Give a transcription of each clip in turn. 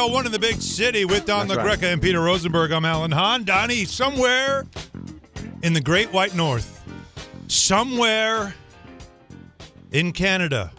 One in the big city with Don That's LaGreca and Peter Rosenberg. I'm Alan Hahn. Donnie, somewhere in the Great White North, somewhere in Canada,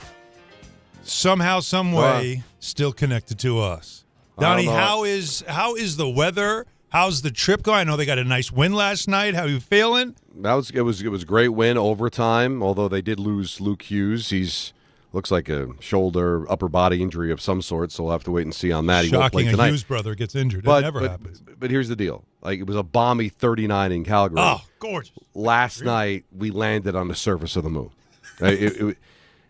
somehow, some way, still connected to us. Donnie, how is the weather? How's the trip going? I know they got a nice win last night. How are you feeling? It was a great win, overtime. Although they did lose Luke Hughes, he's looks like a shoulder, upper body injury of some sort. So we'll have to wait and see on that. Shocking, he won't play tonight. A Hughes brother gets injured. It never happens. But here's the deal: like it was a balmy 39 in Calgary. Oh, gorgeous! Last night we landed on the surface of the moon. Right?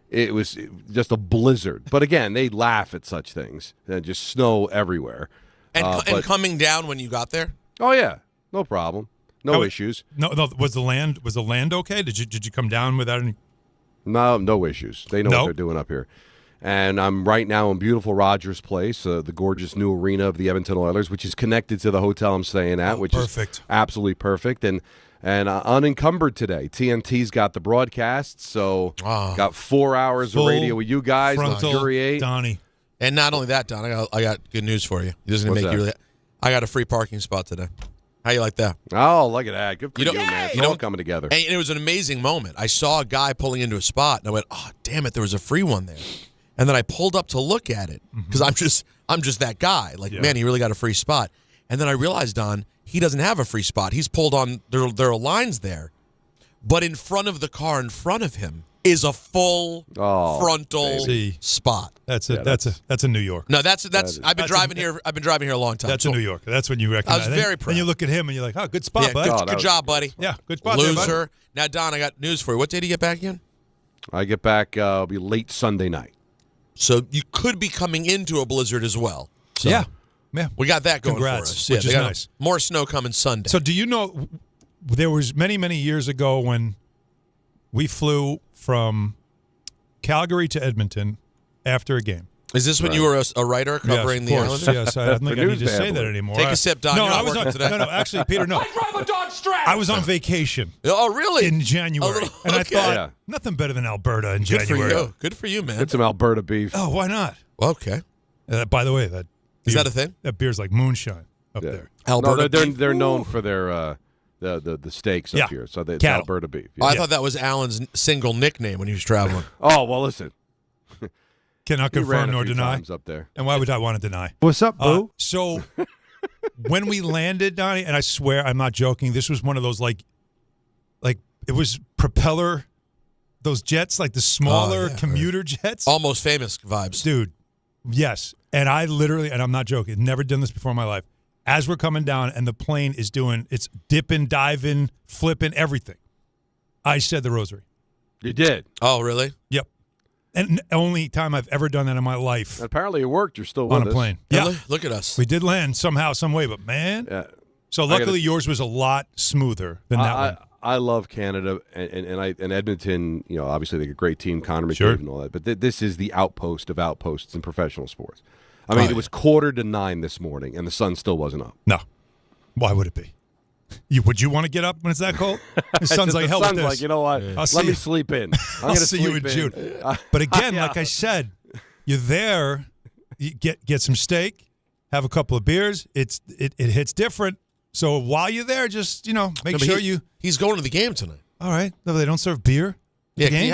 It was just a blizzard. But again, they laugh at such things. And just snow everywhere. And coming down when you got there? Oh yeah, no problem, no issues. No. Was the land okay? Did you come down without any? No issues. They know what they're doing up here. And I'm right now in beautiful Rogers Place, the gorgeous new arena of the Edmonton Oilers, which is connected to the hotel I'm staying at, which is absolutely perfect. And unencumbered today. TNT's got the broadcast, so got 4 hours of radio with you guys. Luxuriate. Donnie. And not only that, Don, I got good news for you. This is going to make you really. I got a free parking spot today. How you like that? Oh, look at that. Good for you, man. It's all coming together. And it was an amazing moment. I saw a guy pulling into a spot, and I went, oh, damn it, there was a free one there. And then I pulled up to look at it because I'm just that guy. Like, man, he really got a free spot. And then I realized, Don, he doesn't have a free spot. He's pulled on, there are lines there. But in front of the car in front of him is a full frontal spot. That's a New York. No, I've been driving here a long time. That's a New York. That's when you recognize. I was very proud. And you look at him and you're like, oh, good spot, bud. Good job, buddy. Yeah, good spot. Loser. Now, Don, I got news for you. What day do you get back again? I get back. It'll be late Sunday night. So you could be coming into a blizzard as well. So yeah. We got that going Congrats, for us. which is nice. More snow coming Sunday. So do you know there was many, many years ago when we flew from Calgary to Edmonton after a game. Is this when you were a writer covering the Islanders? Yes, I don't think I need to say that anymore. Take a sip, Don. No, You're I not was working today. No, actually, Peter, no. I drive a Dodge Strat. I was on vacation. Oh, really? In January. And I thought, nothing better than Alberta in January. Good for you, man. Get some Alberta beef. Oh, why not? Okay. By the way, that is that a thing? That beer's like moonshine up there. Alberta beef? They're known for their the steaks up here. So it's Alberta beef. Yeah. I thought that was Alan's single nickname when he was traveling. Oh, well, listen. Cannot confirm nor deny. Up there. And why would I want to deny? What's up, boo? So when we landed, Donnie, and I swear I'm not joking, this was one of those like it was propeller, those jets, like the smaller commuter jets. Almost Famous vibes. Dude, yes. And I literally, and I'm not joking, never done this before in my life. As we're coming down and the plane is it's dipping, diving, flipping, everything. I said the rosary. You did? Oh, really? Yep. And only time I've ever done that in my life. Apparently it worked. You're still on with a plane. Really? Yeah. Look at us. We did land somehow, some way, but man. Yeah. So luckily yours was a lot smoother than that one. I love Canada and Edmonton. You know, obviously they got a great team, Connor McDavid and all that. But this is the outpost of outposts in professional sports. I mean, it was 8:45 this morning, and the sun still wasn't up. No. Why would it be? Would you want to get up when it's that cold? The sun's like, hell with this. Like, you know what? Let me sleep in. I'll see you in June. But again, like I said, you're there, you get some steak, have a couple of beers. It hits different. So while you're there, just, make sure He's going to the game tonight. All right. No, they don't serve beer? Yeah, can you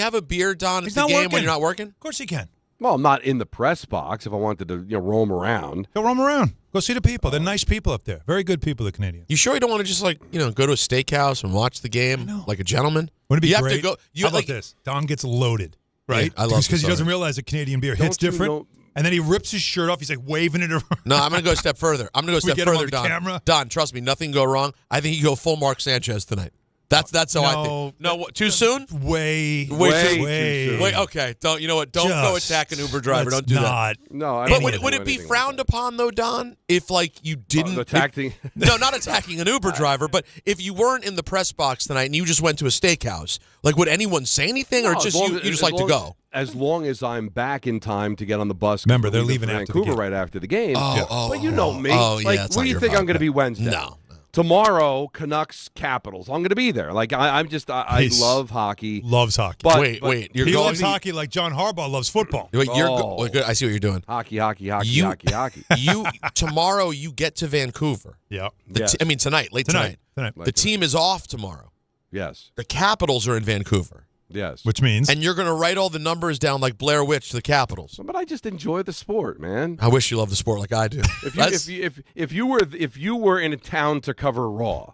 have a beer, Don, at the game when you're not working? Of course you can. Well, I'm not in the press box if I wanted to roam around. Go roam around. Go see the people. They're nice people up there. Very good people, the Canadians. You sure you don't want to just go to a steakhouse and watch the game like a gentleman? Wouldn't it be great? Have to go, How about this? Don gets loaded, right? Yeah, I love because he doesn't realize that Canadian beer hits different. And then he rips his shirt off. He's like waving it around. No, I'm going to go a step further. Don. Camera? Don, trust me, nothing can go wrong. I think you go full Mark Sanchez tonight. That's how I think. No, too soon? Way too soon. Wait, okay. Don't Don't go attack an Uber driver. Don't do that. No, but would it be frowned upon though, Don, if you didn't attacking? No, not attacking an Uber driver, but if you weren't in the press box tonight and you just went to a steakhouse, would anyone say anything, or just you just like to go? As long as I'm back in time to get on the bus. Remember, they're leaving after Vancouver right after the game. But you know me. What do you think I'm going to be Wednesday? No. Tomorrow, Canucks Capitals. I'm going to be there. Like I love hockey. Loves hockey. But, wait. He loves hockey like John Harbaugh loves football. Wait, I see what you're doing. Hockey. Tomorrow you get to Vancouver. Yeah. Tonight, late tonight. The team is off tomorrow. Yes. The Capitals are in Vancouver. Yes. Which means? And you're going to write all the numbers down like Blair Witch to the Capitals. But I just enjoy the sport, man. I wish you loved the sport like I do. If you were in a town to cover Raw,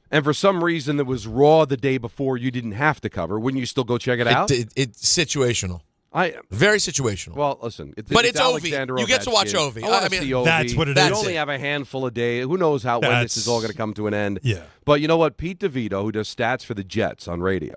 and for some reason it was Raw the day before you didn't have to cover, wouldn't you still go check it out? It's situational. Very situational. Well, listen. It's Ovi. Alexander You get to watch Ovi. I mean, see Ovi. That's what it is. You only have a handful a day. Who knows when this is all going to come to an end. Yeah. But you know what? Pete DeVito, who does stats for the Jets on radio,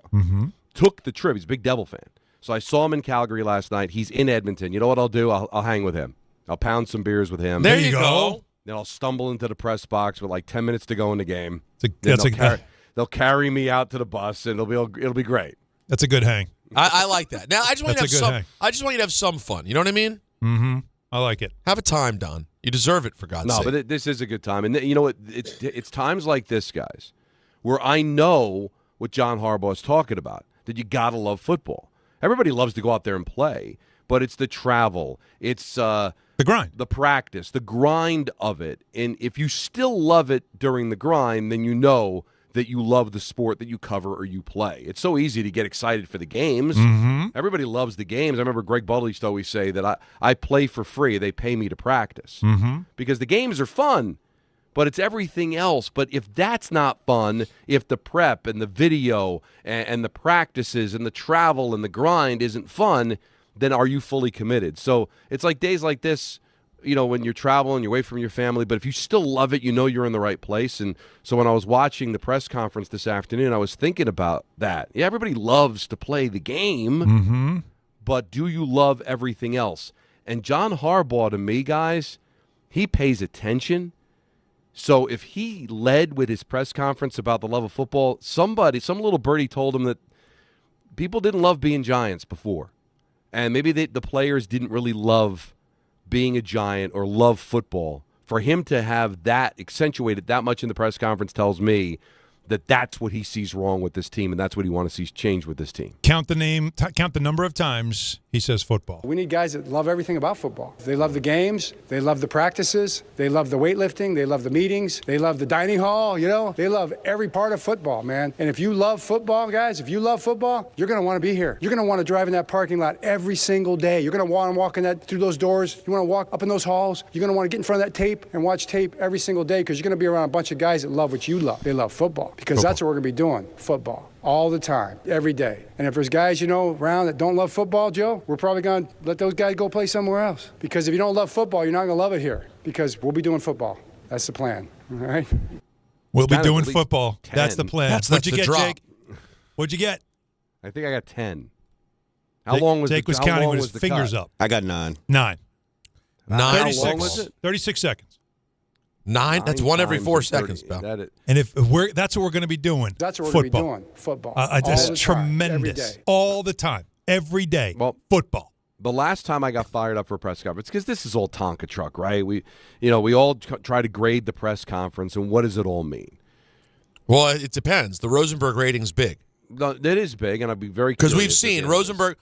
took the trip. He's a big Devil fan. So I saw him in Calgary last night. He's in Edmonton. You know what I'll do? I'll hang with him. I'll pound some beers with him. There you go. Then I'll stumble into the press box with like 10 minutes to go in the game. They'll carry me out to the bus, and it'll be great. That's a good hang. I like that. Now I just want you to have some fun. You know what I mean? Mm-hmm. I like it. Have a time, Don. You deserve it, for God's sake. No, but this is a good time. And you know what? It's times like this, guys, where I know what John Harbaugh is talking about, that you got to love football. Everybody loves to go out there and play, but it's the travel. It's the grind. The practice, the grind of it. And if you still love it during the grind, then you know that you love the sport that you cover or you play. It's so easy to get excited for the games. Mm-hmm. Everybody loves the games. I remember Greg Butler used to always say that I play for free. They pay me to practice. Mm-hmm. Because the games are fun, but it's everything else. But if that's not fun, if the prep and the video and the practices and the travel and the grind isn't fun, then are you fully committed? So it's like days like this, you know, when you're traveling, you're away from your family, but if you still love it, you know you're in the right place. And so when I was watching the press conference this afternoon, I was thinking about that. Yeah, everybody loves to play the game, but do you love everything else? And John Harbaugh, to me, guys, he pays attention. So if he led with his press conference about the love of football, some little birdie told him that people didn't love being Giants before. And maybe the players didn't really love being a Giant or love football. For him to have that accentuated that much in the press conference tells me that that's what he sees wrong with this team, and that's what he wants to see change with this team. Count the number of times he says football. We need guys that love everything about football. They love the games. They love the practices. They love the weightlifting. They love the meetings. They love the dining hall, you know. They love every part of football, man. And if you love football, guys, if you love football, you're going to want to be here. You're going to want to drive in that parking lot every single day. You're going to want to walk through those doors. You want to walk up in those halls. You're going to want to get in front of that tape and watch tape every single day because you're going to be around a bunch of guys that love what you love. They love football because that's what we're going to be doing, football. All the time, every day. And if there's guys, you know, around that don't love football, Joe, we're probably going to let those guys go play somewhere else. Because if you don't love football, you're not going to love it here. Because we'll be doing football. That's the plan. All right? We'll be doing football. 10. That's the plan. What'd you get, Jake? What'd you get? I think I got 10. How long was Jake the was how counting long with his was the fingers cut? up. I got 9. 9. How 36. long was it? 36 seconds. 9? That's one every 4 times 30. seconds, pal. And that's what we're going to be doing. That's what we're football. going to be doing, football. That's tremendous. All the time. Every day. Well, football. The last time I got fired up for a press conference, because this is all Tonka truck, right? We all try to grade the press conference, and what does it all mean? Well, it depends. The Rosenberg rating's big. No, it is big, and I'd be very because we've seen Rosenberg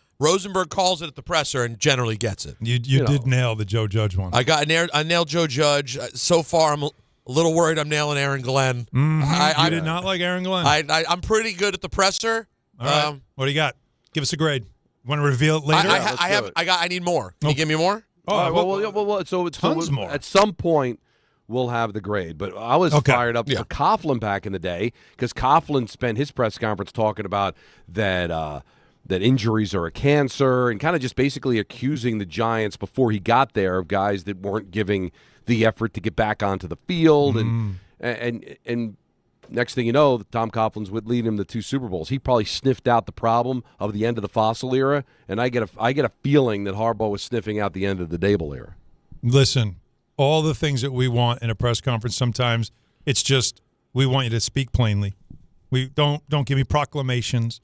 calls it at the presser and generally gets it. You did nail the Joe Judge one. I nailed Joe Judge. So far, I'm a little worried I'm nailing Aaron Glenn. I did not like Aaron Glenn. I'm pretty good at the presser. All right. What do you got? Give us a grade. Want to reveal it later? I need more. Can you give me more? Oh, well, so it's tons more. At some point, we'll have the grade. But I was fired up for Coughlin back in the day because Coughlin spent his press conference talking about that injuries are a cancer and kind of just basically accusing the Giants before he got there of guys that weren't giving the effort to get back onto the field. And next thing you know, Tom Coughlin's would lead him to 2 Super Bowls. He probably sniffed out the problem of the end of the Fossil era, and I get a feeling that Harbaugh was sniffing out the end of the Dable era. Listen, all the things that we want in a press conference, sometimes it's just we want you to speak plainly. We don't give me proclamations.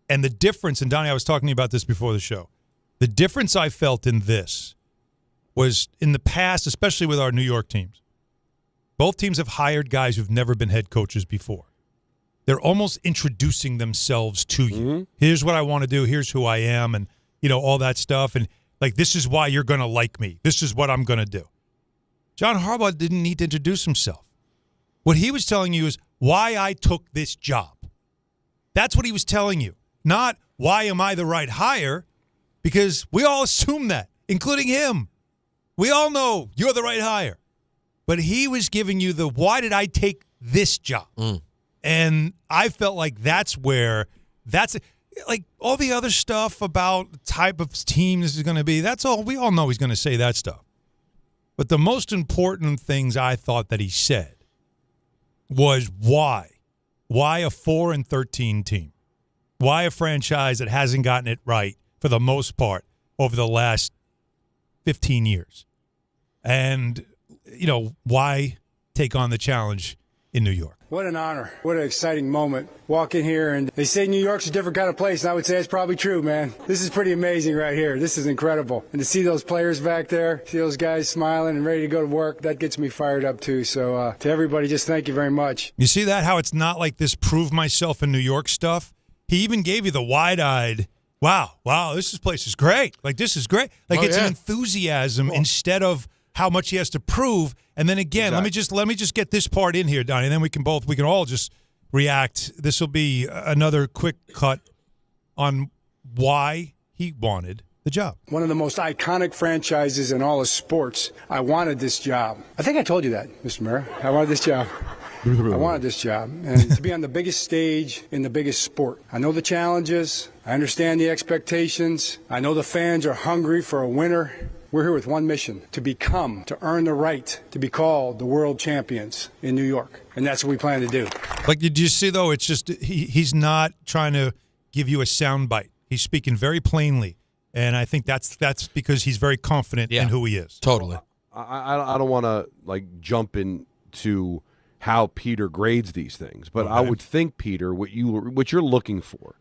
And the difference, and Donnie, I was talking about this before the show, the difference I felt in this was in the past, especially with our New York teams, Both teams have hired guys who've never been head coaches before. They're almost introducing themselves to you. Mm-hmm. Here's what I want to do. Here's who I am, and all that stuff. And this is why you're going to like me. This is what I'm going to do. John Harbaugh didn't need to introduce himself. What he was telling you is why I took this job. That's what he was telling you. Not why am I the right hire, because we all assume that, including him. We all know you're the right hire. But he was giving you the why did I take this job? And I felt like that's like all the other stuff about the type of team this is going to be. That's all. We all know he's going to say that stuff. But the most important things I thought that he said was why. Why a 4-13 team? Why a franchise that hasn't gotten it right for the most part over the last 15 years? And, why take on the challenge in New York? What an honor. What an exciting moment. Walk in here, and they say New York's a different kind of place, and I would say it's probably true, man. This is pretty amazing right here. This is incredible. And to see those players back there, see those guys smiling and ready to go to work, that gets me fired up too. So to everybody, just thank you very much. You see that, how it's not like this prove myself in New York stuff? He even gave you the wide-eyed, wow, this place is great. Like, this is great. Like, it's an enthusiasm instead of how much he has to prove. And then again, exactly. let me just get this part in here, Donnie, and then we can all just react. This will be another quick cut on why he wanted the job. One of the most iconic franchises in all of sports. I wanted this job. I think I told you that, Mr. Mayor. I wanted this job. I wanted this job. And to be on the biggest stage in the biggest sport. I know the challenges. I understand the expectations. I know the fans are hungry for a winner. We're here with one mission, to earn the right to be called the world champions in New York. And that's what we plan to do. Like, did you see, though, it's just he's not trying to give you a soundbite. He's speaking very plainly. And I think that's because he's very confident in who he is. Totally. I don't want to, jump into how Peter grades these things. But I would think, Peter, what you're looking for,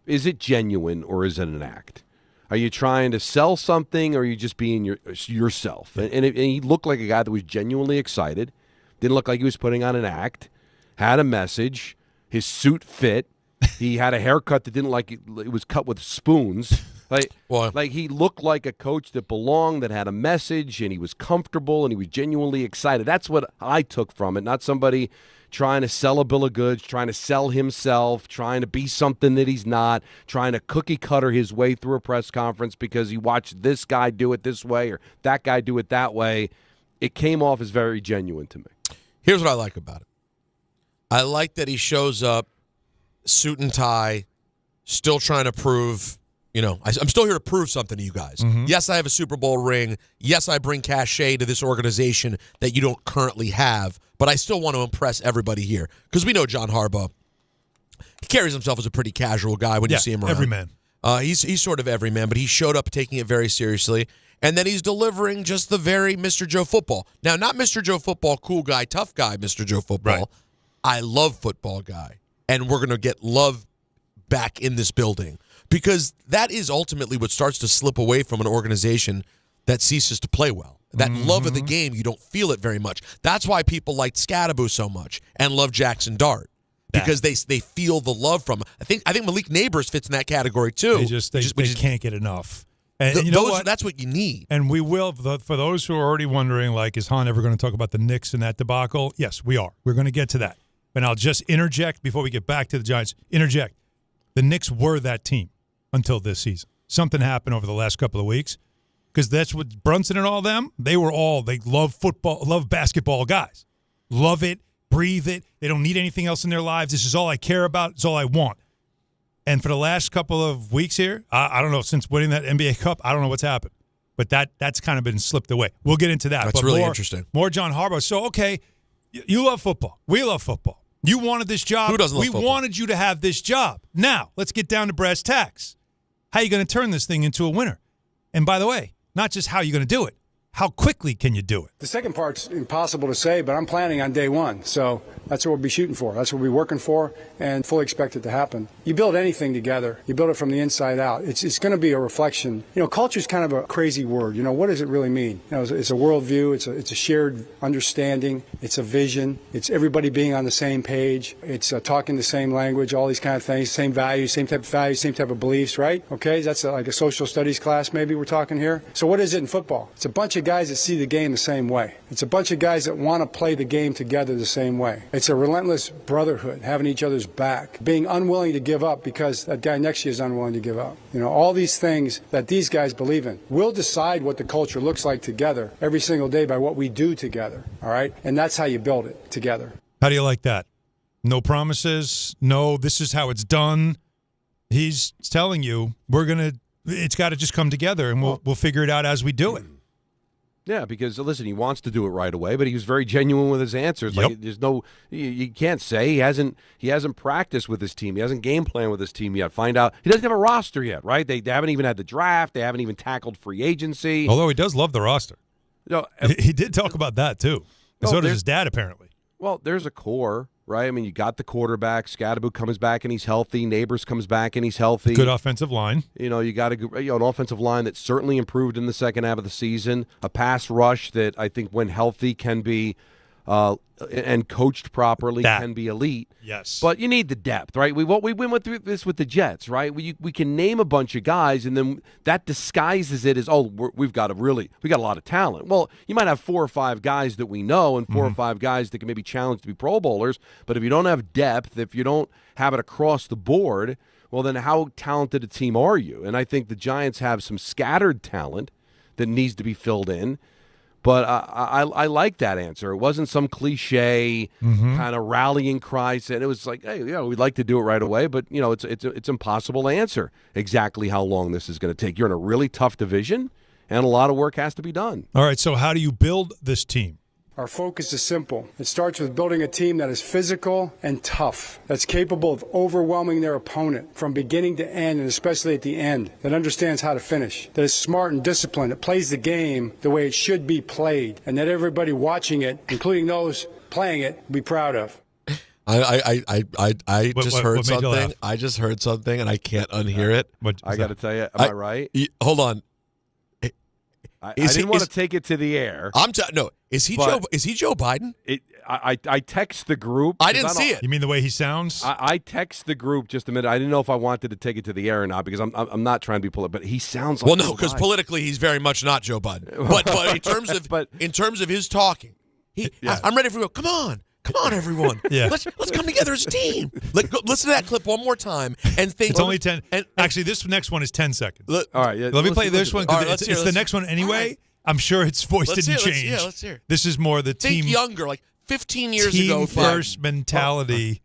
is it genuine or is it an act? Are you trying to sell something, or are you just being yourself? And he looked like a guy that was genuinely excited. Didn't look like he was putting on an act. Had a message. His suit fit. He had a haircut that didn't it was cut with spoons. Like he looked like a coach that belonged, that had a message, and he was comfortable, and he was genuinely excited. That's what I took from it, not somebody trying to sell a bill of goods, trying to sell himself, trying to be something that he's not, trying to cookie-cutter his way through a press conference because he watched this guy do it this way or that guy do it that way. It came off as very genuine to me. Here's what I like about it. I like that he shows up, suit and tie, still trying to prove, I'm still here to prove something to you guys. Mm-hmm. Yes, I have a Super Bowl ring. Yes, I bring cachet to this organization that you don't currently have, but I still want to impress everybody here because we know John Harbaugh. He carries himself as a pretty casual guy when you see him around. Everyman. He's sort of everyman, but he showed up taking it very seriously, and then he's delivering just the very Mr. Joe Football. Now, not Mr. Joe Football, cool guy, tough guy, Mr. Joe Football. Right. I love football guy, and we're going to get love back in this building because that is ultimately what starts to slip away from an organization that ceases to play well. That love of the game, you don't feel it very much. That's why people liked Scadaboo so much and love Jackson Dart because they feel the love from him. I think Malik Neighbors fits in that category too. They can't get enough. And that's what you need. And we will, for those who are already wondering, is Hahn ever going to talk about the Knicks and that debacle? Yes, we are. We're going to get to that. But I'll just interject before we get back to the Giants. Interject. The Knicks were that team until this season. Something happened over the last couple of weeks. Because that's what Brunson and all them, they love football, love basketball guys. Love it, breathe it. They don't need anything else in their lives. This is all I care about. It's all I want. And for the last couple of weeks here, I don't know, since winning that NBA Cup, I don't know what's happened. But that's kind of been slipped away. We'll get into that. That's really interesting. More John Harbaugh. So, okay, you love football. We love football. You wanted this job. Who doesn't love football? We wanted you to have this job. Now, let's get down to brass tacks. How are you going to turn this thing into a winner? And by the way, not just how you're going to do it, how quickly can you do it? The second part's impossible to say, but I'm planning on day one. So that's what we'll be shooting for. That's what we'll be working for and fully expect it to happen. You build anything together. You build it from the inside out. It's going to be a reflection. Culture is kind of a crazy word. What does it really mean? It's a worldview. It's a shared understanding. It's a vision. It's everybody being on the same page. It's talking the same language, all these kind of things, same values, same type of beliefs, right? Okay, that's like a social studies class maybe we're talking here. So what is it in football? It's a bunch of guys that see the game the same way. It's a bunch of guys that want to play the game together the same way. It's a relentless brotherhood, having each other's back, being unwilling to give up because that guy next to you is unwilling to give up. All these things that these guys believe in. We'll decide what the culture looks like together every single day by what we do together, all right? And that's how you build it together. How do you like that? No promises, no, this is how it's done. He's telling you it's got to just come together, and we'll figure it out as we do it. Yeah, because listen, he wants to do it right away, but he was very genuine with his answers. Yep. Like you can't say he hasn't practiced with his team. He hasn't game planned with his team yet. Find out he doesn't have a roster yet, right? They haven't even had the draft. They haven't even tackled free agency. Although he does love the roster. He did talk about that too. So does his dad apparently. Well, there's a core, right? I mean, you got the quarterback. Scatterbo comes back and he's healthy. Neighbors comes back and he's healthy. Good offensive line. You got an offensive line that certainly improved in the second half of the season. A pass rush that I think, when healthy, can be and coached properly, can be elite. Yes. But you need the depth, right? We went through this with the Jets, right? We can name a bunch of guys, and then that disguises it as, we've got a lot of talent. Well, you might have 4 or 5 guys that we know and 4 or 5 guys that can maybe challenge to be Pro Bowlers, but if you don't have depth, if you don't have it across the board, well, then how talented a team are you? And I think the Giants have some scattered talent that needs to be filled in. But I like that answer. It wasn't some cliche kind of rallying cry. And it was like, hey, we'd like to do it right away, but it's impossible to answer exactly how long this is going to take. You're in a really tough division, and a lot of work has to be done. All right. So how do you build this team? Our focus is simple. It starts with building a team that is physical and tough, that's capable of overwhelming their opponent from beginning to end, and especially at the end, that understands how to finish, that is smart and disciplined, that plays the game the way it should be played, and that everybody watching it, including those playing it, will be proud of. I just heard something. I just heard something, and I can't unhear it. I got to tell you, am I right? Hold on. I didn't want to take it to the air. No. Is he Joe Biden? I text the group. I didn't see it. You mean the way he sounds? I text the group just a minute. I didn't know if I wanted to take it to the air or not because I'm not trying to be political, but he sounds like. Well, no, because politically he's very much not Joe Biden. But in terms of his talking, I'm ready for. Come on, everyone. Yeah. Let's come together as a team. Listen to that clip one more time and think. It's only 10. Actually, this next one is 10 seconds. All right. Yeah, let me play this one because it's the next one anyway. Right. I'm sure its voice didn't change. Let's hear. This is more the team. Think younger, like 15 years team ago. First mentality.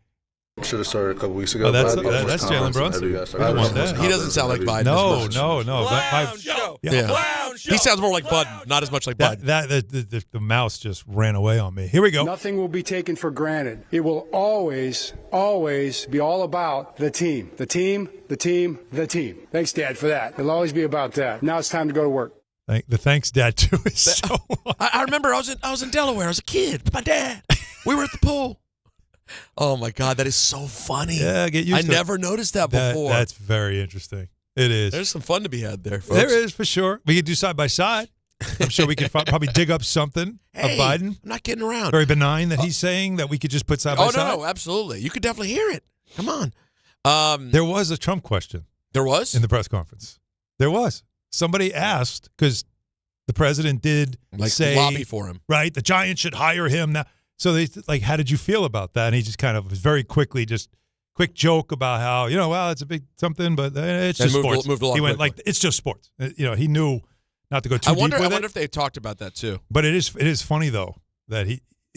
Should have started a couple weeks ago. That's Jalen Brunson. He doesn't sound like Biden. No. Clown show. Yeah. Clown show. He sounds more like Bud, not as much like Bud. The mouse just ran away on me. Here we go. Nothing will be taken for granted. It will always be all about the team. The team. Thanks, Dad, for that. It'll always be about that. Now it's time to go to work. Thanks, Dad, too. Is so I remember I was in Delaware. I was a kid with my dad. We were at the pool. Oh, my God. That is so funny. Yeah, get used to it. I never noticed that before. That's very interesting. It is. There's some fun to be had there, folks. There is, for sure. We could do side by side. I'm sure we could probably dig up something of Biden. I'm not getting around. Very benign that he's saying that we could just put side by side. Oh, no, absolutely. You could definitely hear it. Come on. There was a Trump question. There was? In the press conference. There was. Somebody asked, because the president did say, lobby for him. Right, the Giants should hire him now. So they how did you feel about that? And he just kind of was very quick joke about how, well, it's a big something, but it's just sports. He went quickly. It's just sports. He knew not to go too deep with it. I wonder if they talked about that too. But it is funny though that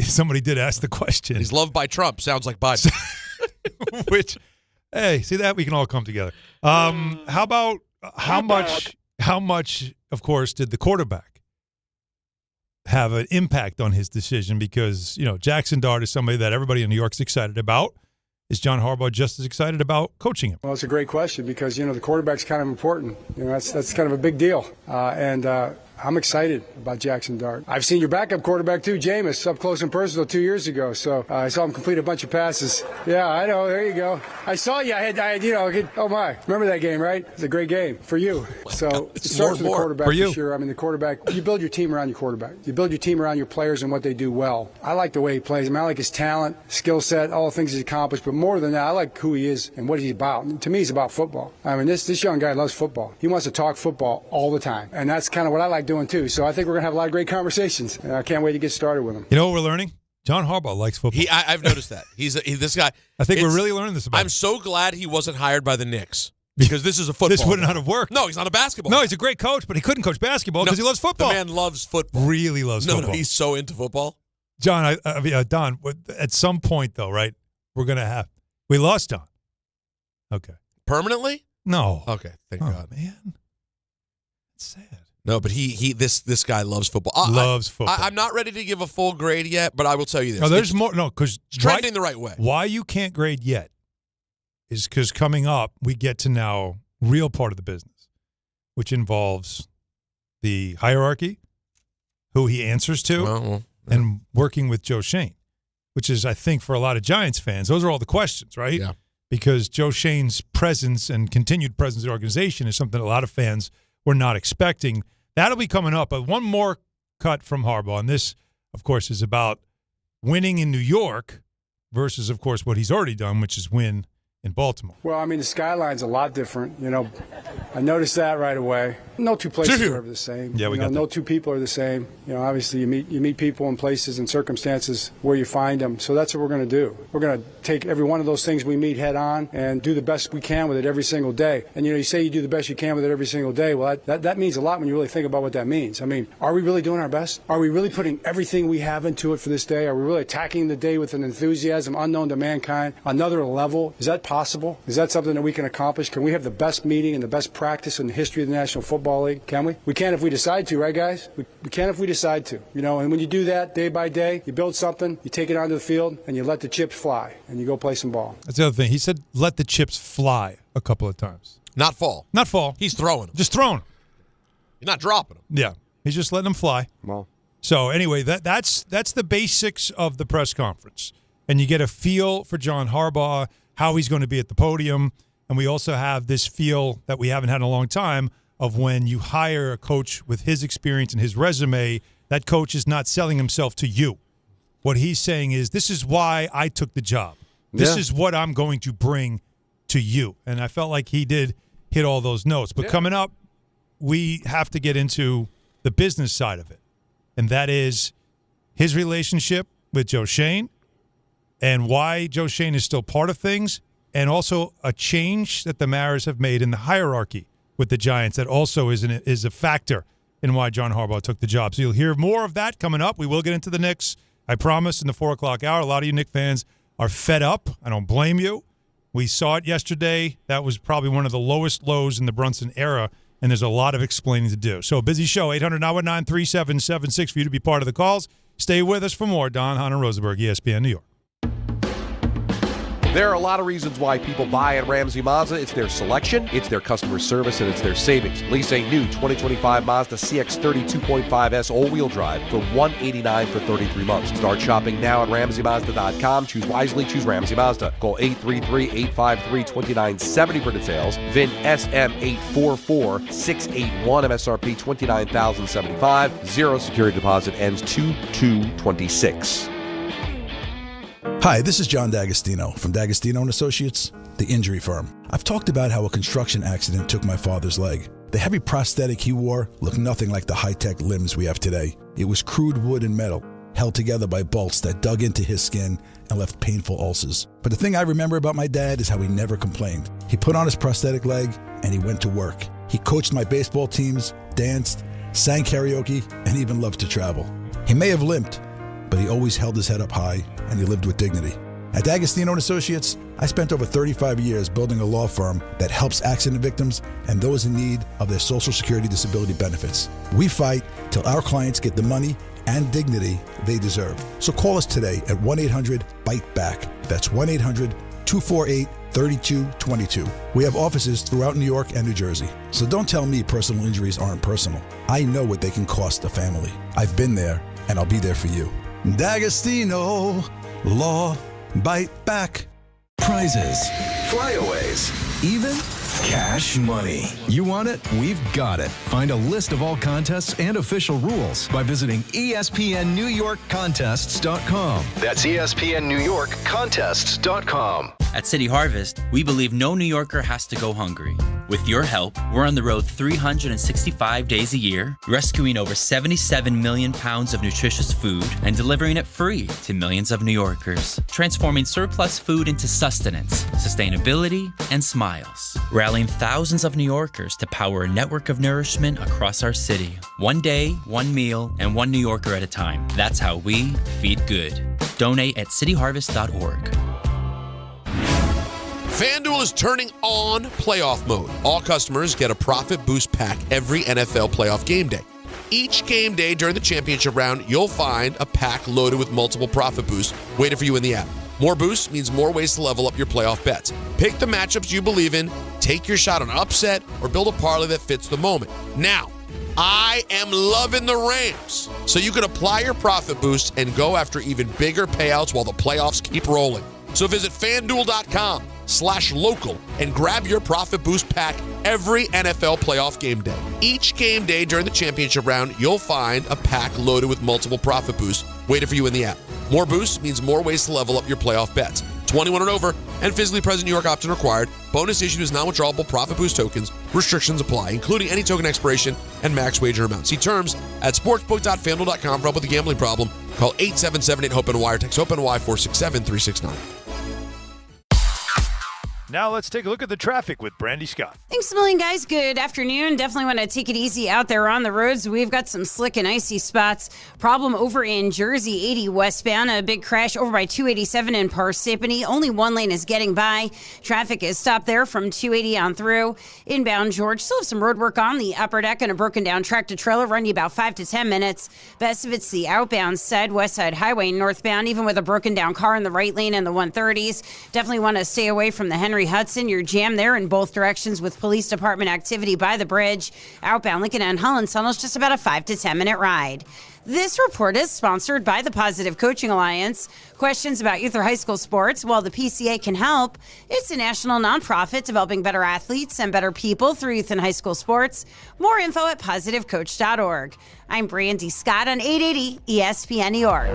somebody did ask the question. He's loved by Trump. Sounds like Biden. Which, hey, see that we can all come together. How about how much, of course, did the quarterback have an impact on his decision? Because, Jackson Dart is somebody that everybody in New York's excited about. Is John Harbaugh just as excited about coaching him? Well, it's a great question because, the quarterback's kind of important. That's kind of a big deal. And I'm excited about Jackson Dart. I've seen your backup quarterback too, Jameis, up close and personal 2 years ago. So I saw him complete a bunch of passes. Yeah, I know. There you go. I saw you. I had oh my. Remember that game, right? It's a great game for you. So it starts with the quarterback for sure. I mean, the quarterback, you build your team around your quarterback. You build your team around your players and what they do well. I like the way he plays. I mean, I like his talent, skill set, all the things he's accomplished. But more than that, I like who he is and what he's about. And to me, he's about football. I mean, this young guy loves football. He wants to talk football all the time. And that's kind of what I like doing too. So I think we're going to have a lot of great conversations. And I can't wait to get started with him. You know what we're learning? John Harbaugh likes football. I've noticed that. This guy. I think we're really learning this about him. I'm so glad he wasn't hired by the Knicks. Because this is a football. This wouldn't have worked. No, he's not a basketball. No, he's a great coach, but he couldn't coach basketball because he loves football. The man loves football. Really loves football. No, he's so into football. John, Don, at some point, though, right, we're going to have – we lost Don. Okay. Permanently? No. Okay, thank God. Man. It's sad. No, but this guy loves football. Loves football. I'm not ready to give a full grade yet, but I will tell you this. No, there's more. No, because it's trending the right way. Why you can't grade yet is because coming up, we get to now real part of the business, which involves the hierarchy, who he answers to, and working with Joe Schoen, which is, I think, for a lot of Giants fans, those are all the questions, right? Yeah. Because Joe Schoen's presence and continued presence in the organization is something a lot of fans were not expecting. That'll be coming up. But one more cut from Harbaugh, and this, of course, is about winning in New York versus, of course, what he's already done, which is win in Baltimore. Well, I mean, the skyline's a lot different. You know, I noticed that right away. No two places are ever the same. Yeah, no two people are the same. You know, obviously you meet people in places and circumstances where you find them. So that's what we're going to do. We're going to take every one of those things we meet head on and do the best we can with it every single day. And, you know, you say you do the best you can with it every single day. Well, that means a lot when you really think about what that means. I mean, are we really doing our best? Are we really putting everything we have into it for this day? Are we really attacking the day with an enthusiasm unknown to mankind? Another level? Is that possible? Is that something that we can accomplish? Can we have the best meeting and the best practice in the history of the National Football League? Can we? We can if we decide to, right, guys? We can if we decide to. You know, and when you do that day by day, you build something, you take it onto the field, and you let the chips fly, and you go play some ball. That's the other thing. He said, let the chips fly a couple of times. Not fall. Not fall. He's throwing them. Just throwing them. He's not dropping them. Yeah. He's just letting them fly. Well. So, anyway, that's the basics of the press conference. And you get a feel for John Harbaugh, how he's going to be at the podium. And we also have this feel that we haven't had in a long time of when you hire a coach with his experience and his resume, that coach is not selling himself to you. What he's saying is, this is why I took the job. This is what I'm going to bring to you. And I felt like he did hit all those notes. But coming up, we have to get into the business side of it. And that is his relationship with Joe Schoen and why Joe Schoen is still part of things, and also a change that the Maras have made in the hierarchy with the Giants that also is a factor in why John Harbaugh took the job. So you'll hear more of that coming up. We will get into the Knicks, I promise, in the 4 o'clock hour. A lot of you Knicks fans are fed up. I don't blame you. We saw it yesterday. That was probably one of the lowest lows in the Brunson era, and there's a lot of explaining to do. So a busy show, 800-919-3776 for you to be part of the calls. Stay with us for more. Don, Hahn, and Rosenberg, ESPN New York. There are a lot of reasons why people buy at Ramsey Mazda. It's their selection, it's their customer service, and it's their savings. Lease a new 2025 Mazda CX-30 2.5S all-wheel drive for $189 for 33 months. Start shopping now at RamseyMazda.com. Choose wisely, choose Ramsey Mazda. Call 833-853-2970 for details. VIN SM844-681, MSRP $29,075. Zero security deposit, ends 2/2/26. Hi, this is John D'Agostino from D'Agostino & Associates, the injury firm. I've talked about how a construction accident took my father's leg. The heavy prosthetic he wore looked nothing like the high-tech limbs we have today. It was crude wood and metal, held together by bolts that dug into his skin and left painful ulcers. But the thing I remember about my dad is how he never complained. He put on his prosthetic leg and he went to work. He coached my baseball teams, danced, sang karaoke, and even loved to travel. He may have limped, but he always held his head up high and he lived with dignity. At D'Agostino & Associates, I spent over 35 years building a law firm that helps accident victims and those in need of their Social Security disability benefits. We fight till our clients get the money and dignity they deserve. So call us today at 1-800-BITE-BACK. That's 1-800 248-3222. We have offices throughout New York and New Jersey. So don't tell me personal injuries aren't personal. I know what they can cost a family. I've been there, and I'll be there for you. D'Agostino, Law, Bite Back. Prizes, flyaways, even cash money. You want it? We've got it. Find a list of all contests and official rules by visiting ESPNNewYorkContests.com. That's ESPNNewYorkContests.com. At City Harvest, we believe no New Yorker has to go hungry. With your help, we're on the road 365 days a year, rescuing over 77 million pounds of nutritious food and delivering it free to millions of New Yorkers, transforming surplus food into sustenance, sustainability, and smiles, rallying thousands of New Yorkers to power a network of nourishment across our city. One day, one meal, and one New Yorker at a time. That's how we feed good. Donate at cityharvest.org. FanDuel is turning on playoff mode. All customers get a profit boost pack every NFL playoff game day. Each game day during the championship round, you'll find a pack loaded with multiple profit boosts waiting for you in the app. More boosts means more ways to level up your playoff bets. Pick the matchups you believe in, take your shot on an upset, or build a parlay that fits the moment. Now, I am loving the Rams, so you can apply your profit boost and go after even bigger payouts while the playoffs keep rolling. So visit FanDuel.com/local and grab your profit boost pack every NFL playoff game day. Each game day during the championship round, you'll find a pack loaded with multiple profit boosts waiting for you in the app. More boosts means more ways to level up your playoff bets. 21 and over and physically present New York option required. Bonus issued is non-withdrawable profit boost tokens. Restrictions apply, including any token expiration and max wager amount. See terms at sportsbook.fanduel.com. For help with a gambling problem, call 877-8-HOPE-NY or text HOPE-NY 467-369. Now let's take a look at the traffic with Brandy Scott. Thanks a million, guys. Good afternoon. Definitely want to take it easy out there on the roads. We've got some slick and icy spots. Problem over in Jersey, 80 westbound. A big crash over by 287 in Parsippany. Only one lane is getting by. Traffic is stopped there from 280 on through. Inbound George, still have some road work on the upper deck and a broken down tractor trailer. Run you about 5 to 10 minutes. Best of it's the outbound side, West Side Highway northbound, even with a broken down car in the right lane and the 130s. Definitely want to stay away from the Henry Hudson. You're jammed there in both directions with police department activity by the bridge. Outbound Lincoln and Holland Tunnel is just about a 5 to 10 minute ride. This report is sponsored by the Positive Coaching Alliance. Questions about youth or high school sports? Well, the PCA can help. It's a national nonprofit developing better athletes and better people through youth and high school sports. More info at positivecoach.org. I'm Brandy Scott on 880 ESPN New York.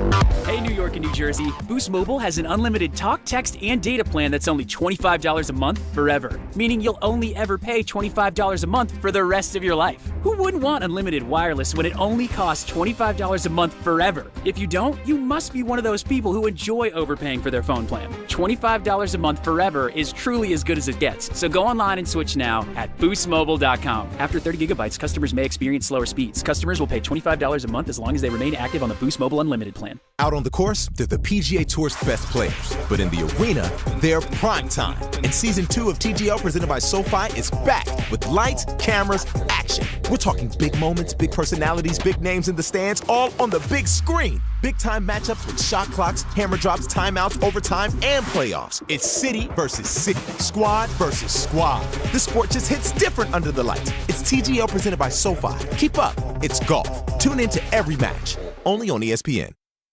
Hey, New York and New Jersey. Boost Mobile has an unlimited talk, text, and data plan that's only $25 a month forever, meaning you'll only ever pay $25 a month for the rest of your life. Who wouldn't want unlimited wireless when it only costs $25 a month forever? If you don't, you must be one of those people who enjoy overpaying for their phone plan. $25 a month forever is truly as good as it gets. So go online and switch now at boostmobile.com. After 30 gigabytes, customers may experience slower speeds. Customers will pay $25 a month as long as they remain active on the Boost Mobile Unlimited plan. Out on the course, they're the PGA Tour's best players. But in the arena, they're prime time. And Season 2 of TGL presented by SoFi is back with lights, cameras, action. We're talking big moments, big personalities, big names in the stands, all on the big screen. Big-time matchups with shot clocks, hammer drops, timeouts, overtime, and playoffs. It's city versus city, squad versus squad. The sport just hits different under the lights. It's TGL presented by SoFi. Keep up. It's golf. Tune into every match. Only on ESPN.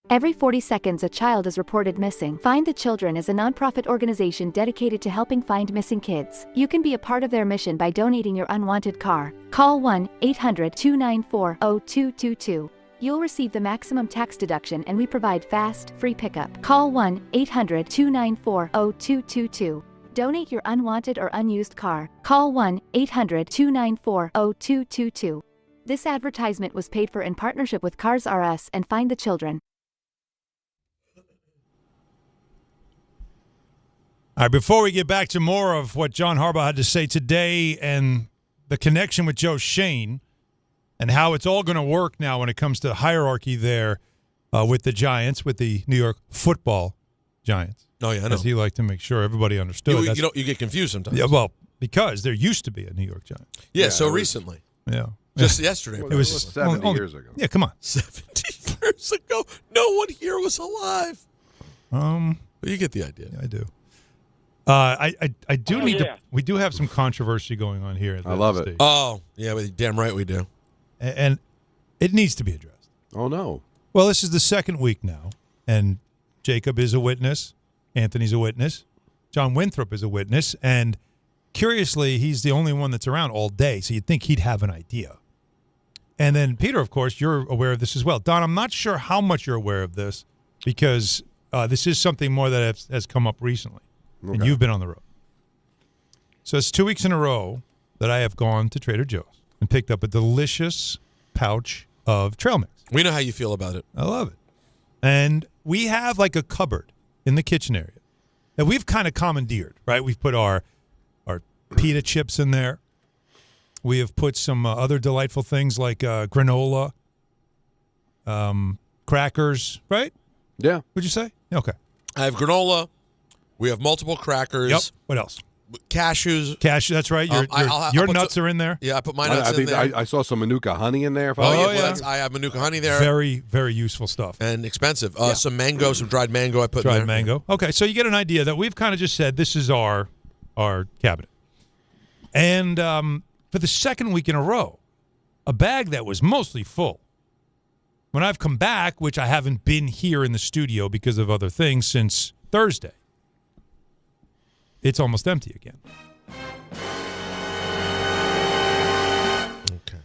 Every 40 seconds, a child is reported missing. Find the Children is a nonprofit organization dedicated to helping find missing kids. You can be a part of their mission by donating your unwanted car. Call 1-800-294-0222. You'll receive the maximum tax deduction and we provide fast, free pickup. Call 1-800-294-0222. Donate your unwanted or unused car. Call 1-800-294-0222. This advertisement was paid for in partnership with Cars R Us and Find the Children. All right, before we get back to more of what John Harbaugh had to say today and the connection with Joe Schoen and how it's all going to work now when it comes to hierarchy there with the Giants, with the New York football Giants. Oh, yeah, I know. As he liked to make sure everybody understood. You get confused sometimes. Yeah, well, because there used to be a New York Giants. Yeah, so recently. Yeah. Just yesterday. Well, it was 70 years ago. Yeah, come on. 70 years ago. No one here was alive. But you get the idea. Yeah, I do. I do need to. We do have some controversy going on here. I love it. Stage. Oh, yeah, damn right we do. And it needs to be addressed. Oh, no. Well, this is the second week now, and Jacob is a witness. Anthony's a witness. John Winthrop is a witness. And curiously, he's the only one that's around all day, so you'd think he'd have an idea. And then, Peter, of course, you're aware of this as well. Don, I'm not sure how much you're aware of this because this is something more that has come up recently, and you've been on the road. So it's 2 weeks in a row that I have gone to Trader Joe's and picked up a delicious pouch of trail mix. We know how you feel about it. I love it. And we have like a cupboard in the kitchen area that we've kind of commandeered, right? We've put our pita chips in there. We have put some other delightful things like granola, crackers, right? Yeah. Would you say? Okay. I have granola. We have multiple crackers. Yep. What else? Cashews. Cashew, that's right. Your nuts are in there. Yeah, I put my nuts in there. I saw some Manuka honey in there. I have Manuka honey there. Very, very useful stuff. And expensive. Some mango, some dried mango I put in there. Dried mango. Okay, so you get an idea that we've kind of just said this is our cabinet. And for the second week in a row, a bag that was mostly full. When I've come back, which I haven't been here in the studio because of other things since Thursday, it's almost empty again. Okay.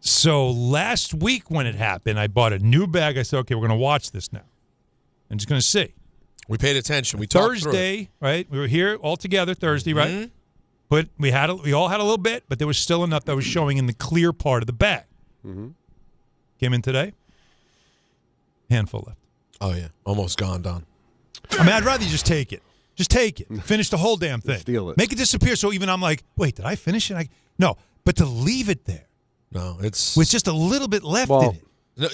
So last week when it happened, I bought a new bag. I said, okay, we're going to watch this now. I'm just going to see. We paid attention. We talked through it. Thursday, right? We were here all together Thursday, right? But we all had a little bit, but there was still enough that was showing in the clear part of the bag. Mm-hmm. Came in today. Handful left. Oh, yeah. Almost gone, Don. I mean, I'd rather you just take it. Just take it. Finish the whole damn thing. Steal it. Make it disappear so even I'm like, wait, did I finish it? No, but to leave it there. No, it's with just a little bit left in it. No,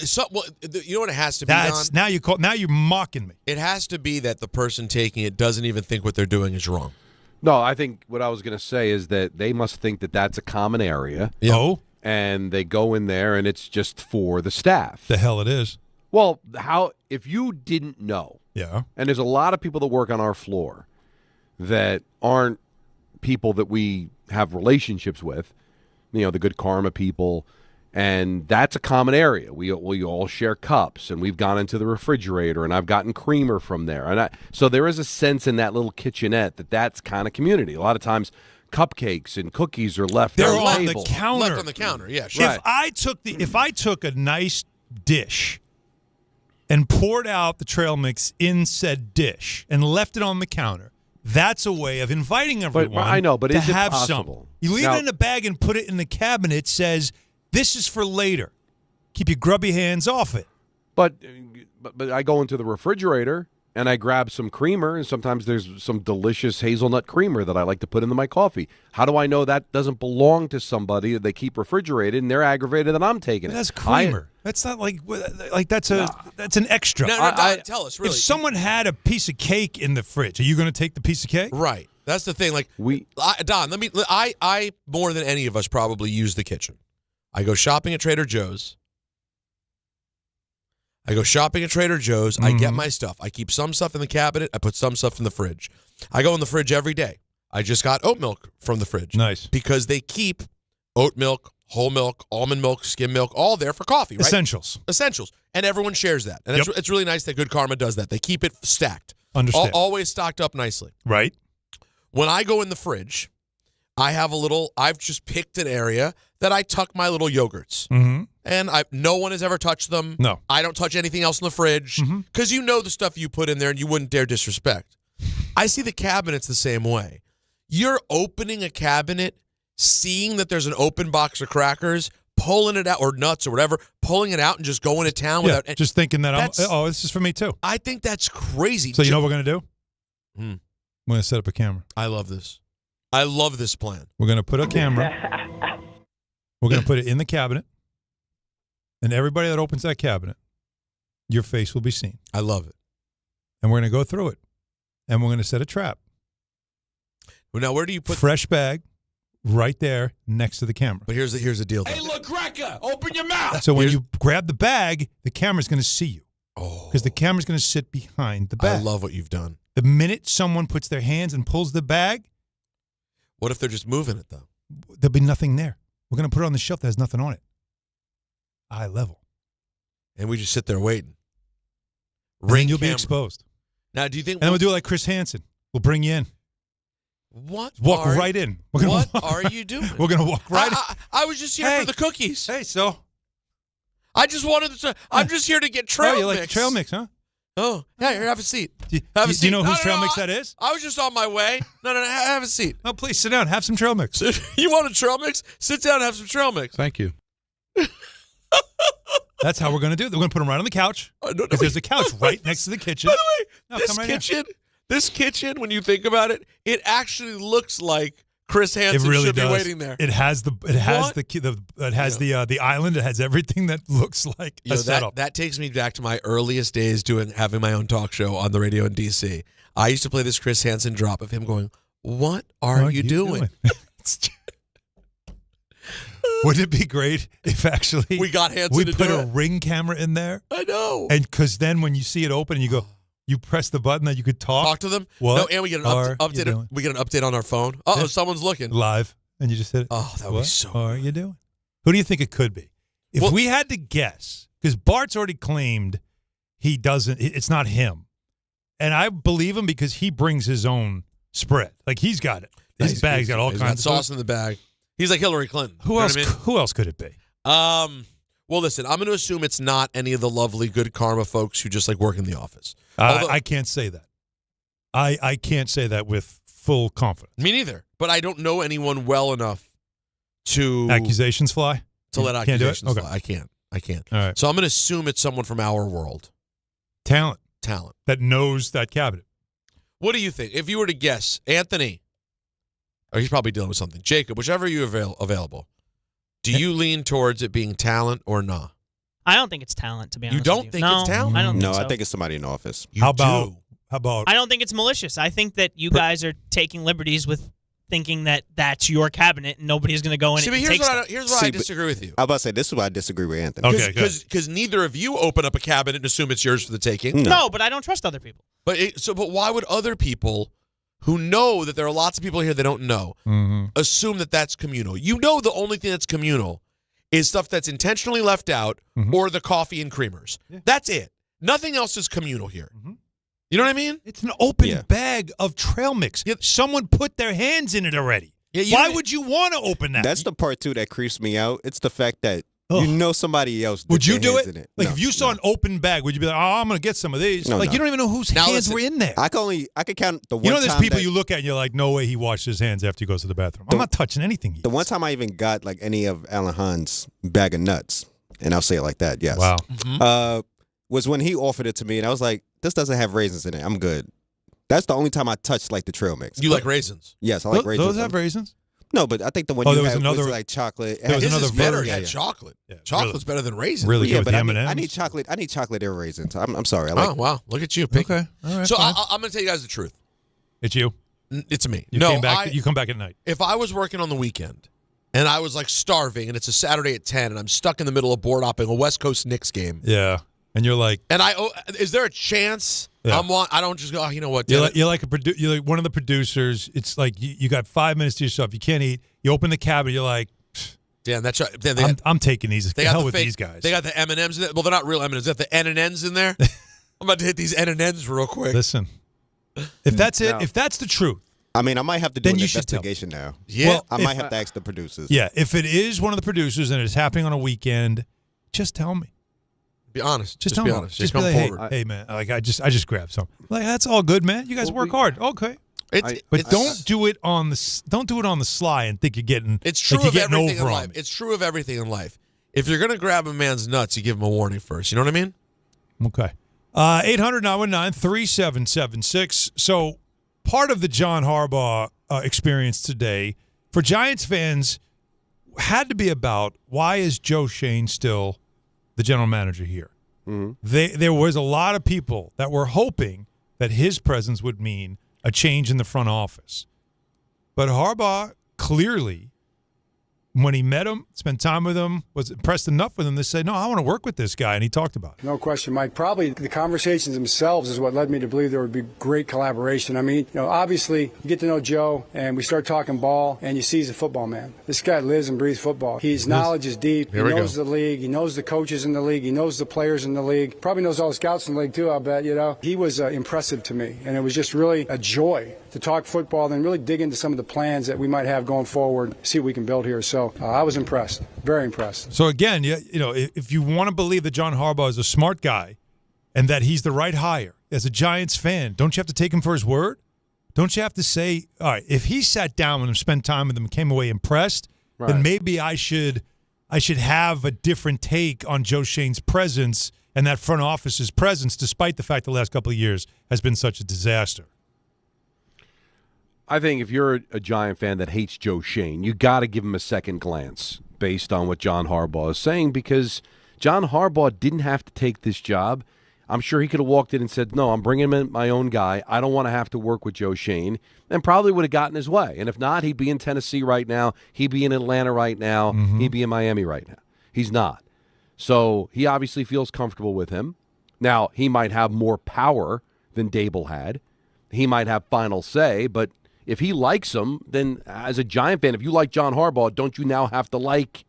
you know what it has to be, Don? Now you're mocking me. It has to be that the person taking it doesn't even think what they're doing is wrong. No, I think what I was going to say is that they must think that that's a common area. Yeah. Oh. And they go in there and it's just for the staff. The hell it is. Well, if you didn't know, yeah, and there's a lot of people that work on our floor that aren't people that we have relationships with, the good karma people, and that's a common area. We all share cups, and we've gone into the refrigerator, and I've gotten creamer from there. And so there is a sense in that little kitchenette that's kind of community. A lot of times cupcakes and cookies are left on the counter. Left on the counter, yeah, sure. Right. If I took a nice dish and poured out the trail mix in said dish and left it on the counter, that's a way of inviting everyone I know, but to is it have possible? some. You leave it in a bag and put it in the cabinet. It says, this is for later. Keep your grubby hands off it. But I go into the refrigerator and I grab some creamer, and sometimes there's some delicious hazelnut creamer that I like to put into my coffee. How do I know that doesn't belong to somebody that they keep refrigerated and they're aggravated that I'm taking it? That's creamer. That's not like that's an extra. No, tell us, really. If someone had a piece of cake in the fridge, are you going to take the piece of cake? Right. That's the thing. Like Don, I more than any of us probably use the kitchen. I go shopping at Trader Joe's. I get my stuff. I keep some stuff in the cabinet. I put some stuff in the fridge. I go in the fridge every day. I just got oat milk from the fridge. Nice. Because they keep oat milk, whole milk, almond milk, skim milk, all there for coffee, right? Essentials. And everyone shares that. And it's really nice that Good Karma does that. They keep it stacked. Understand. Always stocked up nicely. Right. When I go in the fridge, I've just picked an area that I tuck my little yogurts. Mm-hmm. And no one has ever touched them. No. I don't touch anything else in the fridge because the stuff you put in there and you wouldn't dare disrespect. I see the cabinets the same way. You're opening a cabinet, seeing that there's an open box of crackers, pulling it out, or nuts or whatever, pulling it out and just going to town without. Just thinking that this is for me too. I think that's crazy. So you know what we're going to do? Hmm. We're going to set up a camera. I love this. I love this plan. We're going to put a camera. We're going to put it in the cabinet. And everybody that opens that cabinet, your face will be seen. I love it. And we're going to go through it. And we're going to set a trap. Well, now, where do you put... Fresh bag right there next to the camera. But here's the deal. Hey, look, Cracker, open your mouth. So when you grab the bag, the camera's going to see you. Oh. Because the camera's going to sit behind the bag. I love what you've done. The minute someone puts their hands and pulls the bag. What if they're just moving it, though? There'll be nothing there. We're going to put it on the shelf that has nothing on it. Eye level. And we just sit there waiting. Ring, you'll be exposed. Now, do you think... And then we'll do it like Chris Hansen. We'll bring you in. What? Walk right in. What are you doing? We're going to walk right in. I was just here for the cookies. Hey, so... I just wanted to... I'm just here to get trail mix. You like trail mix, huh? Oh, yeah, here, have a seat. Do you know whose trail mix that is? I was just on my way. No, have a seat. No, please, sit down. Have some trail mix. You want a trail mix? Sit down and have some trail mix. Thank you. That's how we're going to do it. We're going to put them right on the couch. Because there's a couch right next to the kitchen. By the way, this kitchen, when you think about it, it actually looks like Chris Hansen should be waiting there. It has the island. It has everything that looks like a setup. That takes me back to my earliest days having my own talk show on the radio in D.C. I used to play this Chris Hansen drop of him going, "What are you doing?" Wouldn't it be great if actually we got Hansen to put do a Ring camera in there? I know. And because then when you see it open and you go, you press the button that you could talk to them. What? No, and we get an update. We get an update on our phone. Oh, someone's looking live, and you just hit it. Oh, that would be so. What are you doing? Who do you think it could be? If we had to guess, because Bart's already claimed he doesn't. It's not him, and I believe him because he brings his own spread. Like he's got it. His bag's got all kinds of sauce in the bag. He's like Hillary Clinton. Who else? Who else could it be? Well, listen, I'm going to assume it's not any of the lovely good karma folks who just like work in the office. I can't say that. I can't say that with full confidence. Me neither. But I don't know anyone well enough to accusations fly. To let accusations fly. I can't. All right. So I'm going to assume it's someone from our world. Talent that knows that cabinet. What do you think? If you were to guess, Anthony, or he's probably dealing with something. Jacob, whichever you available. Do you lean towards it being talent or not? I don't think it's talent, to be honest. You don't think it's talent? I don't think so. I think it's somebody in the office. How about? I don't think it's malicious. I think that you guys are taking liberties with thinking that that's your cabinet and nobody's going to go in and take stuff. Here's why I disagree with you. I was about to say, this is why I disagree with Anthony. Okay, because neither of you open up a cabinet and assume it's yours for the taking. No, but I don't trust other people. But why would other people who know that there are lots of people here that don't know assume that that's communal? You know the only thing that's communal is stuff that's intentionally left out or the coffee and creamers. Yeah. That's it. Nothing else is communal here. You know what I mean? It's an open bag of trail mix. Someone put their hands in it already. Why would you want to open that? That's the part, too, that creeps me out. It's the fact that you know somebody else would you do it? Like no, if you saw an open bag, would you be like, "Oh, I'm going to get some of these"? You don't even know whose hands were in there. I can count the one. You know, there's people you look at and you're like, "No way, he washed his hands after he goes to the bathroom." I'm not touching anything. The one time I even got like any of Alan Hahn's bag of nuts, and I'll say it like that. Yes. Wow. Was when he offered it to me, and I was like, "This doesn't have raisins in it. I'm good." That's the only time I touched like the trail mix. You like raisins? Yes, I like raisins. Those have raisins? No, but I think the one you had was like chocolate. There was another better. Yeah, chocolate. Yeah, chocolate's better than raisins. Really good with M&Ms. I need chocolate. I need chocolate and raisins. I'm sorry. Oh wow, look at you. Okay. All right. So I'm going to tell you guys the truth. It's you. It's me. You come back at night. If I was working on the weekend and I was like starving and it's a Saturday at 10 and I'm stuck in the middle of board hopping a West Coast Knicks game. Yeah. And you're like, is there a chance? Yeah. I don't just go. Oh, you know what? You're like one of the producers. It's like you got 5 minutes to yourself. You can't eat. You open the cabinet. You're like, damn, that's. I'm taking these. They got hell with these guys. They got the M&Ms in there. Well, they're not real M&Ms. They got the N&Ns in there. I'm about to hit these N&Ns real quick. Listen, if that's it, if that's the truth, I mean, I might have to do an investigation now. Yeah, well, I might have to ask the producers. Yeah, if it is one of the producers and it's happening on a weekend, just tell me. Be honest. Just be honest. Just come forward. Hey, man. Like I just grabbed some. Like that's all good, man. You guys work hard. Okay. But don't do it on the sly and think you're getting. It's true of everything in life. Them. It's true of everything in life. If you're gonna grab a man's nuts, you give him a warning first. You know what I mean? Okay. 800-919-3776. So part of the John Harbaugh experience today for Giants fans had to be about why is Joe Schoen still the general manager here. There was a lot of people that were hoping that his presence would mean a change in the front office. But Harbaugh clearly when he met him, spent time with him, was impressed enough with him to say, no, I want to work with this guy, and he talked about it. No question, Mike. Probably the conversations themselves is what led me to believe there would be great collaboration. I mean, obviously, you get to know Joe, and we start talking ball, and you see he's a football man. This guy lives and breathes football. His knowledge is deep. He knows the league. He knows the coaches in the league. He knows the players in the league. Probably knows all the scouts in the league, too, I'll bet. He was impressive to me, and it was just really a joy to talk football and then really dig into some of the plans that we might have going forward, see what we can build here. So I was impressed, very impressed. So again, if you want to believe that John Harbaugh is a smart guy and that he's the right hire, as a Giants fan, don't you have to take him for his word? Don't you have to say, all right, if he sat down with him, spent time with him, and came away impressed, then maybe I should have a different take on Joe Schoen's presence and that front office's presence, despite the fact the last couple of years has been such a disaster. I think if you're a Giant fan that hates Joe Schoen, you got to give him a second glance based on what John Harbaugh is saying, because John Harbaugh didn't have to take this job. I'm sure he could have walked in and said, no, I'm bringing in my own guy. I don't want to have to work with Joe Schoen, and probably would have gotten his way. And if not, he'd be in Tennessee right now. He'd be in Atlanta right now. He'd be in Miami right now. He's not. So he obviously feels comfortable with him. Now, he might have more power than Dable had. He might have final say, but if he likes him, then as a Giant fan, if you like John Harbaugh, don't you now have to like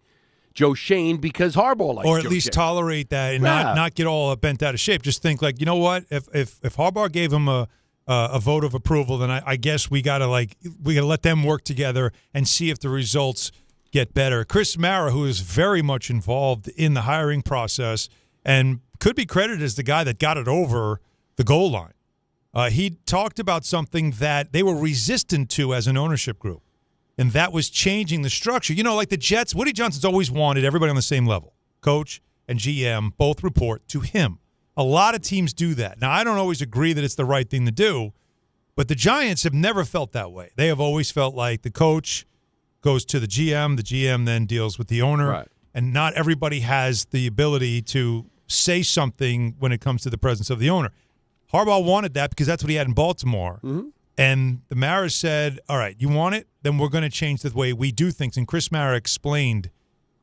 Joe Schoen because Harbaugh likes Joe Schoen? Or at least tolerate that and not get all bent out of shape. Just think like, you know what? If Harbaugh gave him a vote of approval, then I guess we gotta let them work together and see if the results get better. Chris Mara, who is very much involved in the hiring process and could be credited as the guy that got it over the goal line. He talked about something that they were resistant to as an ownership group, and that was changing the structure. Like the Jets, Woody Johnson's always wanted everybody on the same level. Coach and GM both report to him. A lot of teams do that. Now, I don't always agree that it's the right thing to do, but the Giants have never felt that way. They have always felt like the coach goes to the GM then deals with the owner, and not everybody has the ability to say something when it comes to the presence of the owner. Harbaugh wanted that because that's what he had in Baltimore. And the Maras said, all right, you want it? Then we're going to change the way we do things. And Chris Mara explained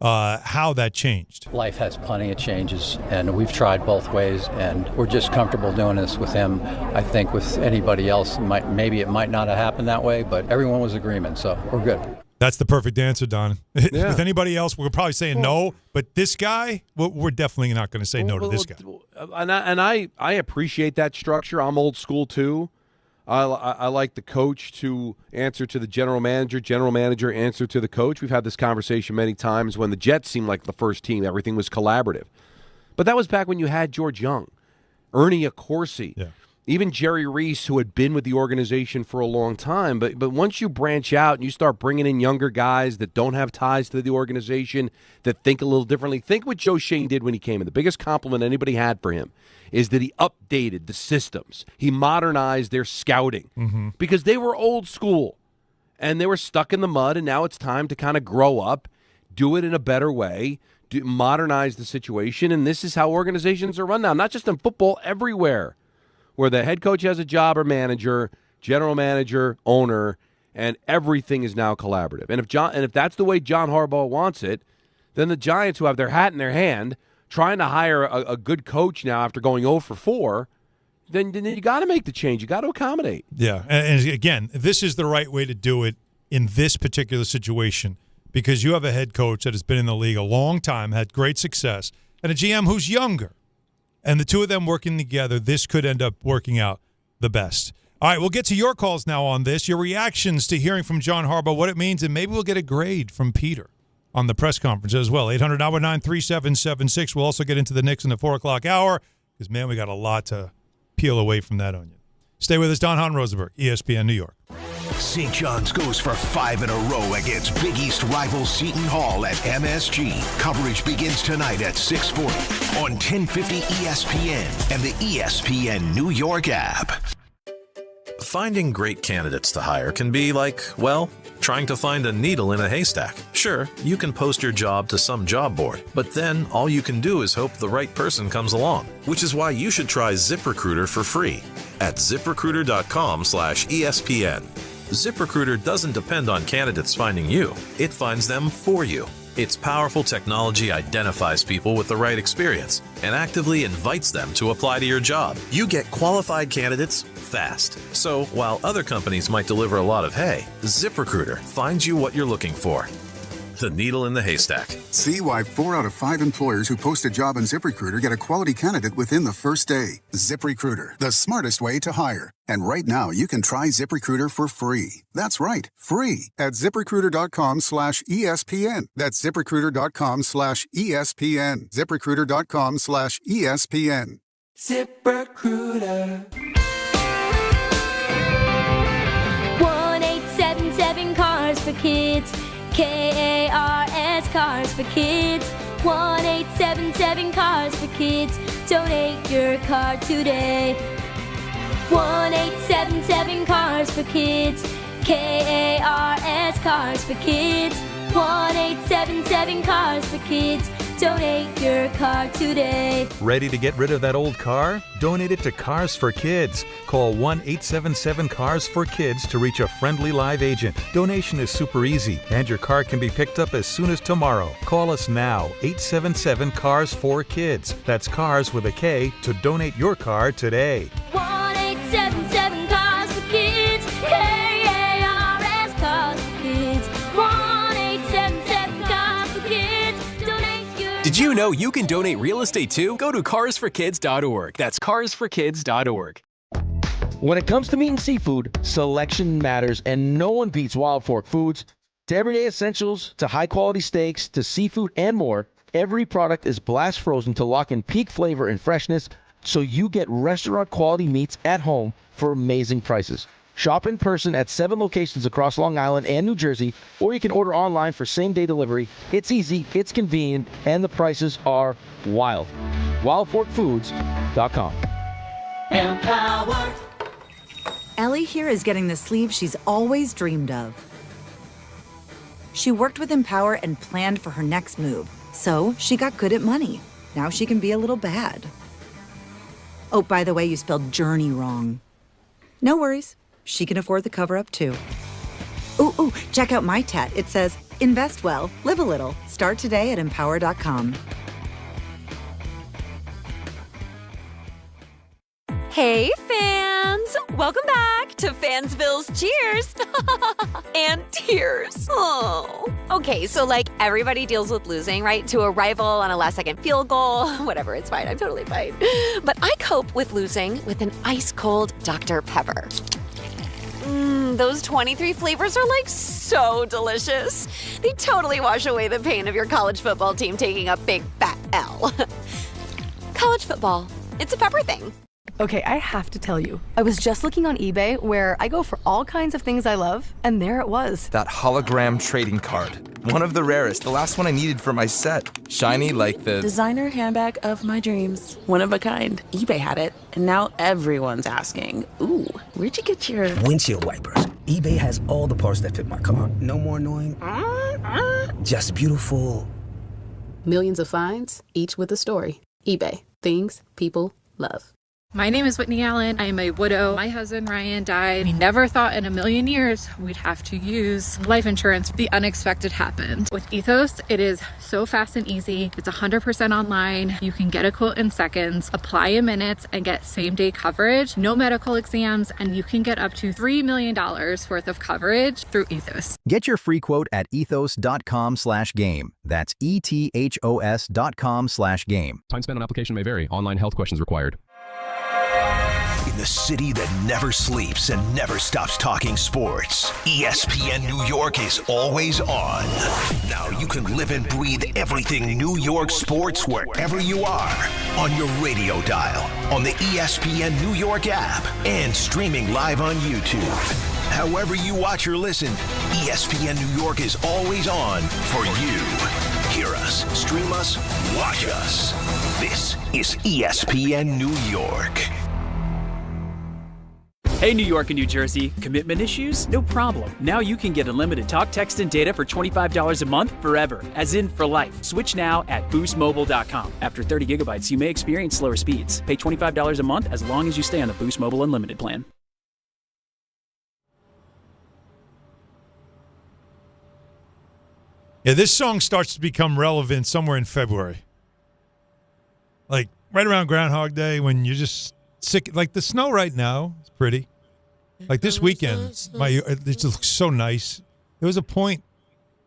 how that changed. Life has plenty of changes, and we've tried both ways, and we're just comfortable doing this with him. I think with anybody else, maybe it might not have happened that way, but everyone was agreement, so we're good. That's the perfect answer, Don. Yeah. With anybody else, we're probably saying no, but this guy, we're definitely not going to say no to this guy. And I appreciate that structure. I'm old school, too. I like the coach to answer to the general manager answer to the coach. We've had this conversation many times when the Jets seemed like the first team. Everything was collaborative. But that was back when you had George Young, Ernie Accorsi, even Jerry Reese, who had been with the organization for a long time. But once you branch out and you start bringing in younger guys that don't have ties to the organization, that think a little differently, think what Joe Schoen did when he came in. The biggest compliment anybody had for him is that he updated the systems. He modernized their scouting because they were old school and they were stuck in the mud, and now it's time to kind of grow up, do it in a better way, modernize the situation, and this is how organizations are run now, not just in football, everywhere, where the head coach has a job or manager, general manager, owner, and everything is now collaborative. And if that's the way John Harbaugh wants it, then the Giants, who have their hat in their hand, trying to hire a good coach now after going 0 for 4, then you got to make the change. You got to accommodate. Yeah, and again, this is the right way to do it in this particular situation because you have a head coach that has been in the league a long time, had great success, and a GM who's younger. And the two of them working together, this could end up working out the best. All right, we'll get to your calls now on this, your reactions to hearing from John Harbaugh, what it means, and maybe we'll get a grade from Peter on the press conference as well. 800-919-3776. We'll also get into the Knicks in the 4 o'clock hour because, man, we got a lot to peel away from that onion. Stay with us, Don Hahn, Rosenberg, ESPN New York. St. John's goes for 5 in a row against Big East rival Seton Hall at MSG. Coverage begins tonight at 6:40 on 1050 ESPN and the ESPN New York app. Finding great candidates to hire can be like, well, trying to find a needle in a haystack. Sure, you can post your job to some job board, but then all you can do is hope the right person comes along, which is why you should try ZipRecruiter for free at ZipRecruiter.com/ESPN. ZipRecruiter doesn't depend on candidates finding you. It finds them for you. Its powerful technology identifies people with the right experience and actively invites them to apply to your job. You get qualified candidates fast. So while other companies might deliver a lot of hay, ZipRecruiter finds you what you're looking for. The needle in the haystack. See why 4 out of 5 employers who post a job on ZipRecruiter get a quality candidate within the first day. ZipRecruiter, the smartest way to hire. And right now, you can try ZipRecruiter for free. That's right, free at ZipRecruiter.com/ESPN. That's ZipRecruiter.com/ESPN. ZipRecruiter.com/ESPN. ZipRecruiter. 1-877 Cars for Kids. KARS Cars for Kids. 1-877 Cars for Kids. Donate your car today. 1-877 Cars for Kids. KARS Cars for Kids. 1-877 Cars for Kids. Donate your car today. Ready to get rid of that old car? Donate it to Cars for Kids. Call 1-877-CARS-FOR-KIDS to reach a friendly live agent. Donation is super easy, and your car can be picked up as soon as tomorrow. Call us now, 877-CARS-FOR-KIDS. That's cars with a K to donate your car today. 1-877 Cars for Kids. KARS Cars for Kids. 1-877 Cars for Kids. Donate your. Did you know you can donate real estate too? Go to carsforkids.org. That's carsforkids.org. When it comes to meat and seafood, selection matters, and no one beats Wild Fork Foods. To everyday essentials, to high-quality steaks, to seafood and more, every product is blast frozen to lock in peak flavor and freshness, so you get restaurant-quality meats at home for amazing prices. Shop in person at 7 locations across Long Island and New Jersey, or you can order online for same-day delivery. It's easy, it's convenient, and the prices are wild. WildForkFoods.com. Empower. Ellie here is getting the sleeve she's always dreamed of. She worked with Empower and planned for her next move, so she got good at money. Now she can be a little bad. Oh, by the way, you spelled journey wrong. No worries. She can afford the cover-up, too. Ooh, check out my tat. It says, invest well, live a little. Start today at empower.com. Hey, fans! Welcome back to Fansville's Cheers and Tears. Oh. Okay, so like everybody deals with losing, right? To a rival on a last-second field goal. Whatever, it's fine. I'm totally fine. But I cope with losing with an ice-cold Dr. Pepper. Those 23 flavors are like so delicious. They totally wash away the pain of your college football team taking a big fat L. College football, it's a pepper thing. Okay, I have to tell you, I was just looking on eBay where I go for all kinds of things I love, and there it was. That hologram trading card. One of the rarest, the last one I needed for my set. Shiny like the designer handbag of my dreams. One of a kind. eBay had it, and now everyone's asking, ooh, where'd you get your windshield wipers? eBay has all the parts that fit my car. No more annoying. Just beautiful. Millions of finds, each with a story. eBay. Things people love. My name is Whitney Allen. I am a widow. My husband, Ryan, died. We never thought in a million years we'd have to use life insurance. The unexpected happened. With Ethos, it is so fast and easy. It's 100% online. You can get a quote in seconds, apply in minutes, and get same-day coverage. No medical exams, and you can get up to $3 million worth of coverage through Ethos. Get your free quote at ethos.com/game. That's ETHOS.com/game. Time spent on application may vary. Online health questions required. In the city that never sleeps and never stops talking sports, ESPN New York is always on. Now you can live and breathe everything New York sports wherever you are. On your radio dial, on the ESPN New York app, and streaming live on YouTube. However you watch or listen, ESPN New York is always on for you. Hear us, stream us, watch us. This is ESPN New York. Hey, New York and New Jersey, commitment issues? No problem. Now you can get unlimited talk, text, and data for $25 a month forever, as in for life. Switch now at boostmobile.com. After 30 gigabytes, you may experience slower speeds. Pay $25 a month as long as you stay on the Boost Mobile Unlimited plan. Yeah, this song starts to become relevant somewhere in February. Like right around Groundhog Day when you're just sick. Like the snow right now is pretty. Like this weekend, it just looks so nice. There was a point,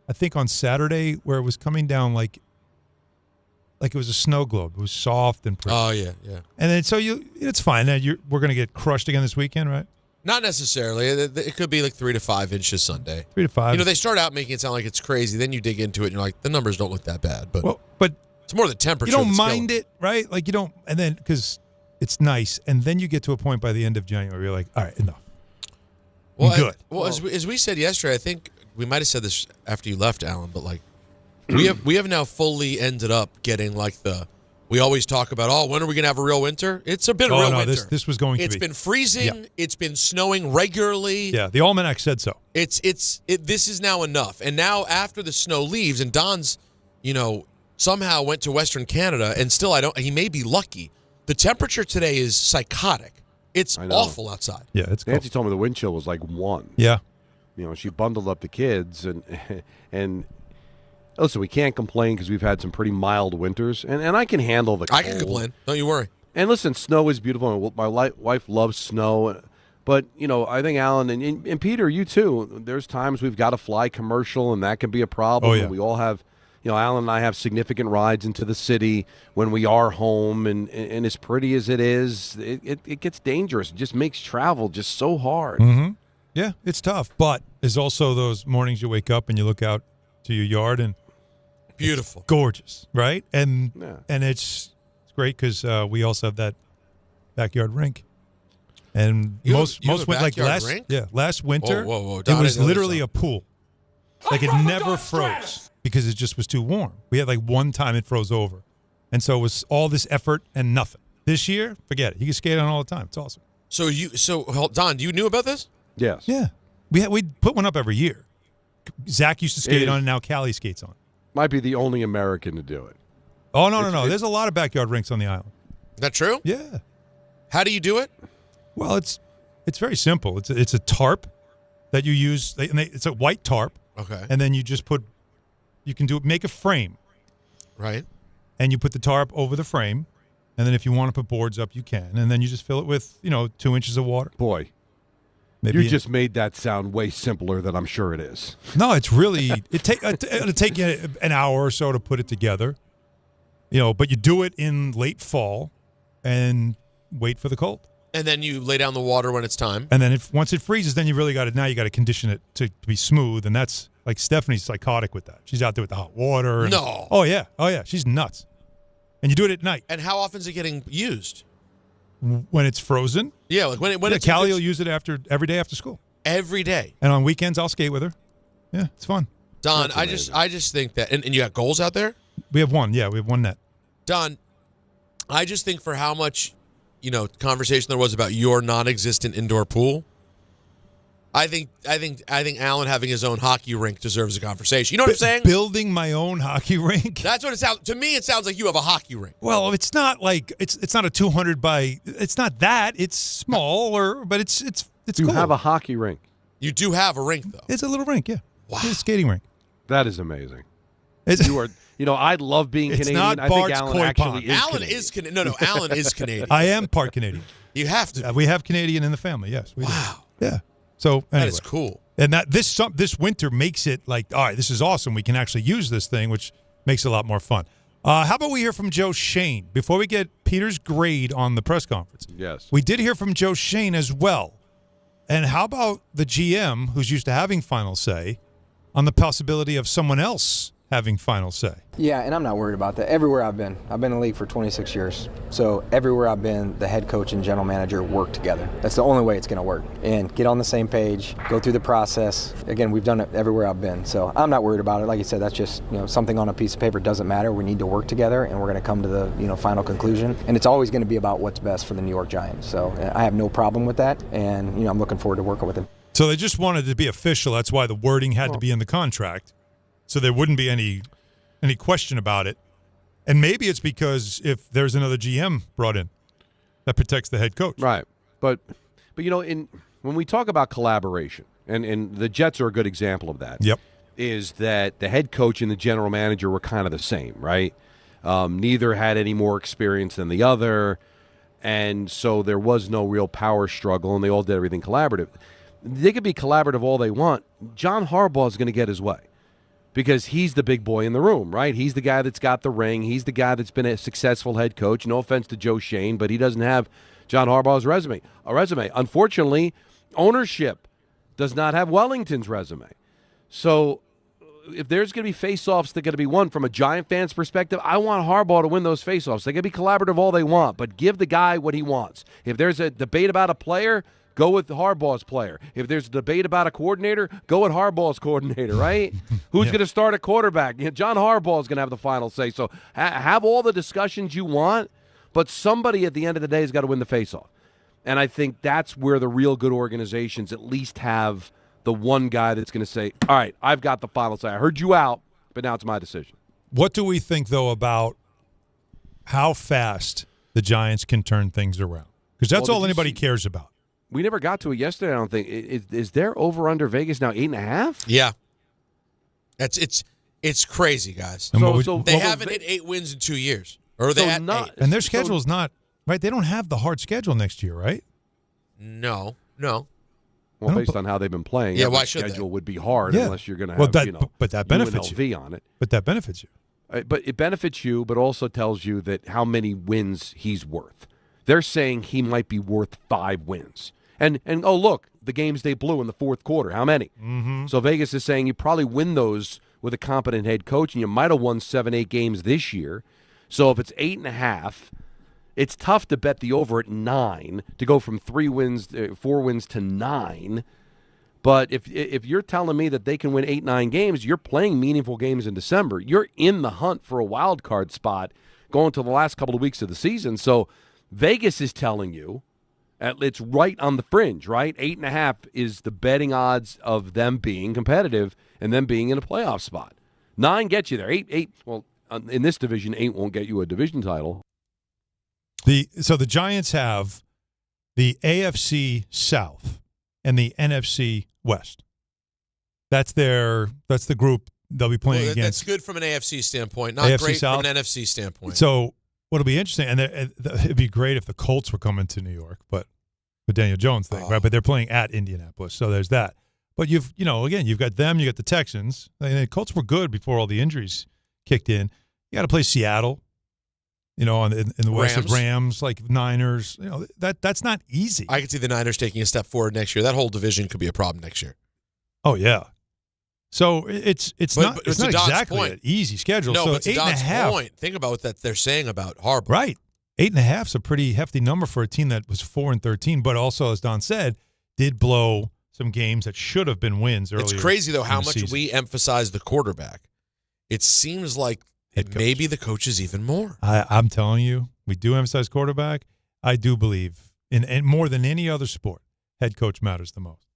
I think, on Saturday where it was coming down like it was a snow globe. It was soft and pretty. Oh, yeah. And then so it's fine. We're going to get crushed again this weekend, right? Not necessarily. It could be like 3 to 5 inches Sunday. 3 to 5. You know, they start out making it sound like it's crazy. Then you dig into it and you're like, the numbers don't look that bad. But it's more the temperature. You don't that's mind killing it, right? Like you don't, and then because it's nice, and then you get to a point by the end of January, you're like, all right, enough. Well, good. As we said yesterday, I think we might have said this after you left, Alan, but like we have now fully ended up getting like we always talk about, when are we going to have a real winter? It's a bit of real winter. This was going to be. It's been freezing. Yeah. It's been snowing regularly. Yeah, the almanac said so. This is now enough. And now after the snow leaves, and Don's, somehow went to Western Canada, and still he may be lucky. The temperature today is psychotic. It's awful outside. Yeah, it's cold. Nancy told me the wind chill was like 1. Yeah. She bundled up the kids, and listen, we can't complain because we've had some pretty mild winters, and I can handle the cold. I can complain. Don't you worry. And listen, snow is beautiful. My wife loves snow, but I think Alan and Peter, you too. There's times we've got to fly commercial, and that can be a problem. Oh, yeah. We all have. Alan and I have significant rides into the city when we are home, and as pretty as it is, it gets dangerous. It just makes travel just so hard. Mm-hmm. Yeah, it's tough, but there's also those mornings you wake up and you look out to your yard and beautiful, it's gorgeous, right? And it's great because we also have that backyard rink. And most like last winter, whoa. It was literally a pool. Like it never froze. Because it just was too warm. We had like one time it froze over. And so it was all this effort and nothing. This year, forget it. You can skate on all the time. It's awesome. So Don, you knew about this? Yes. Yeah. We put one up every year. Zach used to skate on it, now Callie skates on it. Might be the only American to do it. Oh, no. There's a lot of backyard rinks on the island. Is that true? Yeah. How do you do it? Well, it's very simple. It's a tarp that you use. It's a white tarp. Okay. And then you just you can make a frame. Right. And you put the tarp over the frame. And then if you want to put boards up, you can. And then you just fill it with, 2 inches of water. Boy, you just made that sound way simpler than I'm sure it is. No, it's really, it'll take you an hour or so to put it together. But you do it in late fall and wait for the cold. And then you lay down the water when it's time. And then once it freezes, then you really got to condition it to be smooth. And that's, like, Stephanie's psychotic with that. She's out there with the hot water. No. Oh, yeah. She's nuts. And you do it at night. And how often is it getting used? When it's frozen. Yeah, like when it's... Callie will use it every day after school. Every day. And on weekends, I'll skate with her. Yeah, it's fun. Don, I just think that... And you got goals out there? We have one. Yeah, we have one net. Don, I just think for how much, conversation there was about your non-existent indoor pool... I think Alan having his own hockey rink deserves a conversation. You know what I'm saying? Building my own hockey rink. That's what it sounds. To me, it sounds like you have a hockey rink. Well, it's not like it's not a 200 by. It's not that. It's smaller, but it's You cool. have a hockey rink. You do have a rink, though. It's a little rink, yeah. Wow. It's a skating rink. That is amazing. You are. I love being Canadian. Not I think Bart's Alan Koi actually Pond. is Alan Canadian. is Canadian. No, Alan is Canadian. I am part Canadian. You have to. We have Canadian in the family. Yes. We wow. Do. Yeah. So anyway. That is cool. And this winter makes it like, all right, this is awesome. We can actually use this thing, which makes it a lot more fun. How about we hear from Joe Schoen before we get Peter's grade on the press conference? Yes. We did hear from Joe Schoen as well. And how about the GM, who's used to having final say, on the possibility of someone else having final say? Yeah, and I'm not worried about that. Everywhere I've been in the league for 26 years. So everywhere I've been, the head coach and general manager work together. That's the only way it's going to work. And get on the same page, go through the process. Again, we've done it everywhere I've been. So I'm not worried about it. Like you said, that's just something on a piece of paper. Doesn't matter. We need to work together, and we're going to come to the final conclusion. And it's always going to be about what's best for the New York Giants. So I have no problem with that, and I'm looking forward to working with him. So they just wanted it to be official. That's why the wording had to be in the contract. So there wouldn't be any question about it. And maybe it's because if there's another GM brought in, that protects the head coach. Right. But when we talk about collaboration, and the Jets are a good example of that. Yep. is that the head coach and the general manager were kind of the same, right? Neither had any more experience than the other, and so there was no real power struggle, and they all did everything collaborative. They could be collaborative all they want. John Harbaugh is going to get his way because he's the big boy in the room, right? He's the guy that's got the ring. He's the guy that's been a successful head coach. No offense to Joe Schoen, but he doesn't have John Harbaugh's resume. Unfortunately, ownership does not have Wellington's resume. So if there's going to be face-offs that are going to be won from a Giant fan's perspective, I want Harbaugh to win those face-offs. They can be collaborative all they want, but give the guy what he wants. If there's a debate about a player, go with Harbaugh's player. If there's a debate about a coordinator, go with Harbaugh's coordinator, right? Who's going to start a quarterback? John Harbaugh is going to have the final say. So have all the discussions you want, but somebody at the end of the day has got to win the face-off. And I think that's where the real good organizations at least have the one guy that's going to say, all right, I've got the final say. I heard you out, but now it's my decision. What do we think, though, about how fast the Giants can turn things around? Because that's all anybody cares about. We never got to it yesterday, I don't think. Is there over-under Vegas now 8.5? Yeah. It's crazy, guys. They haven't hit 8 wins in 2 years. Or they had 8. And their schedule is not, right? They don't have the hard schedule next year, right? No. Well, based on how they've been playing, why should schedule would be hard unless you're going to have, but that benefits UNLV you on it. But that benefits you. But it benefits you, but also tells you that how many wins he's worth. They're saying he might be worth 5 wins. And oh, look, the games they blew in the fourth quarter, how many? Mm-hmm. So Vegas is saying you probably win those with a competent head coach, and you might have won 7-8 games this year. So if it's 8.5, it's tough to bet the over at 9 to go from 4 wins to 9. But if you're telling me that they can win 8-9 games, you're playing meaningful games in December. You're in the hunt for a wild card spot going to the last couple of weeks of the season. So Vegas is telling you it's right on the fringe, right? 8.5 is the betting odds of them being competitive and them being in a playoff spot. 9 gets you there. 8. Well, in this division, 8 won't get you a division title. So the Giants have the AFC South and the NFC West. That's the group they'll be playing against. That's good from an AFC standpoint. Not AFC great South. from an NFC standpoint. So what'll be interesting, and it'd be great if the Colts were coming to New York, but the Daniel Jones thing, right? But they're playing at Indianapolis, so there's that. But you've got them, you got the Texans. The Colts were good before all the injuries kicked in. You got to play Seattle. In the West of Rams, like Niners, that's not easy. I could see the Niners taking a step forward next year. That whole division could be a problem next year. Oh yeah. So it's not exactly an easy schedule. No, so but to 8.5 point, think about what they're saying about Harbaugh. Right, 8.5 is a pretty hefty number for a team that was 4-13, but also, as Don said, did blow some games that should have been wins earlier. It's crazy though how much season. we emphasize the quarterback. It seems like maybe the coaches even more. I'm telling you, we do emphasize quarterback. I do believe in more than any other sport, head coach matters the most.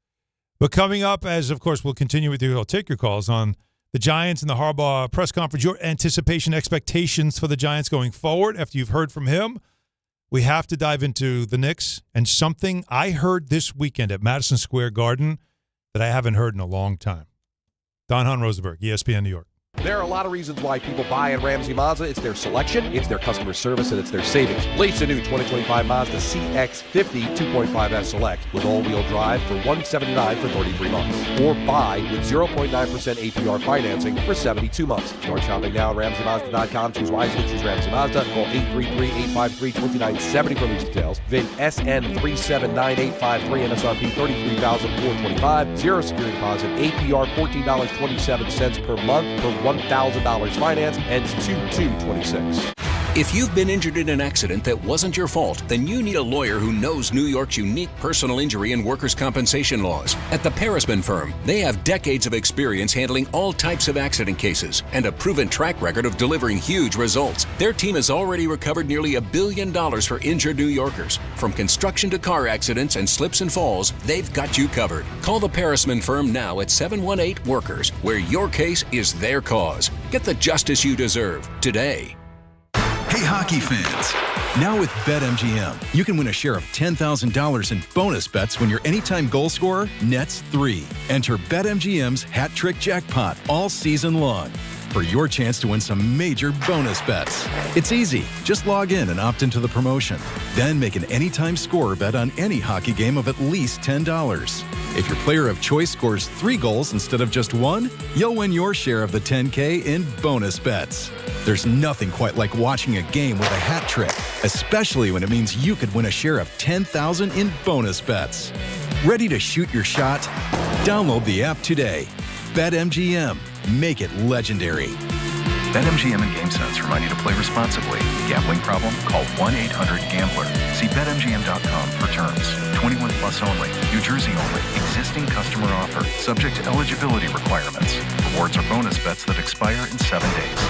But coming up, as of course we'll continue with you, I'll take your calls on the Giants and the Harbaugh press conference, your anticipation, expectations for the Giants going forward after you've heard from him. We have to dive into the Knicks and something I heard this weekend at Madison Square Garden that I haven't heard in a long time. Don Hahn, Rosenberg, ESPN New York. There are a lot of reasons why people buy at Ramsey Mazda. It's their selection, it's their customer service, and it's their savings. Lease a new 2025 Mazda CX-50 2.5S Select with all-wheel drive for $179 for 33 months. Or buy with 0.9% APR financing for 72 months. Start shopping now at RamseyMazda.com. Choose wisely, choose Ramsey Mazda. Call 833-853-2970 for lease details. VIN SN379853, MSRP $33,425. Zero security deposit, APR $14.27 per month for $1,000 finance, ends 2/2/26. If you've been injured in an accident that wasn't your fault, then you need a lawyer who knows New York's unique personal injury and workers' compensation laws. At the Parisman Firm, they have decades of experience handling all types of accident cases and a proven track record of delivering huge results. Their team has already recovered nearly $1 billion for injured New Yorkers. From construction to car accidents and slips and falls, they've got you covered. Call the Parisman Firm now at 718-WORKERS, where your case is their cause. Get the justice you deserve today. Hey, hockey fans. Now with BetMGM, you can win a share of $10,000 in bonus bets when your anytime goal scorer nets 3. Enter BetMGM's Hat Trick Jackpot all season long for your chance to win some major bonus bets. It's easy. Just log in and opt into the promotion. Then make an anytime scorer bet on any hockey game of at least $10. If your player of choice scores 3 goals instead of just 1, you'll win your share of the $10K in bonus bets. There's nothing quite like watching a game with a hat trick, especially when it means you could win a share of $10,000 in bonus bets. Ready to shoot your shot? Download the app today. BetMGM. Make it legendary. BetMGM and GameSense remind you to play responsibly. Gambling problem? Call 1-800-GAMBLER. See BetMGM.com for terms. 21 plus only. New Jersey only. Existing customer offer. Subject to eligibility requirements. Rewards are bonus bets that expire in 7 days.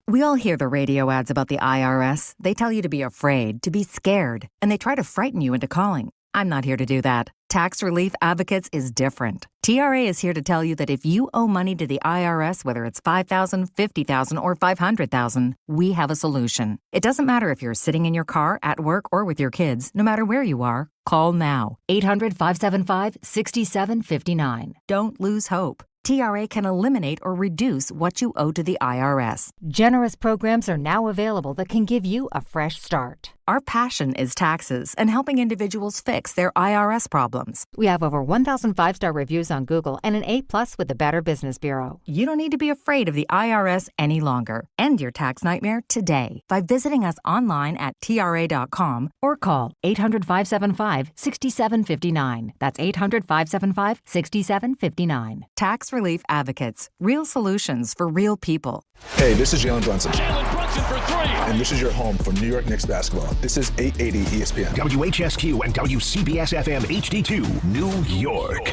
We all hear the radio ads about the IRS. They tell you to be afraid, to be scared, and they try to frighten you into calling. I'm not here to do that. Tax Relief Advocates is different. TRA is here to tell you that if you owe money to the IRS, whether it's $5,000, $50,000, or $500,000, we have a solution. It doesn't matter if you're sitting in your car, at work, or with your kids. No matter where you are, call now. 800-575-6759. Don't lose hope. TRA can eliminate or reduce what you owe to the IRS. Generous programs are now available that can give you a fresh start. Our passion is taxes and helping individuals fix their IRS problems. We have over 1,000 5-star reviews on Google and an A+ with the Better Business Bureau. You don't need to be afraid of the IRS any longer. End your tax nightmare today by visiting us online at TRA.com or call 800-575-6759. That's 800-575-6759. Tax Relief Advocates. Real solutions for real people. Hey, this is Jalen Brunson. Jalen Brunson for 3. And this is your home for New York Knicks basketball. This is 880 ESPN. WHSQ and WCBS FM HD2, New York.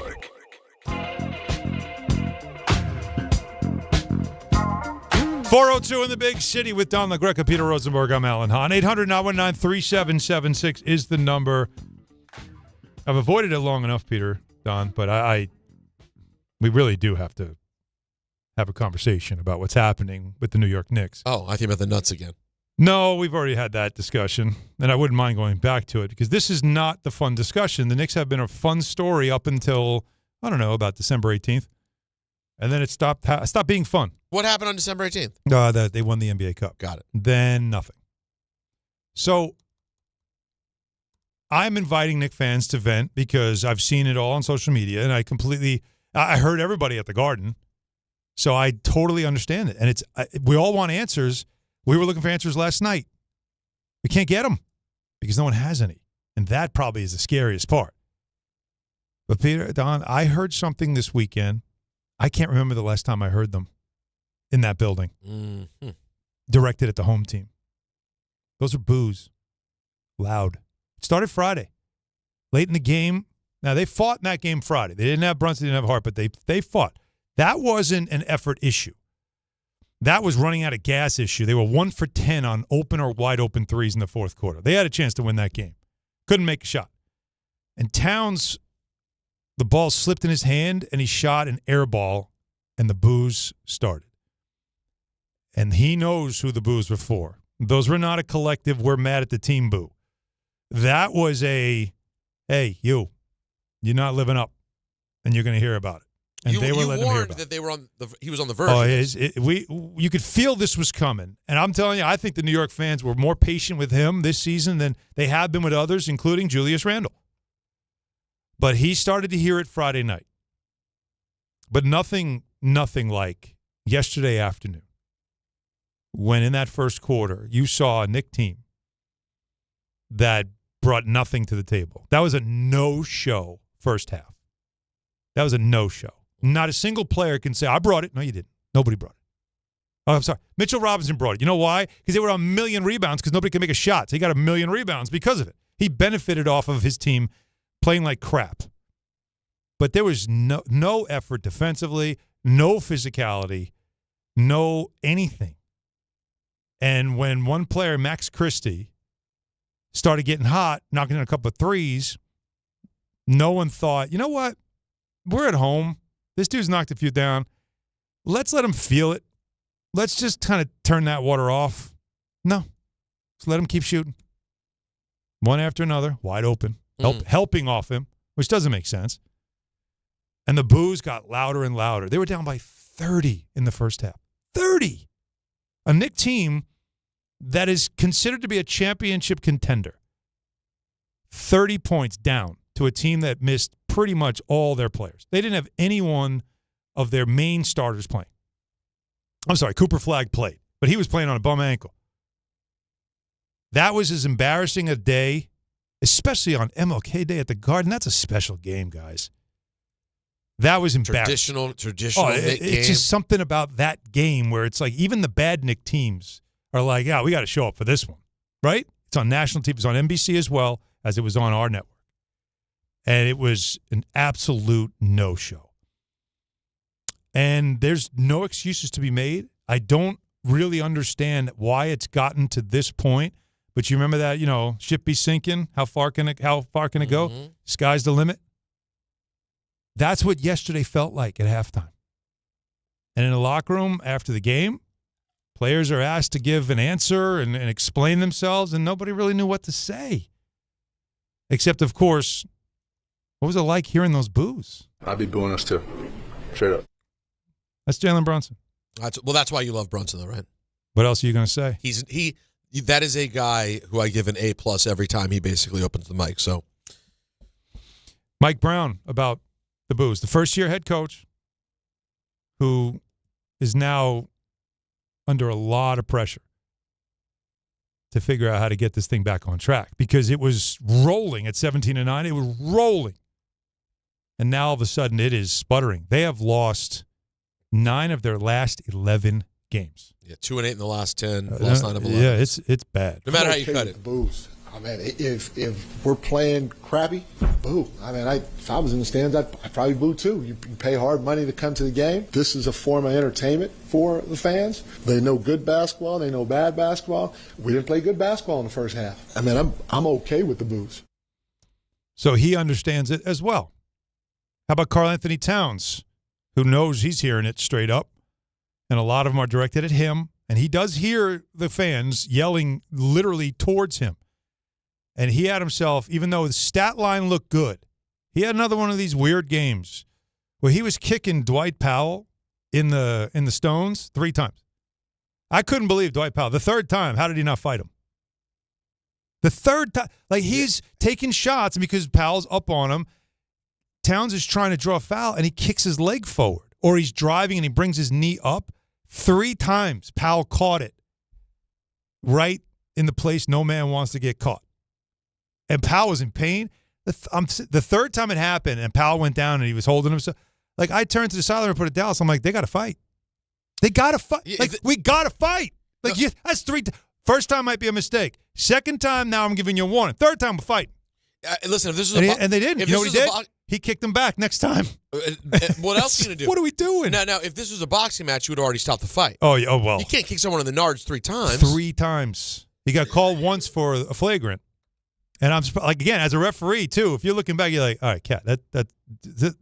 402 in the big city with Don LaGreca, Peter Rosenberg. I'm Alan Hahn. 800-919-3776 is the number. I've avoided it long enough, Peter, Don, but we really do have to have a conversation about what's happening with the New York Knicks. Oh, I think about the nuts again. No, we've already had that discussion, and I wouldn't mind going back to it because this is not the fun discussion. The Knicks have been a fun story up until, I don't know, about December 18th, and then it stopped being fun. What happened on December 18th? That they won the NBA Cup. Got it. Then nothing. So I'm inviting Knicks fans to vent because I've seen it all on social media, and I heard everybody at the Garden, so I totally understand it. And we all want answers. We were looking for answers last night. We can't get them because no one has any. And that probably is the scariest part. But Peter, Don, I heard something this weekend. I can't remember the last time I heard them in that building. Mm-hmm. Directed at the home team. Those are boos. Loud. It started Friday. Late in the game. Now, they fought in that game Friday. They didn't have Brunson, they didn't have Hart, but they fought. That wasn't an effort issue. That was running out of gas issue. They were 1 for 10 on open or wide open threes in the fourth quarter. They had a chance to win that game. Couldn't make a shot. And Towns, the ball slipped in his hand, and he shot an air ball, and the boos started. And he knows who the boos were for. Those were not a collective, we're mad at the team boo. That was hey, you're not living up, and you're going to hear about it. And they were letting him hear about that they were he was on the verge. You could feel this was coming. And I'm telling you, I think the New York fans were more patient with him this season than they have been with others, including Julius Randle. But he started to hear it Friday night. But nothing like yesterday afternoon when in that first quarter you saw a Knicks team that brought nothing to the table. That was a no-show first half. That was a no-show. Not a single player can say, I brought it. No, you didn't. Nobody brought it. Oh, I'm sorry. Mitchell Robinson brought it. You know why? Because they were on 1 million rebounds because nobody could make a shot. So he got 1 million rebounds because of it. He benefited off of his team playing like crap. But there was no effort defensively, no physicality, no anything. And when one player, Max Christie, started getting hot, knocking in a couple of threes, no one thought, you know what? We're at home. This dude's knocked a few down. Let's let him feel it. Let's just kind of turn that water off No. Just let him keep shooting. One after another, wide open, helping off him, which doesn't make sense. And the boos got louder and louder. They were down by 30 in the first half. 30! A Knicks team that is considered to be a championship contender. 30 points down to a team that missed pretty much all their players. They didn't have any one of their main starters playing. I'm sorry, Cooper Flagg played, but he was playing on a bum ankle. That was as embarrassing a day, especially on MLK Day at the Garden. That's a special game, guys. That was embarrassing. Traditional Knick game. It's just something about that game where it's like even the bad Knick teams are like, yeah, we got to show up for this one, right? It's on national TV. It's on NBC as well as it was on our network. And it was an absolute no-show. And there's no excuses to be made. I don't really understand why it's gotten to this point. But you remember that, ship be sinking. How far can it go? Sky's the limit. That's what yesterday felt like at halftime. And in the locker room after the game, players are asked to give an answer and explain themselves, and nobody really knew what to say. Except, of course, what was it like hearing those boos? I'd be booing us too. Straight up. That's Jalen Brunson. That's why you love Brunson, though, right? What else are you going to say? That is a guy who I give an A+ every time he basically opens the mic. So, Mike Brown about the boos, the first-year head coach who is now under a lot of pressure to figure out how to get this thing back on track because it was rolling at 17-9. It was rolling. And now all of a sudden it is sputtering. They have lost 9 of their last 11 games. Yeah, 2-8 in the last 10, lost 9 of 11. Yeah, it's bad. No matter how you cut it. Boos. I mean, if we're playing crappy, boo. I mean, if I was in the stands, I'd probably boo too. You pay hard money to come to the game. This is a form of entertainment for the fans. They know good basketball. They know bad basketball. We didn't play good basketball in the first half. I mean, I'm okay with the boos. So he understands it as well. How about Karl Anthony Towns, who knows he's hearing it straight up, and a lot of them are directed at him, and he does hear the fans yelling literally towards him. And he had himself, even though the stat line looked good, he had another one of these weird games where he was kicking Dwight Powell in the Stones 3 times. I couldn't believe Dwight Powell. The third time, how did he not fight him? The third time, like he's taking shots, and because Powell's up on him, Towns is trying to draw a foul, and he kicks his leg forward. Or he's driving, and he brings his knee up. 3 times, Powell caught it right in the place no man wants to get caught. And Powell was in pain. The third time it happened, and Powell went down, and he was holding himself. Like, I turned to the sideline and put it down. So I'm like, they got to fight. They got to fight. We got to fight. Like, that's 3 First time might be a mistake. Second time, now I'm giving you a warning. Third time, we're fighting. Listen, if this was and they didn't. You know what he did? He kicked them back next time. What else are you going to do? What are we doing? Now, if this was a boxing match, you would already stop the fight. Oh, well. You can't kick someone in the nards 3 times. 3 times. He got called once for a flagrant. And I'm like, again, as a referee too. If you're looking back, you're like, all right, Cat, that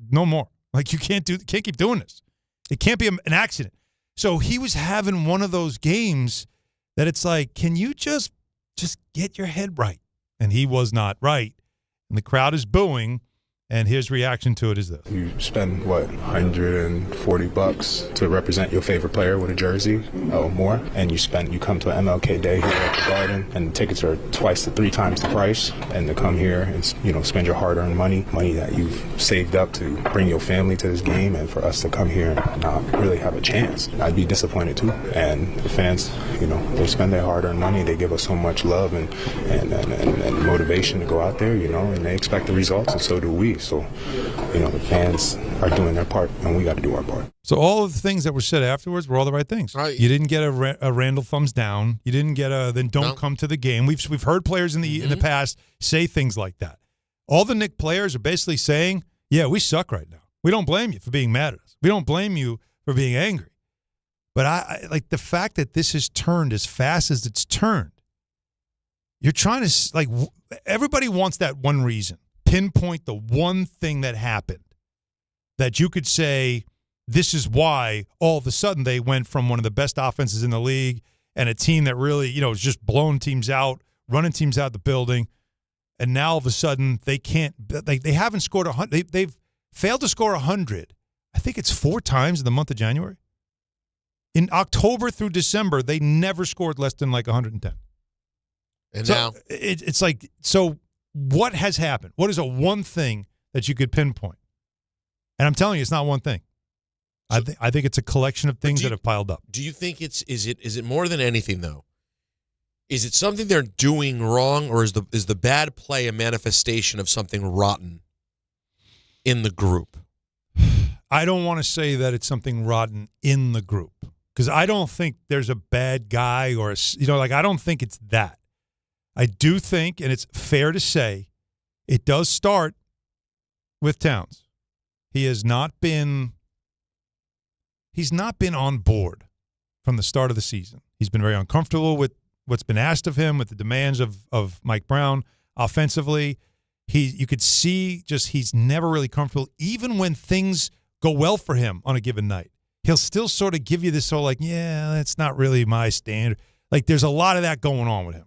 no more. Like, you can't keep doing this. It can't be an accident. So he was having one of those games that it's like, can you just get your head right? And he was not right. And the crowd is booing. And his reaction to it is this. You spend, $140 to represent your favorite player with a jersey or more, and you come to an MLK Day here at the Garden, and the tickets are 2 to 3 times the price, and to come here and, spend your hard-earned money that you've saved up to bring your family to this game, and for us to come here and not really have a chance. I'd be disappointed too. And the fans, they spend their hard-earned money, they give us so much love and motivation to go out there, and they expect the results, and so do we. So, the fans are doing their part, and we got to do our part. So all of the things that were said afterwards were all the right things. Right. You didn't get a Randall thumbs down. You didn't get then don't come to the game. We've heard players in the past say things like that. All the Knicks players are basically saying, yeah, we suck right now. We don't blame you for being mad at us. We don't blame you for being angry. But I like the fact that this has turned as fast as it's turned. You're trying to, everybody wants that one reason. Pinpoint the one thing that happened that you could say this is why all of a sudden they went from one of the best offenses in the league and a team that really, is just blowing teams out, running teams out the building. And now all of a sudden they can't. They haven't scored 100. They've failed to score 100. I think it's 4 times in the month of January. In October through December, they never scored less than like 110. And so now it's like, so what has happened? What is a one thing that you could pinpoint? And I'm telling you, it's not one thing. I think it's a collection of things that have piled up. Do you think is it more than anything though? Is it something they're doing wrong, or is the bad play a manifestation of something rotten in the group? I don't want to say that it's something rotten in the group, because I don't think there's a bad guy or I don't think it's that. I do think, and it's fair to say, it does start with Towns. He's not been on board from the start of the season. He's been very uncomfortable with what's been asked of him, with the demands of Mike Brown offensively. You could see just he's never really comfortable, even when things go well for him on a given night. He'll still sort of give you this whole that's not really my standard. Like, there's a lot of that going on with him.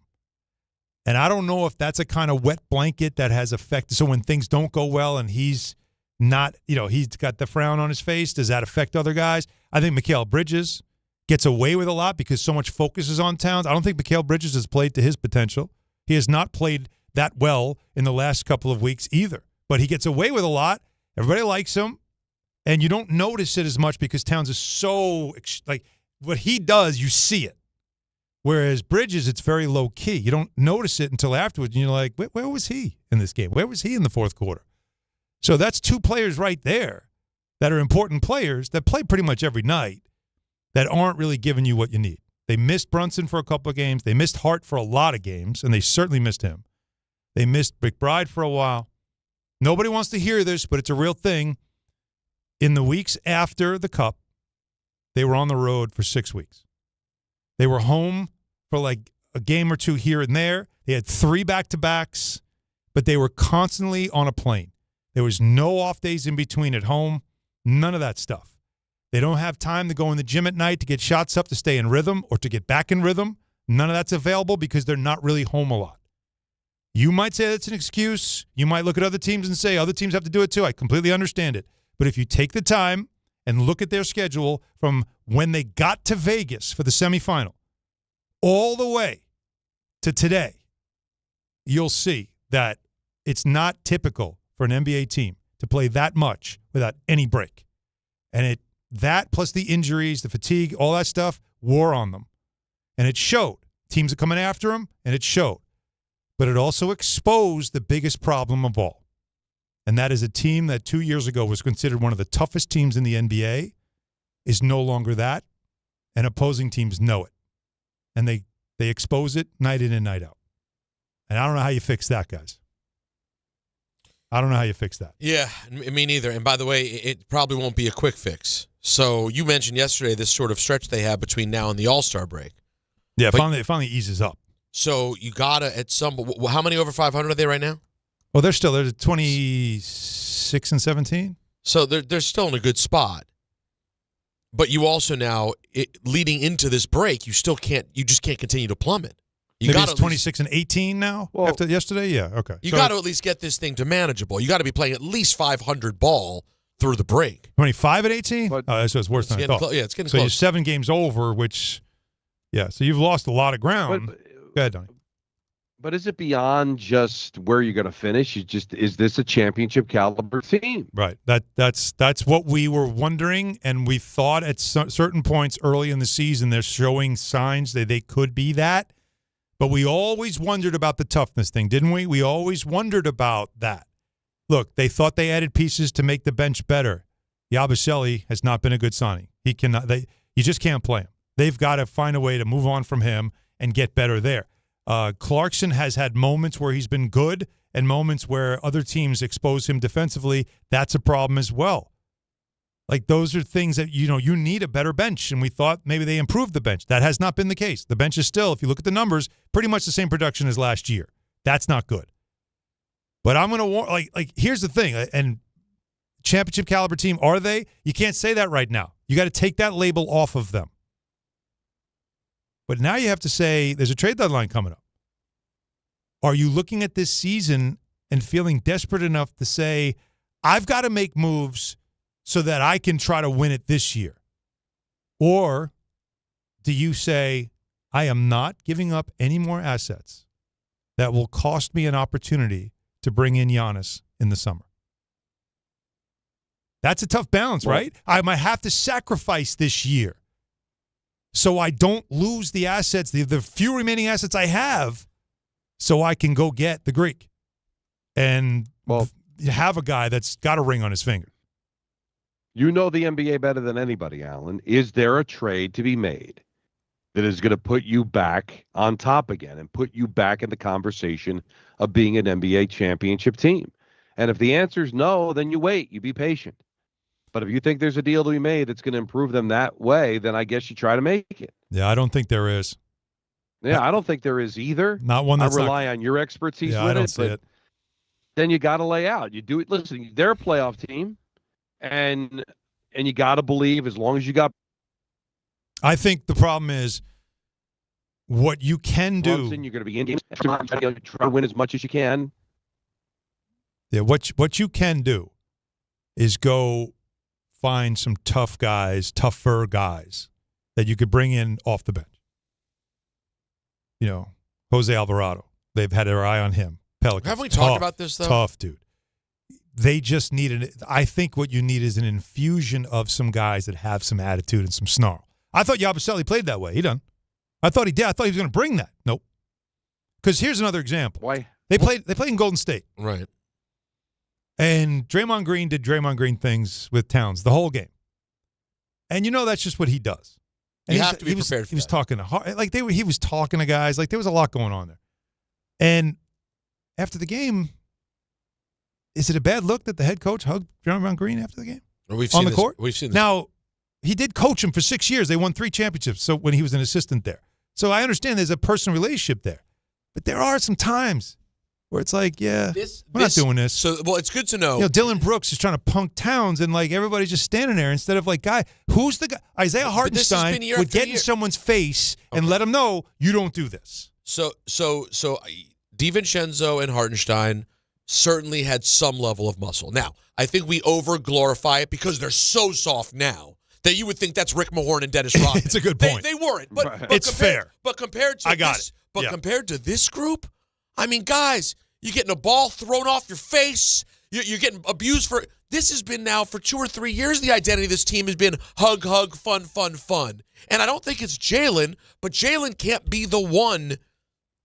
And I don't know if that's a kind of wet blanket that has affected. So when things don't go well and he's not, he's got the frown on his face, does that affect other guys? I think Mikal Bridges gets away with a lot because so much focus is on Towns. I don't think Mikal Bridges has played to his potential. He has not played that well in the last couple of weeks either. But he gets away with a lot. Everybody likes him. And you don't notice it as much because Towns is so, what he does, you see it. Whereas Bridges, it's very low key. You don't notice it until afterwards. And you're like, where was he in this game? Where was he in the fourth quarter? So that's 2 players right there that are important players that play pretty much every night that aren't really giving you what you need. They missed Brunson for a couple of games. They missed Hart for a lot of games, and they certainly missed him. They missed McBride for a while. Nobody wants to hear this, but it's a real thing. In the weeks after the Cup, they were on the road for 6 weeks. They were home for like a game or 2 here and there. They had 3 back-to-backs, but they were constantly on a plane. There was no off days in between at home, none of that stuff. They don't have time to go in the gym at night to get shots up to stay in rhythm or to get back in rhythm. None of that's available because they're not really home a lot. You might say that's an excuse. You might look at other teams and say other teams have to do it too. I completely understand it. But if you take the time and look at their schedule from when they got to Vegas for the semifinal all the way to today, you'll see that it's not typical for an NBA team to play that much without any break. And that plus the injuries, the fatigue, all that stuff wore on them. And it showed. Teams are coming after them, and it showed. But it also exposed the biggest problem of all. And that is a team that 2 years ago was considered one of the toughest teams in the NBA is no longer that, and opposing teams know it. And they expose it night in and night out. And I don't know how you fix that, guys. I don't know how you fix that. Yeah, me neither. And by the way, it probably won't be a quick fix. So you mentioned yesterday this sort of stretch they have between now and the All-Star break. Yeah, it finally eases up. So you got to at some – how many over 500 are they right now? Well, they're 26 and 17. So they're still in a good spot. But you also now, leading into this break, you just can't continue to plummet. Maybe it's 26 and 18 now after yesterday? Yeah, okay. You got to at least get this thing to manageable. You got to be playing at least 500 ball through the break. 25 and 18? So it's worse than I thought. Yeah, it's getting close. So you're 7 games over, which, so you've lost a lot of ground. Go ahead, Donnie. But is it beyond just where you're going to finish? Is this a championship caliber team? Right. That's what we were wondering, and we thought at certain points early in the season they're showing signs that they could be that. But we always wondered about the toughness thing, didn't we? We always wondered about that. Look, they thought they added pieces to make the bench better. Yabusele has not been a good signing. He cannot. You just can't play him. They've got to find a way to move on from him and get better there. Clarkson has had moments where he's been good and moments where other teams expose him defensively. That's a problem as well. Like, those are things that, you need a better bench, and we thought maybe they improved the bench. That has not been the case. The bench is still, if you look at the numbers, pretty much the same production as last year. That's not good. But I'm going to here's the thing, and championship caliber team, are they? You can't say that right now. You got to take that label off of them. But now you have to say there's a trade deadline coming up. Are you looking at this season and feeling desperate enough to say, I've got to make moves so that I can try to win it this year? Or do you say, I am not giving up any more assets that will cost me an opportunity to bring in Giannis in the summer? That's a tough balance, right? I might have to sacrifice this year so I don't lose the assets, the few remaining assets I have, so I can go get the Greek and have a guy that's got a ring on his finger. You know the NBA better than anybody, Alan. Is there a trade to be made that is going to put you back on top again and put you back in the conversation of being an NBA championship team? And if the answer is no, then you wait. You be patient. But if you think there's a deal to be made that's going to improve them that way, then I guess you try to make it. Yeah, I don't think there is. Yeah, I don't think there is either. Not one that's I rely on your expertise with I don't it, see but it. then you got to lay out. You do it. Listen, they're a playoff team, and you got to believe as long as you got. I think the problem is what you can do. Brunson, you're going to be in games. Try to win as much as you can. Yeah, what you can do is go find some tougher guys that you could bring in off the bench. You know, Jose Alvarado. They've had their eye on him. Pelicans. Haven't we talked about this, though? Tough, dude. They just needed – I think what you need is an infusion of some guys that have some attitude and some snarl. I thought Yabusele played that way. He done. I thought he did. I thought he was going to bring that. Nope. Because here's another example. Why? They played in Golden State. Right. And Draymond Green did Draymond Green things with Towns the whole game. And you know that's just what he does. And you have to be prepared for that. He was talking to he was talking to guys. Like there was a lot going on there. And after the game, is it a bad look that the head coach hugged Draymond Green after the game? On the court? We've seen this. Now, he did coach him for 6 years. They won 3 championships so when he was an assistant there. So I understand there's a personal relationship there. But there are some times where it's like, yeah, we're not doing this. So, well, it's good to know. You know, Dylan Brooks is trying to punk Towns, and like everybody's just standing there instead of like, guy, who's the guy? Isaiah Hartenstein would get in someone's face and let him know you don't do this. So DiVincenzo and Hartenstein certainly had some level of muscle. Now, I think we over-glorify it because they're so soft now that you would think that's Rick Mahorn and Dennis Rodman. It's a good point. They weren't, but it's fair. But compared to this group, I mean, guys, you're getting a ball thrown off your face. You're getting abused for – this has been now for 2 or 3 years the identity of this team has been hug, fun. And I don't think it's Jalen, but Jalen can't be the one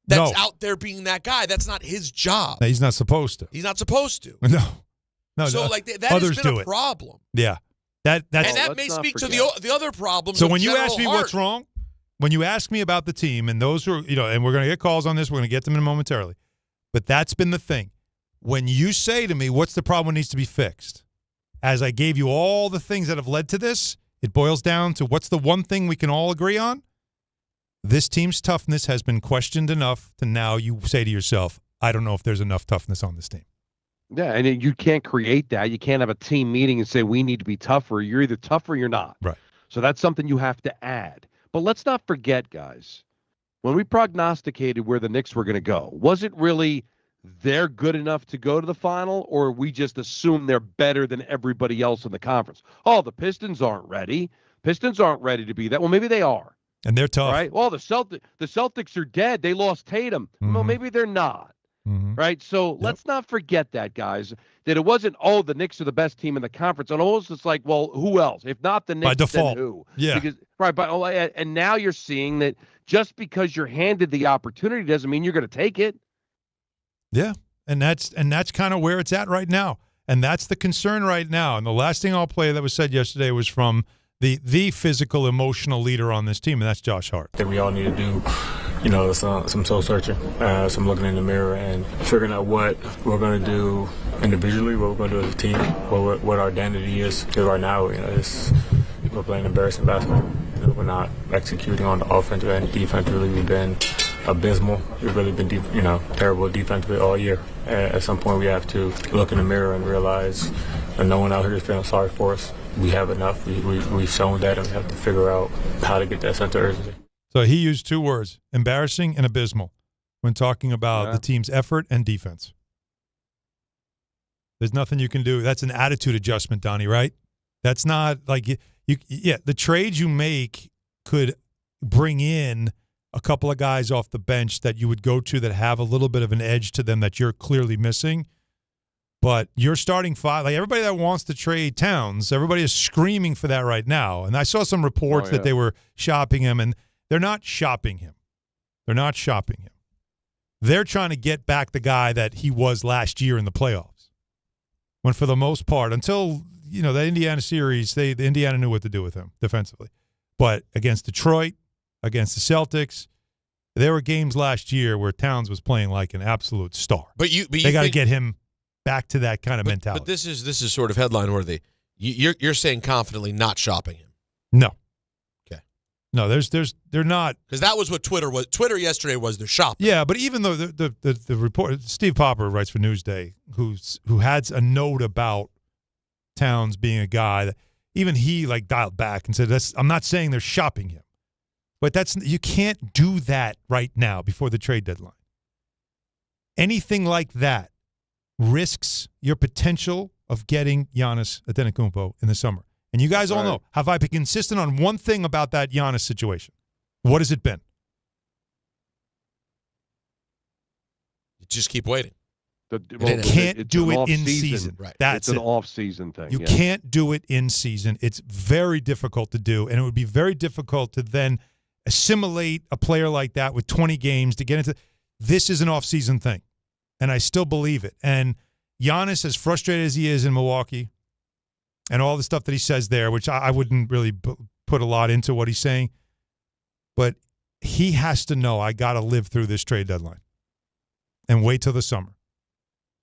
that's out there being that guy. That's not his job. No, he's not supposed to. He's not supposed to. No. So, like, that has been a problem. Yeah. That may speak to the other problems. So when you ask me what's wrong, when you ask me about the team, and those who are, and we're going to get calls on this, we're going to get them in momentarily, but that's been the thing. When you say to me, what's the problem that needs to be fixed? As I gave you all the things that have led to this, it boils down to what's the one thing we can all agree on? This team's toughness has been questioned enough to now you say to yourself, I don't know if there's enough toughness on this team. Yeah, and you can't create that. You can't have a team meeting and say we need to be tougher. You're either tough or you're not. Right. So that's something you have to add. But let's not forget, guys, when we prognosticated where the Knicks were going to go, was it really they're good enough to go to the final, or we just assume they're better than everybody else in the conference? Oh, the Pistons aren't ready. Pistons aren't ready to be that. Well, maybe they are. And they're tough. Right? Well, the Celtics are dead. They lost Tatum. Mm-hmm. Well, maybe they're not. Mm-hmm. Right? So let's not forget that, guys, that it wasn't, the Knicks are the best team in the conference. And almost it's like, well, who else? If not the Knicks, by default. then who? Yeah. And now you're seeing that just because you're handed the opportunity doesn't mean you're going to take it. Yeah. And that's kind of where it's at right now. And that's the concern right now. And the last thing I'll play that was said yesterday was from the physical, emotional leader on this team, and that's Josh Hart. I think we all need to do some soul searching, some looking in the mirror and figuring out what we're going to do individually, what we're going to do as a team, what our identity is. Because right now, we're playing embarrassing basketball. We're not executing on the offensive and defensively. We've been abysmal. We've really been terrible defensively all year. At some point, we have to look in the mirror and realize that no one out here is feeling sorry for us. We have enough. We've shown that, and we have to figure out how to get that sense of urgency. So he used 2 words, embarrassing and abysmal, when talking about the team's effort and defense. There's nothing you can do. That's an attitude adjustment, Donnie, right? That's not like the trades you make could bring in a couple of guys off the bench that you would go to that have a little bit of an edge to them that you're clearly missing. But you're starting 5. Like everybody that wants to trade Towns, everybody is screaming for that right now. And I saw some reports that they were shopping him, and they're not shopping him. They're not shopping him. They're trying to get back the guy that he was last year in the playoffs. When for the most part, until the Indiana series, the Indiana knew what to do with him defensively. But against Detroit, against the Celtics, there were games last year where Towns was playing like an absolute star. But they got to get him back to that kind of mentality. But this is sort of headline worthy. You're saying confidently not shopping him. No. Okay. No, they're not, because that was what Twitter was. Twitter yesterday was they're shopping. Yeah, but even though the report, Steve Popper writes for Newsday, who had a note about Towns being a guy that even he dialed back and said, I'm not saying they're shopping him, but you can't do that right now before the trade deadline. Anything like that risks your potential of getting Giannis Antetokounmpo in the summer. And you guys all know, have I been consistent on one thing about that Giannis situation? What has it been? You just keep waiting. You can't do it in season. Right. That's an off-season thing. You can't do it in season. It's very difficult to do, and it would be very difficult to then assimilate a player like that with 20 games to get into. This is an off-season thing, and I still believe it. And Giannis, as frustrated as he is in Milwaukee, and all the stuff that he says there, which I wouldn't really put a lot into what he's saying, but he has to know, I got to live through this trade deadline and wait till the summer.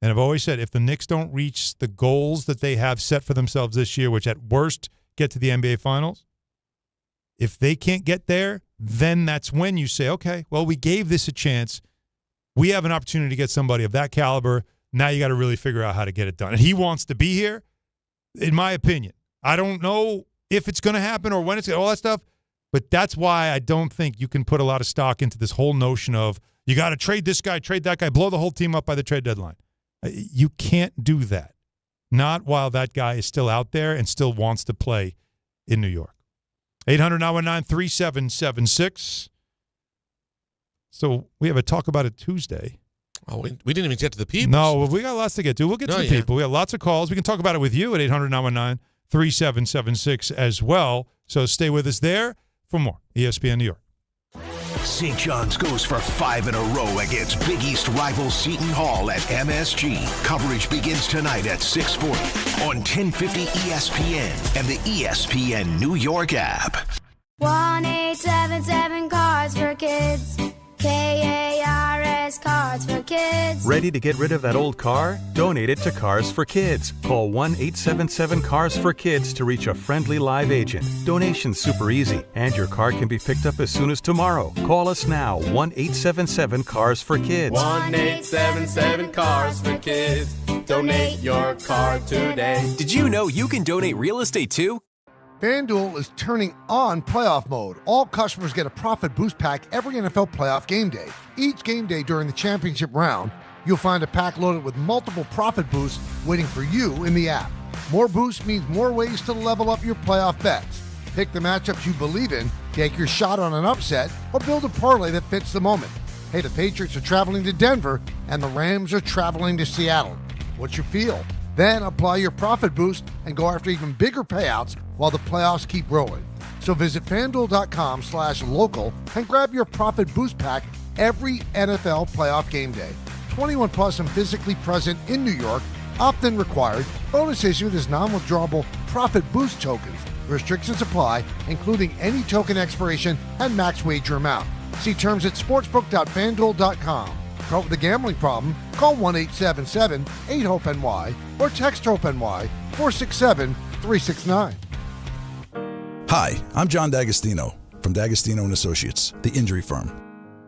And I've always said, if the Knicks don't reach the goals that they have set for themselves this year, which at worst get to the NBA Finals, if they can't get there, then that's when you say, okay, well, we gave this a chance. We have an opportunity to get somebody of that caliber. Now you got to really figure out how to get it done. And he wants to be here, in my opinion. I don't know if it's going to happen or when it's all that stuff, but that's why I don't think you can put a lot of stock into this whole notion of you got to trade this guy, trade that guy, blow the whole team up by the trade deadline. You can't do that. Not while that guy is still out there and still wants to play in New York. 800-919-3776. So we have a Talk About It Tuesday. Oh, we didn't even get to the people. No, we got lots to get to. We'll get to the people. We got lots of calls. We can talk about it with you at 800-919-3776 as well. So stay with us there for more ESPN New York. St. John's goes for 5 in a row against Big East rival Seton Hall at MSG. Coverage begins tonight at 6:40 on 1050 ESPN and the ESPN New York app. 1-877 Cards for Kids. KARS Cards for Kids. Ready to get rid of that old car? Donate it to Cars for Kids. Call 1-877-CARS-FOR-KIDS to reach a friendly live agent. Donation's super easy, and your car can be picked up as soon as tomorrow. Call us now, 1-877-CARS-FOR-KIDS. 1-877-CARS-FOR-KIDS. Donate your car today. Did you know you can donate real estate too? FanDuel is turning on playoff mode. All customers get a profit boost pack every NFL playoff game day. Each game day during the championship round, you'll find a pack loaded with multiple profit boosts waiting for you in the app. More boosts means more ways to level up your playoff bets. Pick the matchups you believe in, take your shot on an upset, or build a parlay that fits the moment. Hey, the Patriots are traveling to Denver, and the Rams are traveling to Seattle. What's your feel? Then apply your profit boost and go after even bigger payouts while the playoffs keep rolling. So visit FanDuel.com/local and grab your profit boost pack every NFL playoff game day. 21 plus and physically present in New York. Opt-in required. Bonus issued as non-withdrawable profit boost tokens. Restrictions apply, including any token expiration and max wager amount. See terms at sportsbook.fanduel.com. Caught with a gambling problem? Call 1-877-8-HOPE-NY or text HOPE-NY 467-369. Hi, I'm John D'Agostino from D'Agostino & Associates, the injury firm.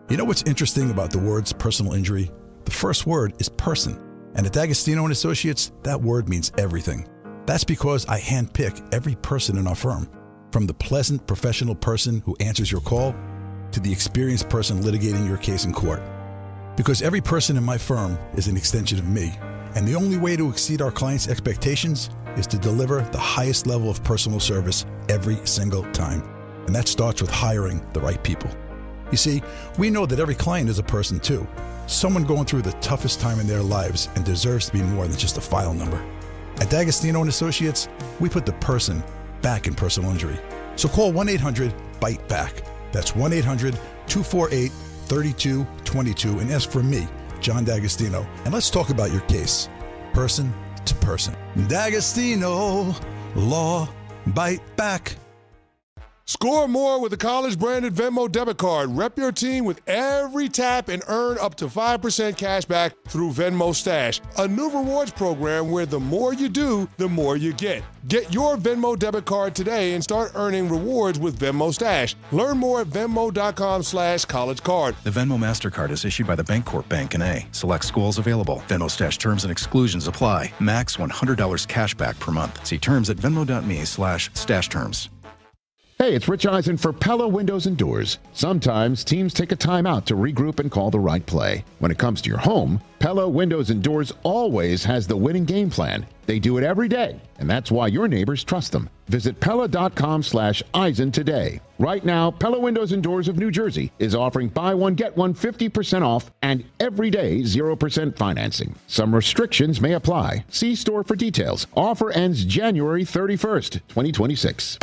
You know what's interesting about the words personal injury? The first word is person. And at D'Agostino & Associates, that word means everything. That's because I handpick every person in our firm. From the pleasant professional person who answers your call to the experienced person litigating your case in court. Because every person in my firm is an extension of me, and the only way to exceed our clients' expectations is to deliver the highest level of personal service every single time. And that starts with hiring the right people. You see, we know that every client is a person too. Someone going through the toughest time in their lives and deserves to be more than just a file number. At D'Agostino & Associates, we put the person back in personal injury. So call 1-800-BITE-BACK. That's 1-800-248-3222 and ask for me, John D'Agostino. And let's talk about your case, person to person. D'Agostino, law, bite back. Score more with the college-branded Venmo debit card. Rep your team with every tap and earn up to 5% cash back through Venmo Stash, a new rewards program where the more you do, the more you get. Get your Venmo debit card today and start earning rewards with Venmo Stash. Learn more at venmo.com/collegecard. The Venmo MasterCard is issued by the Bancorp Bank N.A. Select schools available. Venmo Stash terms and exclusions apply. Max $100 cash back per month. See terms at venmo.me/stash terms. Hey, it's Rich Eisen for Pella Windows and Doors. Sometimes teams take a timeout to regroup and call the right play. When it comes to your home, Pella Windows and Doors always has the winning game plan. They do it every day, and that's why your neighbors trust them. Visit Pella.com/Eisen today. Right now, Pella Windows and Doors of New Jersey is offering buy one, get one 50% off and every day 0% financing. Some restrictions may apply. See store for details. Offer ends January 31st, 2026.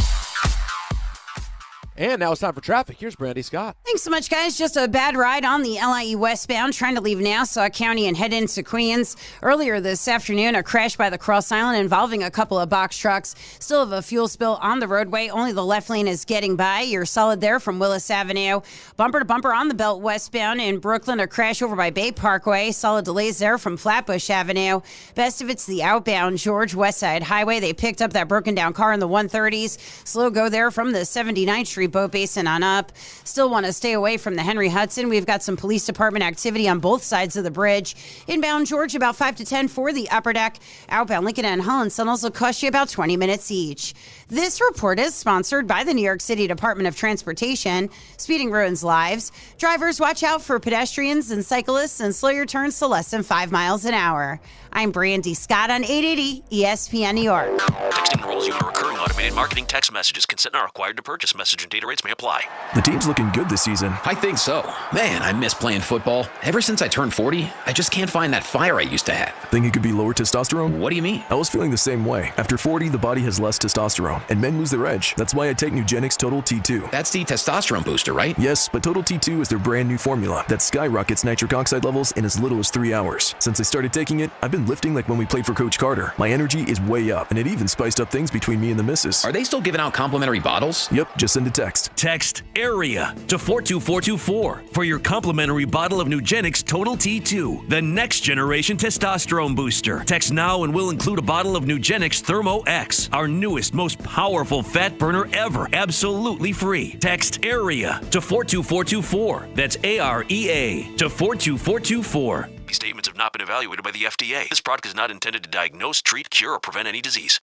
And now it's time for traffic. Here's Brandy Scott. Thanks so much, guys. Just a bad ride on the LIE westbound, trying to leave Nassau County and head into Queens. Earlier this afternoon, a crash by the Cross Island involving a couple of box trucks. Still have a fuel spill on the roadway. Only the left lane is getting by. You're solid there from Willis Avenue. Bumper to bumper on the belt westbound in Brooklyn. A crash over by Bay Parkway. Solid delays there from Flatbush Avenue. Best of it's the outbound George Westside Highway. They picked up that broken down car in the 130s. Slow go there from the 79th Street Boat Basin on up. Still want to stay away from the Henry Hudson. We've got some police department activity on both sides of the bridge. Inbound George about 5 to 10 for the upper deck. Outbound Lincoln and Holland Tunnels will cost you about 20 minutes each. This report is sponsored by the New York City Department of Transportation. Speeding ruins lives. Drivers, watch out for pedestrians and cyclists and slow your turns to less than 5 miles an hour. I'm Brandy Scott on 880 ESPN New York. Texting enrolls you in recurring automated marketing text messages. Consent not required to purchase. Message and data rates may apply. The team's looking good this season. I think so. Man, I miss playing football. Ever since I turned 40, I just can't find that fire I used to have. Think it could be lower testosterone? What do you mean? I was feeling the same way. After 40, the body has less testosterone, and men lose their edge. That's why I take Nugenix Total T2. That's the testosterone booster, right? Yes, but Total T2 is their brand new formula that skyrockets nitric oxide levels in as little as 3 hours. Since I started taking it, I've been lifting like when we played for Coach Carter. My energy is way up, and it even spiced up things between me and the missus. Are they still giving out complimentary bottles? Yep, just send a text. Text AREA to 42424 for your complimentary bottle of Nugenix Total T2, the next generation testosterone booster. Text now and we'll include a bottle of Nugenix Thermo X, our newest, most powerful fat burner ever, absolutely free. Text AREA to 42424. That's AREA to 42424. These statements have not been evaluated by the FDA. This product is not intended to diagnose, treat, cure, or prevent any disease.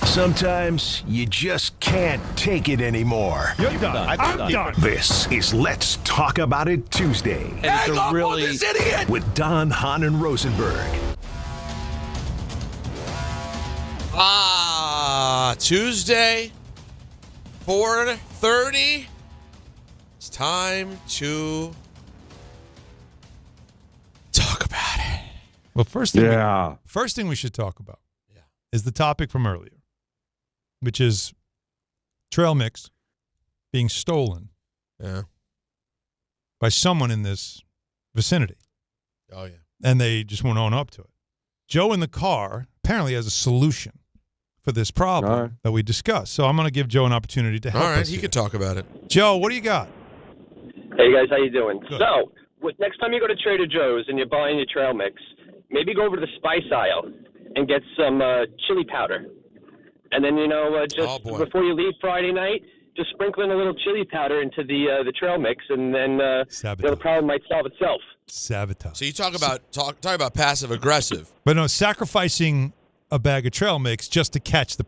Sometimes you just can't take it anymore. You're done. I'm done. This is Let's Talk About It Tuesday. And it's a really this idiot with Don, Hahn, and Rosenberg. Tuesday, 4:30. It's time to talk about it. Well, first thing we should talk about is the topic from earlier, which is trail mix being stolen by someone in this vicinity. Oh, yeah. And they just won't own up to it. Joe in the car apparently has a solution for this problem that we discussed. So I'm going to give Joe an opportunity to help us. All right, he could talk about it. Joe, what do you got? Hey, guys, how you doing? Good. So, next time you go to Trader Joe's and you're buying your trail mix, maybe go over to the spice aisle and get some chili powder. And then, before you leave Friday night, just sprinkle in a little chili powder into the trail mix, and then the problem might solve itself. Sabotage. So you talk about passive aggressive. But no, sacrificing a bag of trail mix just to catch the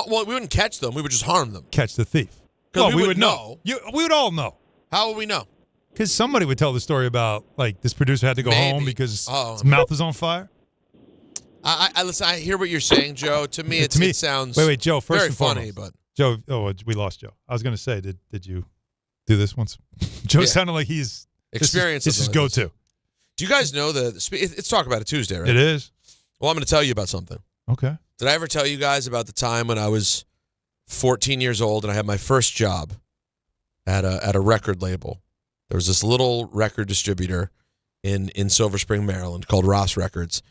we wouldn't catch them. We would just harm them. Catch the thief. Well, we would know. We would all know. How would we know? Because somebody would tell the story about, like, this producer had to go home because his mouth was on fire. I listen. I hear what you're saying, Joe. To me, it sounds wait, Joe. First very and funny, foremost. but Joe. We lost Joe. I was going to say, did you do this once? Joe sounded like he's experienced. This is go-to. Do you guys know it's Talk About It Tuesday, right? It is. Well, I'm going to tell you about something. Okay. Did I ever tell you guys about the time when I was 14 years old and I had my first job at a record label? There was this little record distributor in Silver Spring, Maryland called Ross Records.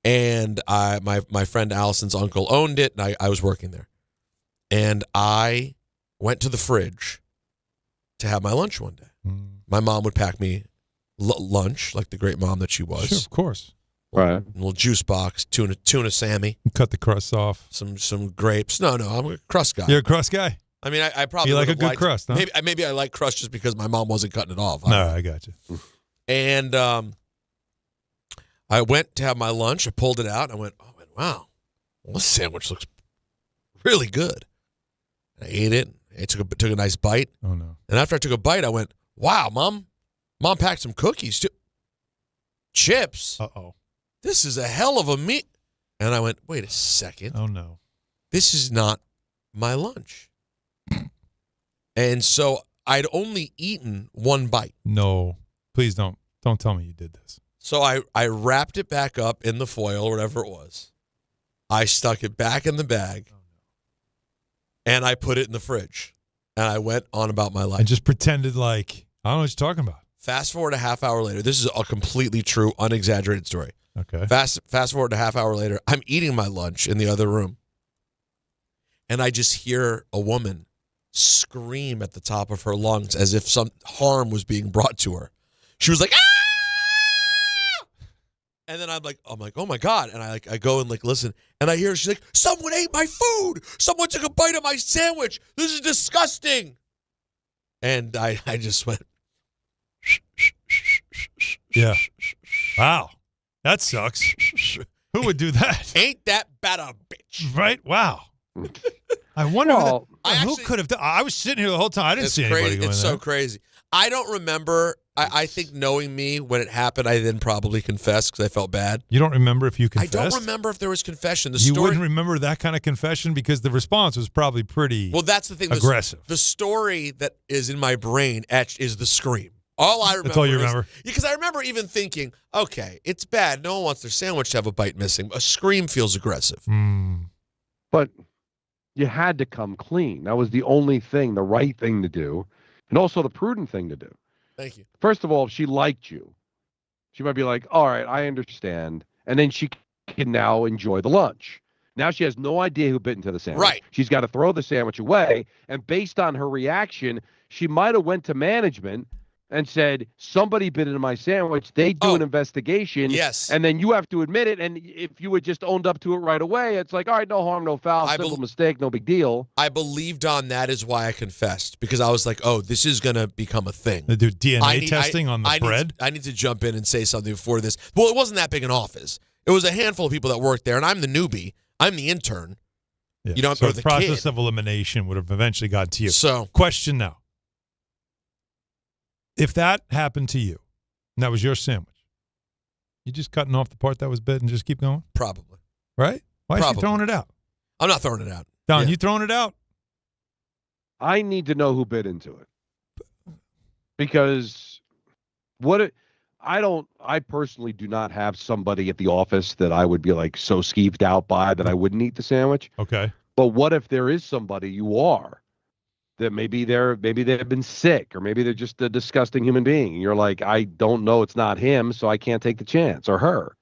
And my friend Allison's uncle owned it, and I was working there. And I went to the fridge to have my lunch one day. My mom would pack me lunch, like the great mom that she was. Sure, of course. Right. A little juice box, tuna Sammy. Cut the crust off. Some grapes. No, I'm a crust guy. You're a crust guy? I mean, I probably you like a good liked, crust, huh? Maybe I like crust just because my mom wasn't cutting it off. No, I got you. And I went to have my lunch. I pulled it out. And I went, wow, well, this sandwich looks really good. And I ate it. I took a nice bite. Oh, no. And after I took a bite, I went, wow, Mom packed some cookies too. Chips. Uh-oh. This is a hell of a meal. And I went, wait a second. Oh, no. This is not my lunch. And so I'd only eaten one bite. No. Please don't tell me you did this. So I wrapped it back up in the foil or whatever it was. I stuck it back in the bag. And I put it in the fridge. And I went on about my life. I just pretended like, I don't know what you're talking about. Fast forward a half hour later. This is a completely true, unexaggerated story. Okay. Fast forward a half hour later. I'm eating my lunch in the other room. And I just hear a woman scream at the top of her lungs as if some harm was being brought to her. She was like, ah! And then I'm like, oh my God. And I go and listen. And I hear she's like, someone ate my food. Someone took a bite of my sandwich. This is disgusting. And I just went. Yeah. Wow. That sucks. Who would do that? Ain't that bad a bitch? Right? Wow. I wonder who could have done. I was sitting here the whole time. I didn't see anybody going It's there. so crazy. I don't remember. I think knowing me when it happened, I then probably confessed because I felt bad. You don't remember if you confessed? I don't remember if there was confession. You wouldn't remember that kind of confession because the response was probably pretty that's the thing. Aggressive. The story that is in my brain etched is the scream. All I remember. That's all you remember? Because I remember even thinking, okay, it's bad. No one wants their sandwich to have a bite missing. A scream feels aggressive. But you had to come clean. That was the only thing, the right thing to do, and also the prudent thing to do. Thank you. First of all, if she liked you, she might be like, all right, I understand. And then she can now enjoy the lunch. Now she has no idea who bit into the sandwich. Right. She's got to throw the sandwich away. And based on her reaction, she might have went to management and said, somebody bit into my sandwich. They do an investigation. Yes. And then you have to admit it. And if you had just owned up to it right away, it's like, all right, no harm, no foul, simple mistake, no big deal. I believed on that is why I confessed. Because I was like, oh, this is going to become a thing. They do DNA testing on the bread? I need to jump in and say something before this. Well, it wasn't that big an office. It was a handful of people that worked there, and I'm the newbie. I'm the intern. Yeah. You know, so or the the process kid. of elimination would have eventually gotten to you. So, question now. If that happened to you, and that was your sandwich, you just cutting off the part that was bit and just keep going? Probably. Right? Why is she throwing it out? I'm not throwing it out. Don, you throwing it out? I need to know who bit into it. Because I personally do not have somebody at the office that I would be like so skeeved out by that I wouldn't eat the sandwich. Okay. But what if there is somebody you are that maybe they've been sick or maybe they're just a disgusting human being. And you're like, I don't know, it's not him, so I can't take the chance, or her.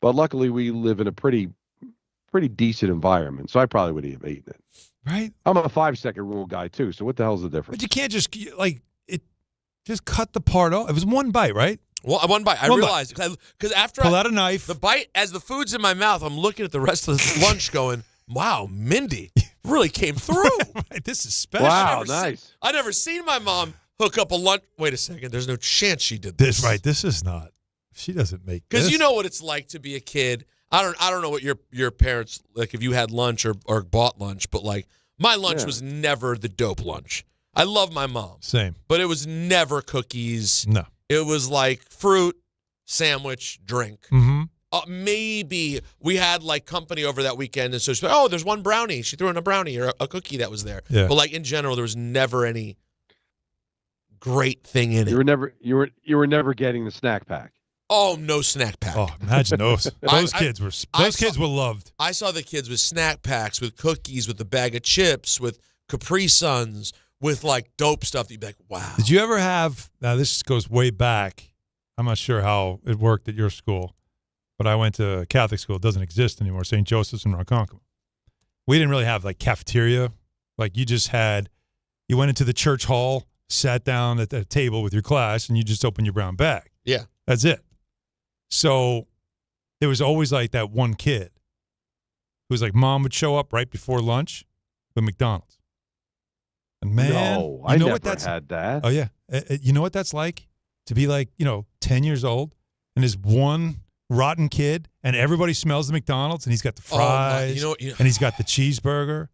But luckily we live in a pretty decent environment, so I probably would have eaten it. Right? I'm a 5-second rule guy too, so what the hell's the difference? But you can't just just cut the part off. It was one bite, right? Well, one bite. I realized because after pull out a knife, the bite, as the food's in my mouth, I'm looking at the rest of the lunch, going, "Wow, Mindy really came through. Right, this is special. Wow, nice. I never seen my mom hook up a lunch. Wait a second. There's no chance she did this. This is not. She doesn't make because this. you know what it's like to be a kid. I don't know what your parents like if you had lunch or bought lunch, but like My lunch was never the dope lunch. I love my mom. Same. But it was never cookies. No. It was like fruit, sandwich, drink. Mm-hmm. Maybe we had like company over that weekend, and so she said, "Oh, there's one brownie." She threw in a brownie or a cookie that was there. Yeah. But like in general, there was never any great thing in it. You were never getting the snack pack. Oh, no snack pack. Oh, imagine those. Those kids were loved. I saw the kids with snack packs, with cookies, with a bag of chips, with Capri Suns, with like dope stuff. That you'd be like, wow. Did you ever have? Now this goes way back. I'm not sure how it worked at your school, but I went to a Catholic school. It doesn't exist anymore. St. Joseph's in Ronkonkoma. We didn't really have like cafeteria. Like you went into the church hall, sat down at the table with your class, and you just opened your brown bag. Yeah. That's it. So there was always like that one kid who was like, mom would show up right before lunch with McDonald's. And man, no, I never had that. Oh, yeah. You know what that's like? To be like, 10 years old and there's one rotten kid and everybody smells the McDonald's and he's got the fries and he's got the cheeseburger.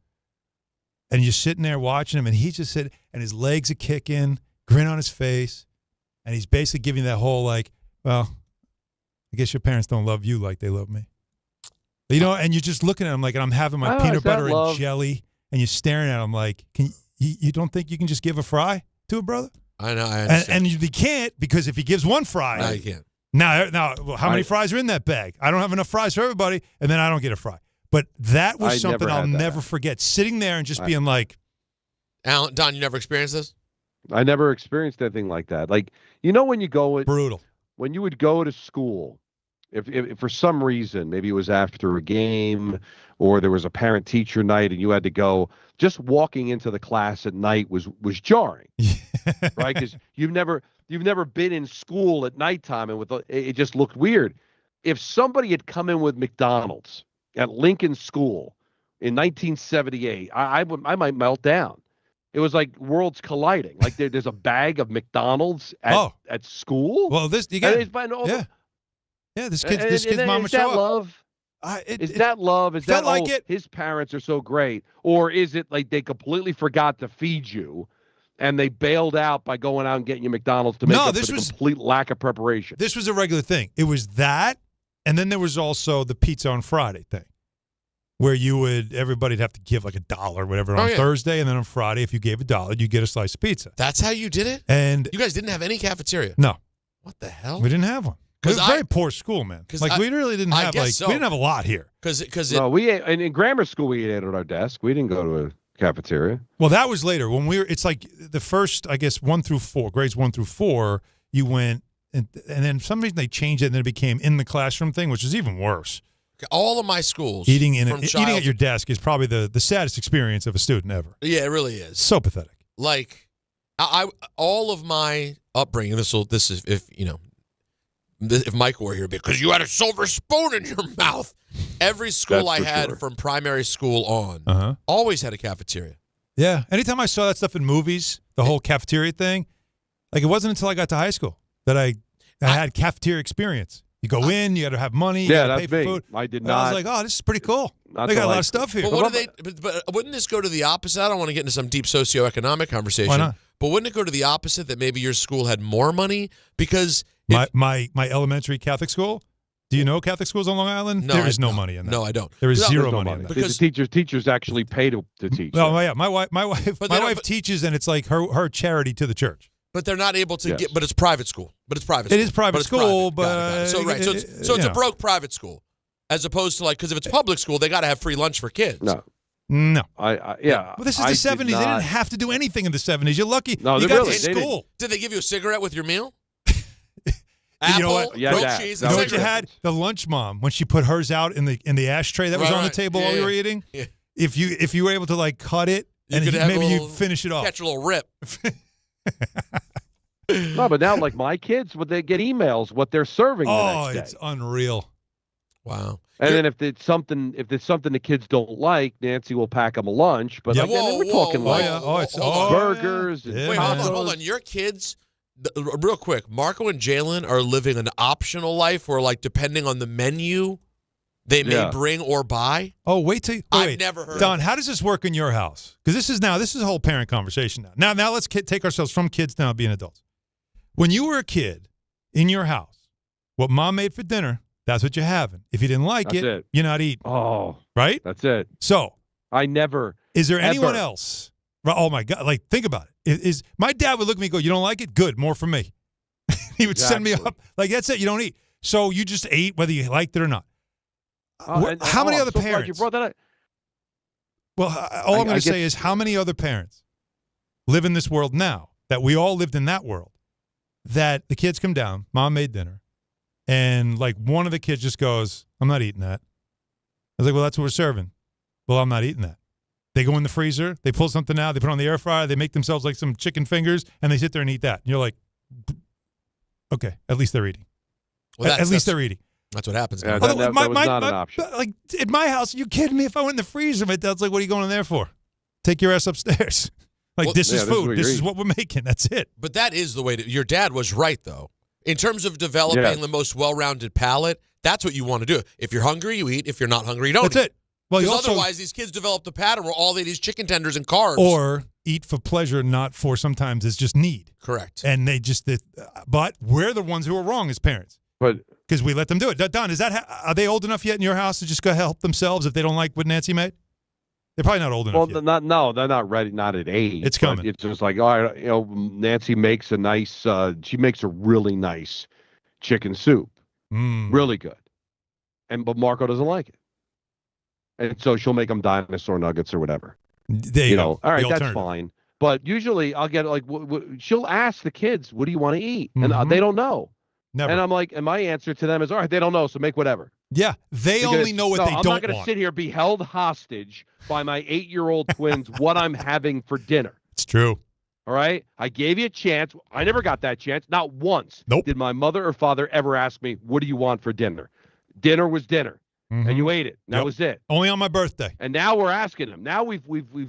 And you're sitting there watching him and he's just sitting and his legs are kicking, grin on his face. And he's basically giving that whole like, well, I guess your parents don't love you like they love me. And you're just looking at him like, and I'm having my peanut butter and jelly, and you're staring at him like, you don't think you can just give a fry to a brother? I know. I understand. And you can't, because if he gives one fry. No, you can't. Now, how many fries are in that bag? I don't have enough fries for everybody, and then I don't get a fry. But that was something I'll never forget. Sitting there and just being like. Alan, Don, you never experienced this? I never experienced anything like that. Like, when you go. Brutal. When you would go to school, if for some reason, maybe it was after a game or there was a parent-teacher night and you had to go, just walking into the class at night was jarring, right? Because you've never been in school at nighttime and it just looked weird. If somebody had come in with McDonald's at Lincoln School in 1978, I might melt down. It was like worlds colliding. Like there's a bag of McDonald's at school. Well, this you got. This kid's mom would show up. Love? Is that love? Is that like it? His parents are so great, or is it like they completely forgot to feed you, and they bailed out by going out and getting you McDonald's to make up for the complete lack of preparation? This was a regular thing. It was that, and then there was also the pizza on Friday thing, where everybody'd have to give like $1 or whatever on Thursday, and then on Friday, if you gave $1, you get a slice of pizza. That's how you did it? And you guys didn't have any cafeteria? No. What the hell? We didn't have one. It was a very poor school, man. Like we really didn't have we didn't have a lot here. We ate, and in grammar school we ate at our desk. We didn't go to a cafeteria. Well, that was later when it's like the first, I guess, 1 through 4, grades 1 through 4. You went, and then for some reason they changed it, and then it became in the classroom thing, which is even worse. All of my schools eating at your desk is probably the saddest experience of a student ever. Yeah, it really is. So pathetic. Like all of my upbringing. This is if Mike were here, because you had a silver spoon in your mouth. Every school I had from primary school on always had a cafeteria. Yeah. Anytime I saw that stuff in movies, the whole cafeteria thing, like it wasn't until I got to high school that I had cafeteria experience. You go in, you got to have money, you got to pay for food. I did but not. I was like, oh, this is pretty cool. They got a lot of stuff here. But wouldn't this go to the opposite? I don't want to get into some deep socioeconomic conversation. Why not? But wouldn't it go to the opposite, that maybe your school had more money? Because my elementary Catholic school, do you know Catholic schools on Long Island? No, there is no money in that. No, I don't. There is zero money in that. Because teachers actually pay to teach. Well, yeah, my wife teaches, and it's like her charity to the church. But they're not able to get. But it's private school. It is private school, but so it's a broke private school, as opposed to because if it's public school, they got to have free lunch for kids. No. Well, this is the 70s. They didn't have to do anything in the 70s. You're lucky. No, you got to school. Did they give you a cigarette with your meal? You know what? Cheese, you know what you had? The lunch mom, when she put hers out in the ashtray that was on the table while we were eating. Yeah. If you were able to cut it, and maybe you finish it off. Catch a little rip. No, but now my kids, would they get emails what they're serving the next day? It's unreal. Wow. And then if it's something the kids don't like, Nancy will pack them a lunch. But we're talking burgers. And wait, hold on. Your kids, real quick, Marco and Jalen are living an optional life, where depending on the menu, they may bring or buy. Oh, wait till I've never heard Don, of it. how does this work in your house? Because this is a whole parent conversation now. Now let's take ourselves from kids now being adults. When you were a kid in your house, what mom made for dinner, that's what you're having. If you didn't like it, you're not eating. Oh, right? That's it. So I never. Is there anyone ever. else? Oh my God! Like, think about it. Is my dad would look at me and go, "You don't like it? Good, more for me." He would send me up. Like, that's it. You don't eat. So you just ate whether you liked it or not. How many other I'm so glad parents? you brought that up. Well, all I'm going to say is how many other parents live in this world now that we all lived in that world, that the kids come down, mom made dinner, and like one of the kids just goes, I'm not eating that. I was like, well, that's what we're serving. Well, I'm not eating that. They go in the freezer, they pull something out, they put it on the air fryer, they make themselves like some chicken fingers, and they sit there and eat that. And you're like, okay, at least they're eating. Well, at least they're eating. That's what happens. Yeah, that was not an option. Like, in my house, are you kidding me? If I went in the freezer, my dad's like, what are you going in there for? Take your ass upstairs. Like, Well, this is yeah, this is food. what This you're is what we're making. That's it. But that is the way to. Your dad was right, though. In terms of developing the most well-rounded palate, that's what you want to do. If you're hungry, you eat. If you're not hungry, you don't. That's it. Well, you Because also, otherwise, these kids develop the pattern where all they eat is chicken tenders and carbs. or eat for pleasure, not for sometimes it's just need. Correct. And they just, but we're the ones who are wrong as parents. But because we let them do it. Don, is that are they old enough yet in your house to just go help themselves if they don't like what Nancy made? They're probably not old enough yet. They're not ready. Not at age. It's but coming. It's just like, all right, Nancy makes a nice. She makes a really nice chicken soup, really good, but Marco doesn't like it, and so she'll make him dinosaur nuggets or whatever. There you go. All right, The that's alternative. fine. But usually I'll get like, she'll ask the kids, "What do you want to eat?" And they don't know. Never. And I'm like, and my answer to them is, all right, they don't know, so make whatever. Yeah, they Because- only know what no, they I'm don't not going to want. sit here be held hostage by my 8-year-old twins what I'm having for dinner. It's true. All right? I gave you a chance. I never got that chance. Not once Nope. did my mother or father ever ask me, what do you want for dinner? Dinner was dinner. And you ate it. And That was it. Only on my birthday. And now we're asking them. Now we've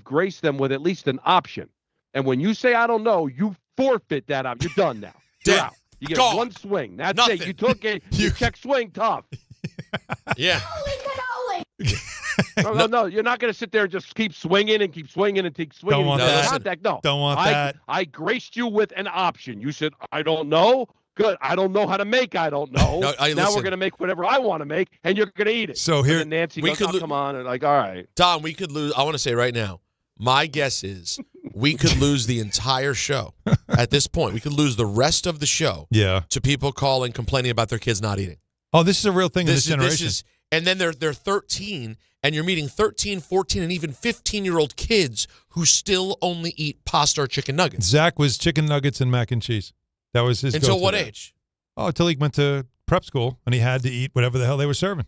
graced them with at least an option. And when you say I don't know, you forfeit that option. You're done now. You're out. You get Gone. one swing. That's Nothing. it. You took it. You check swing tough. Yeah. No. You're not going to sit there and just keep swinging and keep swinging and keep swinging. Don't want and that. contact. No. Don't want that. I graced you with an option. You said, I don't know. Good. I don't know how to make. I don't know. No, now listen. we're going to make whatever I want to make, and you're going to eat it. So And here- then Nancy we goes, could oh, lo- come on. And like, all right. Don, we could lose. I want to say right now, my guess is we could lose the entire show at this point. We could lose the rest of the show Yeah. to people calling, complaining about their kids not eating. Oh, this is a real thing in this This generation. is, and then they're 13, and you're meeting 13, 14, and even 15-year-old kids who still only eat pasta or chicken nuggets. Zach was chicken nuggets and mac and cheese. That was his Until go-to what there. age? Oh, until he went to prep school and he had to eat whatever the hell they were serving.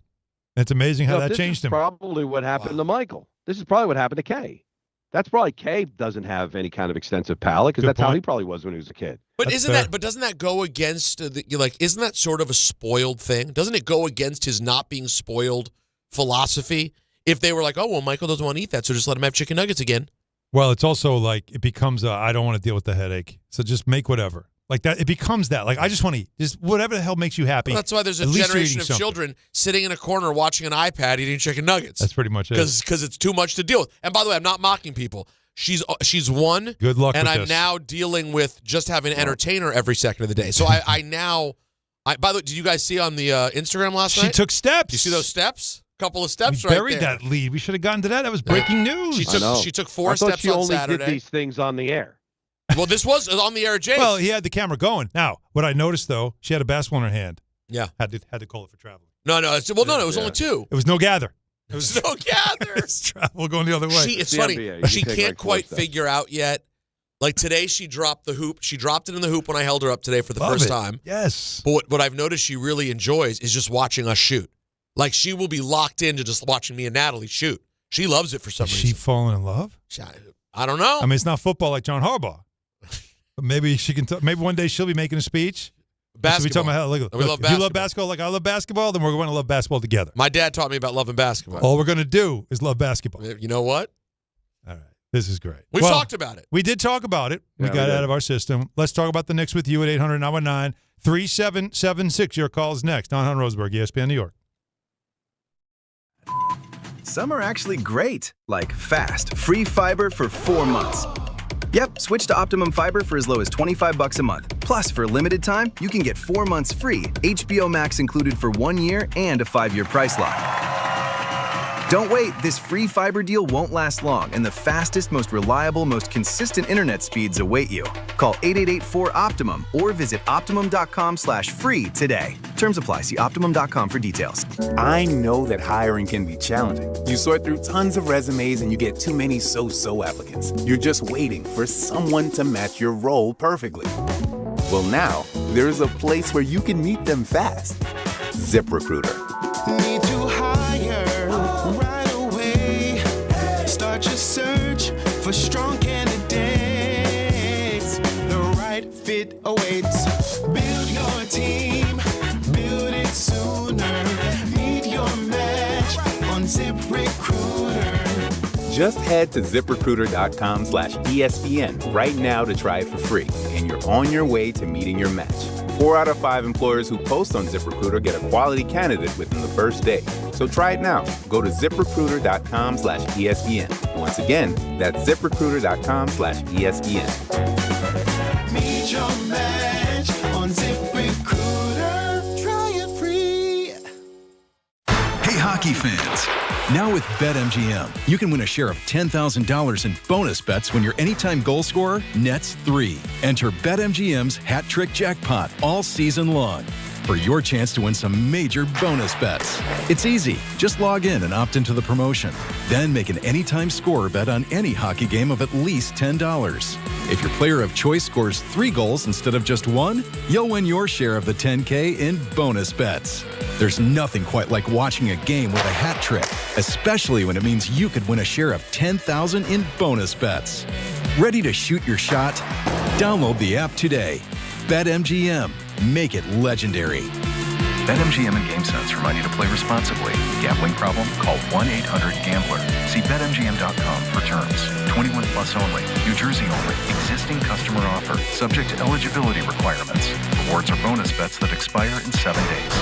It's amazing how No, that this changed is him. Probably what happened to Michael. This is probably what happened to Kay. That's probably Kay doesn't have any kind of extensive palate because Good that's how point. he probably was when he was a kid. But That's isn't fair. that? But doesn't that go against isn't that sort of a spoiled thing? Doesn't it go against his not being spoiled philosophy? If they were like, oh well, Michael doesn't want to eat that, so just let him have chicken nuggets again. Well, it's also like it becomes I don't want to deal with the headache. So just make whatever. Like that, it becomes that. Like I just want to eat. Just whatever the hell makes you happy. Well, that's why there's a At least you're generation eating of something. children sitting in a corner watching an iPad eating chicken nuggets. That's pretty much it. Because it's too much to deal with. And by the way, I'm not mocking people. She's one. Good luck and with I'm this. now dealing with just having an entertainer every second of the day. So I now. By the way, did you guys see on the Instagram last She night? took steps. You see those steps? Couple of steps We right buried there. that lead. We should have gotten to that. That was breaking news. She took 4 I thought steps she on only Saturday. did these things on the air. Well, this was on the air, Jake. Well, he had the camera going. Now, what I noticed though, she had a basketball in her hand. Yeah. Had to call it for traveling. No, it was only 2. It was no gather. It was no gather. It's travel going the other way. It's the funny. NBA. You She can take, can't like, 4 quite steps. figure out yet. Like today, she dropped the hoop. She dropped it in the hoop when I held her up today for the Love first it. time. Yes. But what I've noticed she really enjoys is just watching us shoot. Like she will be locked into just watching me and Natalie shoot. She loves it for some Is reason. she falling in love? I don't know. I mean, it's not football like John Harbaugh. But maybe she can. Maybe one day she'll be making a speech. Basketball. She'll be talking about how, look, We love if you basketball. love basketball like I love basketball, then we're going to love basketball together. My dad taught me about loving basketball. All we're going to do is love basketball. You know what? All right. This is great. We've talked about it. We did talk about it. We Yeah, got we it did. out of our system. Let's talk about the Knicks with you at 800-919-3776. Your call is next. Don Hahn, Rosenberg, ESPN New York. some are actually great, like fast, free fiber for 4 months. Yep, switch to Optimum Fiber for as low as $25 a month. Plus, for a limited time, you can get 4 months free, HBO Max included for 1 year, and a 5-year price lock. Don't wait, this free fiber deal won't last long, and the fastest, most reliable, most consistent internet speeds await you. Call 888-4-OPTIMUM or visit Optimum.com/free today. Terms apply. See Optimum.com for details. I know that hiring can be challenging. You sort through tons of resumes and you get too many so-so applicants. You're just waiting for someone to match your role perfectly. Well, now, there's a place where you can meet them fast. ZipRecruiter. Need to hire right away. Start your search for strong candidates. The right fit awaits. Build your team. Build it sooner. Meet your match on ZipRecruiter. Just head to ZipRecruiter.com/ESPN right now to try it for free, and you're on your way to meeting your match. 4 out of 5 employers who post on ZipRecruiter get a quality candidate within the first day. So try it now. Go to ZipRecruiter.com/ESPN. Once again, that's ZipRecruiter.com/ESPN. Meet your match on ZipRecruiter. Try it free. Hey, hockey fans. Now with BetMGM, you can win a share of $10,000 in bonus bets when your anytime goal scorer nets 3. Enter BetMGM's Hat Trick Jackpot all season long for your chance to win some major bonus bets. It's easy. Just log in and opt into the promotion. Then make an anytime scorer bet on any hockey game of at least $10. If your player of choice scores 3 goals instead of just 1, you'll win your share of the $10K in bonus bets. There's nothing quite like watching a game with a hat trick, especially when it means you could win a share of $10,000 in bonus bets. Ready to shoot your shot? Download the app today. BetMGM. Make it legendary. BetMGM and GameSense remind you to play responsibly. Gambling problem? Call 1-800-GAMBLER. See BetMGM.com for terms. 21 plus only. New Jersey only. Existing customer offer. Subject to eligibility requirements. Rewards are bonus bets that expire in 7 days.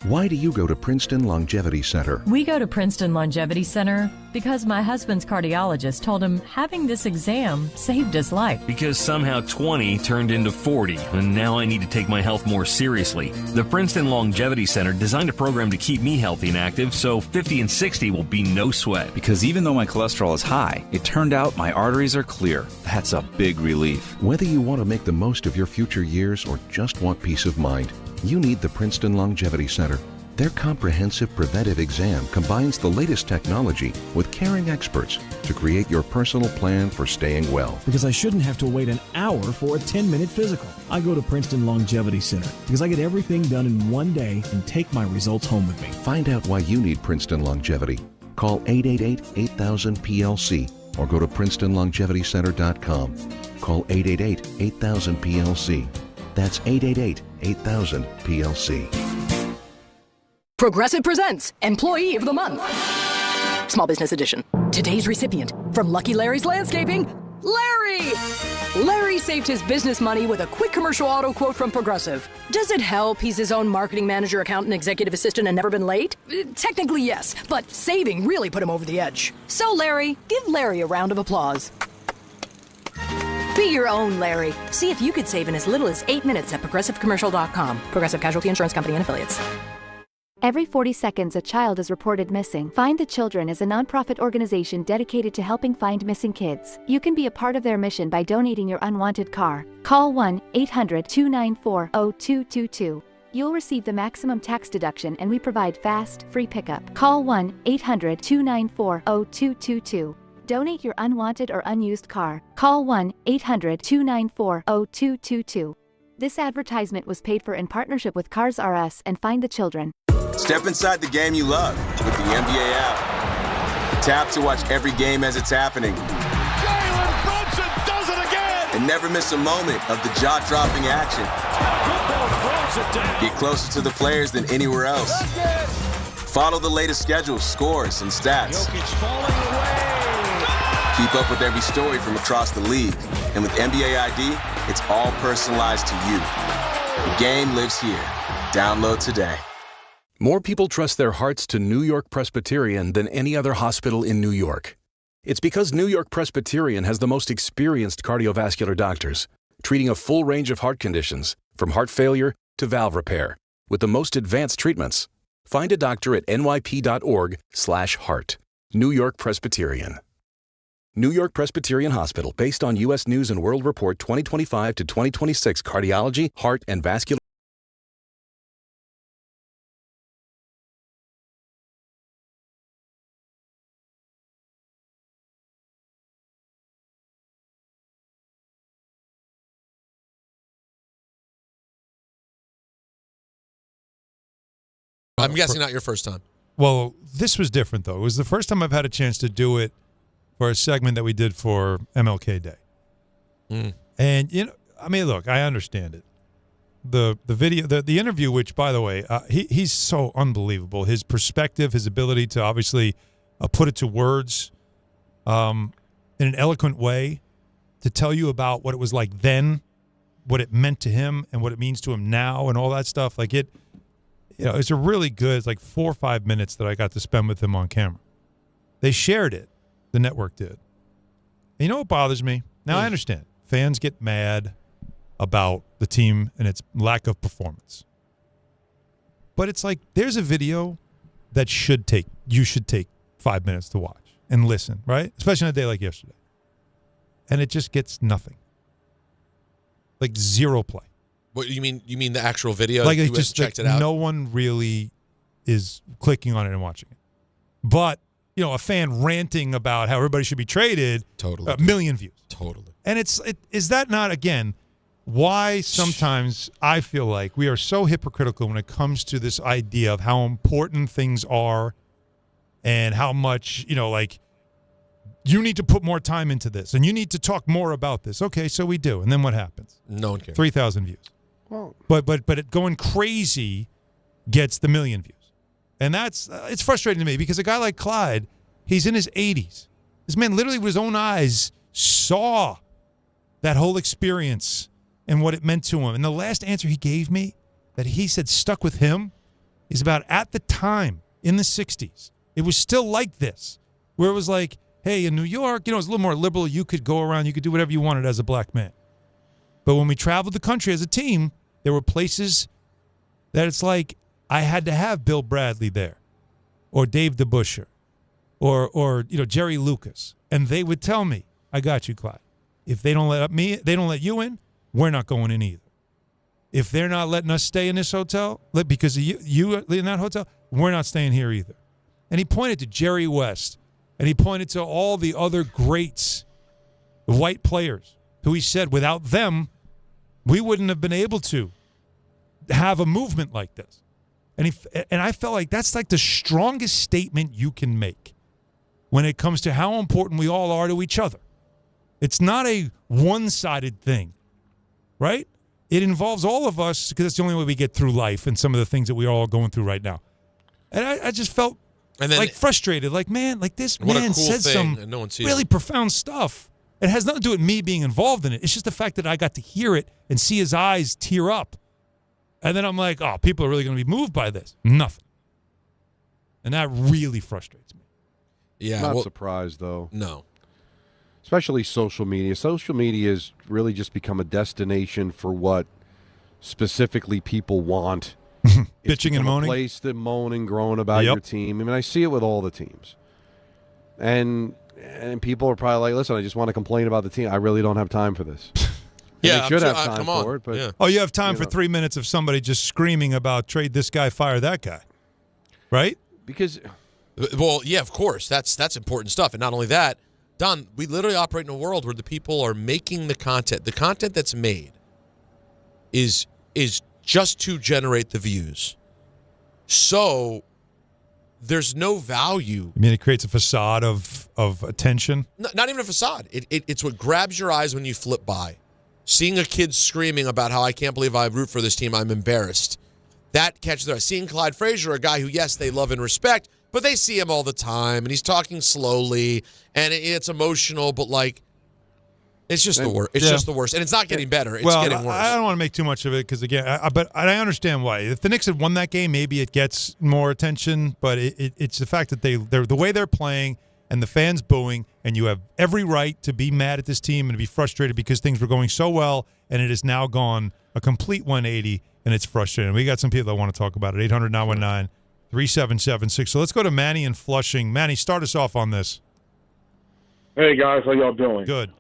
Why do you go to Princeton Longevity Center? We go to Princeton Longevity Center because my husband's cardiologist told him having this exam saved his life. Because somehow 20 turned into 40, and now I need to take my health more seriously. The Princeton Longevity Center designed a program to keep me healthy and active, so 50 and 60 will be no sweat. Because even though my cholesterol is high, it turned out my arteries are clear. That's a big relief. Whether you want to make the most of your future years or just want peace of mind, you need the Princeton Longevity Center. Their comprehensive preventive exam combines the latest technology with caring experts to create your personal plan for staying well. Because I shouldn't have to wait an hour for a 10-minute physical. I go to Princeton Longevity Center because I get everything done in one day and take my results home with me. Find out why you need Princeton Longevity. Call 888-8000-PLC or go to PrincetonLongevityCenter.com. Call 888-8000-PLC. That's 888-8000-PLC. Progressive presents Employee of the Month. Small Business Edition. Today's recipient from Lucky Larry's Landscaping, Larry! Larry saved his business money with a quick commercial auto quote from Progressive. Does it help he's his own marketing manager, accountant, executive assistant, and never been late? Technically, yes, but saving really put him over the edge. So, Larry, give Larry a round of applause. Be your own Larry. See if you could save in as little as 8 minutes at ProgressiveCommercial.com. Progressive Casualty Insurance Company and Affiliates. Every 40 seconds, a child is reported missing. Find the Children is a nonprofit organization dedicated to helping find missing kids. You can be a part of their mission by donating your unwanted car. Call 1-800-294-0222. You'll receive the maximum tax deduction and we provide fast, free pickup. Call 1-800-294-0222. Donate your unwanted or unused car. Call 1-800-294-0222. This advertisement was paid for in partnership with Cars R Us and Find the Children. Step inside the game you love with the NBA app. Tap to watch every game as it's happening. Jalen Brunson does it again! And never miss a moment of the jaw-dropping action. Get closer to the players than anywhere else. Follow the latest schedules, scores, and stats. Keep up with every story from across the league. And with NBA ID, it's all personalized to you. The game lives here. Download today. More people trust their hearts to New York Presbyterian than any other hospital in New York. It's because New York Presbyterian has the most experienced cardiovascular doctors, treating a full range of heart conditions, from heart failure to valve repair, with the most advanced treatments. Find a doctor at nyp.org/heart. New York Presbyterian. New York Presbyterian Hospital, based on U.S. News & World Report 2025 to 2026 cardiology, heart, and vascular. I'm guessing not your first time. Well, this was different, though. It was the first time I've had a chance to do it for a segment that we did for MLK Day. And, look, I understand it. The video, the interview, which, by the way, he's so unbelievable. His perspective, his ability to obviously put it to words in an eloquent way, to tell you about what it was like then, what it meant to him, and what it means to him now, and all that stuff. Like it. It's a really good, it's like 4 or 5 minutes that I got to spend with him on camera. They shared it. The network did. And you know what bothers me? Now, I understand. Fans get mad about the team and its lack of performance. But it's like, there's a video that you should take 5 minutes to watch and listen, right? Especially on a day like yesterday. And it just gets nothing. Like zero play. What you mean? You mean the actual video? Like, you just checked it out. No one really is clicking on it and watching it. But a fan ranting about how everybody should be traded. Totally, a million views. Totally. And is that not, again, why sometimes I feel like we are so hypocritical when it comes to this idea of how important things are, and how much you need to put more time into this and you need to talk more about this. Okay, so we do, and then what happens? No one cares. 3,000 views. Well, but it going crazy gets the million views. And it's frustrating to me because a guy like Clyde, he's in his 80s. This man literally with his own eyes saw that whole experience and what it meant to him. And the last answer he gave me that he said stuck with him is about at the time in the 60s, it was still like this, where it was like, hey, in New York, it was a little more liberal. You could go around, you could do whatever you wanted as a black man. But when we traveled the country as a team, there were places that it's like I had to have Bill Bradley there, or Dave DeBusschere, or Jerry Lucas, and they would tell me, "I got you, Clyde. If they don't let you in, we're not going in either. If they're not letting us stay in this hotel because of you in that hotel, we're not staying here either." And he pointed to Jerry West, and he pointed to all the other greats, the white players, who he said without them, we wouldn't have been able to have a movement like this. And I felt like that's like the strongest statement you can make when it comes to how important we all are to each other. It's not a one-sided thing, right? It involves all of us because it's the only way we get through life and some of the things that we are all going through right now. And I just felt frustrated. Like, man, like this man said some really profound stuff. It has nothing to do with me being involved in it. It's just the fact that I got to hear it and see his eyes tear up. And then I'm like, oh, people are really going to be moved by this. Nothing. And that really frustrates me. Yeah. Not surprised, though. No. Especially social media. Social media has really just become a destination for what specifically people want. Bitching and moaning. A place to moan and groan about your team. I mean, I see it with all the teams. And people are probably like, listen, I just want to complain about the team. I really don't have time for this. Yeah, they should have time for it. But you have time for 3 minutes of somebody just screaming about trade this guy, fire that guy, right? Because, well, yeah, of course, that's important stuff. And not only that, Don, we literally operate in a world where the people are making the content. The content that's made is just to generate the views. So there's no value. I mean, it creates a facade of attention. Not even a facade. It's what grabs your eyes when you flip by. Seeing a kid screaming about how I can't believe I root for this team, I'm embarrassed. That catches their eye. Seeing Clyde Frazier, a guy who, yes, they love and respect, but they see him all the time, and he's talking slowly, and it's emotional, but like, It's just the worst. It's just the worst, and it's not getting better. It's getting worse. I don't want to make too much of it because again, but I understand why. If the Knicks had won that game, maybe it gets more attention. But it's the fact that they're the way they're playing and the fans booing, and you have every right to be mad at this team and to be frustrated because things were going so well, and it has now gone a complete 180, and it's frustrating. We got some people that want to talk about it. 800-919-3776. So let's go to Manny in Flushing. Manny, start us off on this. Hey guys, how y'all doing? Good.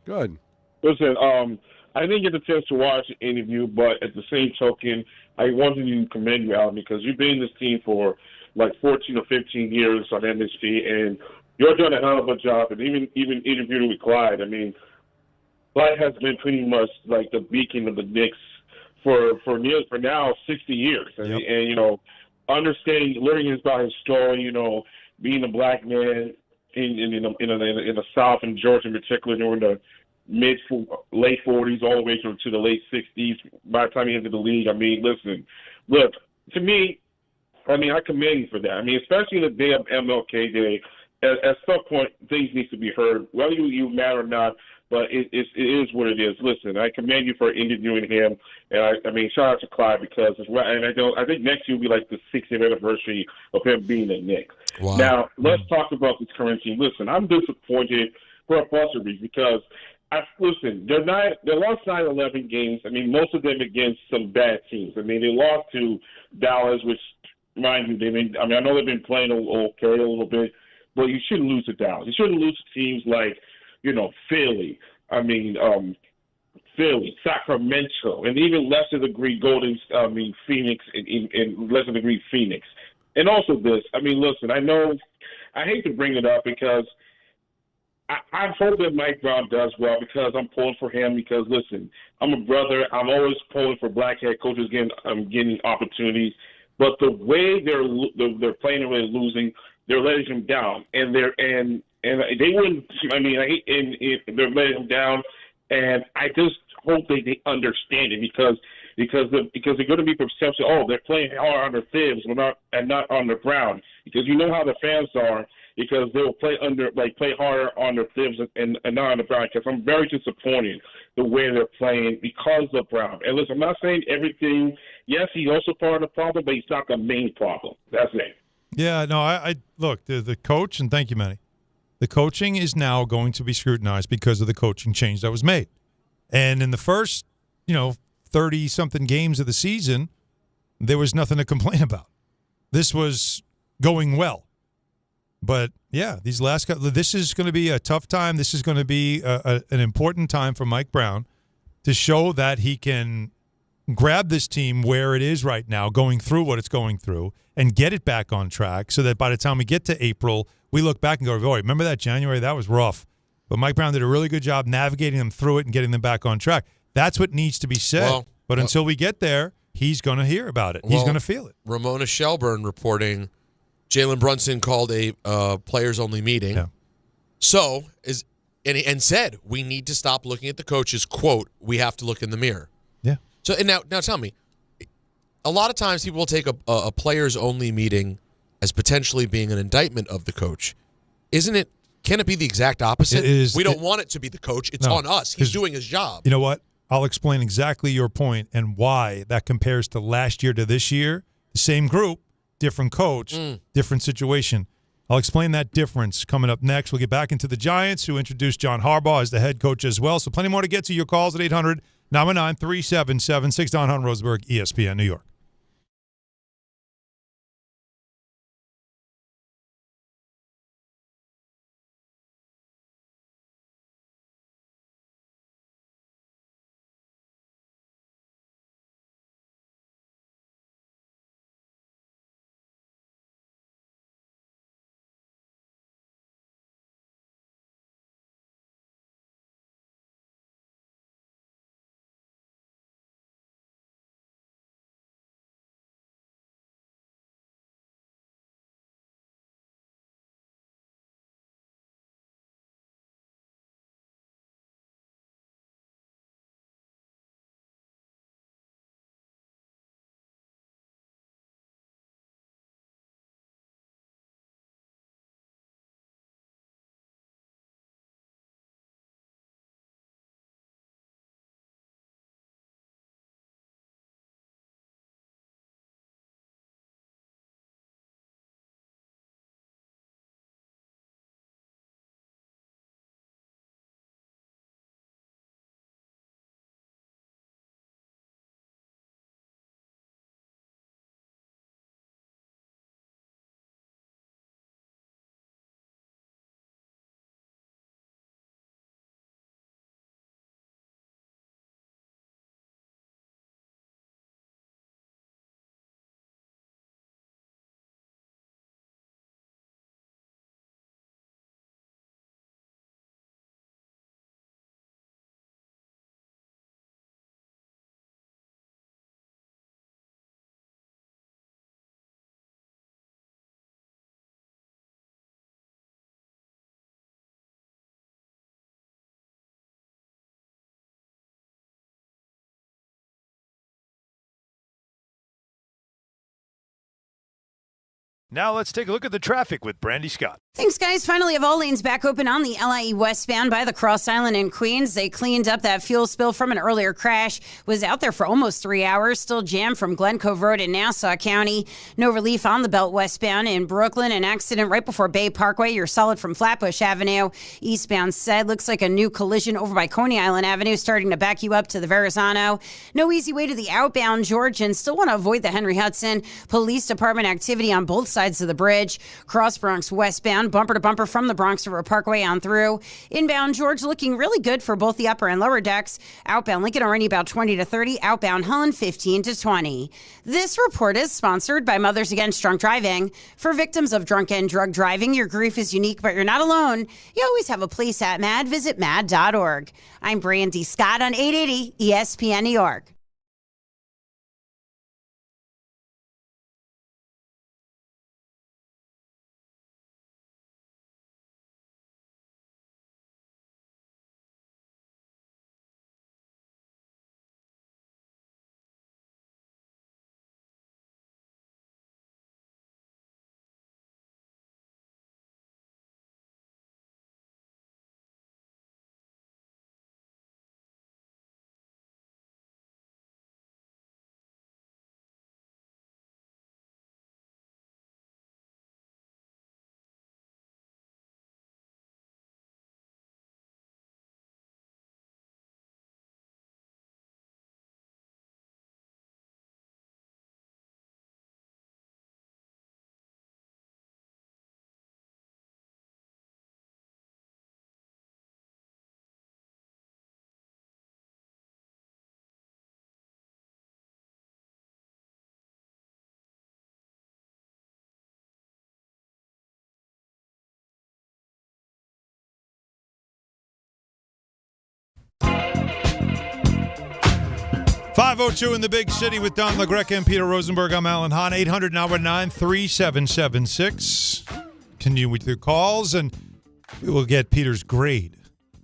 Listen, I didn't get the chance to watch the interview, but at the same token, I wanted to commend you, Alan, because you've been in this team for like 14 or 15 years on MSG, and you're doing a hell of a job. And even interviewing with Clyde, I mean, Clyde has been pretty much like the beacon of the Knicks for now 60 years. And you know, learning about his story, being a black man in the South and Georgia in particular during the late 40s all the way to the late 60s. By the time he entered the league, I mean, listen, look, to me, I mean, I commend you for that. I mean, especially the day of MLK Day, at some point things need to be heard, whether you mad or not. But it is what it is. Listen, I commend you for interviewing him, and I mean, shout out to Clyde because I think next year will be like the 60th anniversary of him being a Knick. Wow. Now let's talk about this current team. Listen, I'm disappointed for a bunch of reasons because they lost 9-11 games. I mean, most of them against some bad teams. I mean, they lost to Dallas, which, mind you, I know they've been playing okay a little bit, but you shouldn't lose to Dallas. You shouldn't lose to teams like, Philly, Sacramento, and even lesser degree Phoenix, and lesser degree Phoenix. And also this, I mean, listen, I hate to bring it up because I hope that Mike Brown does well because I'm pulling for him because, listen, I'm a brother. I'm always pulling for black head coaches getting opportunities. But the way they're playing and they're losing, they're letting him down. And they wouldn't. I mean, they're letting him down, and I just hope they understand it because they're going to be perception. Oh, they're playing hard on their Thibs, and not on the Brown, because you know how the fans are. Because they'll play harder on their Thibs and not on the Brown. Because I'm very disappointed the way they're playing because of Brown. And listen, I'm not saying everything. Yes, he's also part of the problem, but he's not the main problem. That's it. Yeah, no, I look, the coach, and thank you, Manny. The coaching is now going to be scrutinized because of the coaching change that was made. And in the first, 30-something games of the season, there was nothing to complain about. This was going well. But, yeah, this is going to be a tough time. This is going to be an important time for Mike Brown to show that he can grab this team where it is right now, going through what it's going through, and get it back on track so that by the time we get to April, we look back and go, boy, remember that January? That was rough. But Mike Brown did a really good job navigating them through it and getting them back on track. That's what needs to be said. But until we get there, he's going to hear about it. He's going to feel it. Ramona Shelburne reporting Jalen Brunson called a players-only meeting. Yeah. So, and said, we need to stop looking at the coaches, quote, we have to look in the mirror. Yeah. So, and now tell me, a lot of times people will take a players-only meeting as potentially being an indictment of the coach. Can it be the exact opposite? We don't want it to be the coach. It's on us. He's doing his job. You know what? I'll explain exactly your point and why that compares to last year to this year. The same group, different coach, different situation. I'll explain that difference coming up next. We'll get back into the Giants, who introduced John Harbaugh as the head coach as well. So plenty more to get to. Your calls at 800-919-3776. Don Hahn, Rosenberg, ESPN, New York. Now let's take a look at the traffic with Brandy Scott. Thanks, guys. Finally have all lanes back open on the LIE westbound by the Cross Island in Queens. They cleaned up that fuel spill from an earlier crash. Was out there for almost 3 hours. Still jammed from Glen Cove Road in Nassau County. No relief on the belt westbound in Brooklyn. An accident right before Bay Parkway. You're solid from Flatbush Avenue. Eastbound said looks like a new collision over by Coney Island Avenue starting to back you up to the Verrazano. No easy way to the outbound Georgian. Still want to avoid the Henry Hudson. Police department activity on both sides of the bridge. Cross Bronx westbound, bumper to bumper from the Bronx River Parkway on through. Inbound George looking really good for both the upper and lower decks. Outbound Lincoln already about 20 to 30. Outbound Hahn 15 to 20. This report is sponsored by Mothers Against Drunk Driving. For victims of drunk and drug driving, your grief is unique, but you're not alone. You always have a place at MAD. Visit mad.org. I'm Brandy Scott on 880 ESPN New York. .502 in the big city with Don LaGreca and Peter Rosenberg. I'm Alan Hahn. 800-919-3776. Continue with your calls, and we will get Peter's grade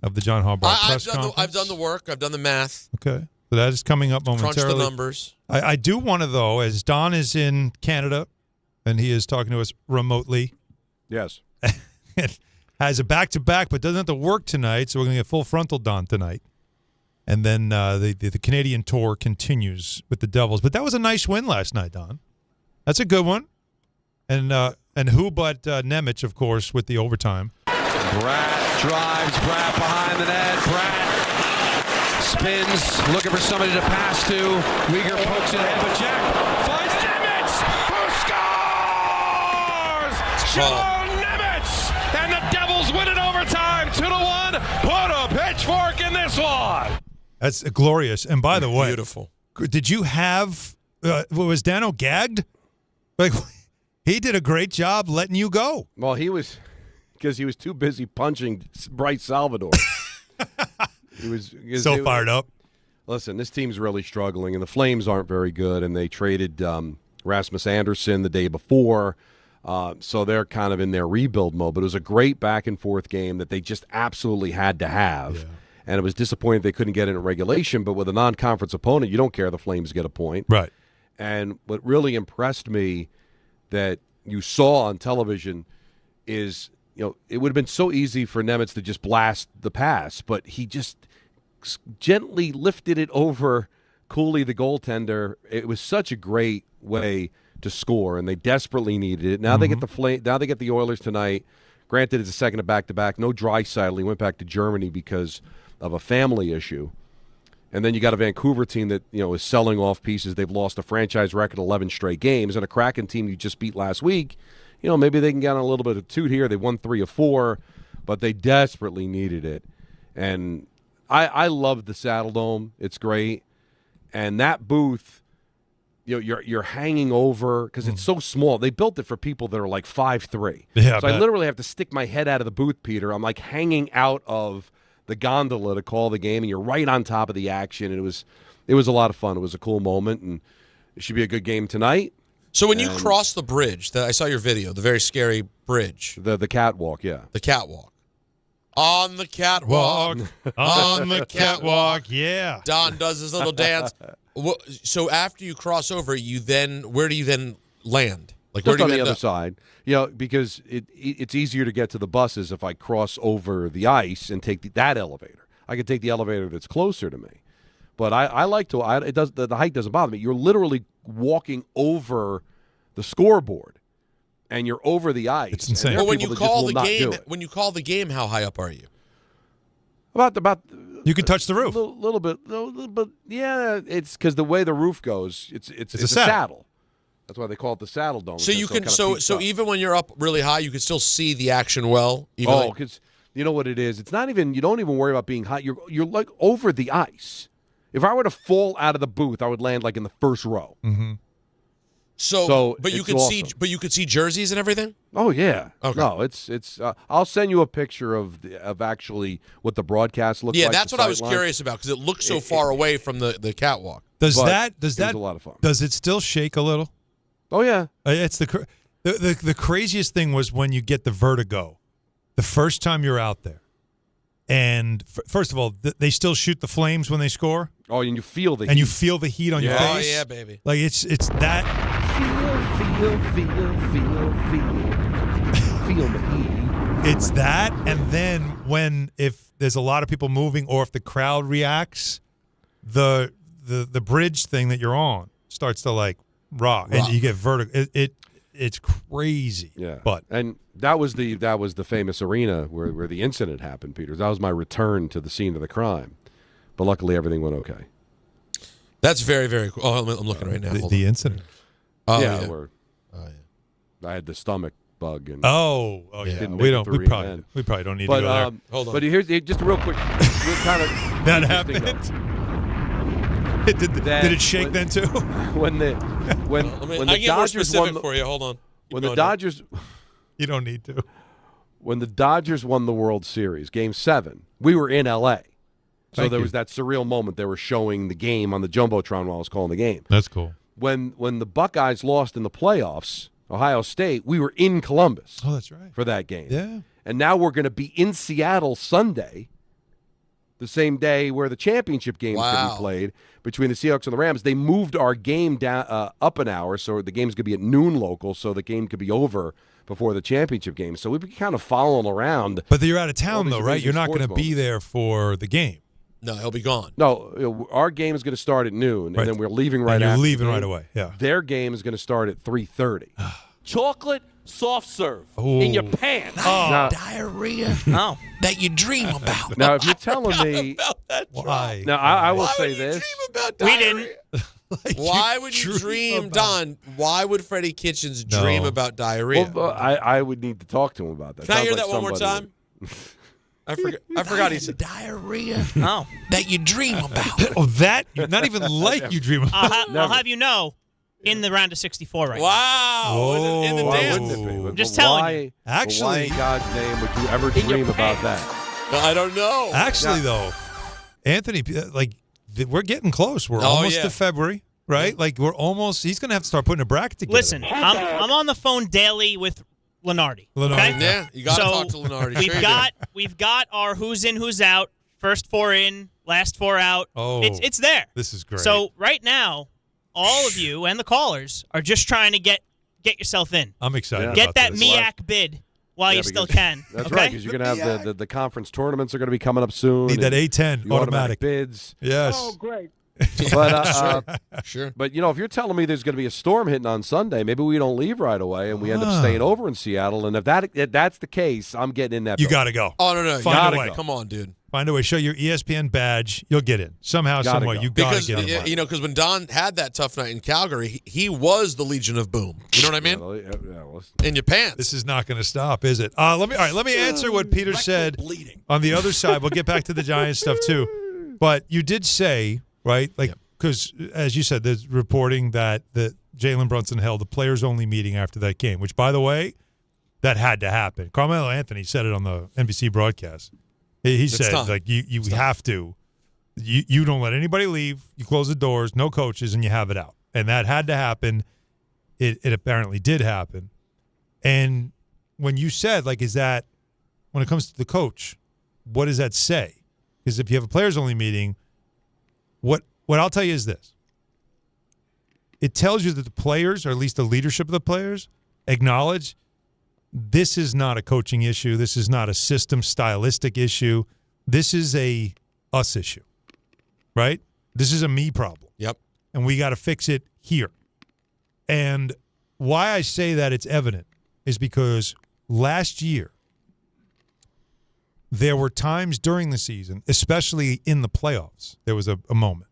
of the John Harbaugh press conference. I've done the work. I've done the math. Okay. So that is coming up momentarily. Crunch the numbers. I do want to, though, as Don is in Canada, and he is talking to us remotely. Yes. Has a back-to-back, but doesn't have to work tonight, so we're going to get full frontal Don tonight. And then the Canadian tour continues with the Devils. But that was a nice win last night, Don. That's a good one. And who but Nemec, of course, with the overtime. Bratt drives. Bratt behind the net. Bratt spins, looking for somebody to pass to. Uyghur pokes it in, but Jack finds Nemec, who scores! Joe Nemec! And the Devils win it overtime, 2-1. Put a pitchfork in this one. That's glorious. And by the way, beautiful. Did you have was Dano gagged? Like he did a great job letting you go. Well, he was because he was too busy punching Bryce Salvador. He was so fired up. Listen, this team's really struggling, and the Flames aren't very good. And they traded Rasmus Anderson the day before, so they're kind of in their rebuild mode. But it was a great back and forth game that they just absolutely had to have. Yeah. And it was disappointing they couldn't get it in regulation, but with a non-conference opponent, you don't care the Flames get a point. Right. And what really impressed me that you saw on television is, it would have been so easy for Nemec to just blast the pass, but he just gently lifted it over Cooley, the goaltender. It was such a great way to score, and they desperately needed it. Now they get the Oilers tonight. Granted, it's a second of back-to-back. No Draisaitl. He went back to Germany because of a family issue. And then you got a Vancouver team that, is selling off pieces. They've lost a franchise record 11 straight games. And a Kraken team you just beat last week, maybe they can get on a little bit of toot here. They won 3 of 4, but they desperately needed it. And I love the Saddle Dome. It's great. And that booth, you're hanging over because it's so small. They built it for people that are like 5'3". Yeah, so I literally have to stick my head out of the booth, Peter. I'm like hanging out of the gondola to call the game, and you're right on top of the action. And it was a lot of fun. It was a cool moment, and it should be a good game tonight. So when you cross the bridge, I saw your video, the very scary bridge. The catwalk, yeah. The catwalk. On the catwalk. On the catwalk, yeah. Don does his little dance. So after you cross over, where do you then land? Like just where on do you the end other up? side, because it's easier to get to the buses if I cross over the ice and take that elevator. I could take the elevator that's closer to me, but I like to. The height doesn't bother me. You're literally walking over the scoreboard, and you're over the ice. It's insane. And there are Well, when people you that just call will the not game, do it. when you call the game, how high up are you? About You can touch the roof. little bit, yeah. It's because the way the roof goes, it's a saddle. saddle. That's why they call it the saddle dome. So you can so even when you're up really high, you can still see the action well. Even Because you know what it is. It's not even. You don't even worry about being high. You're like over the ice. If I were to fall out of the booth, I would land like in the first row. Mm-hmm. So but you it's could see, awesome. but you could see jerseys and everything. Oh yeah. Okay. No, it's. I'll send you a picture of actually what the broadcast looks Yeah, like. that's the what I was sight curious about because it looks so far away from the catwalk. Does But that it was a lot of fun. does it still shake a little? Oh yeah. It's the craziest thing was when you get the vertigo, the first time you're out there, and first of all, they still shoot the flames when they score. Oh, and you feel the and heat. you feel the heat on your Oh face. yeah, baby. Like it's that. Feel the heat. It's that, and then if there's a lot of people moving, or if the crowd reacts, the bridge thing that you're on starts to like rock. And you get vertigo. It's crazy. Yeah, but and that was the famous arena where the incident happened, Peter. That was my return to the scene of the crime, but luckily everything went okay. That's very, very cool. Oh, I'm looking right now. The incident. Oh yeah, yeah. I had the stomach bug and yeah. didn't We make don't. it We through probably then. we probably don't need But, to go there. Hold on. But here's just a real quick, kind of That interesting happened. note. Did it shake then too? When the I get more Dodgers specific won for you. Hold on. when the Dodgers You don't need to. when the Dodgers won the World Series, Game 7, we were in L.A. So Thank there you. was that surreal moment. They were showing the game on the Jumbotron while I was calling the game. That's cool. When the Buckeyes lost in the playoffs, Ohio State, we were in Columbus. Oh, that's right. For that game. Yeah. And now we're going to be in Seattle Sunday, the same day where the championship game is going to be played between the Seahawks and the Rams. They moved our game down up an hour, so the game's going to be at noon local, so the game could be over before the championship game. So we've been kind of following around. But you're out of town, all these though, right? amazing You're not going to sports be there for the game. No, he'll be gone. No, our game is going to start at noon, Right. and then we're leaving right And you're after. leaving the right game. away, yeah. Their game is going to start at 3:30. Chocolate soft serve Ooh. in your pants. Now- Diarrhea Oh. that you dream about. Now, if you're telling me, why? now I will Why say would you this. dream about We diarrhea? didn't. Why would you dream, Don? Why would Freddie Kitchens dream No. about diarrhea? Well, I would need to talk to him about that. Can I Sounds hear like that one more somebody time? I forgot he said diarrhea Oh. that you dream about. Oh, that not even like you dream about. I'll have you know, in the round of 64 right Wow. In the Why dance. wouldn't it be? I'm just Well, telling why, you. well, Actually- why in God's name would you ever In your dream about pants. that? I don't know. Actually, though, Anthony, like we're getting close. We're Oh, almost yeah. to February, right? Like we're almost. He's going to have to start putting a bracket together. Listen, I'm on the phone daily with Lenardi. Lenardi, Okay? Yeah, you got to So, talk to Lenardi. We've got our who's in, who's out. First 4 in, last 4 out. Oh. It's there. This is great. So right now, all of you and the callers are just trying to get yourself in. I'm excited. Get about that this. MEAC bid while Yeah, you still because- can. That's okay? right, because you're going to have the conference tournaments are going to be coming up soon. Need that and A10 the automatic bids. Yes. great. But Sure. But if you're telling me there's going to be a storm hitting on Sunday, maybe we don't leave right away and we end up staying over in Seattle. And if that's the case, I'm getting in that. You building. got to go. Oh, no. Find You a way. Come on, dude. Find a way. Show your ESPN badge. You'll get in somehow, Gotta some way. go. You got Because to get in. because when Don had that tough night in Calgary, he was the Legion of Boom. You know what I mean? In your pants. This is not going to stop, is it? Let me answer what Peter said. On the other side, we'll get back to the Giants stuff too. But you did say, right, like because as you said, there's reporting that Jalen Brunson held a players-only meeting after that game. Which, by the way, that had to happen. Carmelo Anthony said it on the NBC broadcast. He said, like, you have to. You don't let anybody leave. You close the doors, no coaches, and you have it out. And that had to happen. It apparently did happen. And when you said, like, is that when it comes to the coach, what does that say? Because if you have a players-only meeting, what I'll tell you is this. It tells you that the players, or at least the leadership of the players, acknowledge this is not a coaching issue. This is not a system stylistic issue. This is a us issue, right? This is a me problem. Yep. And we got to fix it here. And why I say that it's evident is because last year, there were times during the season, especially in the playoffs, there was a moment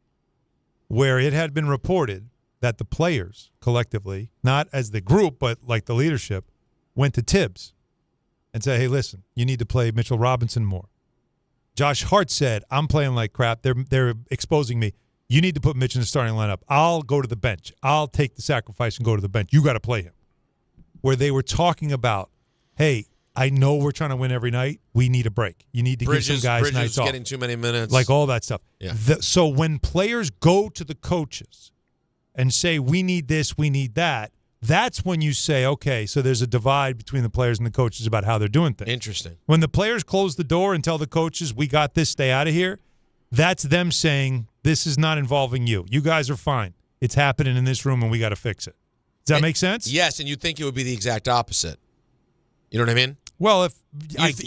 where it had been reported that the players collectively, not as the group, but like the leadership, went to Tibbs and said, hey, listen, you need to play Mitchell Robinson more. Josh Hart said, I'm playing like crap. They're exposing me. You need to put Mitch in the starting lineup. I'll go to the bench. I'll take the sacrifice and go to the bench. You got to play him. Where they were talking about, hey, I know we're trying to win every night. We need a break. You need to give some guys nights off. Getting too many minutes. Like all that stuff. Yeah. So when players go to the coaches and say, we need this, we need that, that's when you say, okay, so there's a divide between the players and the coaches about how they're doing things. Interesting. When the players close the door and tell the coaches, we got this, stay out of here, that's them saying, this is not involving you. You guys are fine. It's happening in this room, and we got to fix it. Does that make sense? Yes, and you'd think it would be the exact opposite. You know what I mean? Well, if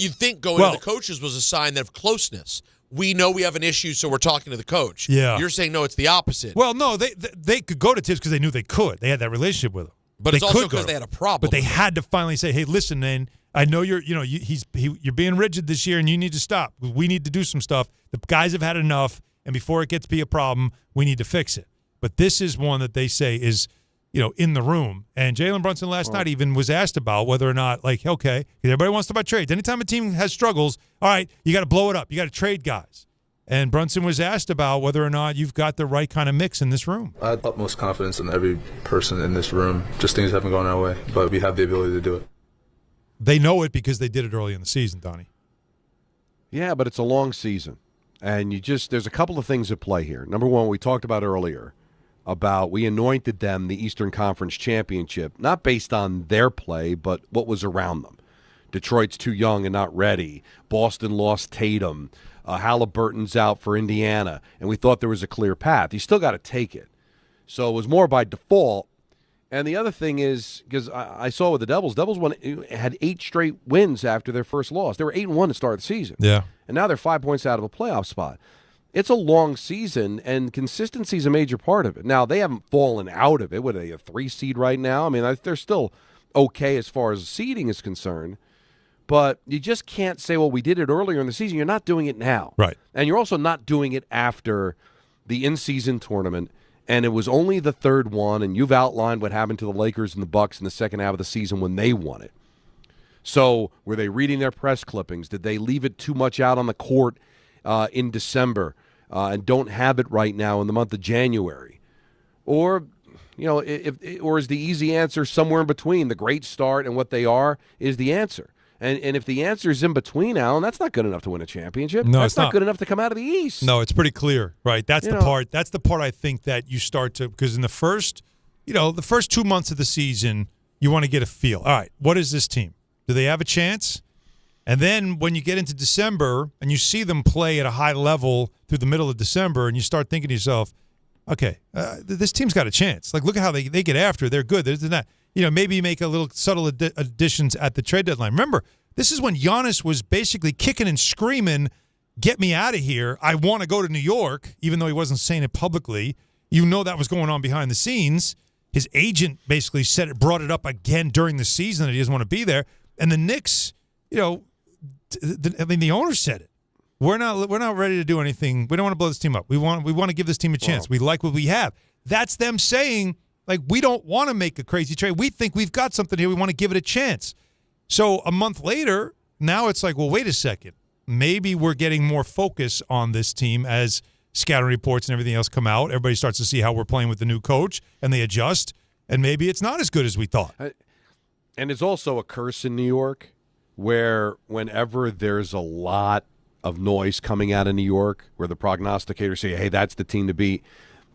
you think going to the coaches was a sign of closeness. We know we have an issue, so we're talking to the coach. Yeah. You're saying, no, it's the opposite. Well, no, they could go to Tibbs because they knew they could. They had that relationship with him. But it's also because they had a problem. But they had to finally say, hey, listen, man, I know you're being rigid this year, and you need to stop. We need to do some stuff. The guys have had enough, and before it gets to be a problem, we need to fix it. But this is one that they say is, in the room. And Jalen Brunson last night even was asked about whether or not, like, okay, everybody wants to buy trades. Anytime a team has struggles, all right, you got to blow it up. You got to trade guys. And Brunson was asked about whether or not you've got the right kind of mix in this room. I had utmost confidence in every person in this room. Just things haven't gone our way, but we have the ability to do it. They know it because they did it early in the season, Donnie. Yeah, but it's a long season. And there's a couple of things at play here. Number one, we talked about earlier about we anointed them the Eastern Conference Championship, not based on their play, but what was around them. Detroit's too young and not ready. Boston lost Tatum. Halliburton's out for Indiana, and we thought there was a clear path. You still got to take it. So it was more by default. And the other thing is, because I saw with the Devils had 8 straight wins after their first loss. They were 8-1 to start the season. Yeah. And now they're 5 points out of a playoff spot. It's a long season, and consistency is a major part of it. Now, they haven't fallen out of it. What are they, a 3 seed right now? I mean, they're still okay as far as seeding is concerned. But you just can't say, well, we did it earlier in the season. You're not doing it now. Right. And you're also not doing it after the in-season tournament, and it was only the third one, and you've outlined what happened to the Lakers and the Bucks in the second half of the season when they won it. So were they reading their press clippings? Did they leave it too much out on the court in December and don't have it right now in the month of January? Or, or is the easy answer somewhere in between? The great start and what they are is the answer. And if the answer is in between, Alan, that's not good enough to win a championship. No, that's it's not good enough to come out of the East. No, it's pretty clear, right? That's the part. That's the part I think that you start to, because in the first 2 months of the season, you want to get a feel. All right, what is this team? Do they have a chance? And then when you get into December and you see them play at a high level through the middle of December, and you start thinking to yourself, okay, this team's got a chance. Like, look at how they get after. They're good. They're not. Maybe you make a little subtle additions at the trade deadline. Remember, this is when Giannis was basically kicking and screaming, get me out of here. I want to go to New York, even though he wasn't saying it publicly. That was going on behind the scenes. His agent basically brought it up again during the season that he doesn't want to be there. And the Knicks, the owner said it. We're not ready to do anything. We don't want to blow this team up. We want to give this team a chance. We like what we have. That's them saying, like, we don't want to make a crazy trade. We think we've got something here. We want to give it a chance. So a month later, now it's like, well, wait a second. Maybe we're getting more focus on this team as scouting reports and everything else come out. Everybody starts to see how we're playing with the new coach, and they adjust, and maybe it's not as good as we thought. And it's also a curse in New York where whenever there's a lot of noise coming out of New York where the prognosticators say, hey, that's the team to beat,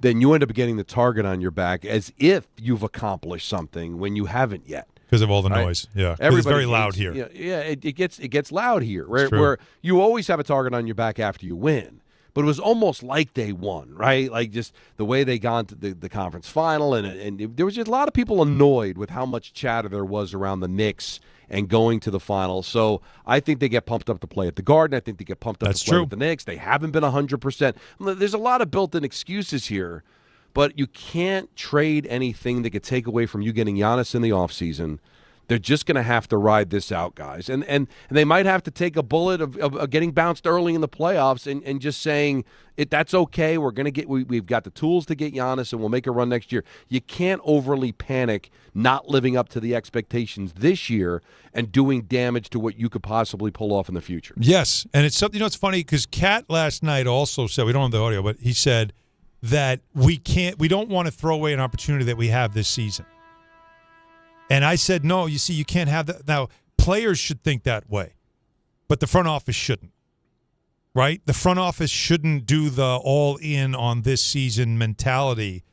then you end up getting the target on your back as if you've accomplished something when you haven't yet. Because of all the noise, yeah. It's very loud here. Yeah, it gets loud here, where you always have a target on your back after you win. but it was almost like they won, right? Like just the way they got to the conference final, and there was just a lot of people annoyed with how much chatter there was around the Knicks and going to the final. So I think they get pumped up to play at the Garden. I think they get pumped up to play with the Knicks. They haven't been 100%. There's a lot of built-in excuses here, but you can't trade anything that could take away from you getting Giannis in the offseason. They're just going to have to ride this out, guys. And they might have to take a bullet of getting bounced early in the playoffs and just saying, that's okay. We've got the tools to get Giannis, and we'll make a run next year. You can't overly panic not living up to the expectations this year and doing damage to what you could possibly pull off in the future. Yes, and it's something, it's funny because Kat last night also said, we don't have the audio, but he said that we don't want to throw away an opportunity that we have this season. And I said, no, you see, you can't have that. Now, players should think that way, but the front office shouldn't, right? The front office shouldn't do the all-in on this season mentality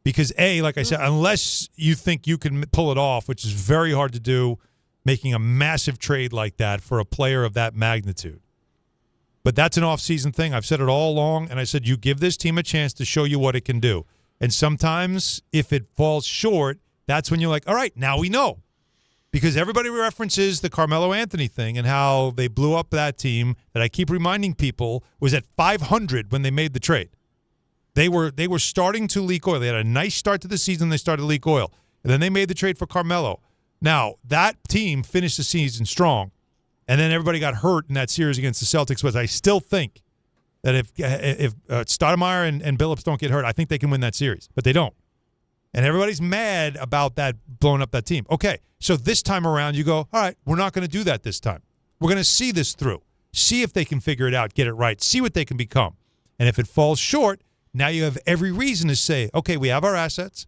because, like I said, unless you think you can pull it off, which is very hard to do, making a massive trade like that for a player of that magnitude. But that's an off-season thing. I've said it all along, and I said you give this team a chance to show you what it can do. And sometimes if it falls short, that's when you're like, all right, now we know. Because everybody references the Carmelo Anthony thing and how they blew up that team that I keep reminding people was at 500 when they made the trade. They were starting to leak oil. They had a nice start to the season. They started to leak oil. And then they made the trade for Carmelo. Now, that team finished the season strong. And then everybody got hurt in that series against the Celtics. But I still think that if Stoudemire and Billups don't get hurt, I think they can win that series. But they don't. And everybody's mad about that blowing up that team. Okay, so this time around you go, all right, we're not going to do that this time. We're going to see this through. See if they can figure it out, get it right, see what they can become. And if it falls short, now you have every reason to say, okay, we have our assets,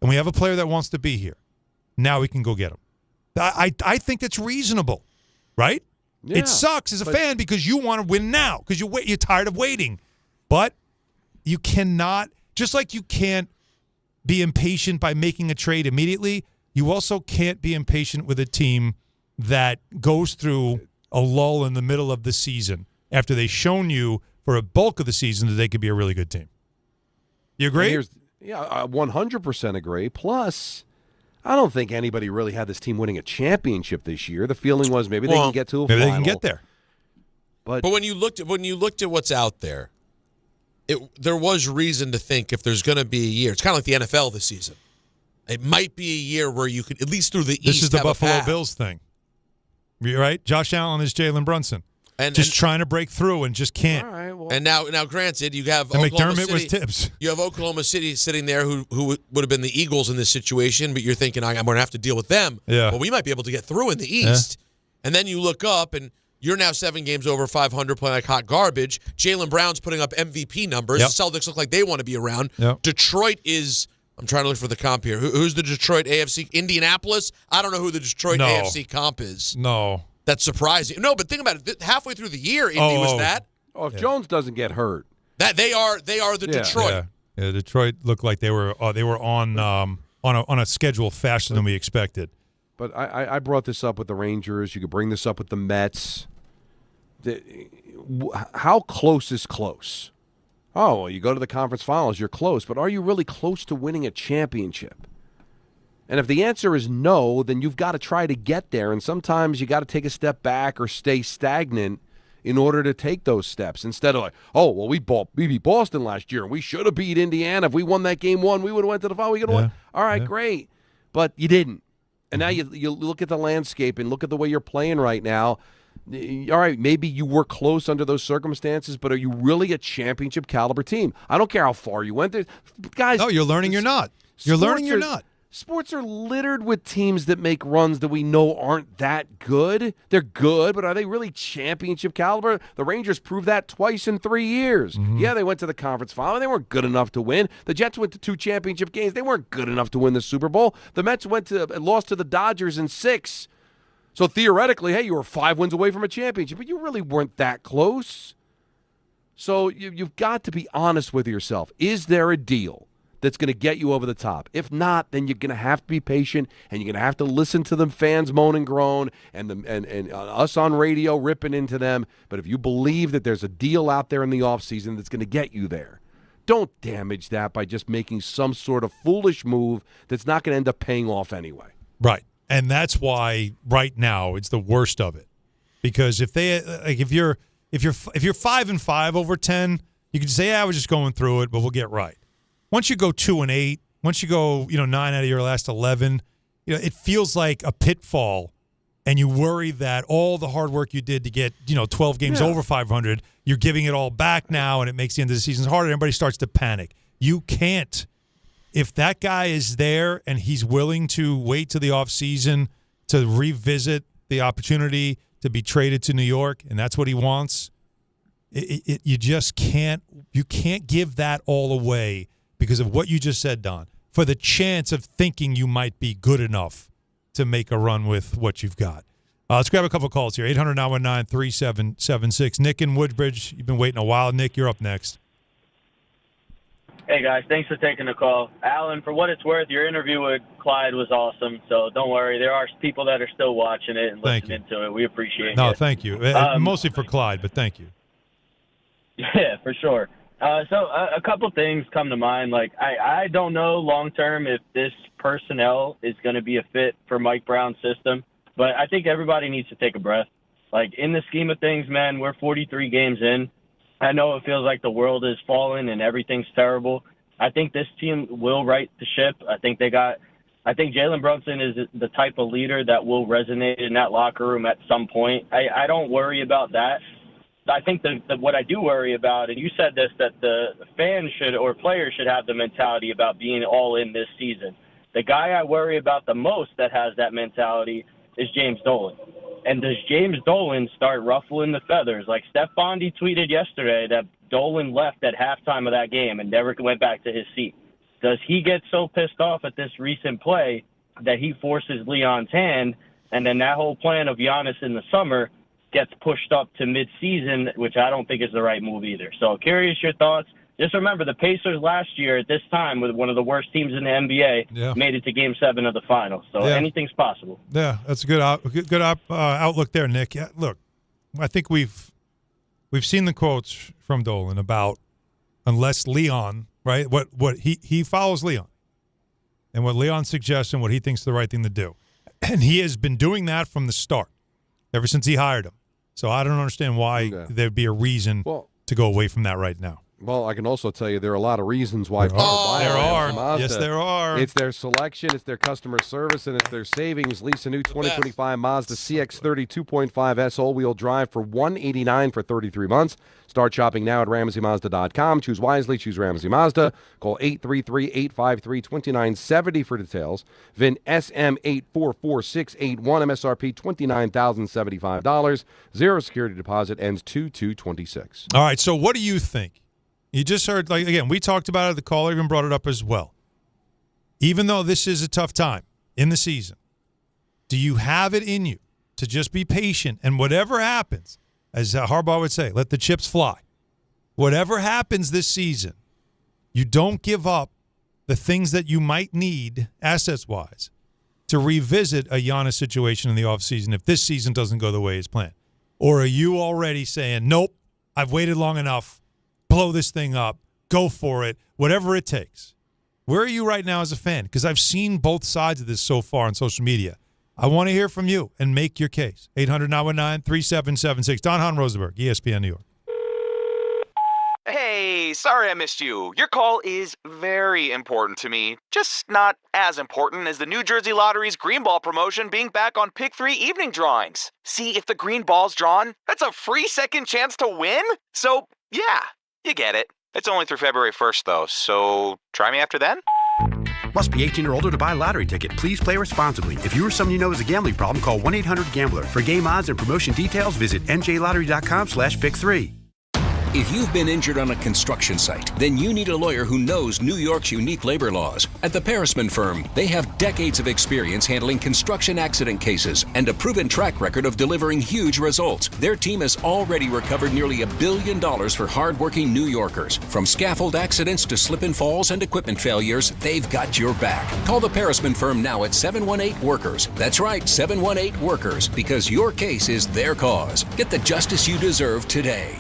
and we have a player that wants to be here. Now we can go get him. I think that's reasonable, right? Yeah, it sucks as a fan because you want to win now because you're tired of waiting. But you cannot, just like you can't be impatient by making a trade immediately, you also can't be impatient with a team that goes through a lull in the middle of the season after they've shown you for a bulk of the season that they could be a really good team. You agree? I 100% agree. Plus, I don't think anybody really had this team winning a championship this year. The feeling was maybe they can get to a final. Maybe they can get there. But when you looked at what's out there, there was reason to think if there's going to be a year, it's kind of like the NFL this season. It might be a year where you could, at least through the East, this is the Buffalo Bills thing. You're right? Josh Allen is Jalen Brunson. And trying to break through and just can't. All right, well. And now, granted, you have and Oklahoma McDermott City. was Tibbs. You have Oklahoma City sitting there who would have been the Eagles in this situation, but you're thinking, I'm going to have to deal with them. Yeah. Well, we might be able to get through in the East. Yeah. And then you look up, and you're now 7 games over 500 playing like hot garbage. Jaylen Brown's putting up MVP numbers. Yep. The Celtics look like they want to be around. Yep. Detroit is, I'm trying to look for the comp here. Who's the Detroit AFC? Indianapolis? I don't know who the Detroit AFC comp is. No. That's surprising. No, but think about it. Halfway through the year, Indy was that. Oh, if Jones doesn't get hurt. That they are the Detroit. Yeah, Detroit looked like they were on a schedule faster than we expected. But I brought this up with the Rangers. You could bring this up with the Mets. How close is close? Oh, well, you go to the conference finals, you're close. But are you really close to winning a championship? And if the answer is no, then you've got to try to get there. And sometimes you got to take a step back or stay stagnant in order to take those steps. Instead of like, oh, well, we beat Boston last year, and we should have beat Indiana. If we won that game one, we would have went to the final. We could have won. All right, great. But you didn't. And now you look at the landscape and look at the way you're playing right now. All right, maybe you were close under those circumstances, but are you really a championship caliber team? I don't care how far you went. Guys, no, you're learning you're not. You're learning you're not. Sports are littered with teams that make runs that we know aren't that good. They're good, but are they really championship caliber? The Rangers proved that twice in 3 years. Mm-hmm. Yeah, they went to the conference final. They weren't good enough to win. The Jets went to 2 championship games. They weren't good enough to win the Super Bowl. The Mets lost to the Dodgers in 6. So theoretically, hey, you were 5 wins away from a championship, but you really weren't that close. So you've got to be honest with yourself. Is there a deal that's going to get you over the top. If not, then you're going to have to be patient, and you're going to have to listen to the fans moan and groan and us on radio ripping into them. But if you believe that there's a deal out there in the offseason that's going to get you there, don't damage that by just making some sort of foolish move that's not going to end up paying off anyway. Right. And that's why right now it's the worst of it. Because if you're 5-5 over 10, you can say, we're just going through it, but we'll get right. Once you go 2-8, once you go 9 out of your last 11, it feels like a pitfall, and you worry that all the hard work you did to get 12 games over 500, you're giving it all back now, and it makes the end of the season harder. Everybody starts to panic. You can't. If that guy is there and he's willing to wait to the offseason to revisit the opportunity to be traded to New York, and that's what he wants, you just can't. You can't give that all away because of what you just said, Don, for the chance of thinking you might be good enough to make a run with what you've got. Let's grab a couple calls here. 800-919-3776. Nick in Woodbridge. You've been waiting a while. Nick, you're up next. Hey, guys. Thanks for taking the call. Alan, for what it's worth, your interview with Clyde was awesome, so don't worry. There are people that are still watching it and listening to it. We appreciate it. No, thank you. Mostly for Clyde, but thank you. Yeah, for sure. So a couple things come to mind. Like, I don't know long-term if this personnel is going to be a fit for Mike Brown's system, but I think everybody needs to take a breath. Like, in the scheme of things, man, we're 43 games in. I know it feels like the world is falling and everything's terrible. I think this team will right the ship. I think Jalen Brunson is the type of leader that will resonate in that locker room at some point. I don't worry about that. I think that what I do worry about, and you said this, that the fans or players should have the mentality about being all in this season. The guy I worry about the most that has that mentality is James Dolan. And does James Dolan start ruffling the feathers? Like Steph Bondy tweeted yesterday that Dolan left at halftime of that game and never went back to his seat. Does he get so pissed off at this recent play that he forces Leon's hand, and then that whole plan of Giannis in the summer gets pushed up to mid-season, which I don't think is the right move either. So curious your thoughts. Just remember, the Pacers last year at this time, with one of the worst teams in the NBA, made it to Game 7 of the finals. So anything's possible. Yeah, that's a good outlook there, Nick. Yeah, look, I think we've seen the quotes from Dolan about unless Leon, right? What he follows Leon, and what Leon suggests and what he thinks the right thing to do, and he has been doing that from the start, ever since he hired him. So I don't understand why there'd be a reason to go away from that right now. Well, I can also tell you there are a lot of reasons why. There are. Yes, there are. It's their selection, it's their customer service, and it's their savings. Lease a new 2025 Mazda CX-30 2.5S all-wheel drive for $189 for 33 months. Start shopping now at RamseyMazda.com. Choose wisely. Choose Ramsey Mazda. Call 833-853-2970 for details. VIN SM844681. MSRP $29,075. Zero security deposit. Ends 2/2/26. All right, so what do you think? You just heard, again, we talked about it. The caller even brought it up as well. Even though this is a tough time in the season, do you have it in you to just be patient and whatever happens, as Harbaugh would say, let the chips fly. Whatever happens this season, you don't give up the things that you might need, assets-wise, to revisit a Giannis situation in the offseason if this season doesn't go the way it's planned? Or are you already saying, nope, I've waited long enough, blow this thing up, go for it, whatever it takes? Where are you right now as a fan? Because I've seen both sides of this so far on social media. I want to hear from you and make your case. 800-919-3776. Don Hahn, Rosenberg, ESPN New York. Hey, sorry I missed you. Your call is very important to me. Just not as important as the New Jersey Lottery's Green Ball promotion being back on Pick 3 evening drawings. See, if the green ball's drawn, that's a free second chance to win. So, yeah, you get it. It's only through February 1st, though, so try me after then. Must be 18 or older to buy a lottery ticket. Please play responsibly. If you or someone you know has a gambling problem, call 1-800-GAMBLER. For game odds and promotion details, visit njlottery.com/pick3. If you've been injured on a construction site, then you need a lawyer who knows New York's unique labor laws. At the Parisman Firm, they have decades of experience handling construction accident cases and a proven track record of delivering huge results. Their team has already recovered nearly $1 billion for hardworking New Yorkers. From scaffold accidents to slip and falls and equipment failures, they've got your back. Call the Parisman Firm now at 718-WORKERS. That's right, 718-WORKERS, because your case is their cause. Get the justice you deserve today.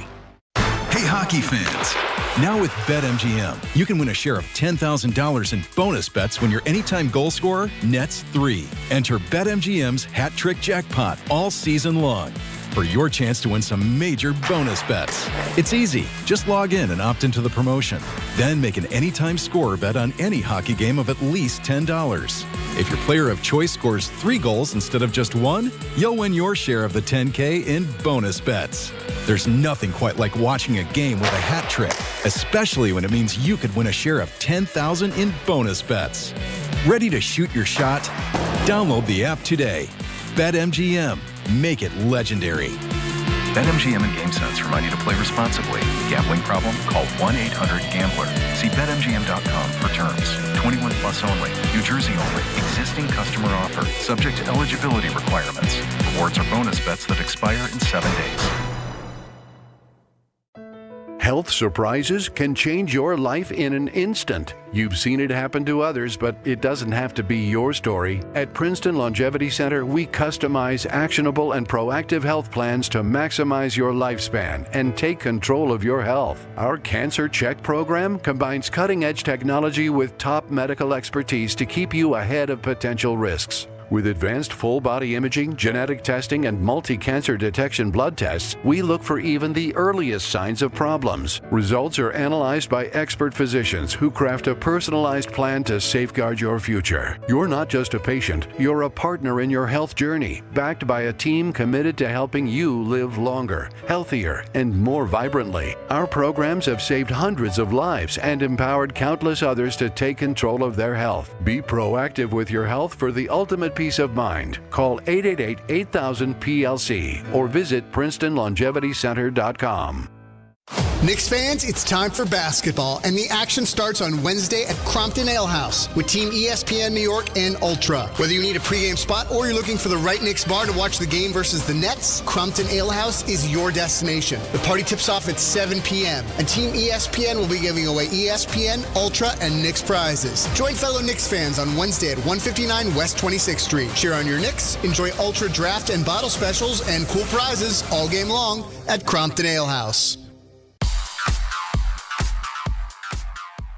Hey, hockey fans. Now with BetMGM, you can win a share of $10,000 in bonus bets when your anytime goal scorer nets 3. Enter BetMGM's Hat Trick Jackpot all season long for your chance to win some major bonus bets. It's easy. Just log in and opt into the promotion. Then make an anytime scorer bet on any hockey game of at least $10. If your player of choice scores 3 goals instead of just 1, you'll win your share of the $10K in bonus bets. There's nothing quite like watching a game with a hat trick, especially when it means you could win a share of $10,000 in bonus bets. Ready to shoot your shot? Download the app today. BetMGM. Make it legendary. BetMGM and GameSense remind you to play responsibly. Gambling problem? Call 1-800-GAMBLER. See BetMGM.com for terms. 21 plus only. New Jersey only. Existing customer offer. Subject to eligibility requirements. Rewards are bonus bets that expire in 7 days. Health surprises can change your life in an instant. You've seen it happen to others, but it doesn't have to be your story. At Princeton Longevity Center, we customize actionable and proactive health plans to maximize your lifespan and take control of your health. Our Cancer Check program combines cutting-edge technology with top medical expertise to keep you ahead of potential risks. With advanced full-body imaging, genetic testing, and multi-cancer detection blood tests, we look for even the earliest signs of problems. Results are analyzed by expert physicians who craft a personalized plan to safeguard your future. You're not just a patient, you're a partner in your health journey, backed by a team committed to helping you live longer, healthier, and more vibrantly. Our programs have saved hundreds of lives and empowered countless others to take control of their health. Be proactive with your health for the ultimate peace of mind. Call 888-8000-PLC or visit PrincetonLongevityCenter.com. Knicks fans, it's time for basketball, and the action starts on Wednesday at Crompton Ale House with Team ESPN New York and Ultra. Whether you need a pregame spot or you're looking for the right Knicks bar to watch the game versus the Nets, Crompton Ale House is your destination. The party tips off at 7 p.m., and Team ESPN will be giving away ESPN, Ultra, and Knicks prizes. Join fellow Knicks fans on Wednesday at 159 West 26th Street. Cheer on your Knicks, enjoy Ultra draft and bottle specials, and cool prizes all game long at Crompton Ale House.